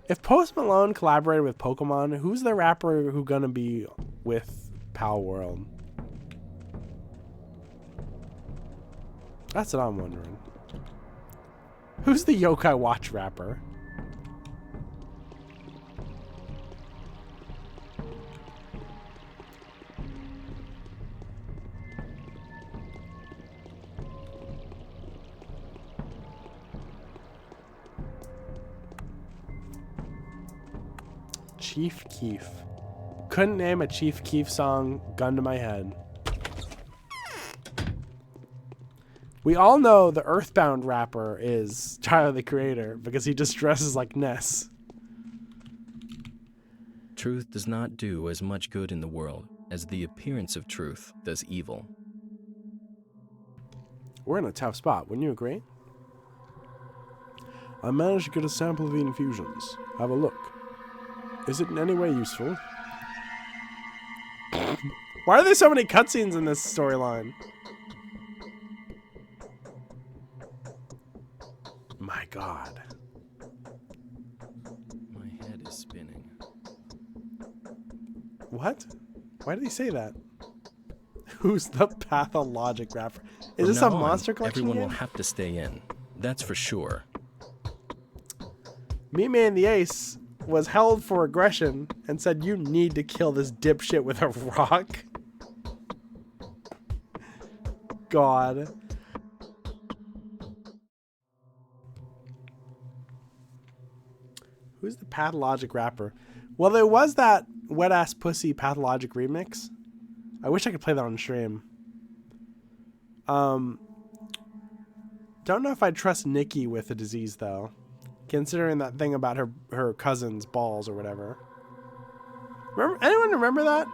If Post Malone collaborated with Pokemon, who's the rapper who gonna be with Pal World? That's what I'm wondering. Who's the Yokai Watch rapper? Chief Keef. Couldn't name a Chief Keef song, gun to my head. We all know the Earthbound rapper is Tyler the Creator because he just dresses like Ness. Truth does not do as much good in the world as the appearance of truth does evil. We're in a tough spot, wouldn't you agree? I managed to get a sample of the infusions. Have a look. Is it in any way useful? Why are there so many cutscenes in this storyline? My God. My head is spinning. What? Why did he say that? Who's the Pathologic rapper? Is From this a now on, monster collection everyone game? will have to stay in. That's for sure. Meat Man the Ace was held for aggression and said, "You need to kill this dipshit with a rock." God. Who's the Pathologic rapper? Well, there was that Wet Ass Pussy Pathologic remix. I wish I could play that on stream. Don't know if I'd trust Nikki with a disease, though. Considering that thing about her cousin's balls or whatever. Anyone remember that?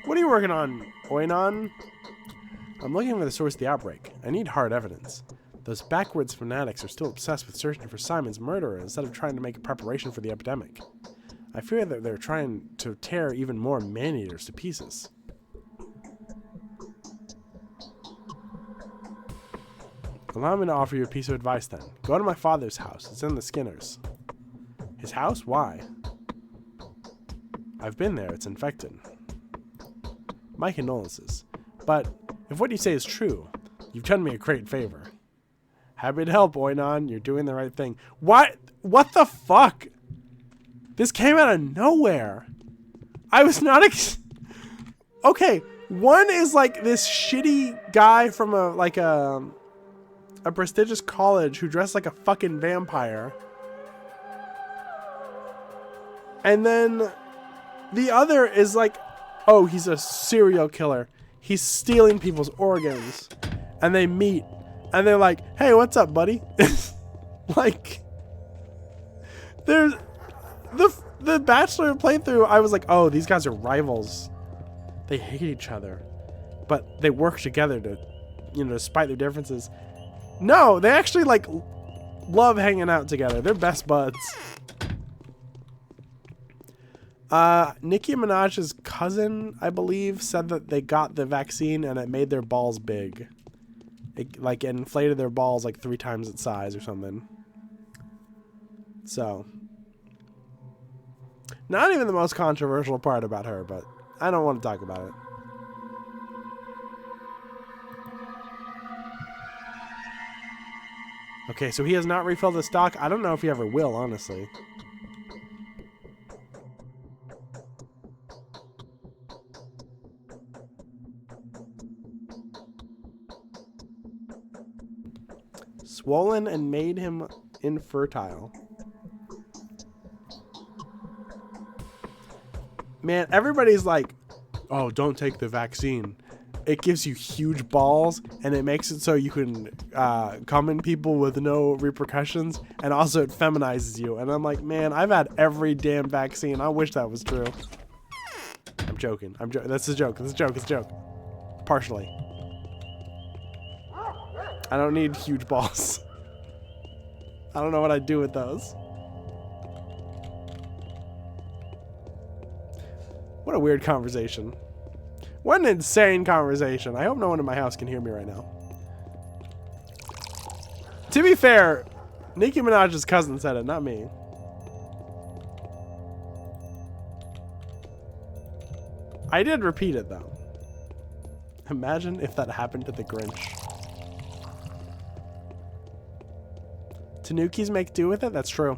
What are you working on, Oinon? I'm looking for the source of the outbreak. I need hard evidence. Those backwards fanatics are still obsessed with searching for Simon's murderer instead of trying to make a preparation for the epidemic. I fear that they're trying to tear even more man-eaters to pieces. Allow me to offer you a piece of advice then. Go to my father's house. It's in the Skinners. His house? Why? I've been there. It's infected. My condolences. But if what you say is true, you've done me a great favor. Happy to help, Oinon. You're doing the right thing. What? What the fuck? This came out of nowhere. I was not okay, one is like this shitty guy from a prestigious college who dressed like a fucking vampire. And then the other is like, oh, he's a serial killer. He's stealing people's organs. And they meet. And they're like, hey, what's up, buddy? Like, there's the Bachelor playthrough, I was like, oh, these guys are rivals. They hate each other. But they work together to, despite their differences. No, they actually, like, love hanging out together. They're best buds. Nicki Minaj's cousin, I believe, said that they got the vaccine and it made their balls big. It, like, inflated their balls like 3 times its size or something. So, not even the most controversial part about her, but I don't want to talk about it. Okay, so he has not refilled the stock. I don't know if he ever will, honestly. Swollen and made him infertile. Man, everybody's like, oh, don't take the vaccine. It gives you huge balls, and it makes it so you can come in people with no repercussions, and also it feminizes you. And I'm like, man, I've had every damn vaccine. I wish that was true. I'm joking. That's a joke. That's a joke. It's a joke. Partially. I don't need huge balls. I don't know what I'd do with those. What a weird conversation. What an insane conversation. I hope no one in my house can hear me right now. To be fair, Nicki Minaj's cousin said it, not me. I did repeat it, though. Imagine if that happened to the Grinch. Tanukis make do with it? That's true.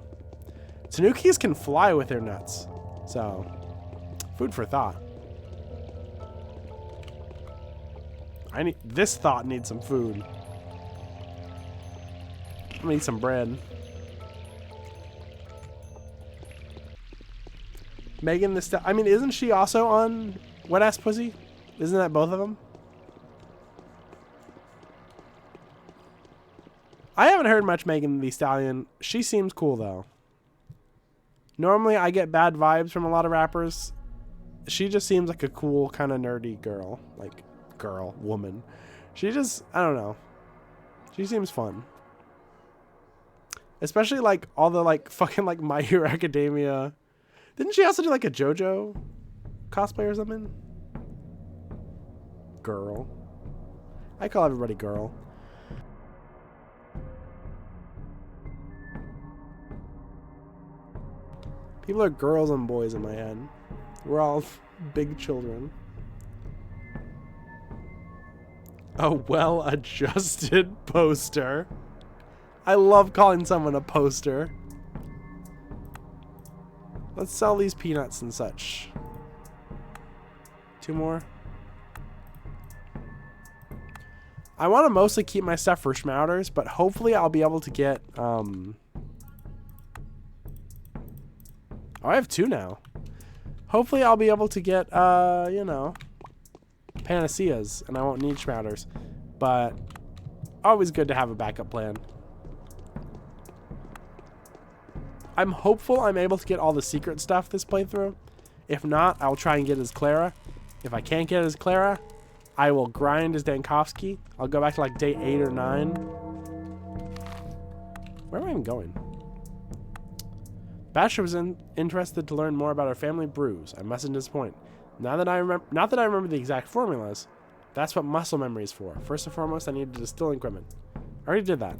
Tanukis can fly with their nuts. So, food for thought. This thought needs some food. I need some bread. Megan I mean, isn't she also on Wet Ass Pussy? Isn't that both of them? I haven't heard much Megan Thee Stallion. She seems cool, though. Normally, I get bad vibes from a lot of rappers. She just seems like a cool, kind of nerdy girl. Like, woman. She just, I don't know. She seems fun. Especially, like, all the, like, fucking, like, My Hero Academia. Didn't she also do, like, a JoJo cosplay or something? Girl. I call everybody girl. People are girls and boys in my head. We're all big children. A well-adjusted poster. I love calling someone a poster. Let's sell these peanuts and such. 2 more. I want to mostly keep my stuff for Schmouters, but hopefully I'll be able to get, Oh, I have 2 now. Hopefully I'll be able to get, you know, Panaceas, and I won't need Schmouters. But always good to have a backup plan. I'm hopeful I'm able to get all the secret stuff this playthrough. If not, I'll try and get as Clara. If I can't get as Clara, I will grind as Dankovsky. I'll go back to like day 8 or 9. Where am I even going? Basher was interested to learn more about our family brews. I mustn't disappoint. Not that I remember the exact formulas. That's what muscle memory is for. First and foremost, I need distilling equipment. I already did that.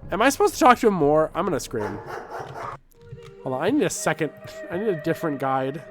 Am I supposed to talk to him more? I'm gonna scream. Hold on, I need a second. I need a different guide.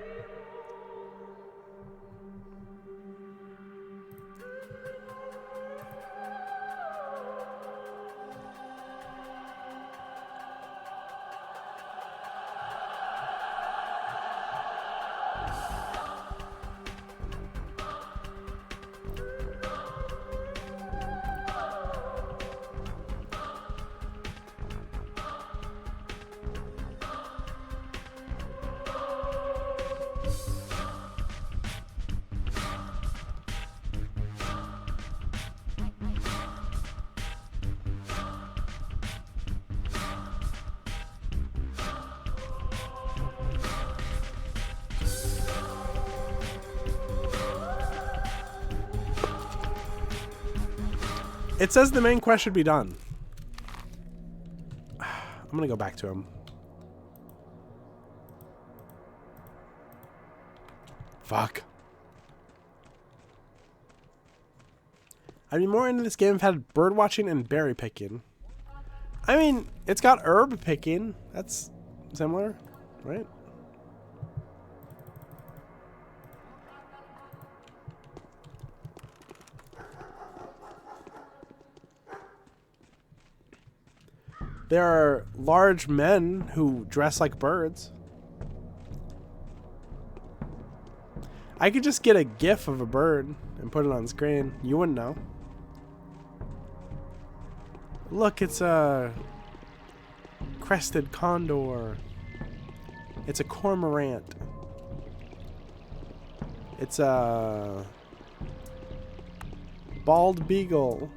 It says the main quest should be done. I'm gonna go back to him. Fuck. I'd be more into this game if it had bird watching and berry picking. I mean, it's got herb picking. That's similar, right? There are large men who dress like birds. I could just get a GIF of a bird and put it on screen. You wouldn't know. Look, it's a crested condor. It's a cormorant. It's a bald beagle.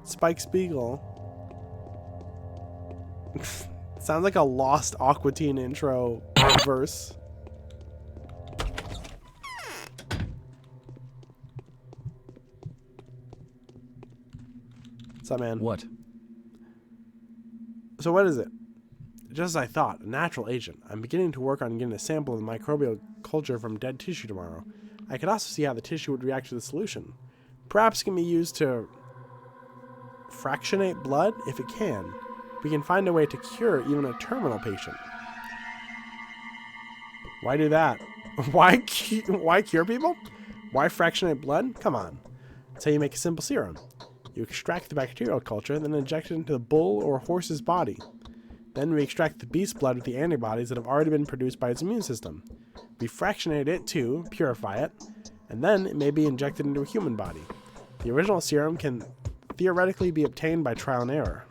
Spike's beagle. Sounds like a lost Aqua Teen intro verse. What's up, man? What? So what is it? Just as I thought, a natural agent. I'm beginning to work on getting a sample of the microbial culture from dead tissue tomorrow. I could also see how the tissue would react to the solution. Perhaps it can be used to fractionate blood if it can. We can find a way to cure even a terminal patient. Why do that? Why cure people? Why fractionate blood? Come on. That's how you make a simple serum. You extract the bacterial culture, then inject it into the bull or horse's body. Then we extract the beast's blood with the antibodies that have already been produced by its immune system. We fractionate it too, purify it, and then it may be injected into a human body. The original serum can theoretically be obtained by trial and error.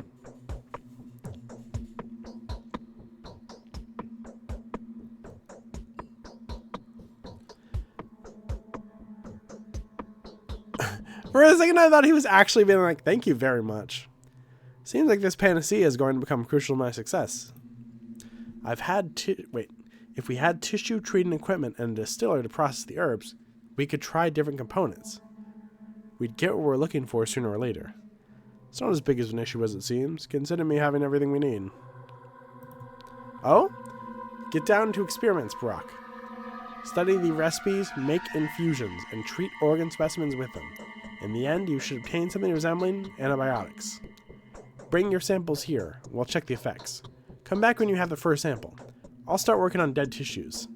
For a second, I thought he was actually being like, thank you very much. Seems like this panacea is going to become crucial to my success. If we had tissue treating equipment and a distiller to process the herbs, we could try different components. We'd get what we're looking for sooner or later. It's not as big as an issue as it seems. Consider me having everything we need. Oh? Get down to experiments, Barack. Study the recipes, make infusions, and treat organ specimens with them. In the end, you should obtain something resembling antibiotics. Bring your samples here. We'll check the effects. Come back when you have the first sample. I'll start working on dead tissues.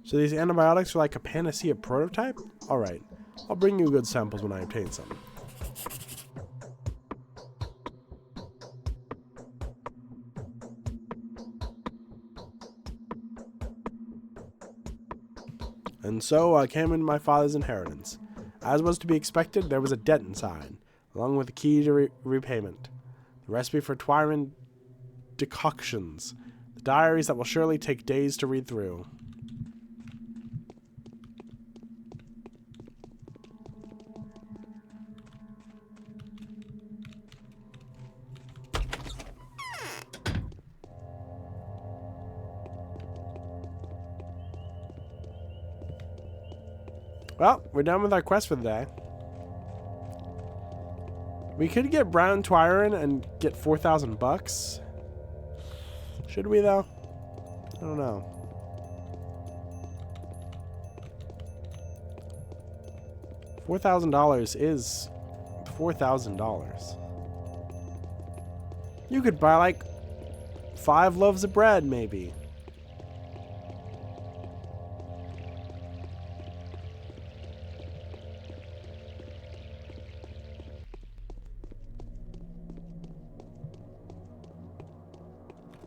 So these antibiotics are like a panacea prototype? Alright. I'll bring you good samples when I obtain some. And so I came into my father's inheritance. As was to be expected, there was a debt inside, along with the key to repayment. The recipe for Twyron decoctions. The diaries that will surely take days to read through. Well, we're done with our quest for the day. We could get Brown Twyron and get 4,000 bucks. Should we though? I don't know. $4,000 is $4,000. You could buy like 5 loaves of bread, maybe.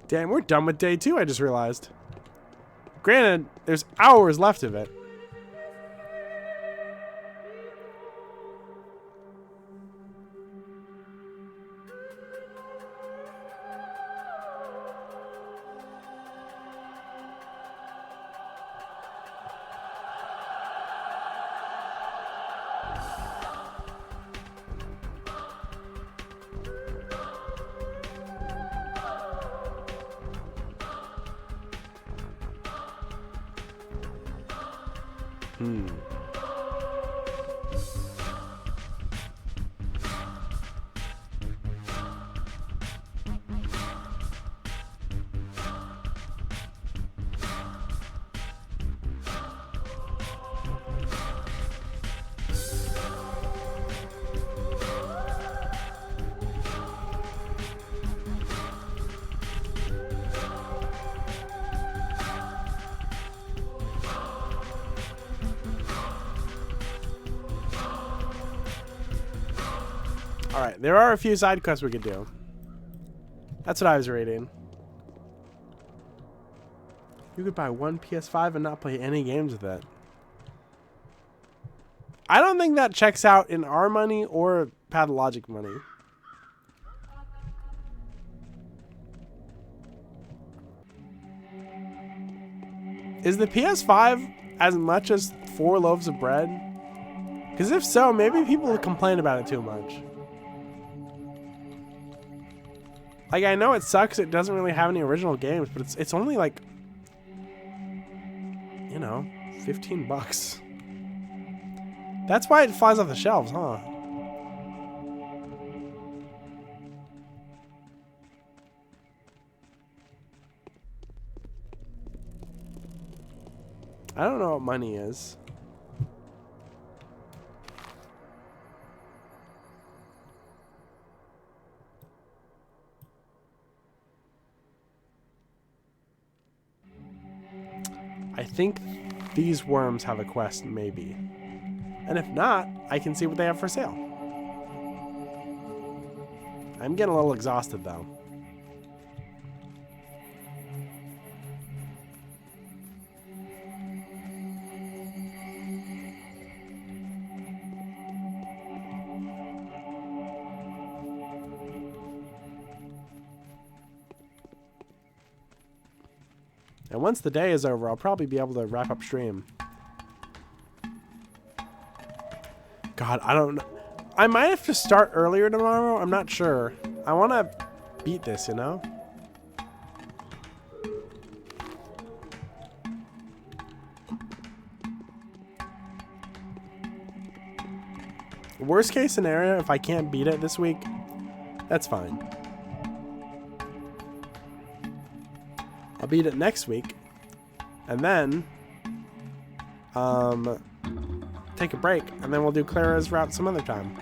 Damn, we're done with day 2, I just realized. Granted, there's hours left of it. Alright, there are a few side quests we could do. That's what I was reading. You could buy one PS5 and not play any games with it. I don't think that checks out in our money or Pathologic money. Is the PS5 as much as 4 loaves of bread? Because if so, maybe people will complain about it too much. Like, I know it sucks it doesn't really have any original games, but it's only like, you know, 15 bucks. That's why it flies off the shelves, huh? I don't know what money is. I think these worms have a quest, maybe. And if not, I can see what they have for sale. I'm getting a little exhausted, though. And once the day is over, I'll probably be able to wrap up stream. God, I don't know. I might have to start earlier tomorrow. I'm not sure. I want to beat this, you know? Worst case scenario, if I can't beat it this week, that's fine. I'll beat it next week, and then take a break, and then we'll do Clara's route some other time.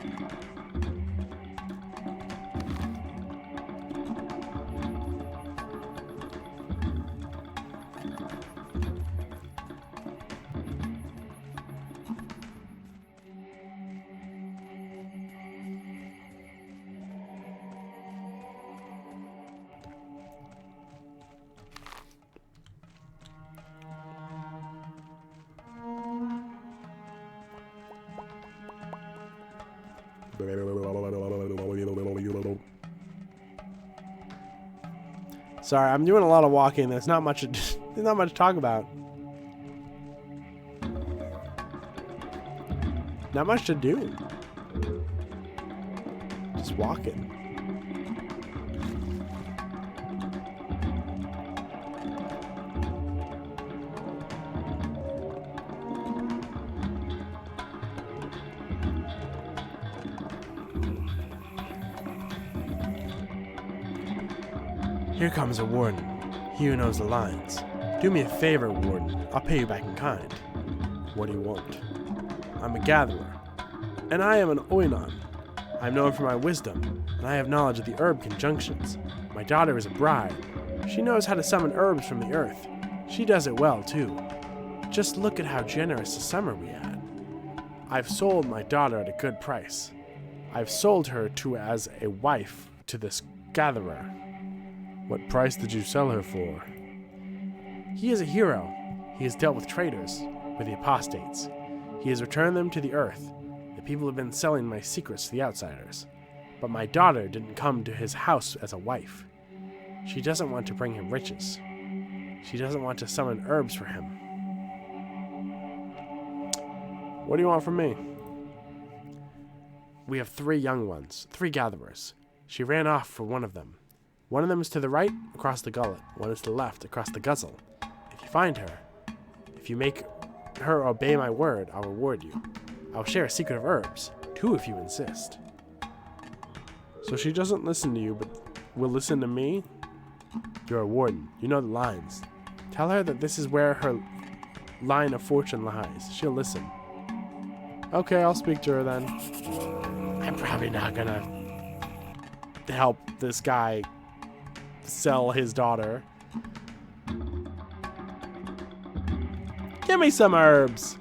Sorry, I'm doing a lot of walking. There's not much to talk about. Not much to do. Just walking. Here comes a warden. He who knows the lines. Do me a favor, warden. I'll pay you back in kind. What do you want? I'm a gatherer, and I am an oinon. I am known for my wisdom, and I have knowledge of the herb conjunctions. My daughter is a bride. She knows how to summon herbs from the earth. She does it well, too. Just look at how generous a summer we had. I've sold my daughter at a good price. I've sold her as a wife to this gatherer. What price did you sell her for? He is a hero. He has dealt with traitors, with the apostates. He has returned them to the earth. The people have been selling my secrets to the outsiders. But my daughter didn't come to his house as a wife. She doesn't want to bring him riches. She doesn't want to summon herbs for him. What do you want from me? We have 3 young ones, 3 gatherers. She ran off for one of them. One of them is to the right, across the gullet. One is to the left, across the guzzle. If you find her, if you make her obey my word, I'll reward you. I'll share a secret of herbs, 2 if you insist. So she doesn't listen to you, but will listen to me? You're a warden. You know the lines. Tell her that this is where her line of fortune lies. She'll listen. Okay, I'll speak to her then. I'm probably not gonna help this guy sell his daughter. Give me some herbs.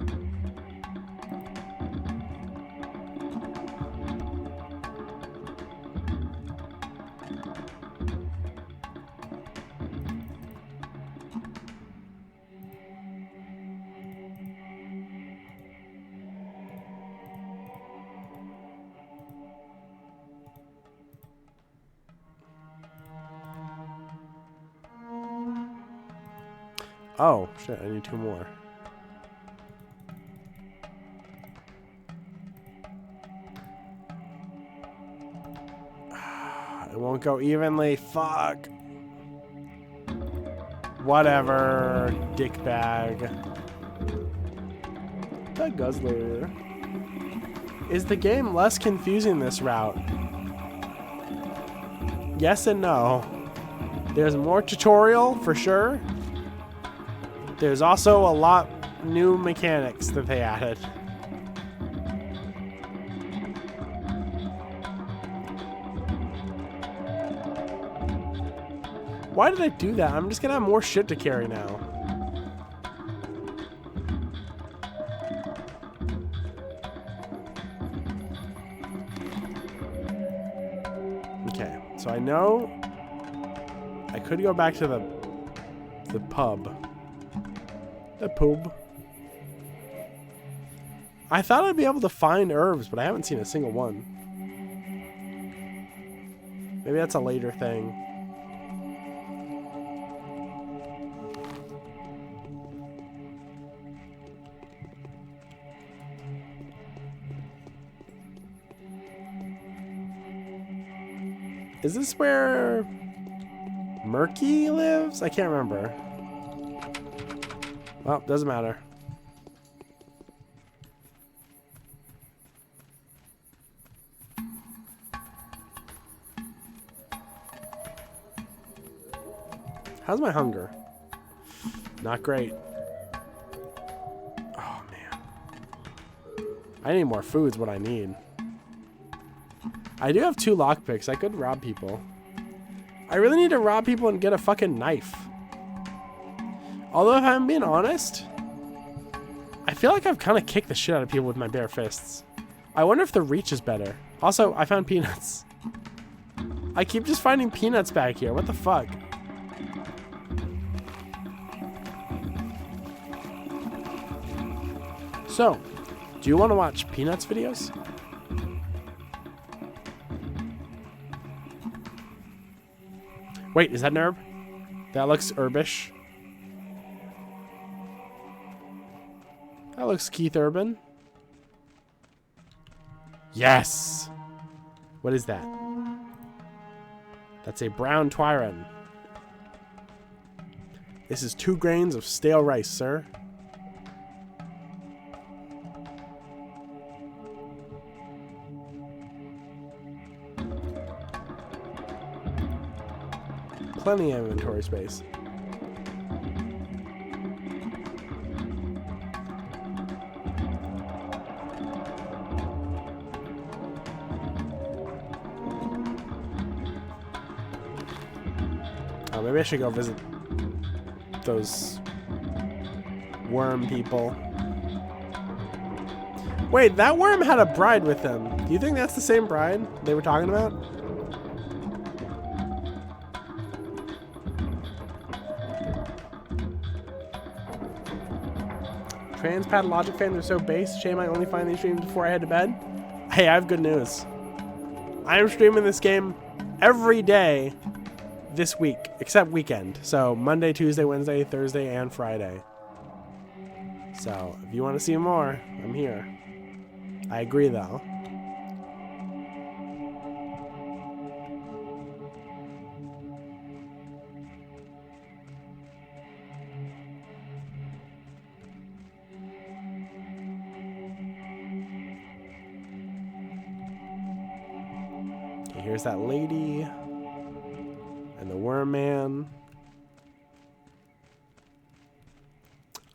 Oh, shit, I need 2 more. It won't go evenly. Fuck. Whatever, dickbag. The guzzler. Is the game less confusing this route? Yes and no. There's more tutorial, for sure. There's also a lot new mechanics that they added. Why did I do that? I'm just gonna have more shit to carry now. Okay, so I know I could go back to the pub. The pub. I thought I'd be able to find herbs, but I haven't seen a single one. Maybe that's a later thing. Is this where Murky lives? I can't remember. Well, doesn't matter. How's my hunger? Not great. Oh, man. I need more food is what I need. I do have 2 lockpicks. I could rob people. I really need to rob people and get a fucking knife. Although, if I'm being honest, I feel like I've kind of kicked the shit out of people with my bare fists. I wonder if the reach is better. Also, I found peanuts. I keep just finding peanuts back here. What the fuck? So, do you want to watch Peanuts videos? Wait, is that an herb? That looks herbish. That looks Keith Urban. Yes! What is that? That's a brown twyron. This is 2 grains of stale rice, sir. Plenty of inventory space. Oh, maybe I should go visit those worm people. Wait, that worm had a bride with them. Do you think that's the same bride they were talking about? Trans Pathologic fans are so base. Shame I only find these streams before I head to bed. Hey, I have good news. I am streaming this game every day this week, except weekend. So Monday, Tuesday, Wednesday, Thursday, and Friday. So if you want to see more, I'm here. I agree, though. Okay, here's that lady. And the worm man.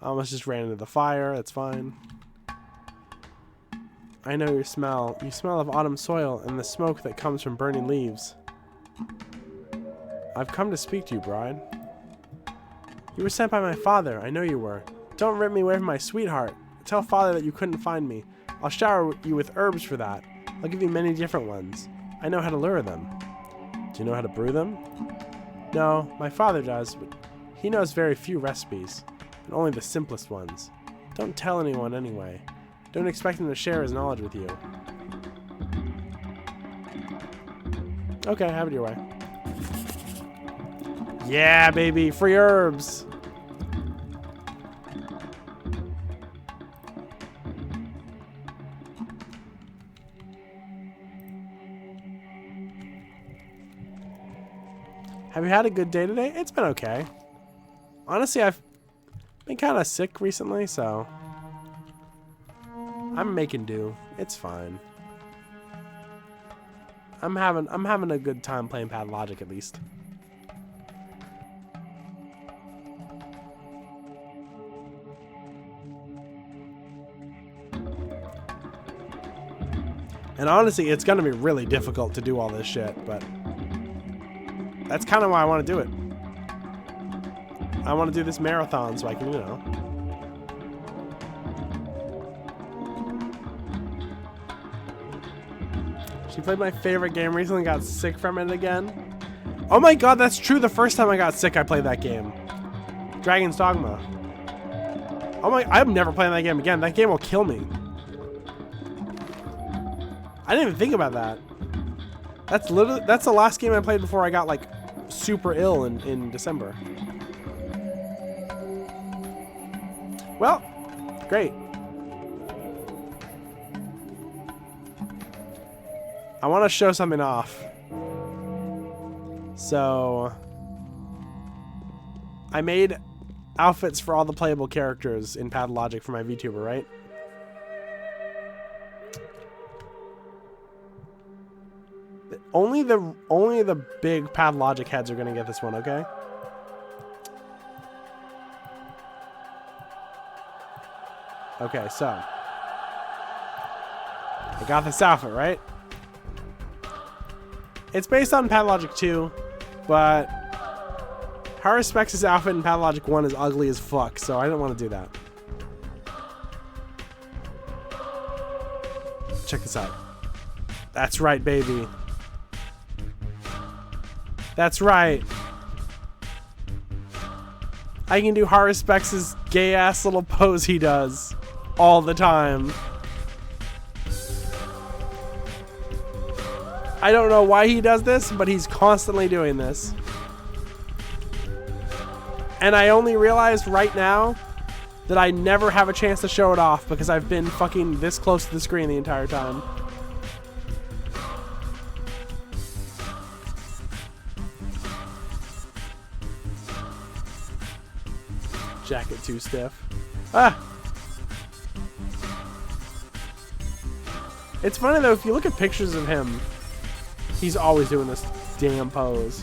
Almost just ran into the fire. That's fine. I know your smell. You smell of autumn soil and the smoke that comes from burning leaves. I've come to speak to you, bride. You were sent by my father. I know you were. Don't rip me away from my sweetheart. Tell father that you couldn't find me. I'll shower you with herbs for that. I'll give you many different ones. I know how to lure them. Do you know how to brew them? No, my father does, but he knows very few recipes, and only the simplest ones. Don't tell anyone anyway. Don't expect him to share his knowledge with you. Okay, have it your way. Yeah, baby, free herbs! Have you had a good day today? It's been okay. Honestly, I've been kind of sick recently, so I'm making do. It's fine. I'm having a good time playing Pathologic, at least. And honestly, it's gonna be really difficult to do all this shit, but that's kind of why I want to do it. I want to do this marathon so I can, you know. She played my favorite game recently, got sick from it again. Oh my god, that's true. The first time I got sick, I played that game. Dragon's Dogma. Oh my, I'm never playing that game again. That game will kill me. I didn't even think about that. That's the last game I played before I got like super ill in December. Well, great. I want to show something off. So I made outfits for all the playable characters in Pathologic for my VTuber, right? Only the big Pathologic heads are gonna get this one, okay? Okay, so I got this outfit, right? It's based on Pathologic 2, but Haruspex's outfit in Pathologic 1 is ugly as fuck, so I didn't want to do that. Check this out. That's right, baby. That's right. I can do Haruspex's gay-ass little pose he does all the time. I don't know why he does this, but he's constantly doing this. And I only realized right now that I never have a chance to show it off because I've been fucking this close to the screen the entire time. Jacket too stiff. Ah! It's funny though, if you look at pictures of him, he's always doing this damn pose.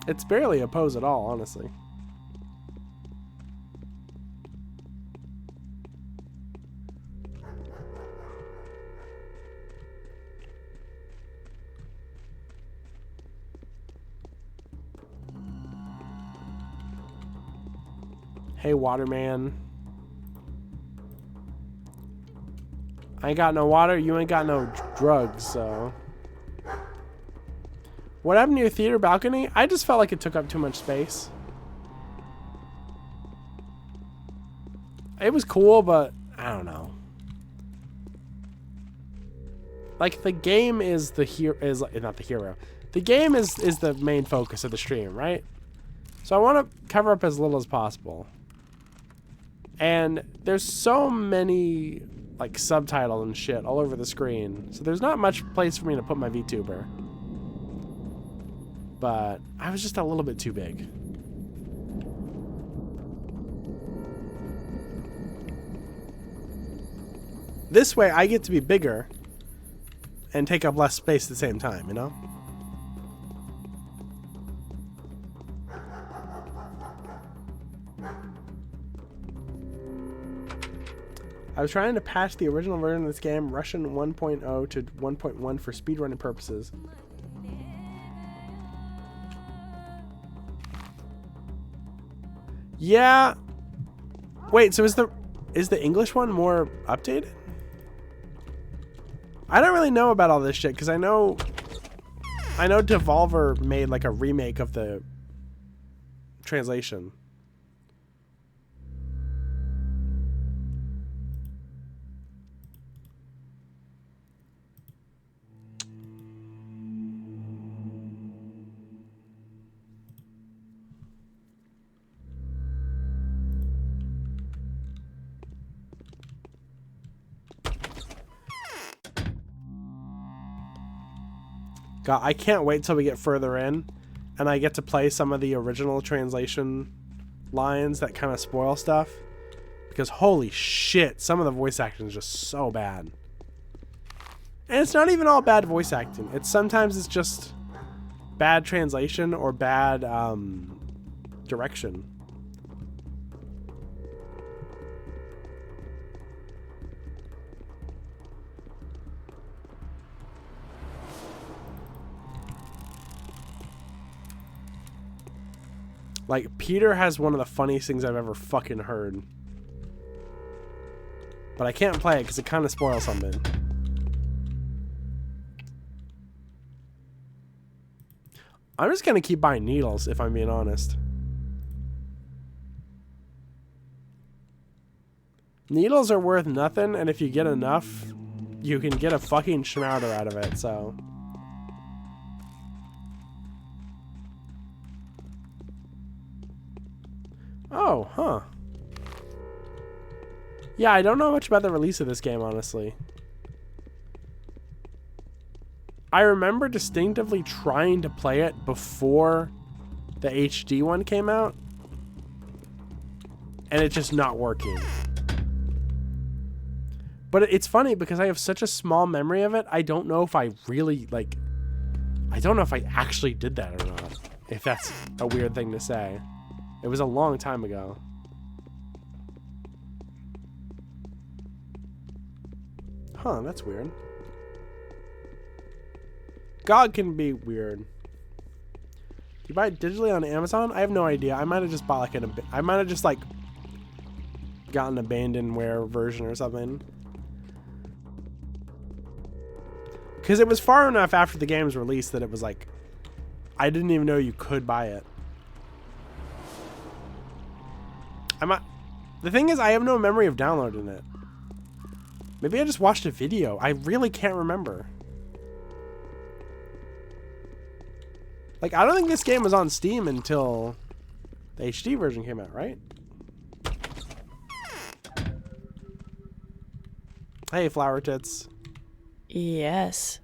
It's barely a pose at all, honestly. Hey, Waterman. I ain't got no water, you ain't got no drugs, so... What happened to your theater balcony? I just felt like it took up too much space. It was cool, but I don't know. Like, the game is the not the hero. The game is the main focus of the stream, right? So I want to cover up as little as possible. And there's so many like subtitles and shit all over the screen. So there's not much place for me to put my VTuber. But I was just a little bit too big. This way I get to be bigger and take up less space at the same time, you know? I was trying to patch the original version of this game, Russian 1.0 to 1.1 for speedrunning purposes. Yeah. Wait, so is the English one more updated? I don't really know about all this shit because I know Devolver made like a remake of the translation. God, I can't wait till we get further in and I get to play some of the original translation lines that kind of spoil stuff. Because holy shit, some of the voice acting is just so bad. And it's not even all bad voice acting. Sometimes it's just bad translation or bad direction. Like, Peter has one of the funniest things I've ever fucking heard. But I can't play it because it kind of spoils something. I'm just going to keep buying needles, if I'm being honest. Needles are worth nothing, and if you get enough, you can get a fucking schmouder out of it, so... Oh, huh. Yeah, I don't know much about the release of this game, honestly. I remember distinctively trying to play it before the HD one came out. And it's just not working. But it's funny because I have such a small memory of it, I don't know if I really, like... I don't know if I actually did that or not. If that's a weird thing to say. It was a long time ago. Huh, that's weird. God can be weird. You buy it digitally on Amazon? I have no idea. I might have just bought like I might have just like got an abandonware version or something. Because it was far enough after the game's release that it was like I didn't even know you could buy it. The thing is, I have no memory of downloading it. Maybe I just watched a video. I really can't remember. Like, I don't think this game was on Steam until the HD version came out, right? Hey, Flower Tits. Yes.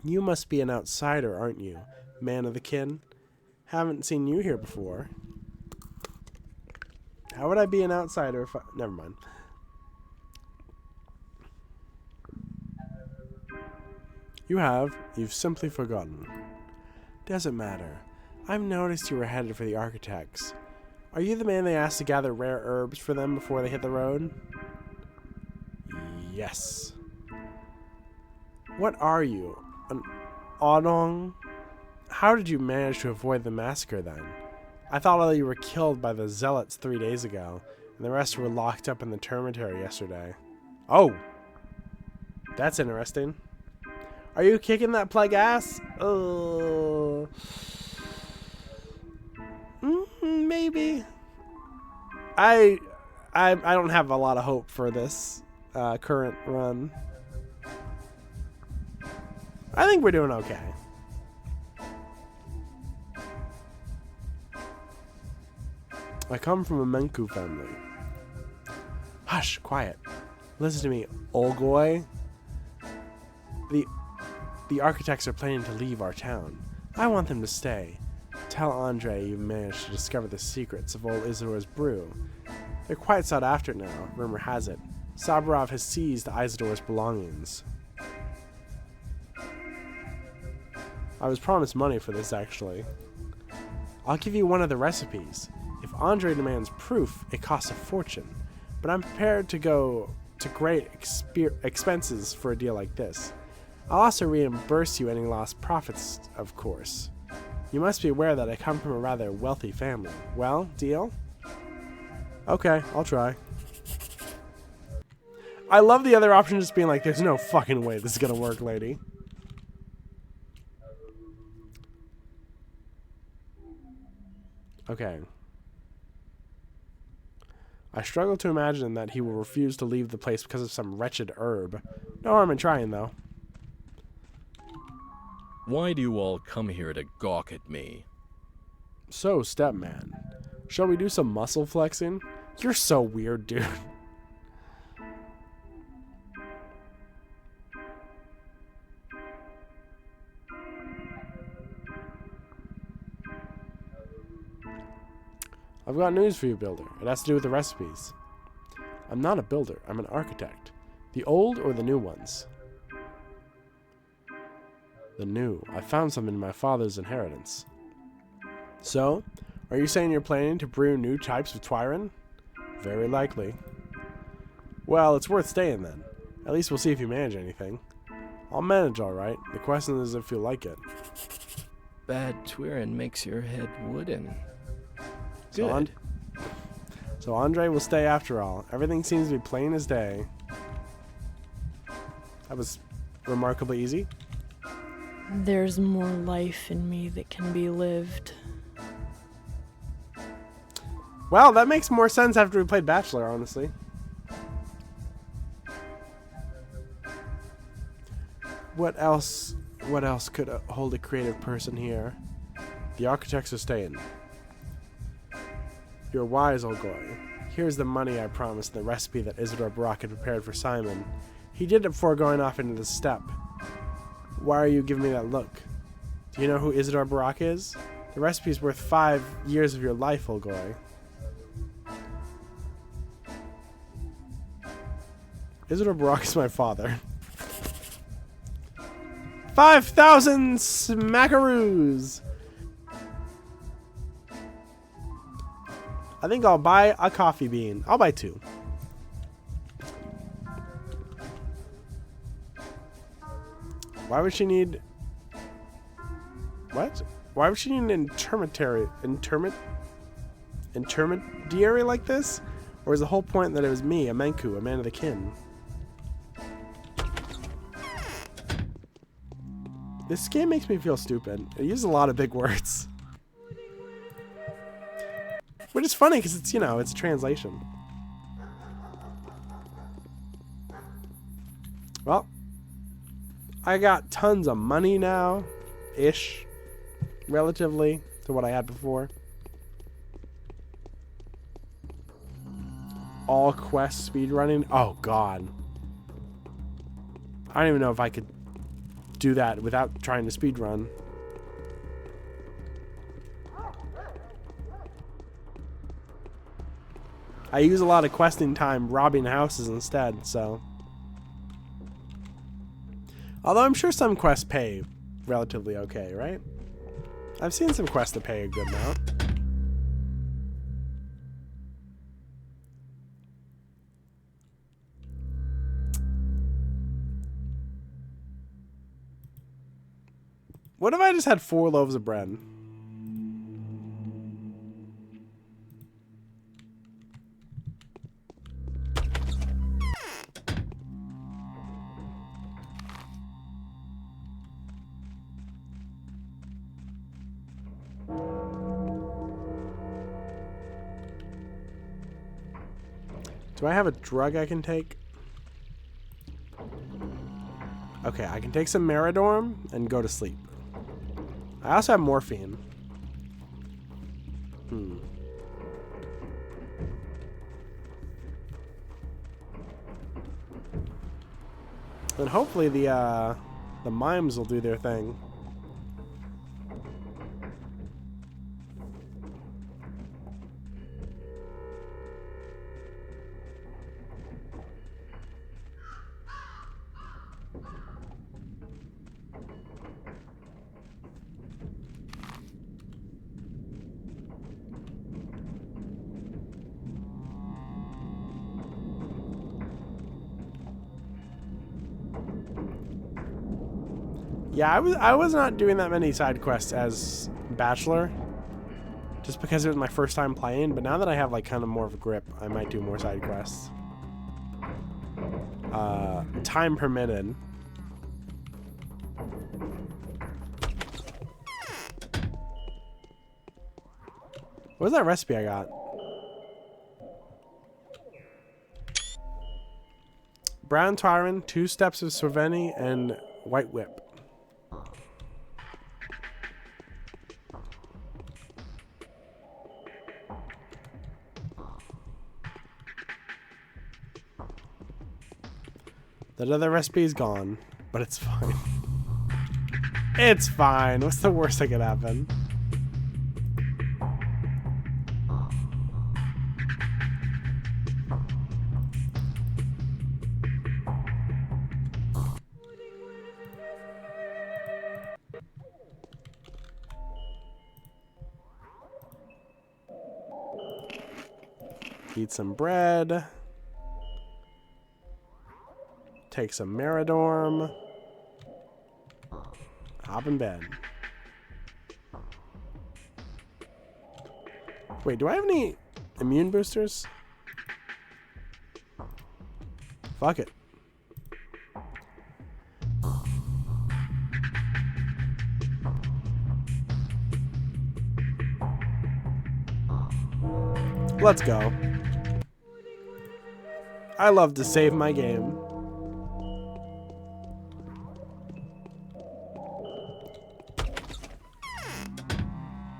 You must be an outsider, aren't you, man of the kin? Haven't seen you here before. How would I be an outsider if I... Never mind. You've simply forgotten. Doesn't matter. I've noticed you were headed for the architects. Are you the man they asked to gather rare herbs for them before they hit the road? Yes. What are you? An Odong? How did you manage to avoid the massacre then? I thought all you were killed by the zealots 3 days ago, and the rest were locked up in the termitary yesterday. Oh! That's interesting. Are you kicking that plague ass? Oh. Maybe. I don't have a lot of hope for this current run. I think we're doing okay. I come from a Menku family. Hush, quiet. Listen to me, Olgoy. The architects are planning to leave our town. I want them to stay. Tell Andre you've managed to discover the secrets of old Isidor's brew. They're quite sought after now, rumor has it. Saburov has seized Isidor's belongings. I was promised money for this, actually. I'll give you one of the recipes. If Andre demands proof, it costs a fortune. But I'm prepared to go to great expenses for a deal like this. I'll also reimburse you any lost profits, of course. You must be aware that I come from a rather wealthy family. Well, deal? Okay, I'll try. I love the other option just being like, there's no fucking way this is gonna work, lady. Okay. I struggle to imagine that he will refuse to leave the place because of some wretched herb. No harm in trying, though. Why do you all come here to gawk at me? So, Stepman, shall we do some muscle flexing? You're so weird, dude. I've got news for you, Builder. It has to do with the recipes. I'm not a builder. I'm an architect. The old or the new ones? The new. I found some in my father's inheritance. So, are you saying you're planning to brew new types of Twyron? Very likely. Well, it's worth staying then. At least we'll see if you manage anything. I'll manage all right. The question is if you'll like it. Bad Twyron makes your head wooden. Good. So Andre will stay after all. Everything seems to be plain as day. That was remarkably easy. There's more life in me that can be lived. Well, that makes more sense after we played Bachelor, honestly. What else could hold a creative person here? The architects are staying. You're wise, Olgoy. Here's the money I promised, the recipe that Isidore Barak had prepared for Simon. He did it before going off into the steppe. Why are you giving me that look? Do you know who Isidore Barak is? The recipe's worth 5 years of your life, Olgoy. Isidore Barak is my father. 5,000 smackaroos! I think I'll buy a coffee bean. I'll buy 2. Why would she need... What? Why would she need an intermediary like this? Or is the whole point that it was me, a Menku, a man of the kin? This game makes me feel stupid. It uses a lot of big words. Which is funny because it's, you know, it's a translation. Well, I got tons of money now, ish, relatively to what I had before. All quest speedrunning. Oh god. I don't even know if I could do that without trying to speedrun. I use a lot of questing time robbing houses instead, so. Although I'm sure some quests pay relatively okay, right? I've seen some quests that pay a good amount. What if I just had 4 loaves of bread? Do I have a drug I can take? Okay, I can take some Meridorm and go to sleep. I also have morphine. And hopefully the mimes will do their thing. Yeah, I was not doing that many side quests as Bachelor, just because it was my first time playing. But now that I have like kind of more of a grip, I might do more side quests. Time permitted. What was that recipe I got? Brown Tyrant, 2 steps of Cerveni, and White Whip. That other recipe is gone, but it's fine. It's fine. What's the worst that could happen? Eat some bread. Take some Meridorm. Hop in bed. Wait, do I have any immune boosters? Fuck it. Let's go. I love to save my game.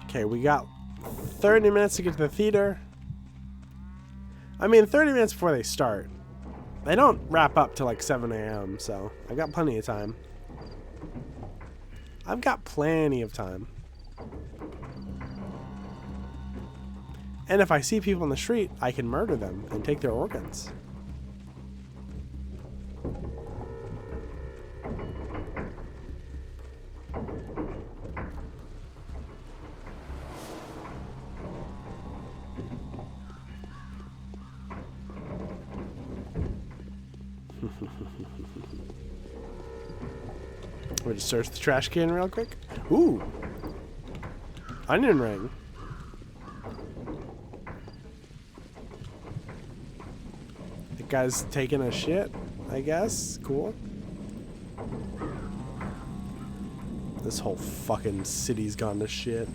Okay, we got 30 minutes to get to the theater. I mean, 30 minutes before they start. They don't wrap up till like 7 a.m., so I've got plenty of time. I've got plenty of time. And if I see people in the street, I can murder them and take their organs. We'll just search the trash can real quick. Ooh. Onion ring. The guy's taking a shit, I guess. Cool. This whole fucking city's gone to shit.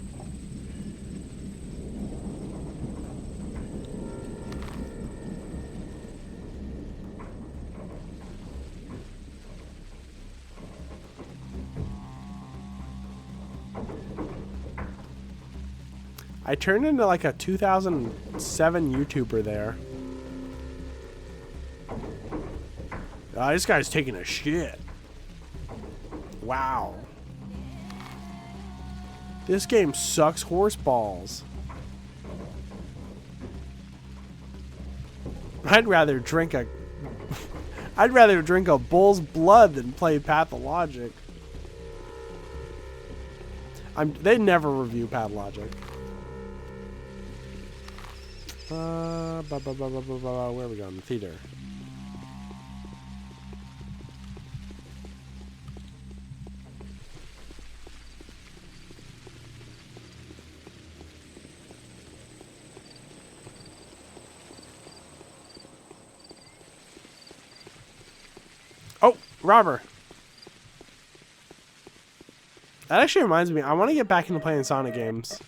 I turned into like a 2007 YouTuber there. This guy's taking a shit. Wow. This game sucks horse balls. I'd rather drink a bull's blood than play Pathologic. They never review Pathologic. Where are we going? Theater. Oh, robber. That actually reminds me, I want to get back into playing Sonic games.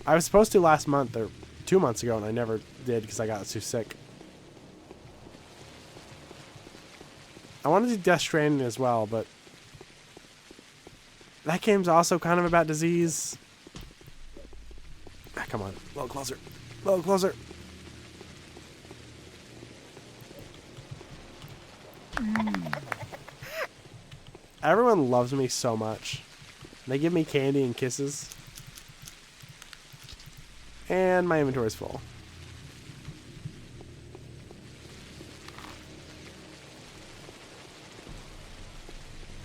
I was supposed to last month or 2 months ago, and I never did because I got too sick. I wanted to do Death Stranding as well, but that game's also kind of about disease. Ah, come on, a little closer, a little closer. Everyone loves me so much. They give me candy and kisses. And my inventory's full.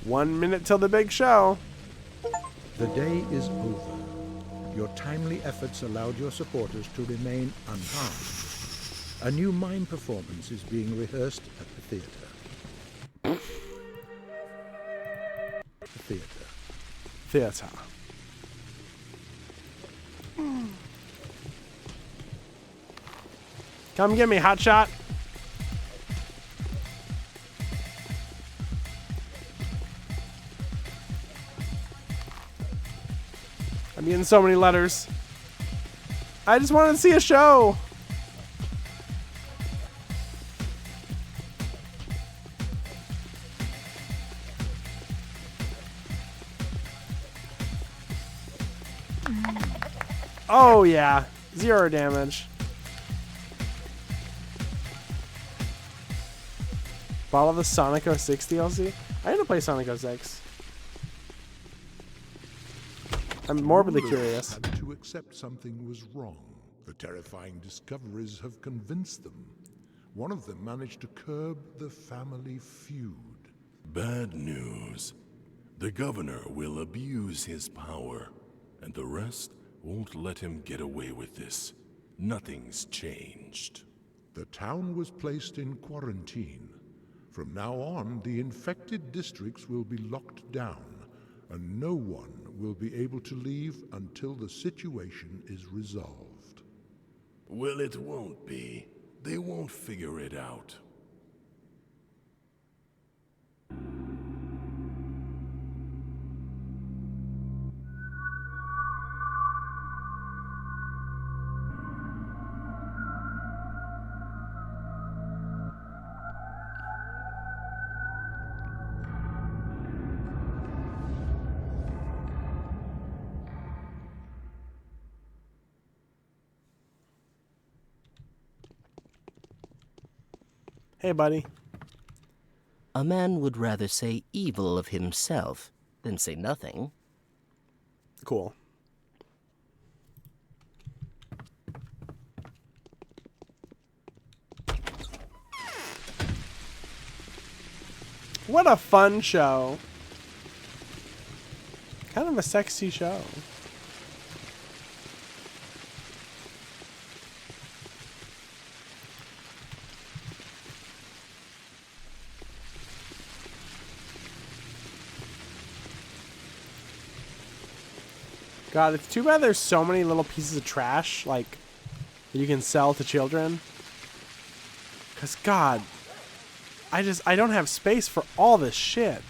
One minute till the big show. The day is over. Your timely efforts allowed your supporters to remain unharmed. A new mime performance is being rehearsed at the theater. Theater. Come get me, hotshot. I'm getting so many letters. I just wanted to see a show. Oh yeah, 0 damage. Bottle of the Sonic 06 DLC? I need to play Sonic 06. I'm morbidly curious. Had to accept something was wrong. The terrifying discoveries have convinced them. One of them managed to curb the family feud. Bad news. The governor will abuse his power, and the rest won't let him get away with this. Nothing's changed. The town was placed in quarantine. From now on, the infected districts will be locked down, and no one will be able to leave until the situation is resolved. Well, it won't be. They won't figure it out. Hey, buddy. A man would rather say evil of himself than say nothing. Cool. What a fun show. Kind of a sexy show. God, it's too bad there's so many little pieces of trash, like, that you can sell to children. Because, God, I don't have space for all this shit.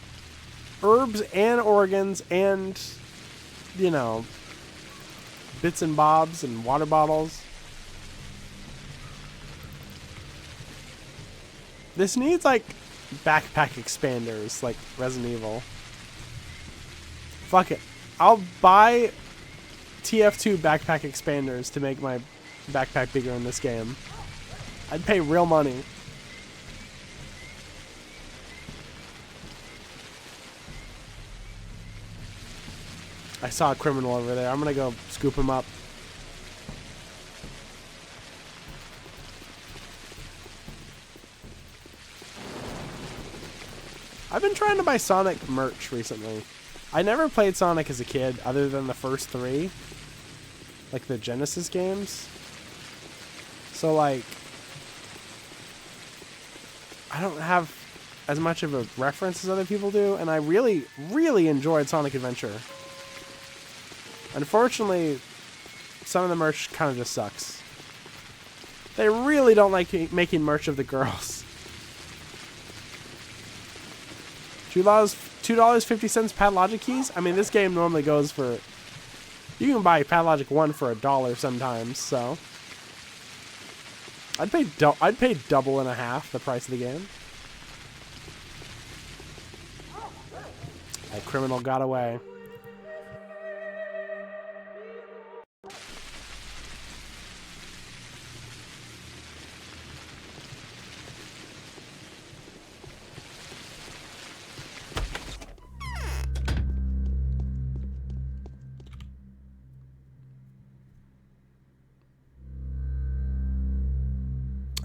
Herbs and organs and, you know, bits and bobs and water bottles. This needs, like, backpack expanders, like Resident Evil. Fuck it. I'll buy TF2 backpack expanders to make my backpack bigger in this game. I'd pay real money. I saw a criminal over there. I'm gonna go scoop him up. I've been trying to buy Sonic merch recently. I never played Sonic as a kid other than the first 3. Like the Genesis games. So like, I don't have as much of a reference as other people do, and I really, really enjoyed Sonic Adventure. Unfortunately, some of the merch kind of just sucks. They really don't like making merch of the girls. $2.50 Pathologic keys? I mean, this game normally goes for... You can buy Pathologic 1 for $1 sometimes, so... I'd pay double and a half the price of the game. That criminal got away.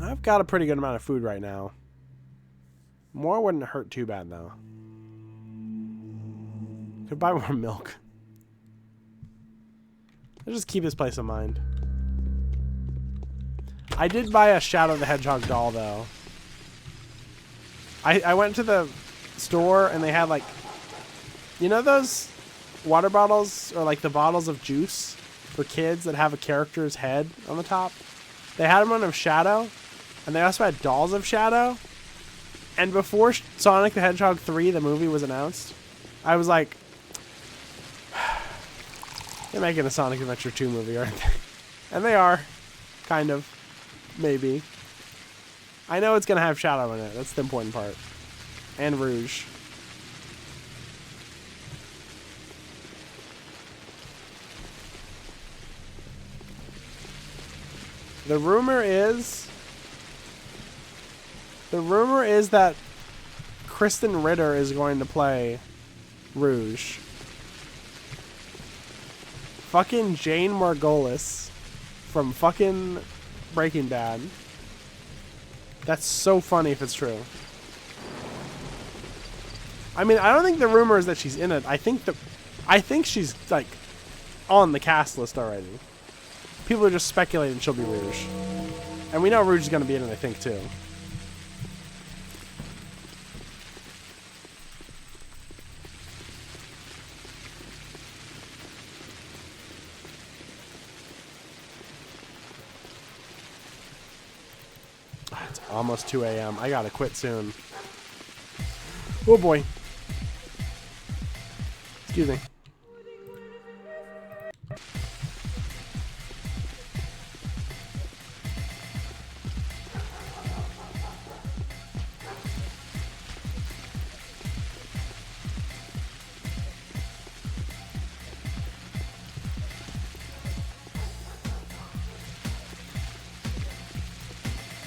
I've got a pretty good amount of food right now. More wouldn't hurt too bad, though. Could buy more milk. I'll just keep this place in mind. I did buy a Shadow the Hedgehog doll, though. I went to the store, and they had, like... You know those water bottles, or, like, the bottles of juice for kids that have a character's head on the top? They had one of Shadow. And they also had dolls of Shadow. And before Sonic the Hedgehog 3, the movie, was announced, I was like, they're making a Sonic Adventure 2 movie, aren't they? And they are. Kind of. Maybe. I know it's going to have Shadow in it. That's the important part. And Rouge. The rumor is that Kristen Ritter is going to play Rouge. Fucking Jane Margolis from fucking Breaking Bad. That's so funny if it's true. I mean, I don't think the rumor is that she's in it. I think she's like on the cast list already. People are just speculating she'll be Rouge. And we know Rouge is going to be in it, I think, too. It's almost 2 a.m. I gotta quit soon. Oh boy. Excuse me.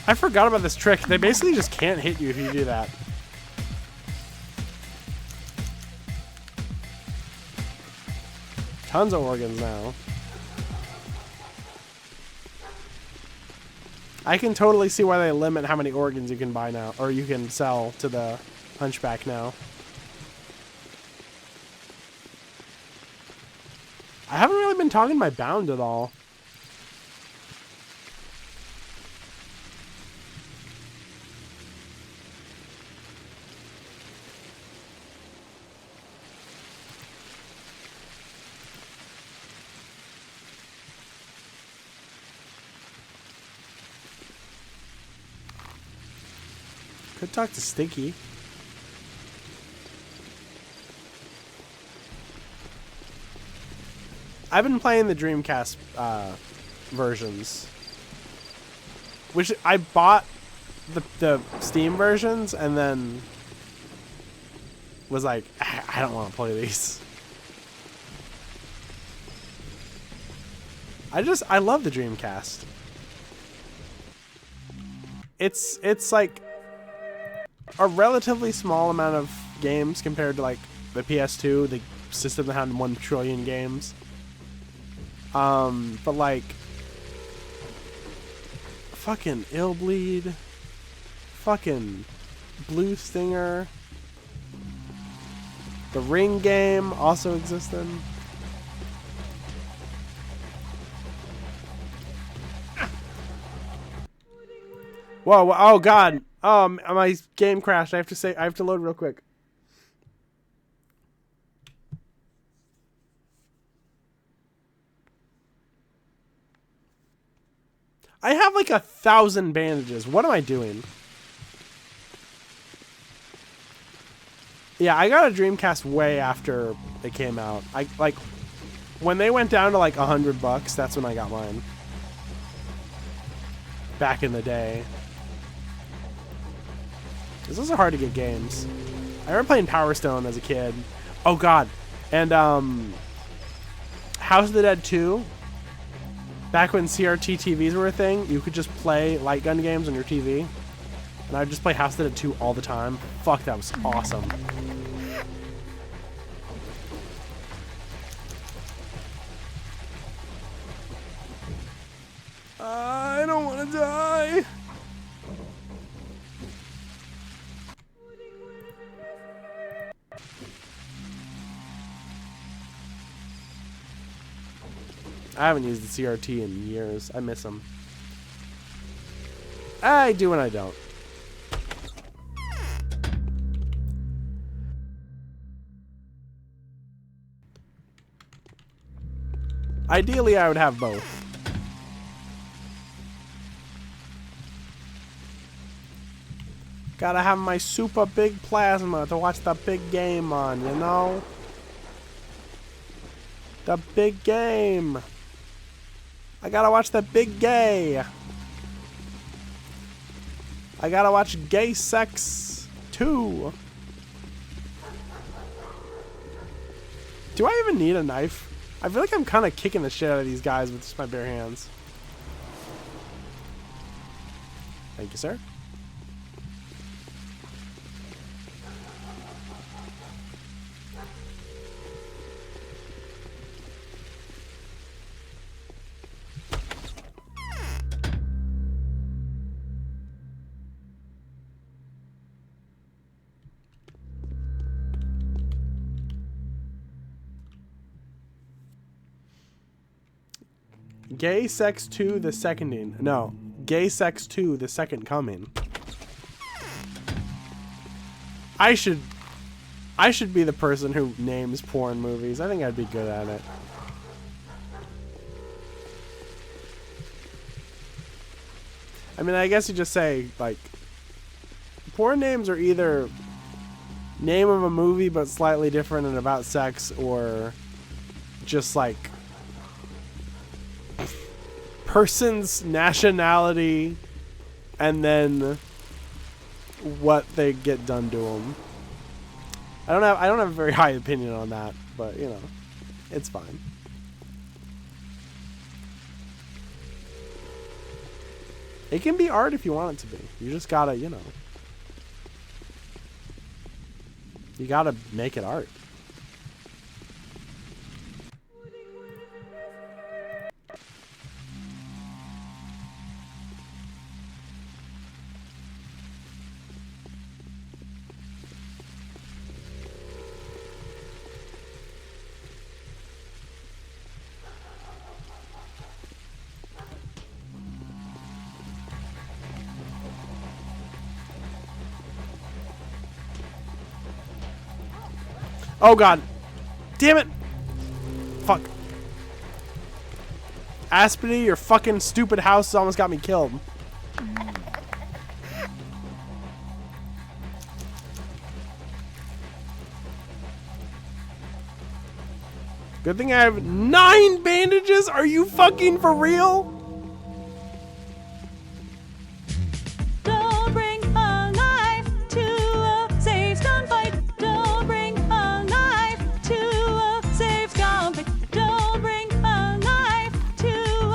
I forgot about this trick. They basically just can't hit you if you do that. Tons of organs now. I can totally see why they limit how many organs you can buy now, or you can sell to the Hunchback now. I haven't really been talking to my Bound at all. Could talk to Stinky. I've been playing the Dreamcast versions, which I bought the Steam versions and then was like, I don't want to play these. I love the Dreamcast. It's like a relatively small amount of games compared to like the PS2, the system that had 1 trillion games. But like fucking Illbleed, fucking Blue Stinger, the Ring game also existed. Whoa, oh god. My game crashed. I have to load real quick. I have like 1,000 bandages. What am I doing? Yeah, I got a Dreamcast way after it came out. I like when they went down to like $100, that's when I got mine. Back in the day. This is hard to get games. I remember playing Power Stone as a kid. Oh god. And House of the Dead 2. Back when CRT TVs were a thing, you could just play light gun games on your TV. And I'd just play House of the Dead 2 all the time. Fuck, that was awesome. I don't want to die. I haven't used the CRT in years. I miss them. I do and I don't. Ideally, I would have both. Gotta have my super big plasma to watch the big game on, you know? The big game. I gotta watch the big gay. I gotta watch Gay Sex 2. Do I even need a knife? I feel like I'm kind of kicking the shit out of these guys with just my bare hands. Thank you, sir. Gay Sex 2 the seconding. No. Gay Sex 2 the second coming. I should be the person who names porn movies. I think I'd be good at it. I mean, I guess you just say, like, porn names are either name of a movie but slightly different and about sex, or just like person's nationality and then what they get done to them. I don't have a very high opinion on that, but you know, it's fine. It can be art if you want it to be. You just gotta, you know, you gotta make it art. Oh god. Damn it. Fuck. Aspity, your fucking stupid house almost got me killed. Good thing I have 9 bandages? Are you fucking for real? Don't bring a knife to a safe gunfight. Don't bring a knife to a safe gunfight. Don't bring a knife to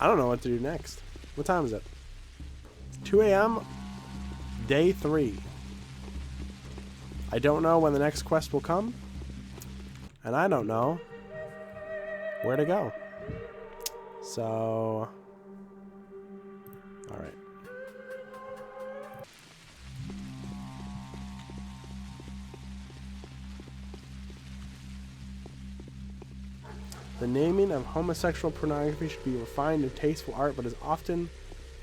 I don't know what to do next. What time is it? It's 2 a.m. Day 3. I don't know when the next quest will come. And I don't know where to go. So, alright. The naming of homosexual pornography should be refined and tasteful art, but as often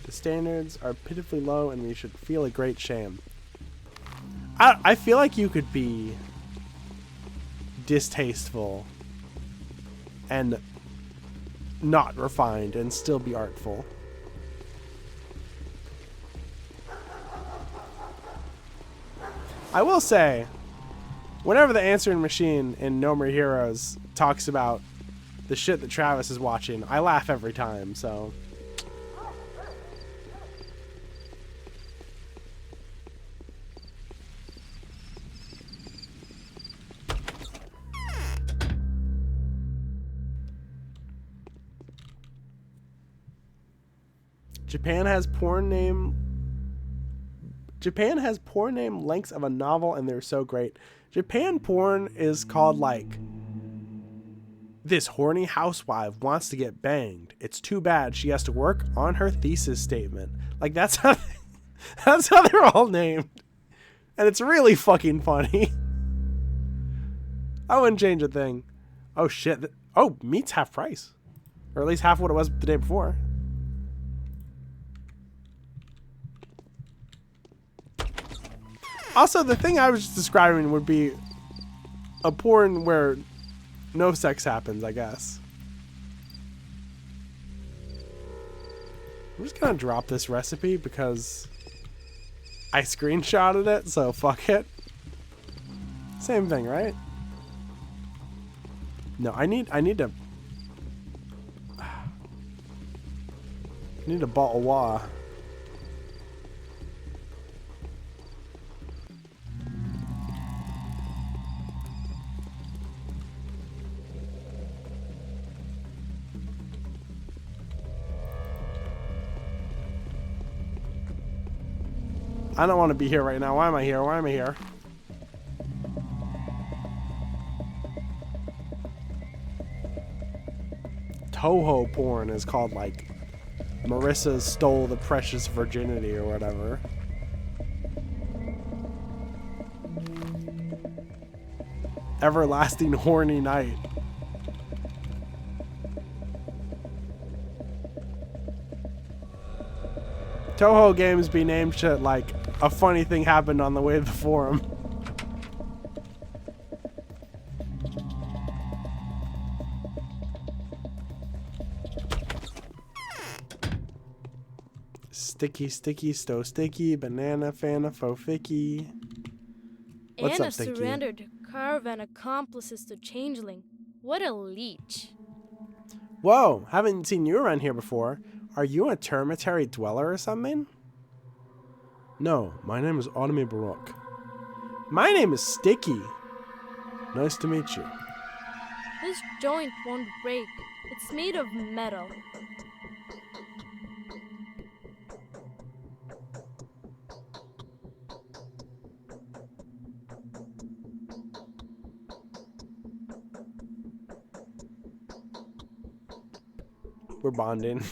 the standards are pitifully low and we should feel a great shame. I feel like you could be distasteful and not refined and still be artful. I will say, whenever the answering machine in No More Heroes talks about the shit that Travis is watching, I laugh every time, so. Japan has porn name lengths of a novel, and they're so great. Japan porn is called like, this horny housewife wants to get banged. It's too bad she has to work on her thesis statement. Like, that's how they're all named. And it's really fucking funny. I wouldn't change a thing. Oh shit. Oh, meat's half price. Or at least half what it was the day before. Also, the thing I was just describing would be a porn where no sex happens, I guess. I'm just gonna drop this recipe because I screenshotted it, so fuck it. Same thing, right? No, I need to a bottle of water. I don't want to be here right now. Why am I here? Why am I here? Toho porn is called like Marissa Stole the Precious Virginity or whatever. Everlasting Horny Night. Toho games be named shit like a funny thing happened on the way to the forum. Sticky, sticky, sto sticky, banana, fana, faux ficky. What's Anna up, Sticky? surrendered her caravan accomplices to Changeling. What a leech. Whoa, haven't seen you around here before. Are you a termitary dweller or something? No, my name is Automie Baroque. My name is Sticky. Nice to meet you. This joint won't break. It's made of metal. We're bonding.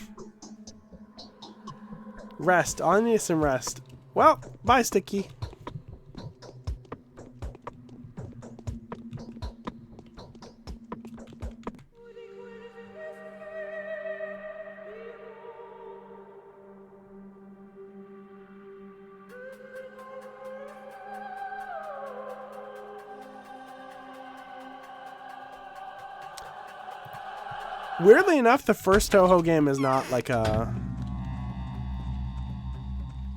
Rest. I need some rest. Well, bye, Sticky. Weirdly enough, the first Toho game is not like a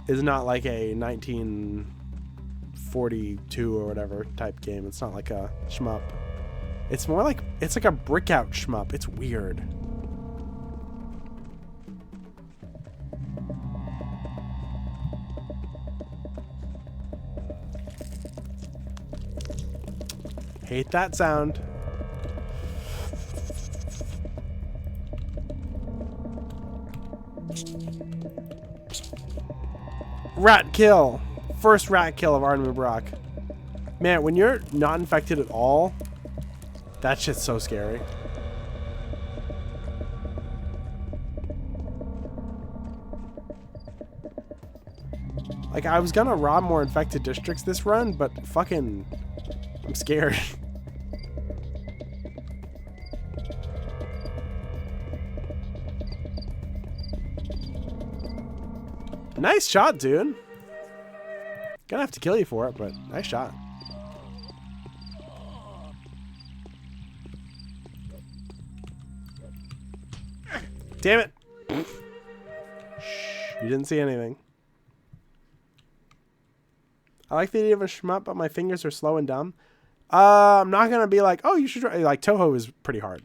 1942 or whatever type game. It's not like a shmup. It's more like it's like a brick out shmup. It's weird. Hate that sound. Rat kill. First rat kill of Arden Brock. Man, when you're not infected at all, that shit's so scary. Like, I was gonna rob more infected districts this run, but fucking, I'm scared. Nice shot, dude. Gonna have to kill you for it, but nice shot. Damn it. Shh, you didn't see anything. I like the idea of a shmup, but my fingers are slow and dumb. I'm not gonna be like, oh, you should try. Like, Toho is pretty hard.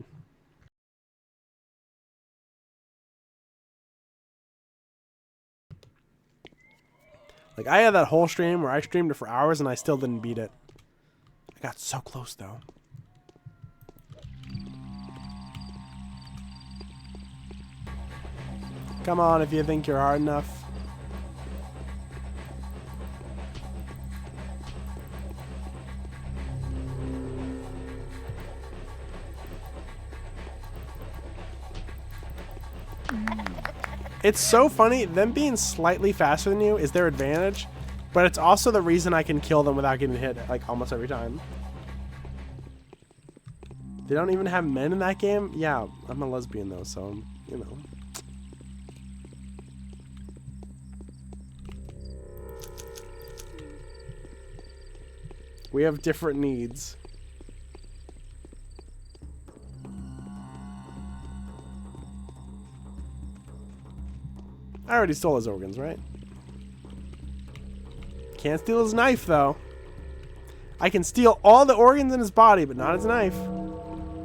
Like, I had that whole stream where I streamed it for hours and I still didn't beat it. I got so close, though. Come on, if you think you're hard enough. It's so funny, them being slightly faster than you is their advantage, but it's also the reason I can kill them without getting hit, like, almost every time. They don't even have men in that game? Yeah, I'm a lesbian though, so, you know. We have different needs. I already stole his organs, right? Can't steal his knife, though. I can steal all the organs in his body, but not his knife.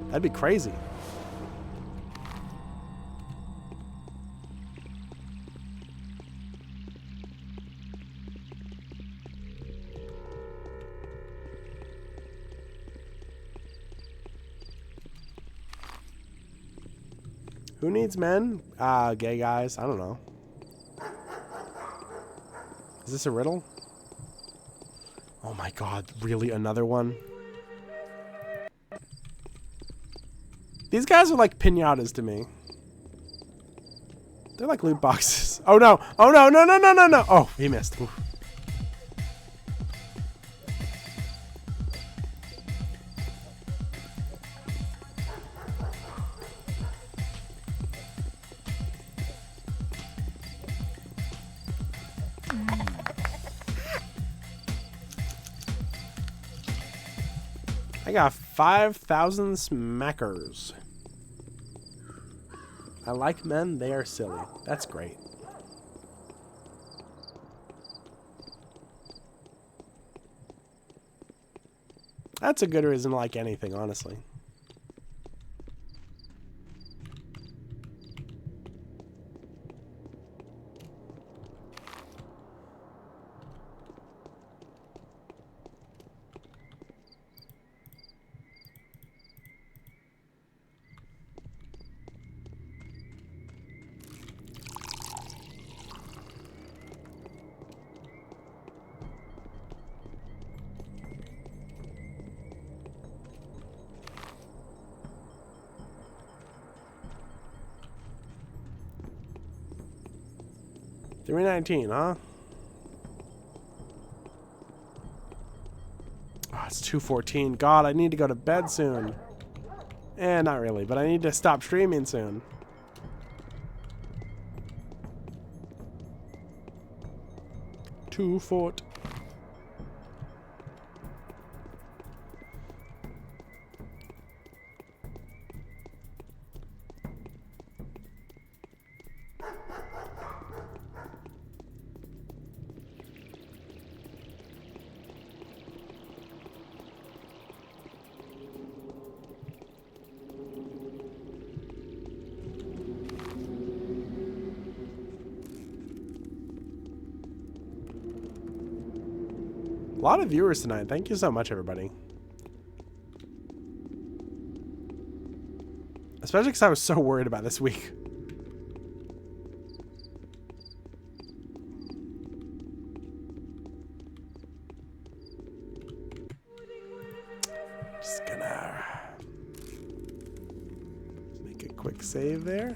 That'd be crazy. Who needs men? Gay guys. I don't know. Is this a riddle? Oh my god, really another one? These guys are like piñatas to me. They're like loot boxes. Oh no! Oh no, no, no, no, no, no! Oh, he missed. Oof. I got 5,000 smackers. I like men, they are silly. That's great. That's a good reason to like anything, honestly. $3.19, huh? Oh, it's 2:14. God, I need to go to bed soon. Not really, but I need to stop streaming soon. $2.14. A lot of viewers tonight. Thank you so much, everybody. Especially because I was so worried about this week. save there.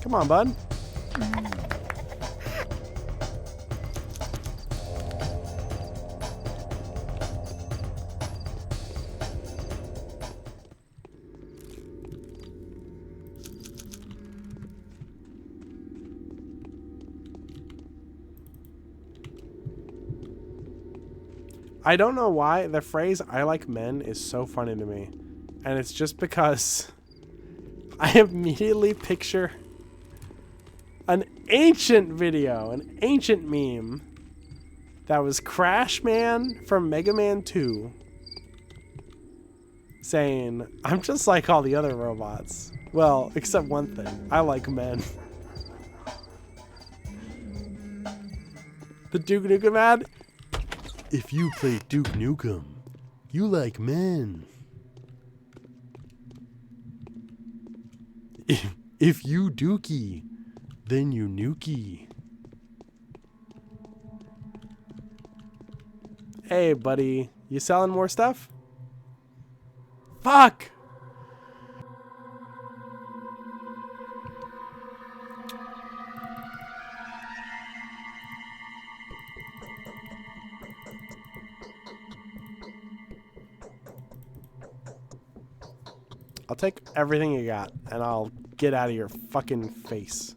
Come on, bud. I don't know why the phrase "I like men" is so funny to me. And it's just because I immediately picture an ancient video, an ancient meme that was Crash Man from Mega Man 2 saying, "I'm just like all the other robots. Well, except one thing. I like men." The Duke Nukem ad? If you play Duke Nukem, you like men. If you dookie, then you nukie. Hey, buddy, you selling more stuff? Fuck! I'll take everything you got, and I'll get out of your fucking face.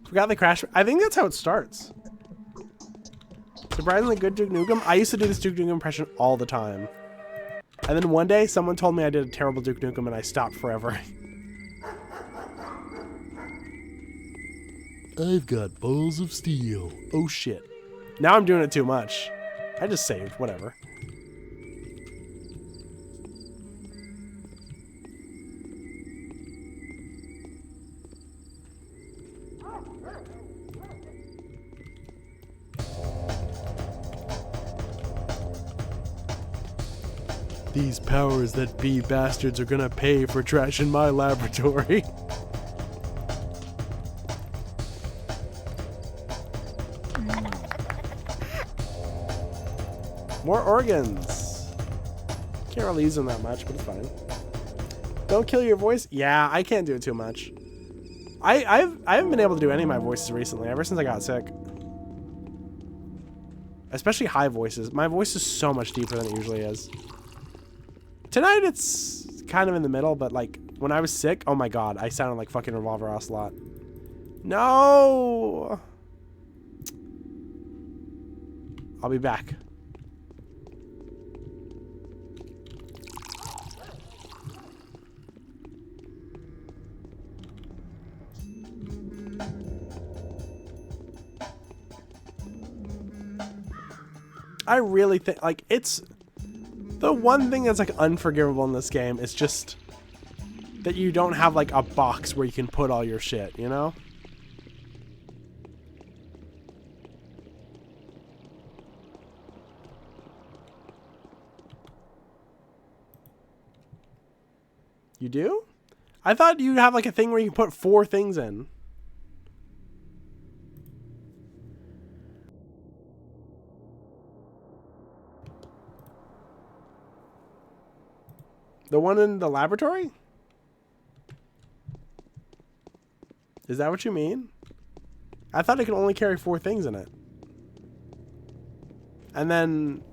Forgot the crash. I think that's how it starts. Surprisingly good Duke Nukem. I used to do this Duke Nukem impression all the time. And then one day, someone told me I did a terrible Duke Nukem, and I stopped forever. I've got balls of steel. Oh shit. Now I'm doing it too much. I just saved, whatever. These powers that be bastards are gonna pay for trashing my laboratory. More organs. Can't really use them that much, but it's fine. Don't kill your voice? Yeah, I can't do it too much. I haven't been able to do any of my voices recently, ever since I got sick. Especially high voices. My voice is so much deeper than it usually is. Tonight it's kind of in the middle, but like when I was sick, oh my god, I sounded like fucking Revolver Ocelot. No! I'll be back. I really think, like, it's the one thing that's like unforgivable in this game is just that you don't have like a box where you can put all your shit, you know? You do? I thought you'd have like a thing where you can put 4 things in. The one in the laboratory? Is that what you mean? I thought it could only carry 4 things in it. And then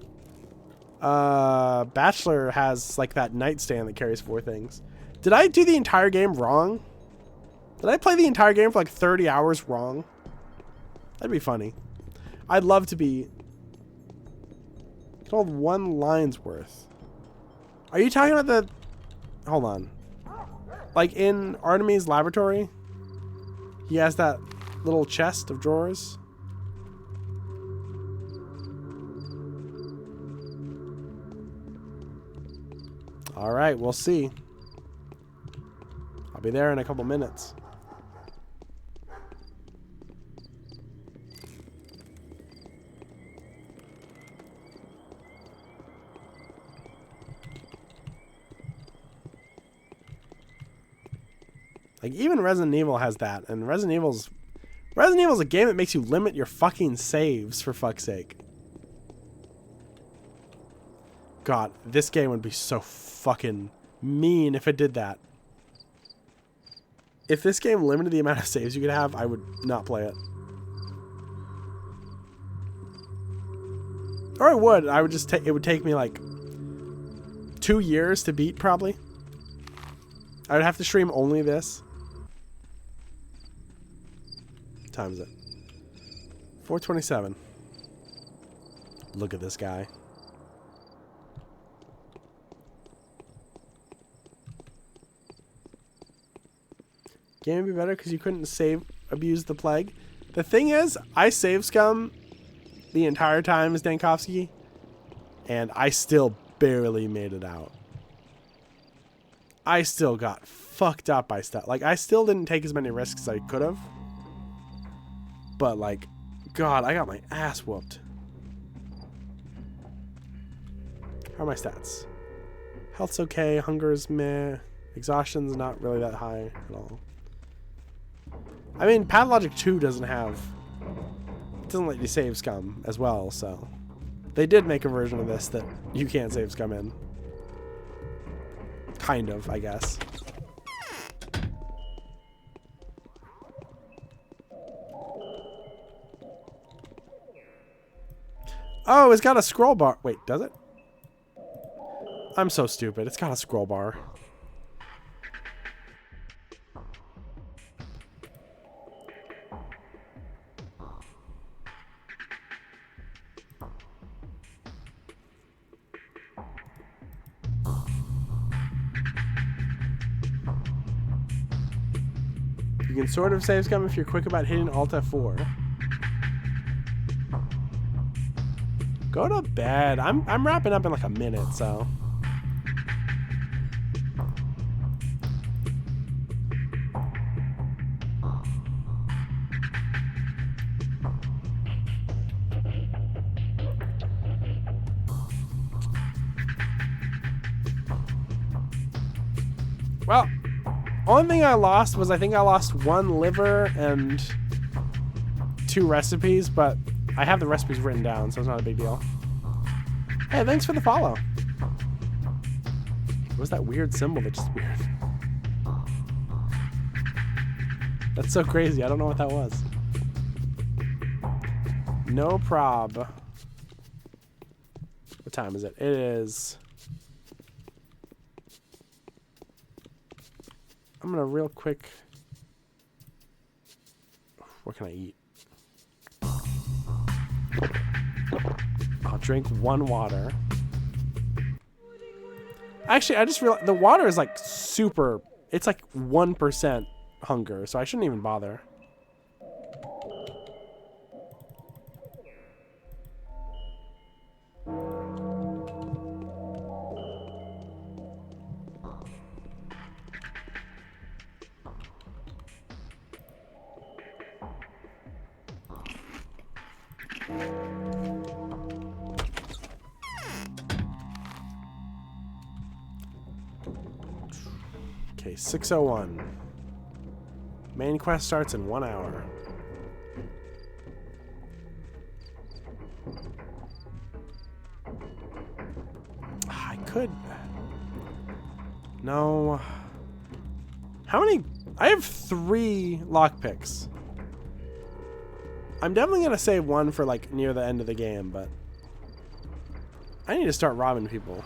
Bachelor has like that nightstand that carries 4 things. Did I do the entire game wrong? Did I play the entire game for like 30 hours wrong? That'd be funny. I'd love to be told 1 line's worth. Are you talking about the... Hold on. Like in Artemis' laboratory? He has that little chest of drawers. Alright, we'll see. I'll be there in a couple minutes. Like, even Resident Evil has that, and Resident Evil's a game that makes you limit your fucking saves, for fuck's sake. God, this game would be so fucking mean if it did that. If this game limited the amount of saves you could have, I would not play it. Or I would. I would just it would take me like 2 years to beat, probably. I would have to stream only this. What time is it? 4:27. Look at this guy. Game would be better because you couldn't abuse the plague. The thing is, I save scum the entire time as Dankovsky, and I still barely made it out. I still got fucked up by stuff. Like, I still didn't take as many risks as I could have. But, like, God, I got my ass whooped. How are my stats? Health's okay. Hunger's meh. Exhaustion's not really that high at all. I mean, Pathologic 2 doesn't let you save scum as well, so they did make a version of this that you can't save scum in. Kind of, I guess. Oh, it's got a scroll bar. Wait, does it? I'm so stupid. It's got a scroll bar. You can sort of save scum if you're quick about hitting Alt F4. Go to bed. I'm wrapping up in like a minute, so. Well, only thing I lost was I think I lost 1 liver and 2 recipes, but I have the recipes written down, so it's not a big deal. Hey, thanks for the follow. What was that weird symbol that just appeared? That's so crazy. I don't know what that was. No prob. What time is it? It is... I'm gonna real quick... What can I eat? I'll drink 1 water. Actually, I just realized the water is like super... It's like 1% hunger, so I shouldn't even bother. Okay, 6:01. Main quest starts in 1 hour. I could... No. How many... I have 3 lockpicks. I'm definitely going to save 1 for, like, near the end of the game, but... I need to start robbing people.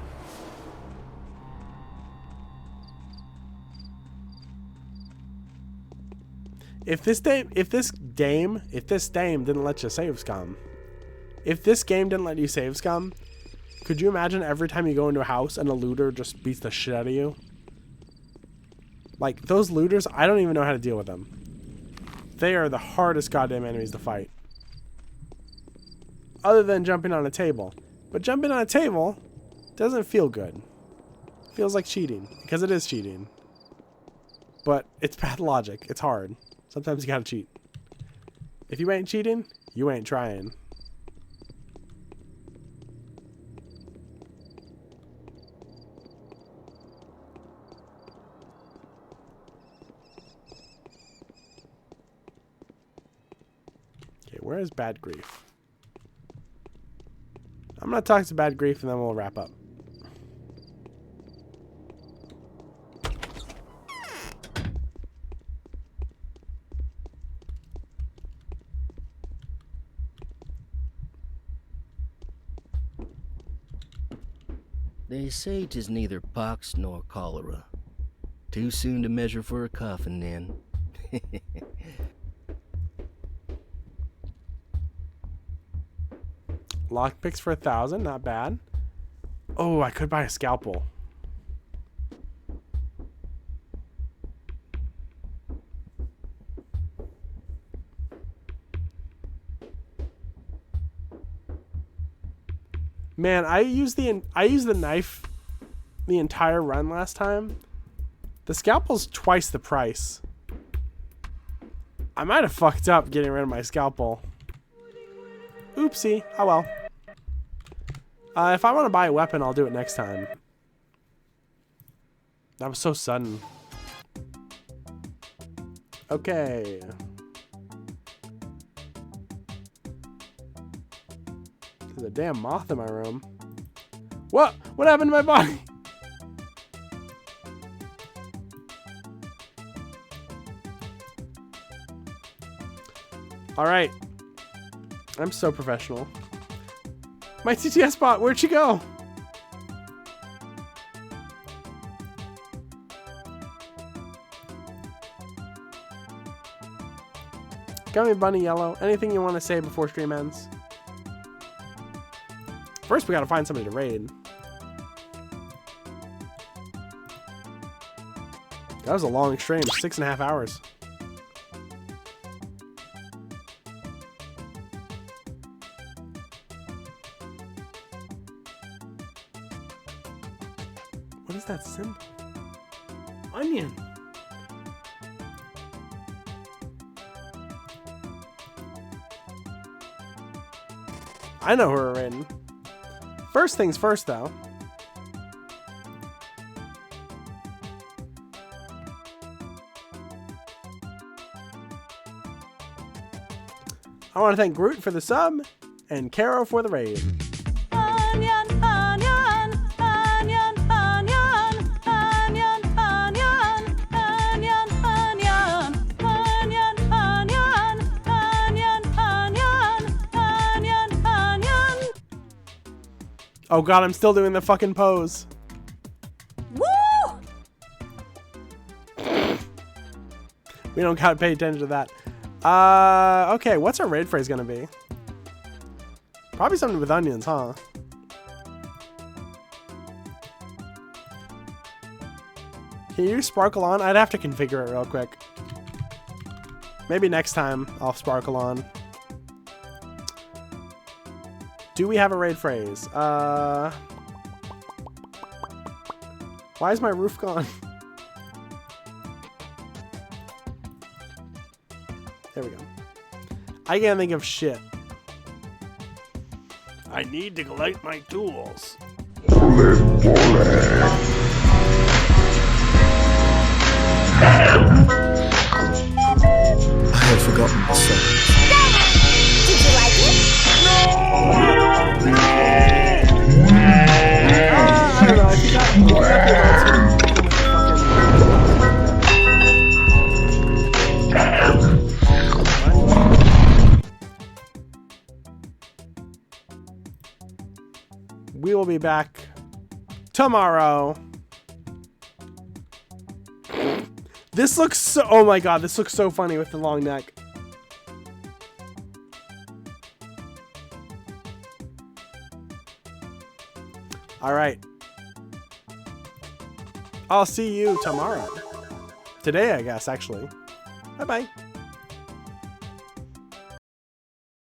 If this dame didn't let you save scum, if this game didn't let you save scum, could you imagine every time you go into a house and a looter just beats the shit out of you? Like, those looters, I don't even know how to deal with them. They are the hardest goddamn enemies to fight. Other than jumping on a table. But jumping on a table doesn't feel good. It feels like cheating, because it is cheating. But it's pathologic. It's hard. Sometimes you gotta cheat. If you ain't cheating, you ain't trying. Okay, where is Bad Grief? I'm gonna talk to Bad Grief and then we'll wrap up. They say 'tis neither pox nor cholera. Too soon to measure for a coffin, then. Lockpicks for 1,000, not bad. Oh, I could buy a scalpel. Man, I used the knife the entire run last time. The scalpel's twice the price. I might have fucked up getting rid of my scalpel. Oopsie. Oh well. If I want to buy a weapon, I'll do it next time. That was so sudden. Okay. There's a damn moth in my room. What? What happened to my body? All right. I'm so professional. My TTS bot, where'd she go? Gummy Bunny Yellow, anything you want to say before stream ends? First, we gotta find somebody to raid. That was a long stream, 6.5 hours. What is that symbol? Onion. I know who we're raiding. First things first, though. I want to thank Groot for the sub and Caro for the raid. Onion, onion, onion, onion, onion, onion, onion, onion, onion, onion, onion, onion, onion. Oh god, I'm still doing the fucking pose. Woo! We don't gotta pay attention to that. Okay, what's our raid phrase gonna be? Probably something with onions, huh? Can you sparkle on? I'd have to configure it real quick. Maybe next time I'll sparkle on. Do we have a raid phrase? Why is my roof gone? There we go. I can't think of shit. I need to collect my tools. I have forgotten the song. Did you like it? I don't know. I forgot. We will be back tomorrow. This looks so... Oh my god, this looks so funny with the long neck. Alright. I'll see you tomorrow. Today, I guess, actually. Bye-bye.